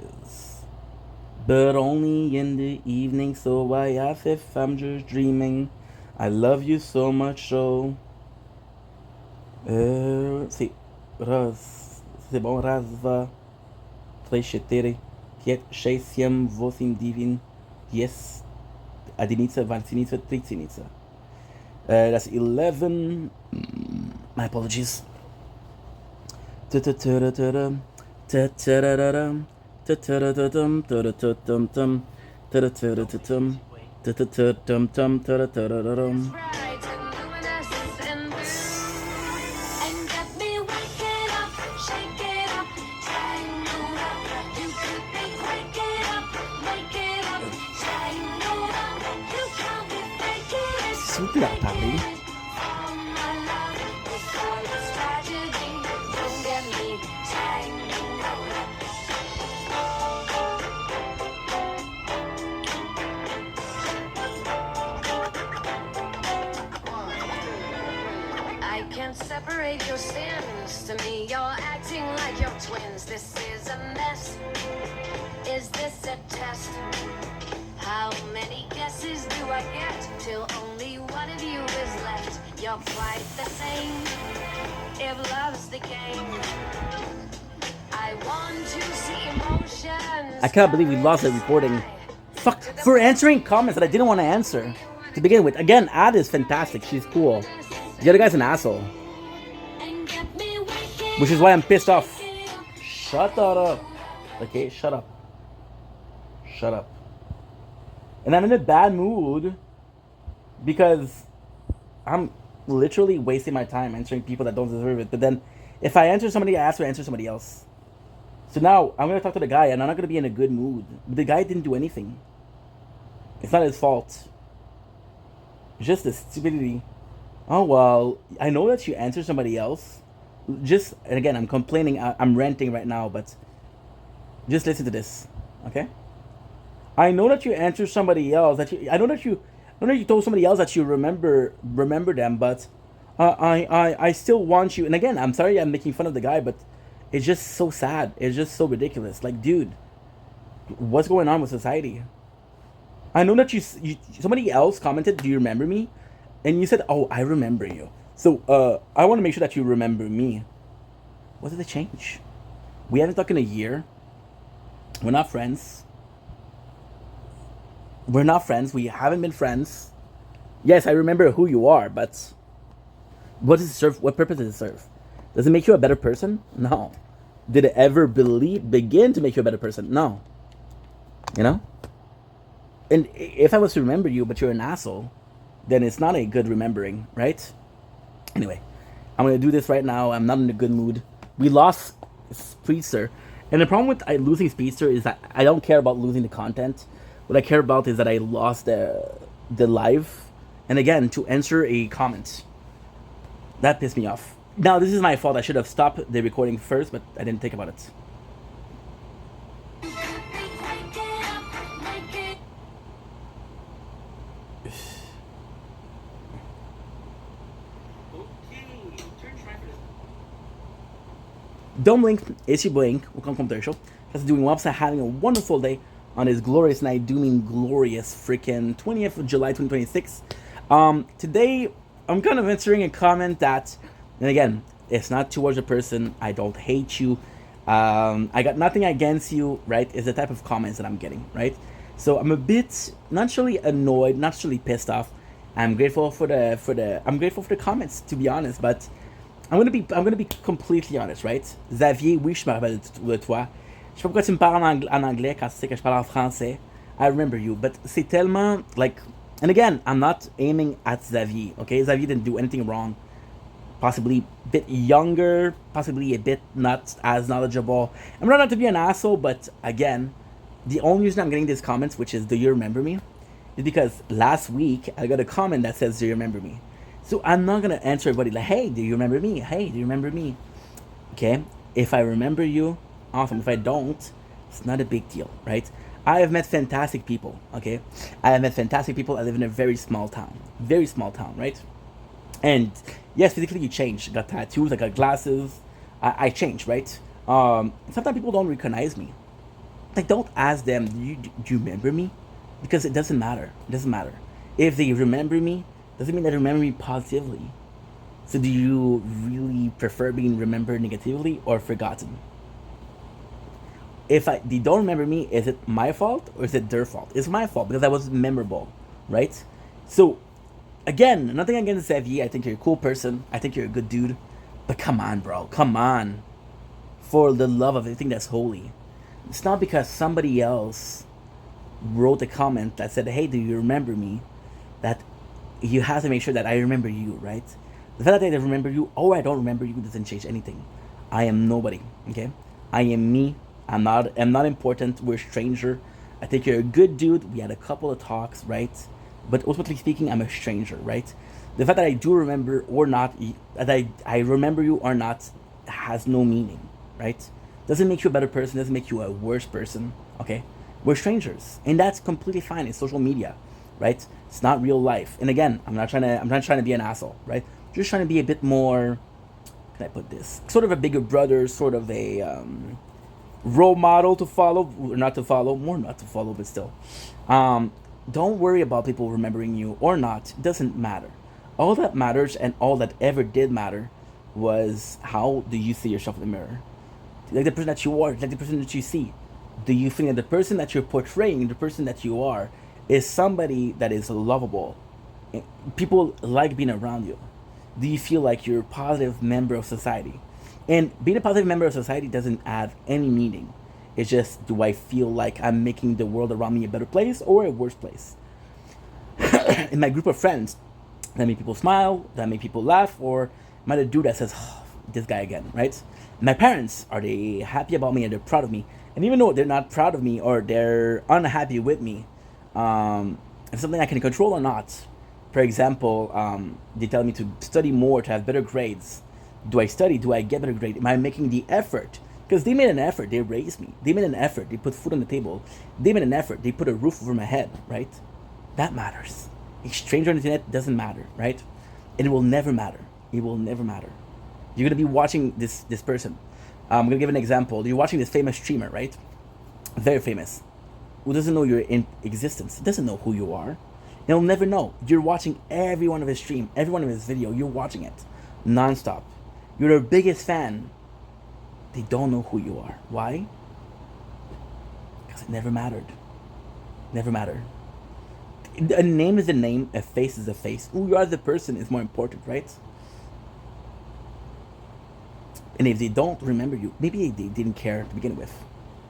But only in the evening, so why if I'm just dreaming? I love you so much, so. C'est Raz. C'est bon, Razva. Trechetere. Piet, Shesiem, Vosim Divin. Yes. Adinitsa, Vantinitsa, Tritinitsa. That's 11. My apologies. Super à parler. I can't separate your sins. To me, you're acting like you're twins. This is a mess. Is this a test? How many guesses do I get till only one of you is left? You're quite the same. If love's the game, I want to see emotions. I can't believe we lost the recording. Fuck, for answering comments that I didn't want to answer to begin with. Again, Ad is fantastic. She's cool. The other guy's an asshole. Which is why I'm pissed off. Shut up. Okay, shut up. Shut up. And I'm in a bad mood because I'm literally wasting my time answering people that don't deserve it. But then if I answer somebody, I ask to answer somebody else. So now I'm going to talk to the guy and I'm not going to be in a good mood. The guy didn't do anything. It's not his fault. Just the stupidity. Oh, well, I know that you answer somebody else. Just, and again, I'm complaining, I'm ranting right now, but just listen to this, okay? I know that you answer somebody else, I know that you told somebody else that you remember them, but I still want you. And again, I'm sorry I'm making fun of the guy, but it's just so sad. It's just so ridiculous. Like, dude, what's going on with society? I know that you somebody else commented, do you remember me? And you said, oh, I remember you. So I want to make sure that you remember me. What did it change? We haven't talked in a year. We're not friends. We're not friends. We haven't been friends. Yes, I remember who you are, but what does it serve? What purpose does it serve? Does it make you a better person? No. Did it ever begin to make you a better person? No. You know? And if I was to remember you, but you're an asshole, then it's not a good remembering, right? Anyway, I'm going to do this right now. I'm not in a good mood. We lost Speedster. And the problem with losing Speedster is that I don't care about losing the content. What I care about is that I lost the live. And again, to answer a comment. That pissed me off. Now, this is my fault. I should have stopped the recording first, but I didn't think about it. Don't blink, it's your blink. Welcome to the show. Just doing well, having a wonderful day on this glorious night. I do mean glorious freaking 20th of July 2026. Today, I'm kind of answering a comment that, and again, it's not towards a person. I don't hate you. I got nothing against you, right? It's the type of comments that I'm getting, right? So I'm a bit, not really annoyed, not really pissed off. I'm grateful for the comments, to be honest, but I'm gonna be completely honest, right? Xavier, oui, je me rappelle de toi. Je sais pas pourquoi tu me parles en anglais quand tu sais que je parle en français. I remember you, but c'est tellement, like, and again, I'm not aiming at Xavier, okay? Xavier didn't do anything wrong. Possibly a bit younger, possibly a bit not as knowledgeable. I'm not to be an asshole, but again, the only reason I'm getting these comments, which is, do you remember me? Is because last week, I got a comment that says, do you remember me? So I'm not going to answer everybody like, hey, do you remember me? Hey, do you remember me? Okay? If I remember you, awesome. If I don't, it's not a big deal, right? I have met fantastic people, okay? I have met fantastic people. I live in a very small town, right? And yes, physically you change. I got tattoos, I got glasses. I changed, right? Sometimes people don't recognize me. Like, don't ask them, do you remember me? Because it doesn't matter. It doesn't matter. If they remember me, doesn't mean they remember me positively. So do you really prefer being remembered negatively or forgotten? If they don't remember me, is it my fault or is it their fault? It's my fault because I was memorable, right? So, again, nothing against Xavier. I think you're a cool person. I think you're a good dude. But come on, bro. Come on. For the love of everything that's holy. It's not because somebody else wrote a comment that said, "Hey, do you remember me?" that you have to make sure that I remember you, right? The fact that I remember you or I don't remember you doesn't change anything. I am nobody. Okay, I am me. I'm not important. We're a stranger. I think you're a good dude. We had a couple of talks, right? But ultimately speaking, I'm a stranger, right? The fact that I do remember or not, that I remember you or not, has no meaning, right? Doesn't make you a better person. Doesn't make you a worse person. Okay, we're strangers, and that's completely fine. It's social media, right? It's not real life. And again, I'm not trying to be an asshole, right? Just trying to be a bit more. Can I put this? Sort of a bigger brother, sort of a role model to follow, or not to follow, more not to follow, but still. Don't worry about people remembering you or not. It doesn't matter. All that matters and all that ever did matter was how do you see yourself in the mirror? Like the person that you are, like the person that you see. Do you think that the person that you're portraying, the person that you are, is somebody that is lovable? People like being around you. Do you feel like you're a positive member of society? And being a positive member of society doesn't add any meaning. It's just, do I feel like I'm making the world around me a better place or a worse place? In my group of friends, that make people smile, that make people laugh, or am I the dude that says, oh, this guy again, right? My parents, are they happy about me and they're proud of me? And even though they're not proud of me or they're unhappy with me, it's something I can control or not. For example, they tell me to study more to have better grades. Do I study? Do I get better grade? Am I making the effort? Because they made an effort. They raised me. They made an effort. They put food on the table. They made an effort. They put a roof over my head, right? That matters. A stranger on the internet doesn't matter, right? And it will never matter. It will never matter. You're gonna be watching this person. I'm gonna give an example. You're watching this famous streamer, right? Very famous. Who doesn't know you're in existence? Doesn't know who you are. He'll never know. You're watching every one of his stream, every one of his video. You're watching it nonstop. You're their biggest fan. They don't know who you are. Why? Because it never mattered. Never mattered. A name is a name, a face is a face. Who you are, the person, is more important, right? And if they don't remember you, maybe they didn't care to begin with.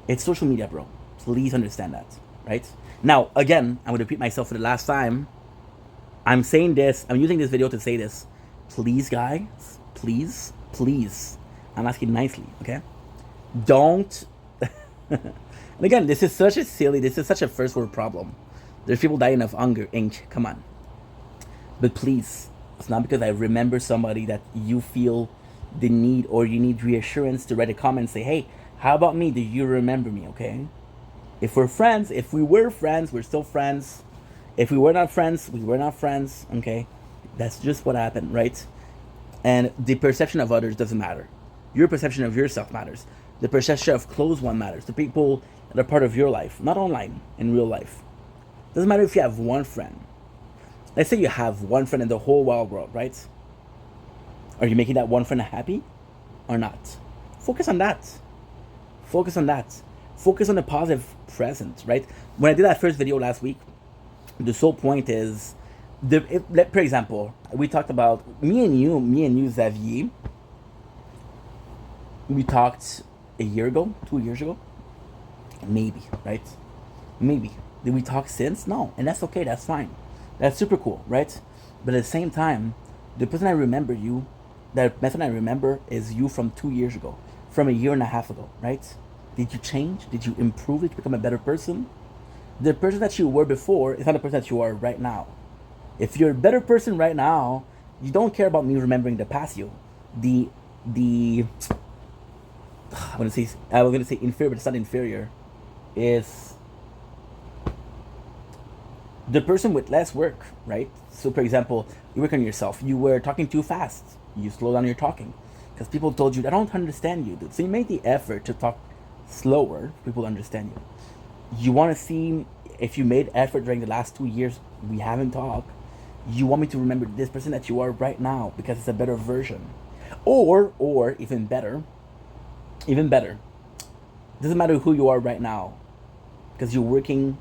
It's social media, bro. Please understand that, right? Now, again, I'm going to repeat myself for the last time. I'm saying this, I'm using this video to say this. Please, guys, please, please. I'm asking nicely, okay? Don't. And again, this is such a first world problem. There's people dying of hunger, Inc. Come on. But please, it's not because I remember somebody that you feel the need or you need reassurance to write a comment and say, hey, how about me? Do you remember me, okay? If we're friends, if we were friends, we're still friends. If we were not friends, we were not friends, okay? That's just what happened, right? And the perception of others doesn't matter. Your perception of yourself matters. The perception of close one matters. The people that are part of your life, not online, in real life. Doesn't matter if you have one friend. Let's say you have one friend in the whole wide world, right? Are you making that one friend happy or not? Focus on that. Focus on that. Focus on the positive present, right? When I did that first video last week, the sole point is, for example, we talked about me and you, Xavier. We talked a year ago, 2 years ago, maybe, right? Maybe. Did we talk since? No, and that's okay. That's fine. That's super cool, right? But at the same time, the person I remember you, that person I remember is you from 2 years ago, from a year and a half ago, right? Did you change? Did you improve? Did you become a better person? The person that you were before is not the person that you are right now. If you're a better person right now, you don't care about me remembering the past you. I'm gonna say inferior, but it's not inferior. Is the person with less work, right? So, for example, you work on yourself. You were talking too fast. You slow down your talking because people told you, I don't understand you, dude. So you made the effort to talk slower. People understand you. You want to see if you made effort during the last 2 years. We haven't talked. You want me to remember this person that you are right now because it's a better version, or even better. Doesn't matter who you are right now, because you're working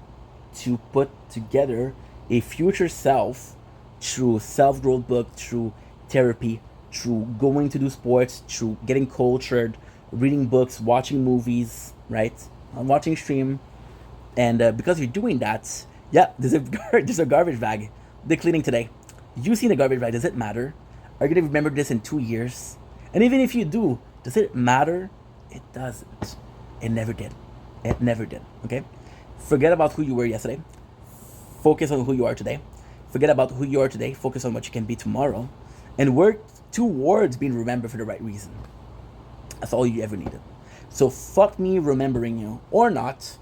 to put together a future self through self-growth book, through therapy, through going to do sports, through getting cultured, reading books, watching movies, right? I'm watching stream, and because you're doing that, yeah, there's a garbage bag. They're cleaning today. You see the garbage bag? Does it matter? Are you gonna remember this in 2 years? And even if you do, does it matter? It doesn't. It never did. It never did. Okay. Forget about who you were yesterday. Focus on who you are today. Forget about who you are today. Focus on what you can be tomorrow, and work towards being remembered for the right reason. That's all you ever needed. So fuck me remembering you or not.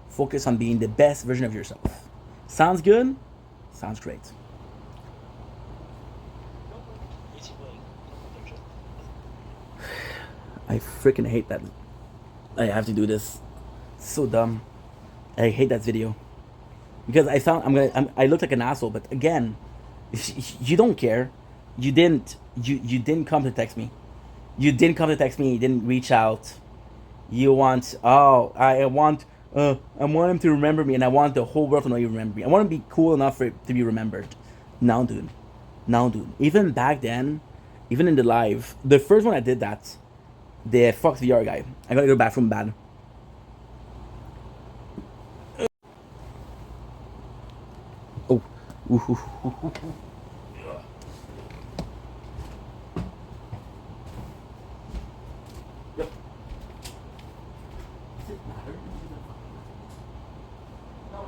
Focus on being the best version of yourself. Sounds good? Sounds great. I freaking hate that. I have to do this. It's so dumb. I hate that video because I look like an asshole. But again, you don't care. You didn't come to text me. You didn't come to text me. You didn't reach out. You want I want him to remember me, and I want the whole world to know you remember me. I want to be cool enough for it to be remembered. Now, dude. Even back then, even in the live, the first one I did that, the Fox VR guy. I gotta go to the bathroom bad. Oh. Ooh. Yep. Does it matter? No.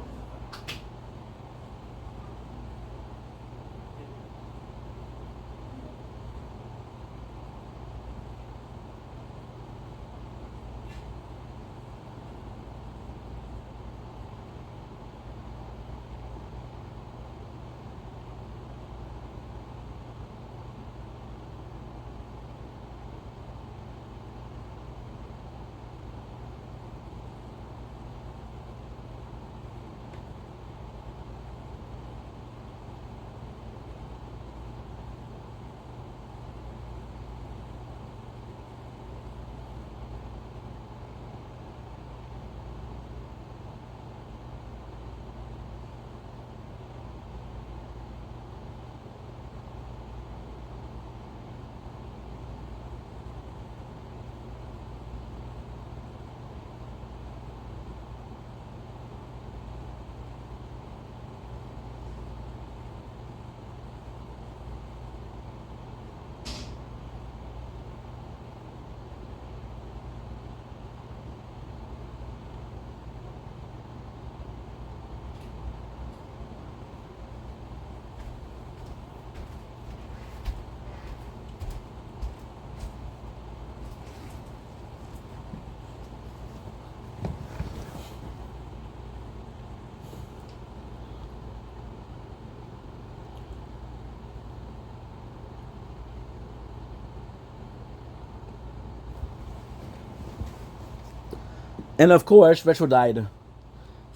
And of course, Retro died.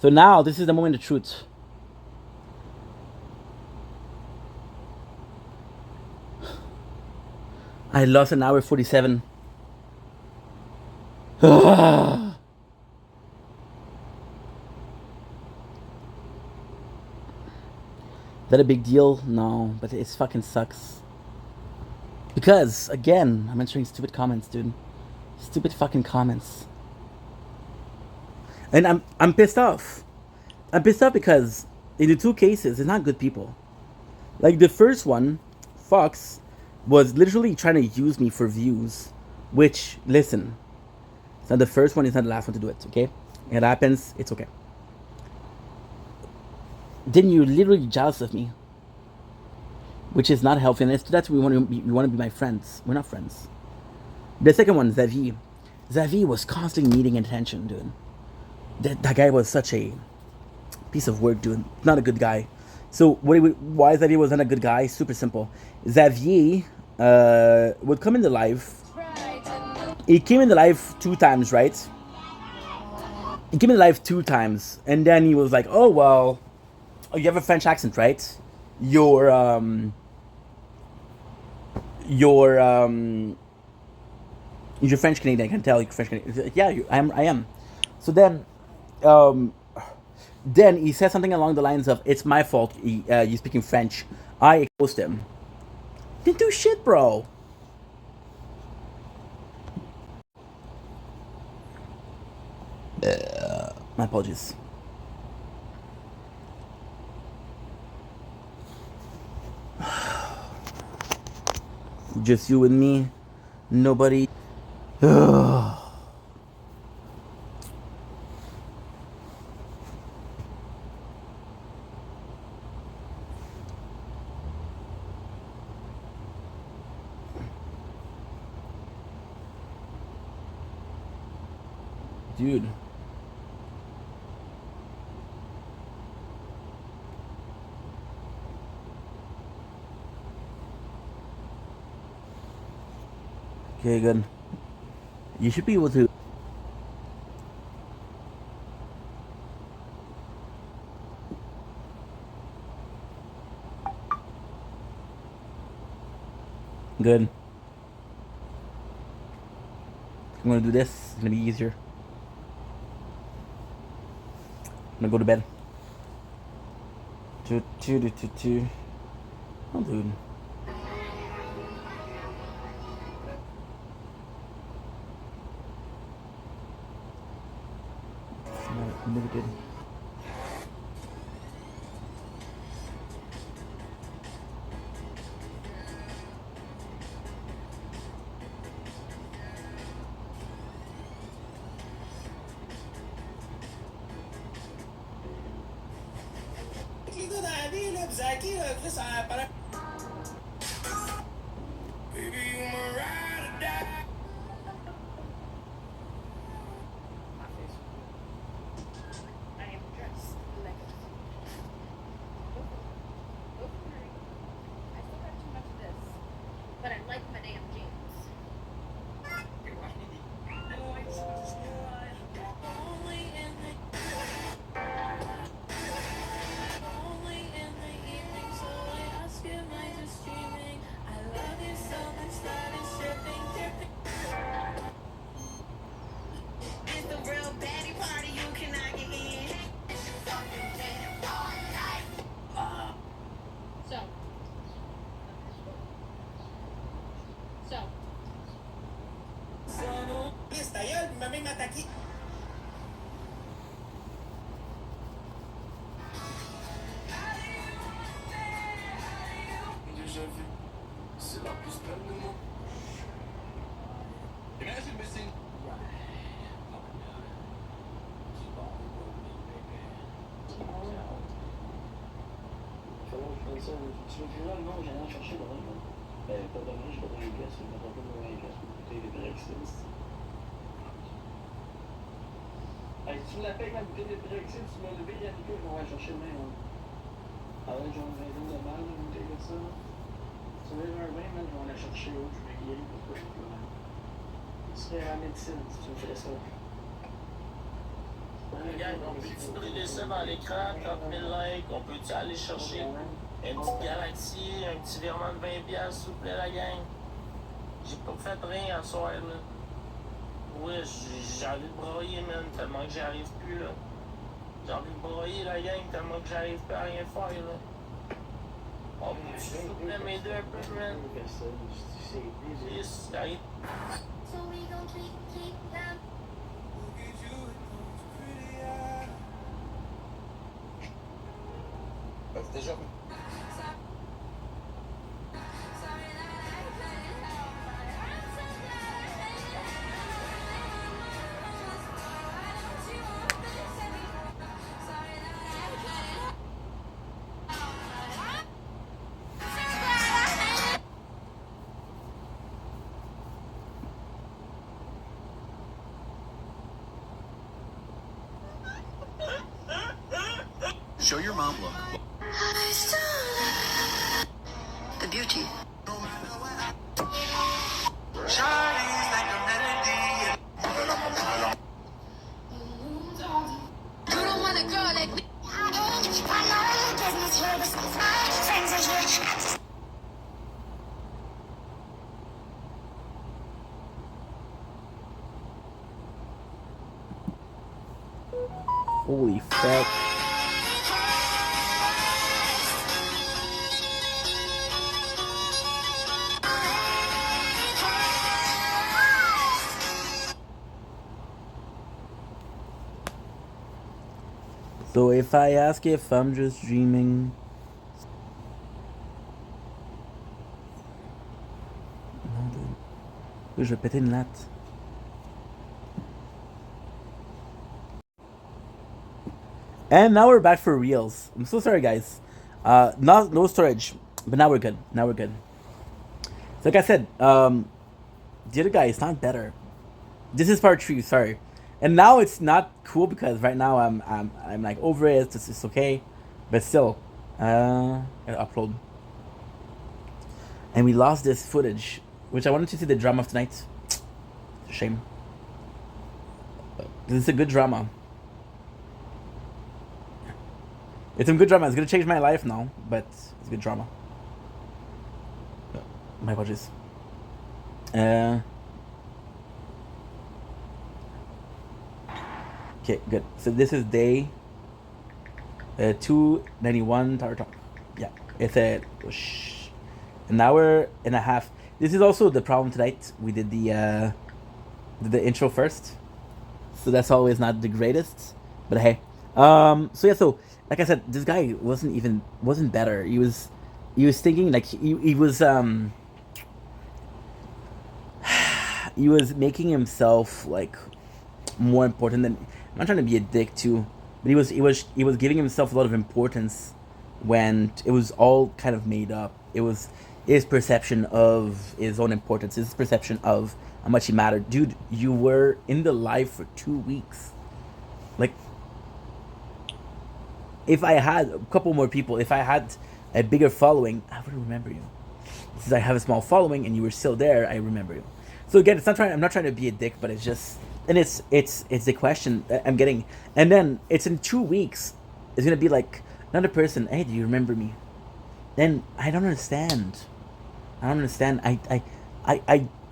So now this is the moment of truth. I lost an hour 47. Is that a big deal? No, but it fucking sucks. Because, again, I'm answering stupid comments, dude. Stupid fucking comments. And I'm pissed off. I'm pissed off because in the two cases, they're not good people. Like the first one, Fox, was literally trying to use me for views. Which, listen, it's not the first one, it's not the last one to do it, okay? It happens, it's okay. Then you're literally jealous of me, which is not healthy. And it's that's we want to be my friends. We're not friends. The second one, Xavier. Xavier was constantly needing attention, dude. That guy was such a piece of work, dude. Not a good guy. So why Xavier wasn't a good guy? Super simple. Xavier would come in the live. He came in the live 2 times, right? He came in the live 2 times, and then he was like, "Oh well, you have a French accent, right? You're French Canadian. I can tell you're French Canadian. Yeah, I am. So then he said something along the lines of, "It's my fault. You speaking French. I exposed him." Didn't do shit, bro. My apologies. Just you and me. Nobody. Dude. Okay, good. You should be able to. Good. I'm gonna do this. It's gonna be easier. I'm gonna go to bed. Oh, dude. Never did. Clico dans la vie, là, pis Zaki, là, Chris, ça paraît. Baby, you my ride or die. I am dressed like a I still have too much of this, but I like my damn jeans. Chris, ta gueule, il m'a même attaqué. Déjà vu, c'est la plus belle du monde. Imagine missing. Tu veux plus là? Non, j'ai rien cherché dans le monde. Ben, pas demain, je vais dans les pièces, je vais mettre un peu de les pièces pour goûter les Brexit. Hey, si tu me la payes, ma bouteille de Brexit, tu m'as levé, Yannick, je vais aller chercher demain. Avec genre une vingtaine de balles, une bouteille de ça. Tu veux un vin, man, je vais aller chercher où je vais guérir pour que je peux. Tu serais à la médecine si tu me ferais ça. Regarde, on peut-tu brûler ça dans l'écran, 30 000 likes, on peut-tu aller chercher une petite galaxie, un petit virement de 20$, s'il vous plaît, la gang? J'ai pas fait rien à soir, là. Ouais, j'ai envie de broyer, man, tellement que j'y arrive plus, là. J'ai envie de broyer, la gang, tellement que j'arrive plus à rien faire, là. On peut-tu, s'il vous plaît, m'aider un peu, man? Yes, arrive. So we gon' keep them. Déjà. Show your mom look. The beauty. You don't want a girl like me. Holy fuck. So if I ask if I'm just dreaming, je vais péter une latte. And now we're back for reals. I'm so sorry, guys. No storage, but now we're good. Now we're good. So like I said, the other guy is not better. This is part 3. Sorry, and now it's not cool because right now I'm like over it. It's okay, but still, gotta upload. And we lost this footage, which I wanted to see the drama of tonight. It's a shame. This is a good drama. It's some good drama. It's gonna change my life now, but it's good drama. My apologies. Okay, good. So this is day 291 Tower Talk. Yeah, it's an hour and a half. This is also the problem tonight. We did the intro first, so that's always not the greatest. But hey, so yeah, so like I said, this guy wasn't better. He was thinking like he was he was making himself like more important than. I'm not trying to be a dick too, but he was giving himself a lot of importance when it was all kind of made up. It was his perception of his own importance, his perception of how much he mattered. Dude, you were in the live for 2 weeks. Like, if I had a couple more people, if I had a bigger following, I would remember you. Since I have a small following and you were still there, I remember you. So again, I'm not trying to be a dick, but it's just, and it's the question that I'm getting, and then it's in 2 weeks. It's gonna be like another person. Hey, do you remember me? Then I don't understand. I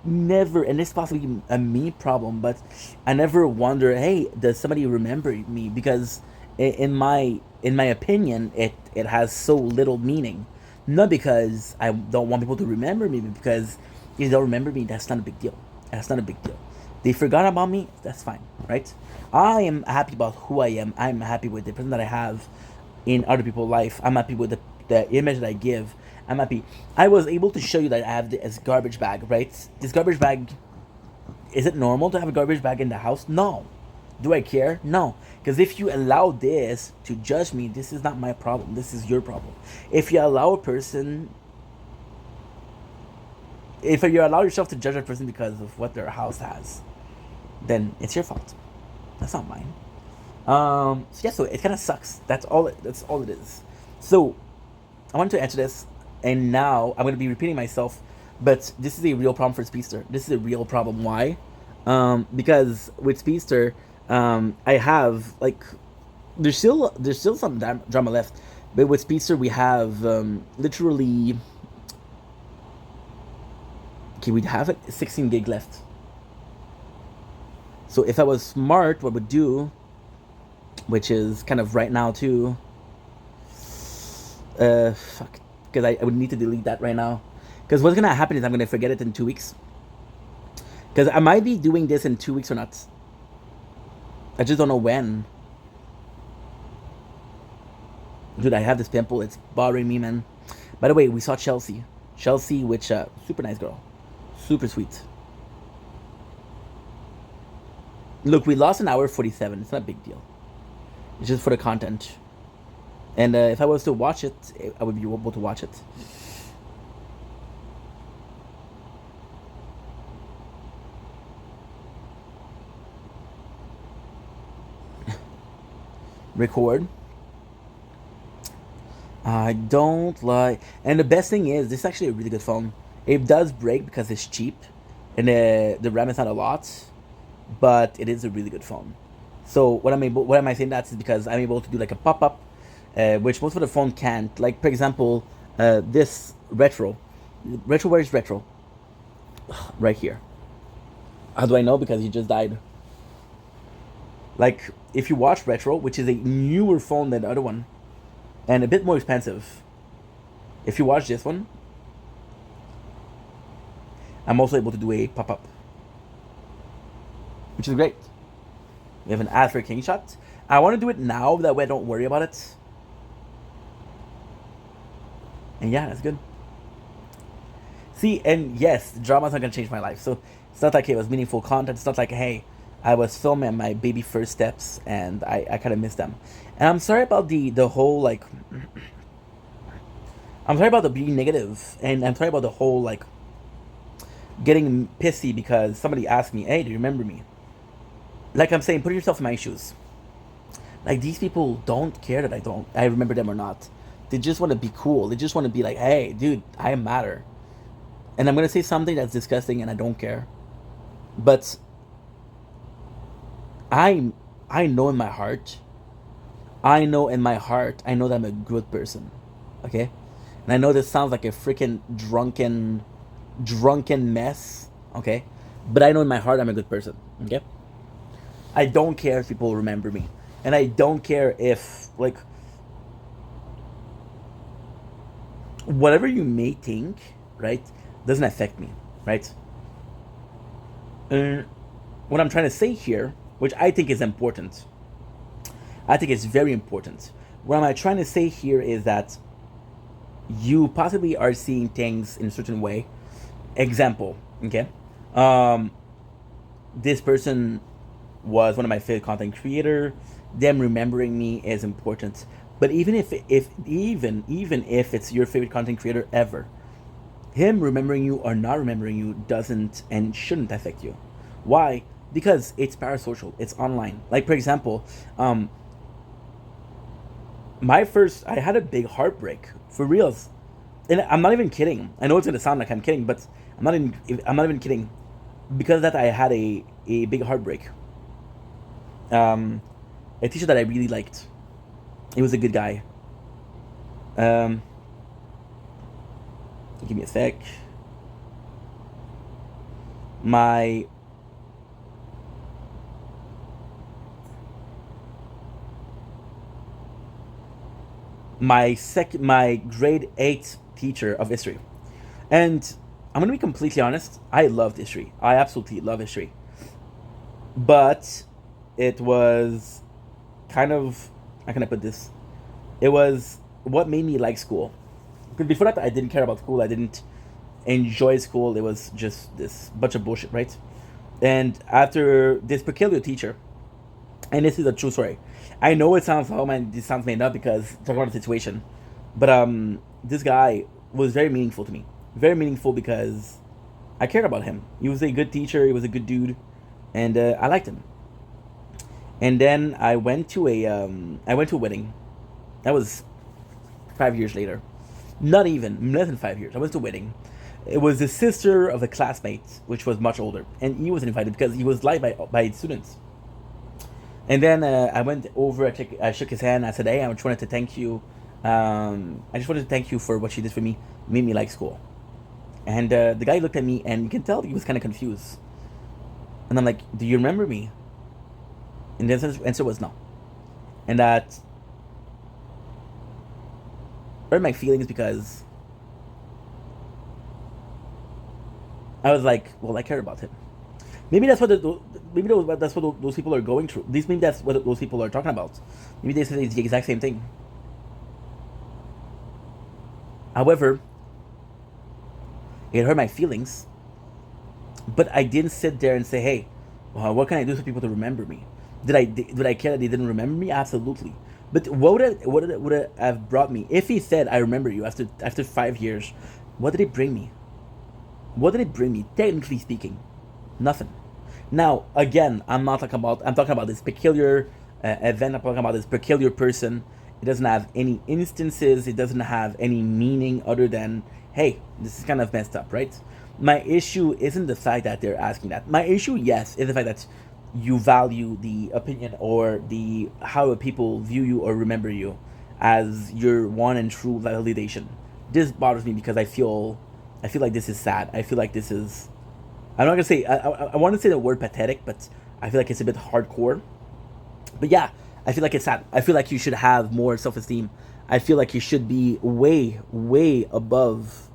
never, and this is possibly a me problem, but I never wonder. Hey, does somebody remember me? Because in my opinion, it has so little meaning. Not because I don't want people to remember me, but because if they don't remember me, that's not a big deal. That's not a big deal. They forgot about me, that's fine, right? I am happy about who I am. I'm happy with the person that I have in other people's life. I'm happy with the image that I give. I'm happy. I was able to show you that I have this garbage bag, right? This garbage bag, is it normal to have a garbage bag in the house? No. Do I care? No. Because if you allow this to judge me, this is not my problem. This is your problem. If you allow a person, if you allow yourself to judge a person because of what their house has, then it's your fault. That's not mine. So yeah, so it kind of sucks. That's all it is. So I wanted to answer this, and now I'm going to be repeating myself, but this is a real problem for Speedster. This is a real problem. Why? Because with Speedster, I have like there's still some drama left, but with Speedster we have literally we'd have it 16 gig left. So if I was smart, what I would do, which is kind of right now too, fuck, because I would need to delete that right now, because what's gonna happen is I'm gonna forget it in 2 weeks, because I might be doing this in 2 weeks or not. I just don't know when. Dude, I have this pimple. It's bothering me, man. By the way, we saw Chelsea, which super nice girl, super sweet. Look, we lost an hour 47. It's not a big deal. It's just for the content. And if I was to watch it, I would be able to watch it. Record. I don't like... And the best thing is, this is actually a really good phone. It does break because it's cheap. And the RAM is not a lot. But it is a really good phone. So what am I saying that is because I'm able to do like a pop-up, which most of the phone can't. Like for example, this retro. Where is retro? Right here. How do I know? Because he just died. Like if you watch retro, which is a newer phone than the other one, and a bit more expensive. If you watch this one, I'm also able to do a pop-up, which is great. We have an ad for a king shot. I want to do it now, that way I don't worry about it. And yeah, that's good. See, and yes, drama's not gonna change my life. So it's not like it was meaningful content. It's not like, hey, I was filming my baby first steps and I kind of missed them. And I'm sorry about the whole like. I'm sorry about the being negative, and I'm sorry about the whole like getting pissy because somebody asked me, "Hey, do you remember me?" Like I'm saying, put yourself in my shoes. Like these people don't care that I remember them or not. They just want to be cool. They just want to be like, "Hey, dude, I matter." And I'm gonna say something that's disgusting, and I don't care. But I know in my heart. I know in my heart. I know that I'm a good person. Okay, and I know this sounds like a freaking drunken mess. Okay, but I know in my heart I'm a good person. Okay, I don't care if people remember me, and I don't care if like whatever you may think, right, doesn't affect me, right? What I'm trying to say here, which I think is important, I think it's very important. What am I trying to say here is that you possibly are seeing things in a certain way. Example, okay? Um, this person was one of my favorite content creator. Them remembering me is important. But even even if it's your favorite content creator ever, him remembering you or not remembering you doesn't and shouldn't affect you. Why? Because it's parasocial. It's online. Like for example, I had a big heartbreak for reals, and I'm not even kidding. I know it's gonna sound like I'm kidding, but I'm not even kidding. Because of that, I had a big heartbreak. Um, a teacher that I really liked. He was a good guy. Um, give me a sec. My my grade 8 teacher of history. And I'm gonna be completely honest, I loved history. I absolutely love history. But it was kind of, how can I put this? It was what made me like school. Because before that I didn't care about school. I didn't enjoy school. It was just this bunch of bullshit, right? And after this peculiar teacher, and this is a true story. I know it sounds, oh man, this sounds made up because talking about the situation, but this guy was very meaningful to me. Very meaningful because I cared about him. He was a good teacher. He was a good dude, and I liked him. And then I went to a wedding. That was 5 years later. Not even less than 5 years. I went to a wedding. It was the sister of a classmate, which was much older, and he was invited because he was liked by students. And then I went over. I shook his hand. I said, "Hey, I just wanted to thank you. I just wanted to thank you for what you did for me. Made me like school." And the guy looked at me, and you can tell he was kind of confused. And I'm like, "Do you remember me?" And the answer was no. And that hurt my feelings because I was like, "Well, I care about him." Maybe that's what that's what those people are going through. Maybe that's what those people are talking about. Maybe they say it's the exact same thing. However, it hurt my feelings, but I didn't sit there and say, "Hey, well, what can I do for people to remember me?" Did I care that they didn't remember me? Absolutely. But would it have brought me if he said, "I remember you" after 5 years? What did it bring me? What did it bring me? Technically speaking, nothing. Now, again, I'm talking about this peculiar event. I'm talking about this peculiar person. It doesn't have any instances. It doesn't have any meaning other than, hey, this is kind of messed up, right? My issue isn't the fact that they're asking that. My issue, yes, is the fact that you value the opinion or the how people view you or remember you as your one and true validation. This bothers me because I feel like this is sad. I feel like this is, I'm not gonna say, I want to say the word pathetic, but I feel like it's a bit hardcore. But yeah, I feel like it's sad. I feel like you should have more self-esteem. I feel like you should be way, way above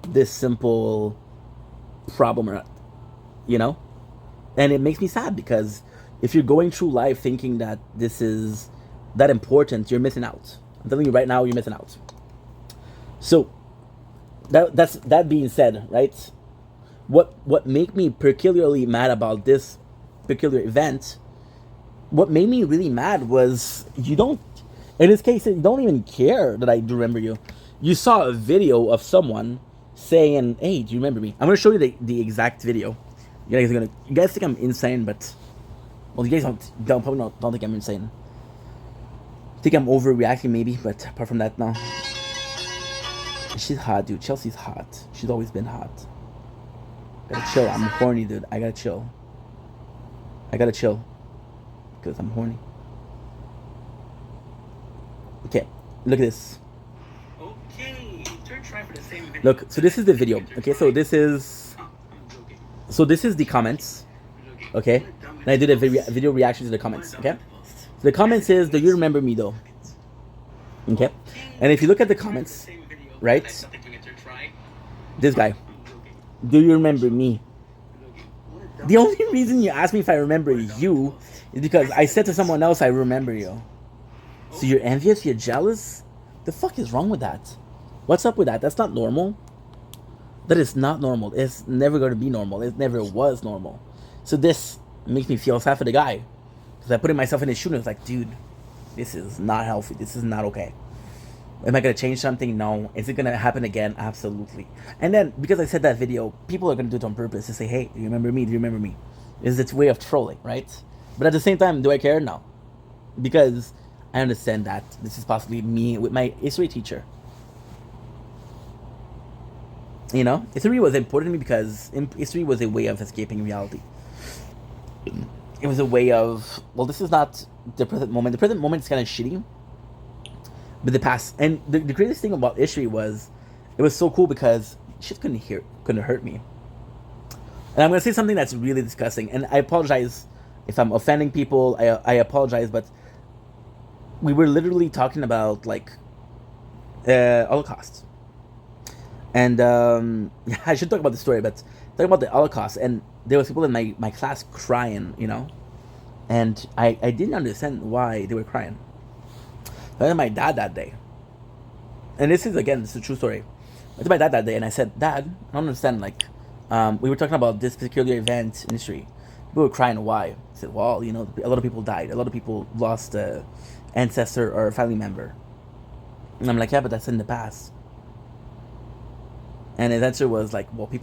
this simple problem, you know? And it makes me sad because if you're going through life thinking that this is that important, you're missing out. I'm telling you right now, you're missing out. So that being said, right? What made me peculiarly mad about this peculiar event, what made me really mad was you don't, in this case, you don't even care that I do remember you. You saw a video of someone saying, "Hey, do you remember me?" I'm gonna show you the exact video. You guys think I'm insane, but well, you guys probably don't think I'm insane. I think I'm overreacting maybe, but apart from that, no. She's hot, dude. Chelsea's hot. She's always been hot. Gotta chill. I'm horny, dude. I gotta chill. Because I'm horny. Okay, look at this. Okay, try for the same video. Look, so this is the video. Okay, so this is the comments. Okay, and I did a video reaction to the comments. Okay, so the comments is, "Do you remember me though?" Okay, and if you look at the comments, right, this guy, "Do you remember me?" The only reason you asked me if I remember you is because I said to someone else, "I remember you." So you're envious, you're jealous? The fuck is wrong with that? What's up with that? That's not normal. That is not normal. It's never going to be normal. It never was normal. So this makes me feel sad for the guy. Because I put myself in his shoes and it's like, dude, this is not healthy. This is not okay. Am I going to change something? No. Is it going to happen again? Absolutely. And then, because I said that video, people are going to do it on purpose to say, "Hey, do you remember me? Do you remember me?" It's its way of trolling, right? But at the same time, do I care? No. Because I understand that this is possibly me with my history teacher. You know, history was important to me because history was a way of escaping reality. It was a way of, well, this is not the present moment. The present moment is kind of shitty. But the past, and the greatest thing about history was, it was so cool because shit couldn't hurt me. And I'm gonna say something that's really disgusting, and I apologize if I'm offending people. I apologize, but we were literally talking about like Holocaust, and I should talk about the story, but talking about the Holocaust, and there was people in my class crying, you know, and I didn't understand why they were crying. I met my dad that day, and this is a true story. I met my dad that day, and I said, "Dad, I don't understand. Like, we were talking about this particular event in history. People were crying. Why?" He said, "Well, you know, a lot of people died. A lot of people lost an ancestor or a family member." And I'm like, "Yeah, but that's in the past." And his answer was like, "Well, some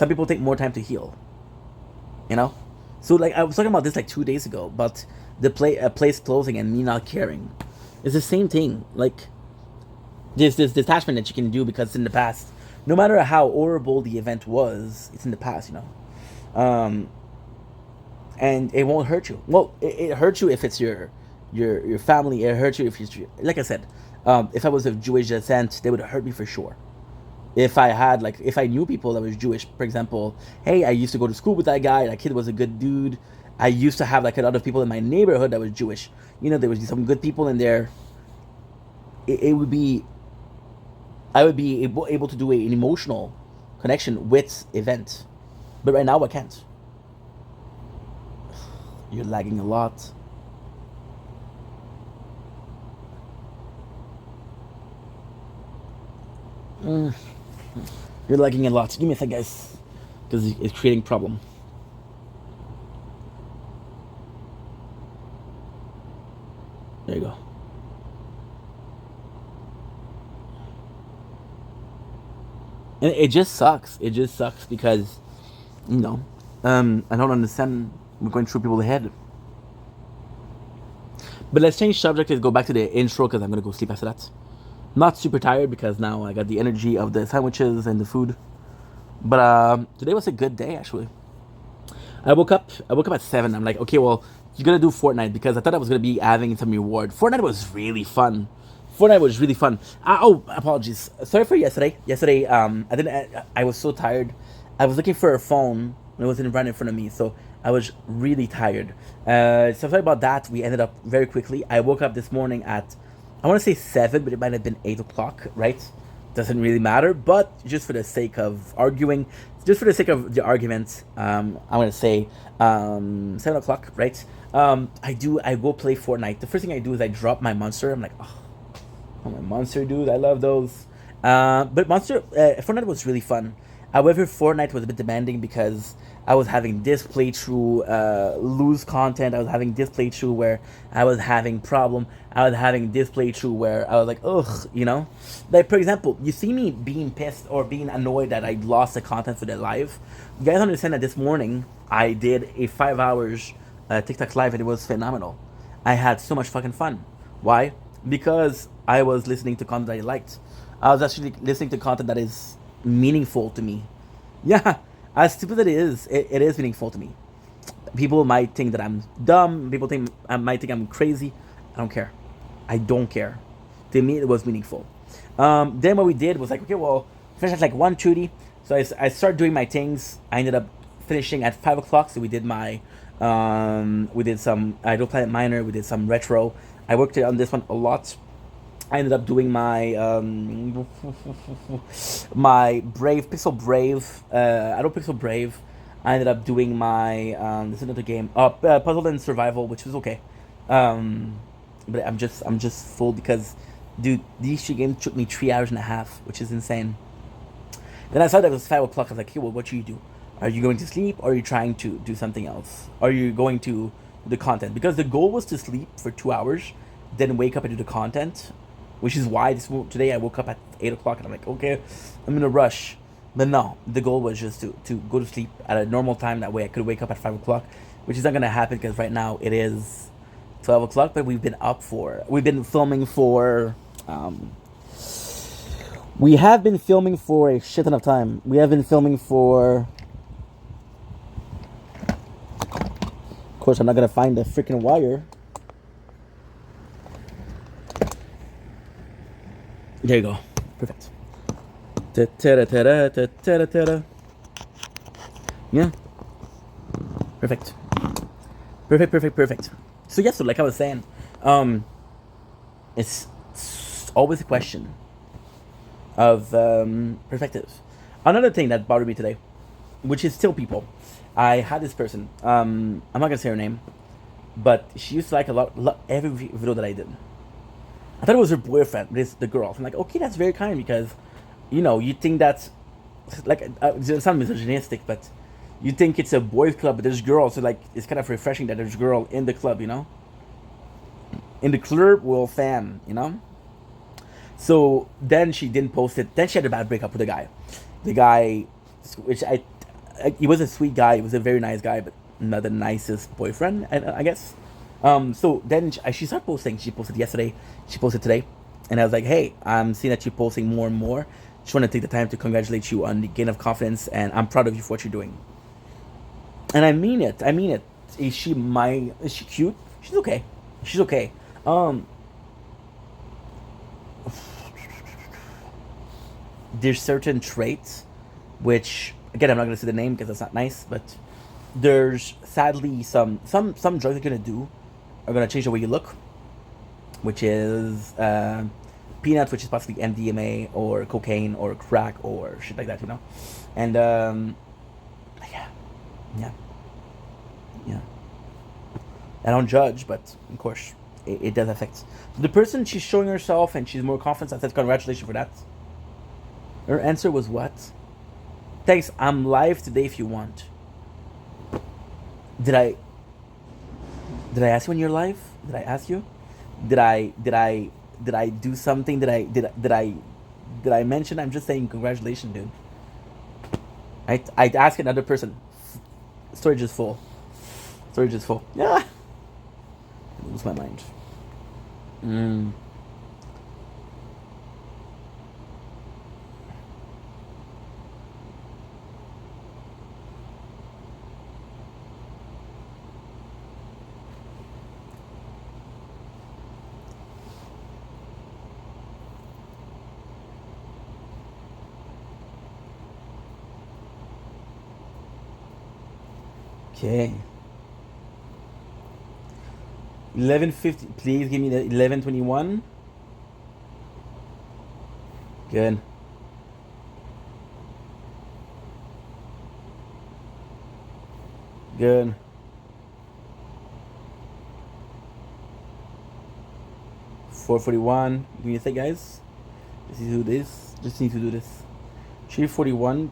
people take more time to heal. You know." So like I was talking about this like 2 days ago, but the place closing and me not caring. It's the same thing. Like there's this detachment that you can do because it's in the past. No matter how horrible the event was, it's in the past, you know. And it won't hurt you. Well, it hurts you if it's your family. It hurts you if it's like I said. If I was of Jewish descent, they would hurt me for sure. If I knew people that was Jewish, for example, hey, I used to go to school with that guy. That kid was a good dude. I used to have like a lot of people in my neighborhood that was Jewish. You know, there was some good people in there. I would be able to do an emotional connection with event, but right now I can't. You're lagging a lot. You're lagging a lot. Give me a sec, guys, because it's creating problem. There you go. And it just sucks. It just sucks because, you know, I don't understand. We're going through people's head. But let's change subject. Let's go back to the intro because I'm gonna go sleep after that. Not super tired because now I got the energy of the sandwiches and the food. But today was a good day actually. I woke up at 7. I'm like, okay, well, you're gonna do Fortnite because I thought I was gonna be having some reward. Fortnite was really fun. Apologies. Sorry for yesterday. Yesterday, I was so tired. I was looking for a phone and it wasn't right in front of me, so I was really tired. So sorry about that. We ended up very quickly. I woke up this morning at, I want to say 7, but it might have been 8 o'clock, right? Doesn't really matter, but just for the sake of arguing, it's just for the sake of the argument, I'm gonna say 7 o'clock, right? I go play Fortnite. The first thing I do is I drop my monster. I'm like, oh my monster, dude, I love those. But monster Fortnite was really fun. However, Fortnite was a bit demanding because I was having this playthrough lose content. I was having this playthrough where I was having problem. I was having this playthrough where I was like, ugh, you know? Like, for example, you see me being pissed or being annoyed that I lost the content for the live. You guys understand that this morning I did a 5 hours TikTok live and it was phenomenal. I had so much fucking fun. Why? Because I was listening to content that I liked. I was actually listening to content that is meaningful to me. Yeah, as stupid as it is meaningful to me. People might think that I'm dumb. People might think I'm crazy. I don't care. I don't care. To me, it was meaningful. Then what we did was like, okay, well, finish at like 1:30. So I started doing my things. I ended up finishing at 5 o'clock. So we did we did some Idle Planet Minor. We did some retro. I worked on this one a lot. I ended up doing my my Brave Pixel Brave. I don't Pixel Brave. I ended up doing my this is another game. Puzzle and Survival, which was okay. But I'm just full because, dude, these 3 games took me 3 hours and a half, which is insane. Then I saw that it was 5 o'clock. I was like, hey, well, what should you do? Are you going to sleep or are you trying to do something else? Are you going to do the content? Because the goal was to sleep for 2 hours, then wake up and do the content. Which is why today I woke up at 8 o'clock and I'm like, okay, I'm in a rush. But no, the goal was just to go to sleep at a normal time. That way I could wake up at 5 o'clock, which is not going to happen because right now it is 12 o'clock. But we've been filming for, we have been filming for a shit ton of time. We have been filming for, of course, I'm not going to find the freaking wire. There you go. Perfect. Yeah. Perfect. Perfect. So yeah, so like I was saying, it's always a question of perspective. Another thing that bothered me today, which is still people. I had this person. I'm not gonna say her name, but she used to like every video that I did. I thought it was her boyfriend, the girl. I'm like, okay, that's very kind because, you know, you think that's like it sounds misogynistic, but you think it's a boys' club, but there's girls. So like, it's kind of refreshing that there's a girl in the club, you know, in the club, well, fam, you know. So then she didn't post it. Then she had a bad breakup with the guy. The guy, which he was a sweet guy. He was a very nice guy, but not the nicest boyfriend, I guess. So then she started posting. She posted yesterday. She posted today. And I was like, hey, I'm seeing that you're posting more and more. Just want to take the time to congratulate you on the gain of confidence. And I'm proud of you for what you're doing. And I mean it. Is she cute? She's okay. There's certain traits, which, again, I'm not going to say the name because that's not nice. But there's sadly some drugs you're going to do are going to change the way you look, which is peanuts, which is possibly MDMA or cocaine or crack or shit like that, you know. And yeah. I don't judge, but of course it does affect. So the person, she's showing herself and she's more confident. I said congratulations for that. Her answer was what? Thanks, I'm live today if you want. Did I ask you when you're live? Did I ask you? Did I do something? Did I mention? I'm just saying congratulations, dude. I'd ask another person. Storage is full. Yeah. I lose my mind. Okay. 11:50. Please give me the 11:21. Good. Good. $4.41. Give me a sec, guys. Let's do this. Just need to do this. 341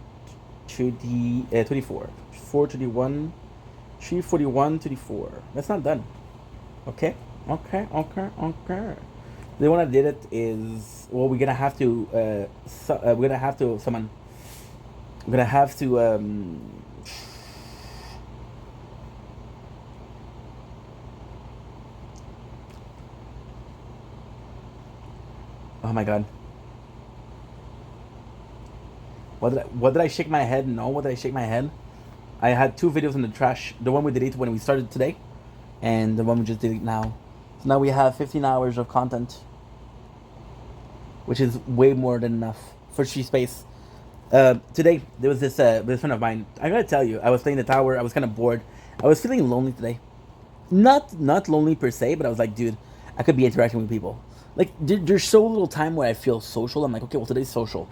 to the 24. 421. 341 to the 4. That's not done. Okay. The one I did it is, well, we're gonna have to we're gonna have to summon. We're gonna have to oh my god. What did I shake my head? No, what did I shake my head? I had 2 videos in the trash. The one we deleted when we started today, and the one we just deleted now. So now we have 15 hours of content, which is way more than enough for Free Space. Today there was this friend of mine. I gotta tell you, I was playing the tower. I was kind of bored. I was feeling lonely today. Not lonely per se, but I was like, dude, I could be interacting with people. Like there's so little time where I feel social. I'm like, okay, well today's social,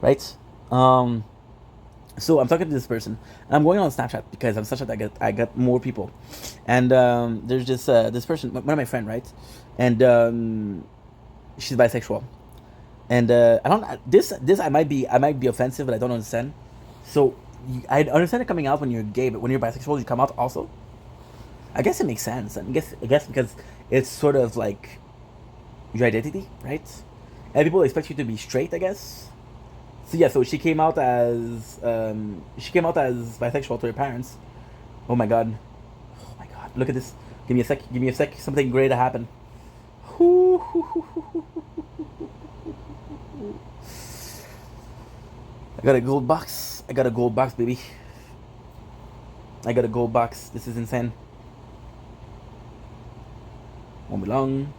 right? So I'm talking to this person, and I'm going on Snapchat because on Snapchat I got more people, and there's just this person, one of my friend, right, and she's bisexual, and I don't this I might be offensive, but I don't understand. So I understand it coming out when you're gay, but when you're bisexual, you come out also. I guess it makes sense. I guess because it's sort of like your identity, right? And people expect you to be straight, I guess. So yeah, so she came out as bisexual to her parents. Oh my god. Look at this. Give me a sec. Something great to happen. I got a gold box. Baby. I got a gold box. This is insane. Won't be long.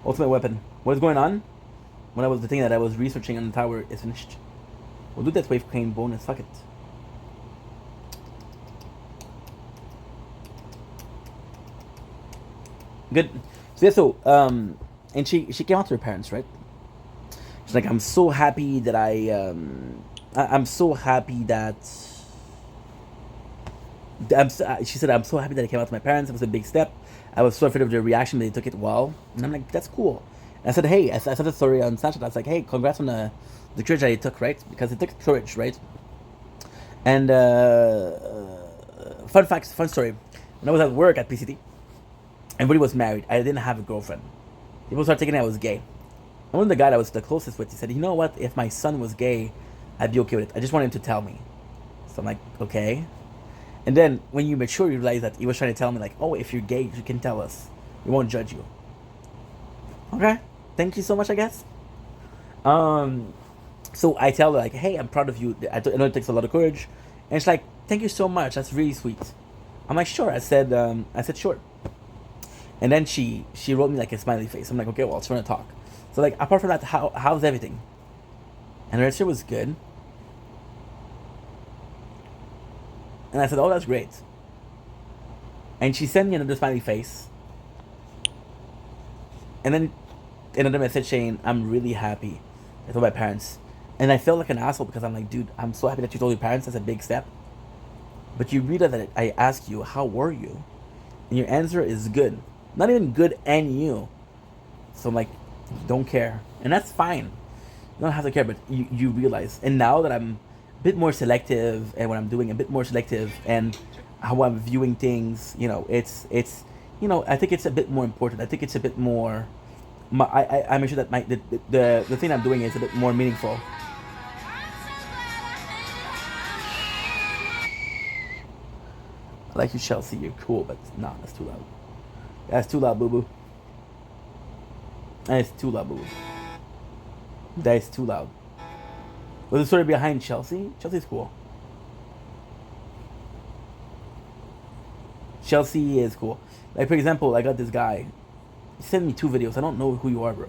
Ultimate weapon. What is going on? When I was the thing that I was researching on the tower is finished. We'll do that wave crane bonus. Fuck it. Good. So yeah, and she came out to her parents, right? She's like, I'm so happy that I'm so happy that she said, I'm so happy that I came out to my parents. It was a big step. I was so afraid of their reaction, but they took it well. And I'm like, that's cool. And I said, hey, I said the story on Snapchat. I was like, hey, congrats on the courage that it took, right? Because it took courage, right? And fun story. When I was at work at PCT, everybody was married. I didn't have a girlfriend. People started thinking I was gay. And one of the guy that I was the closest with, he said, you know what? If my son was gay, I'd be okay with it. I just wanted him to tell me. So I'm like, okay. And then when you mature, you realize that he was trying to tell me like, oh, if you're gay, you can tell us. We won't judge you. Okay. Thank you so much, I guess. So I tell her like, hey, I'm proud of you. I know it takes a lot of courage. And she's like, thank you so much. That's really sweet. I'm like, sure. I said sure. And then she wrote me like a smiley face. I'm like, okay, well, it's trying to talk. So like, apart from that, how's everything? And her answer was good. And I said, oh, that's great. And she sent me another smiley face. And then another message saying, I'm really happy. I told my parents. And I felt like an asshole because I'm like, dude, I'm so happy that you told your parents. That's a big step. But you realize that I asked you, how were you? And your answer is good. Not even good and you. So I'm like, don't care. And that's fine. You don't have to care, but you realize. And now that I'm a bit more selective, and when I'm doing a bit more selective, and how I'm viewing things, you know, it's you know, I think it's a bit more important. I think it's a bit more. I make sure that the thing I'm doing is a bit more meaningful. I like you, Chelsea. You're cool, but nah, that's too loud. That's too loud, boo boo. That is too loud, boo boo. That is too loud. What's the story behind Chelsea? Chelsea's cool. Chelsea is cool. Like, for example, I got this guy. He sent me 2 videos. I don't know who you are, bro.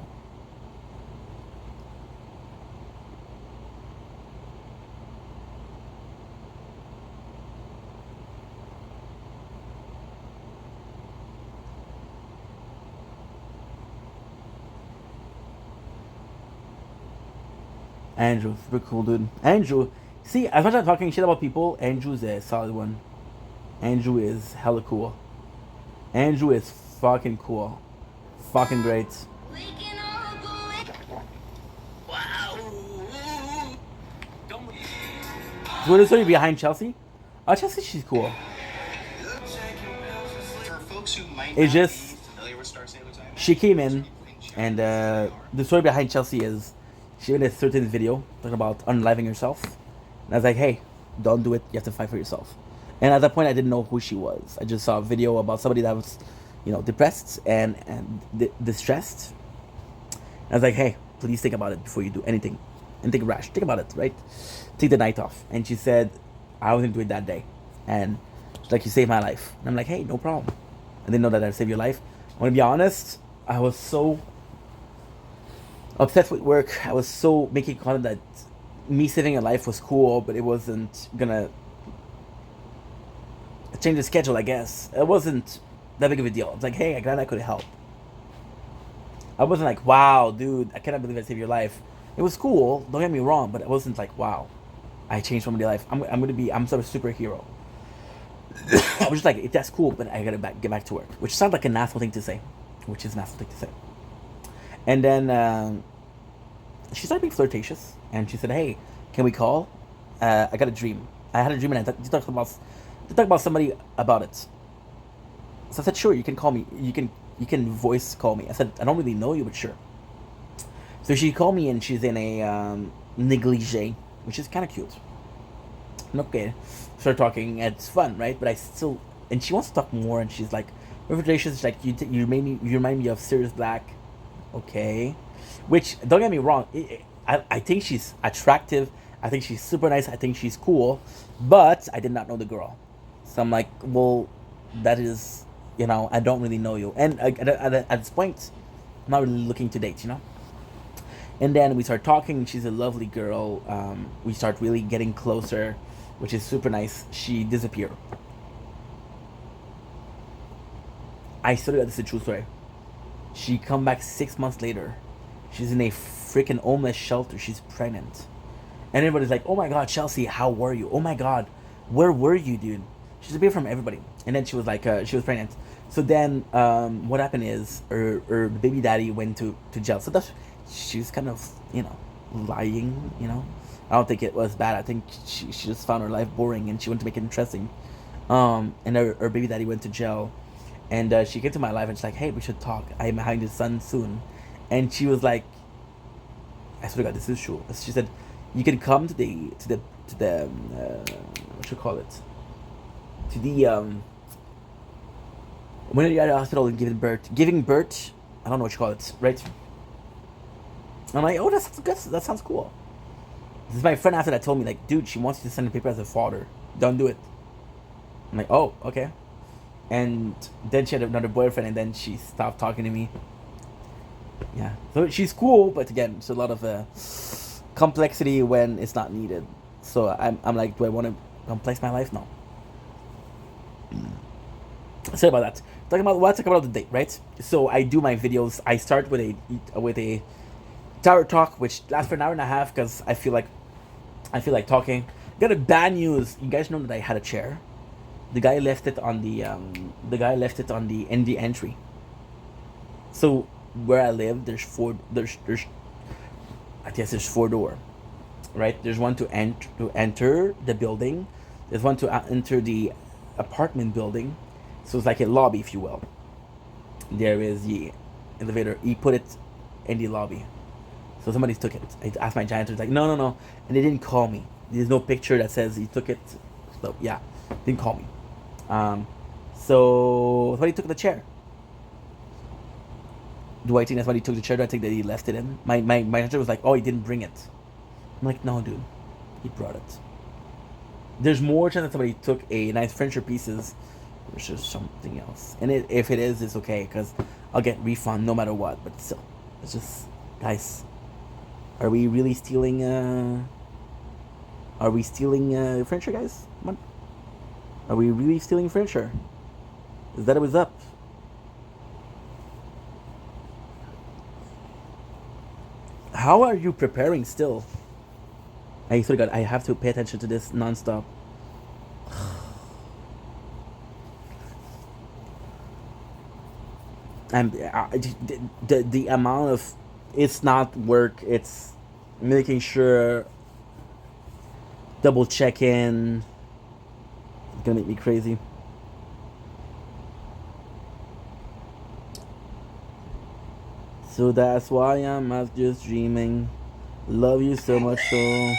Andrew, super cool, dude. Andrew, See, as much as I'm talking shit about people, Andrew's a solid one. Andrew is hella cool. Andrew is fucking cool. Fucking great. So what is the story behind Chelsea? Chelsea, she's cool. It's just she came in, and the story behind Chelsea is she made a certain video talking about unliving herself, and I was like, hey, don't do it. You have to fight for yourself. And at that point, I didn't know who she was. I just saw a video about somebody that was, depressed and distressed. And I was like, hey, please think about it before you do anything, anything rash. Think about it, right? Take the night off. And she said, I wasn't doing it that day, and she's like, you saved my life. And I'm like, hey, no problem. I didn't know that I'd save your life. I want to be honest. I was so obsessed with work. I was so making content that me saving a life was cool, but it wasn't gonna change the schedule, I guess. It wasn't that big of a deal. It's like, hey, I'm glad I could help. I wasn't like, wow, dude, I cannot believe I saved your life. It was cool, don't get me wrong, but it wasn't like, wow, I changed somebody's life. I'm sort of superhero. I was just like, that's cool, but I gotta get back to work. Which sounds like an asshole thing to say. Which is an asshole thing to say. And then she started being flirtatious, and she said, hey, can we call? I got a dream. I had a dream, and I talked about somebody about it. So I said, sure, you can call me. You can voice call me. I said, I don't really know you, but sure. So she called me, and she's in a negligee, which is kind of cute. Okay, start talking. It's fun, right? But I still, and she wants to talk more, and she's like, flirtatious. Like you remind me of Sirius Black. Okay, which don't get me wrong. I think she's attractive. I think she's super nice. I think she's cool, but I did not know the girl. So I'm like, well, that is, I don't really know you. And at this point, I'm not really looking to date, And then we start talking. She's a lovely girl. We start really getting closer, which is super nice. She disappeared. I swear to God, this is a true story. She come back 6 months later. She's in a freaking homeless shelter. She's pregnant. And everybody's like, oh my God, Chelsea, how were you? Oh my God, where were you, dude? She disappeared from everybody. And then she was like, she was pregnant. So then what happened is her baby daddy went to jail. So she was kind of, lying, I don't think it was bad. I think she just found her life boring and she wanted to make it interesting. And her baby daddy went to jail. And she came to my life and she's like, hey, we should talk. I'm having this son soon. And she was like, I swear to God, this is true. She said, you can come to the what you call it? To the when you're at the hospital and giving birth, I don't know what you call it, right? I'm like, oh, that sounds good. That sounds cool. This is my friend after that told me, like, dude, she wants you to send the paper as a father. Don't do it. I'm like, oh, okay. And then she had another boyfriend, and then she stopped talking to me. Yeah, so she's cool, but again, it's a lot of complexity when it's not needed. So I'm like, do I want to complex my life? No. Sorry about that. Talk about the date, right? So I do my videos. I start with a tower talk, which lasts for an hour and a half because I feel like talking. Got a bad news. You guys know that I had a chair. The guy left it on the in the entry. So where I live, there's I guess there's 4 doors, right? There's one to enter the building. There's one to enter the apartment building. So it's like a lobby, if you will. There is the elevator. He put it in the lobby. So somebody took it. I asked my janitor, like, no. And they didn't call me. There's no picture that says he took it. So, yeah, didn't call me. So somebody took the chair. Do I think that's why he took the chair? Do I think that he left it in? My janitor was like, oh, he didn't bring it. I'm like, no, dude. He brought it. There's more chance that somebody took a nice furniture pieces versus something else. And if it is, it's okay, because I'll get refund no matter what. But still, it's just, guys, are we really stealing furniture, guys? Come on. Are we really stealing furniture? Is that what's up? How are you preparing still? I swear to God, I have to pay attention to this nonstop. And the amount of, it's not work, it's making sure, double checking. It's gonna make me crazy. So that's why I'm not just dreaming. Love you so much, so.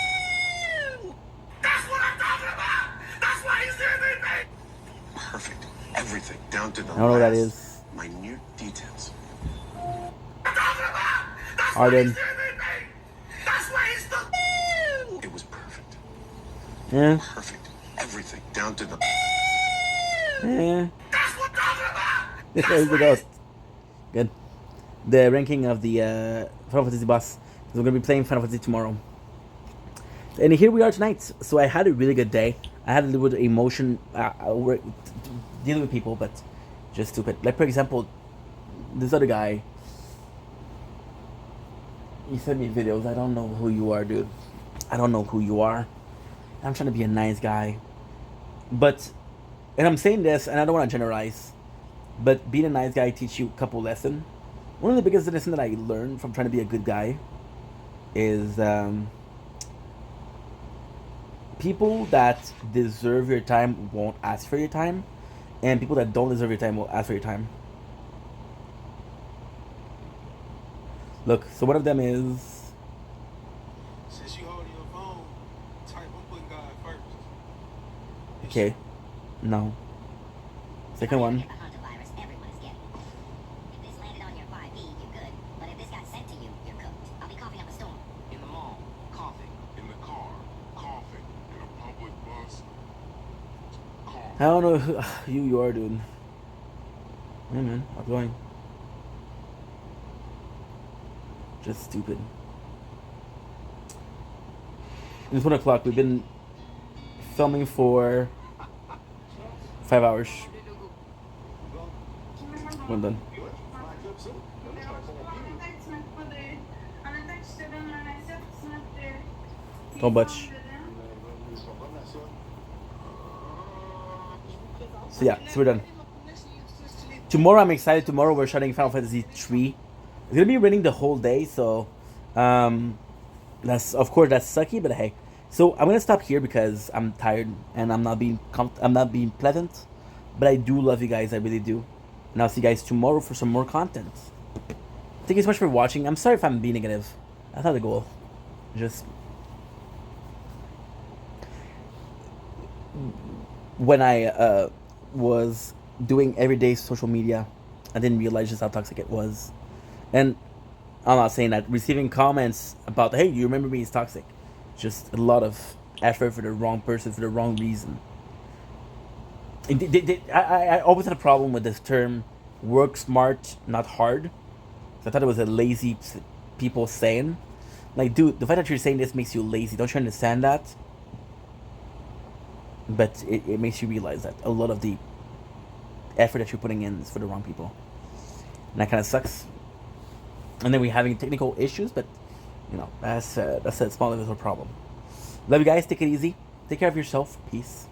That's what I'm talking about! That's why he's everything! Perfect. Everything, down to the I don't know what that last is. minute details. Arden. That's why he's the... It was perfect. Yeah. Perfect. Everything, down to the... Yeah. That's what I'm talking about! There's the ghost. Good. The ranking of the Final Fantasy boss. We're gonna be playing Final Fantasy tomorrow. And here we are tonight. So I had a really good day. I had a little bit of emotion dealing with people, but just stupid. Like, for example, this other guy. He sent me videos. I don't know who you are, dude. I don't know who you are. I'm trying to be a nice guy. But, and I'm saying this, and I don't want to generalize, but being a nice guy teach you a couple lessons. One of the biggest lessons that I learned from trying to be a good guy is people that deserve your time won't ask for your time, and people that don't deserve your time will ask for your time. Look, so one of them is... Since you holding your phone, type I'm putting God first. Okay. No. Second one. I don't know who you are, dude. Hey, man. How's it going? Just stupid. It's 1 o'clock. We've been filming for 5 hours. We're done. Don't much. So yeah, so we're done. Tomorrow I'm excited. Tomorrow we're starting Final Fantasy 3. It's gonna be raining the whole day, so that's, of course, that's sucky, but hey. So I'm gonna stop here because I'm tired and I'm not being pleasant, but I do love you guys, I really do, and I'll see you guys tomorrow for some more content. Thank you so much for watching. I'm sorry if I'm being negative. That's not the goal. Just when I was doing everyday social media, I didn't realize just how toxic it was. And I'm not saying that receiving comments about, hey, you remember me, is toxic. Just a lot of effort for the wrong person, for the wrong reason. I always had a problem with this term, work smart, not hard. So I thought it was a lazy people saying. Like, dude, the fact that you're saying this makes you lazy. Don't you understand that? But it makes you realize that a lot of the effort that you're putting in is for the wrong people. And that kind of sucks. And then we're having technical issues, but, you know, that's a small little problem. Love you guys. Take it easy. Take care of yourself. Peace.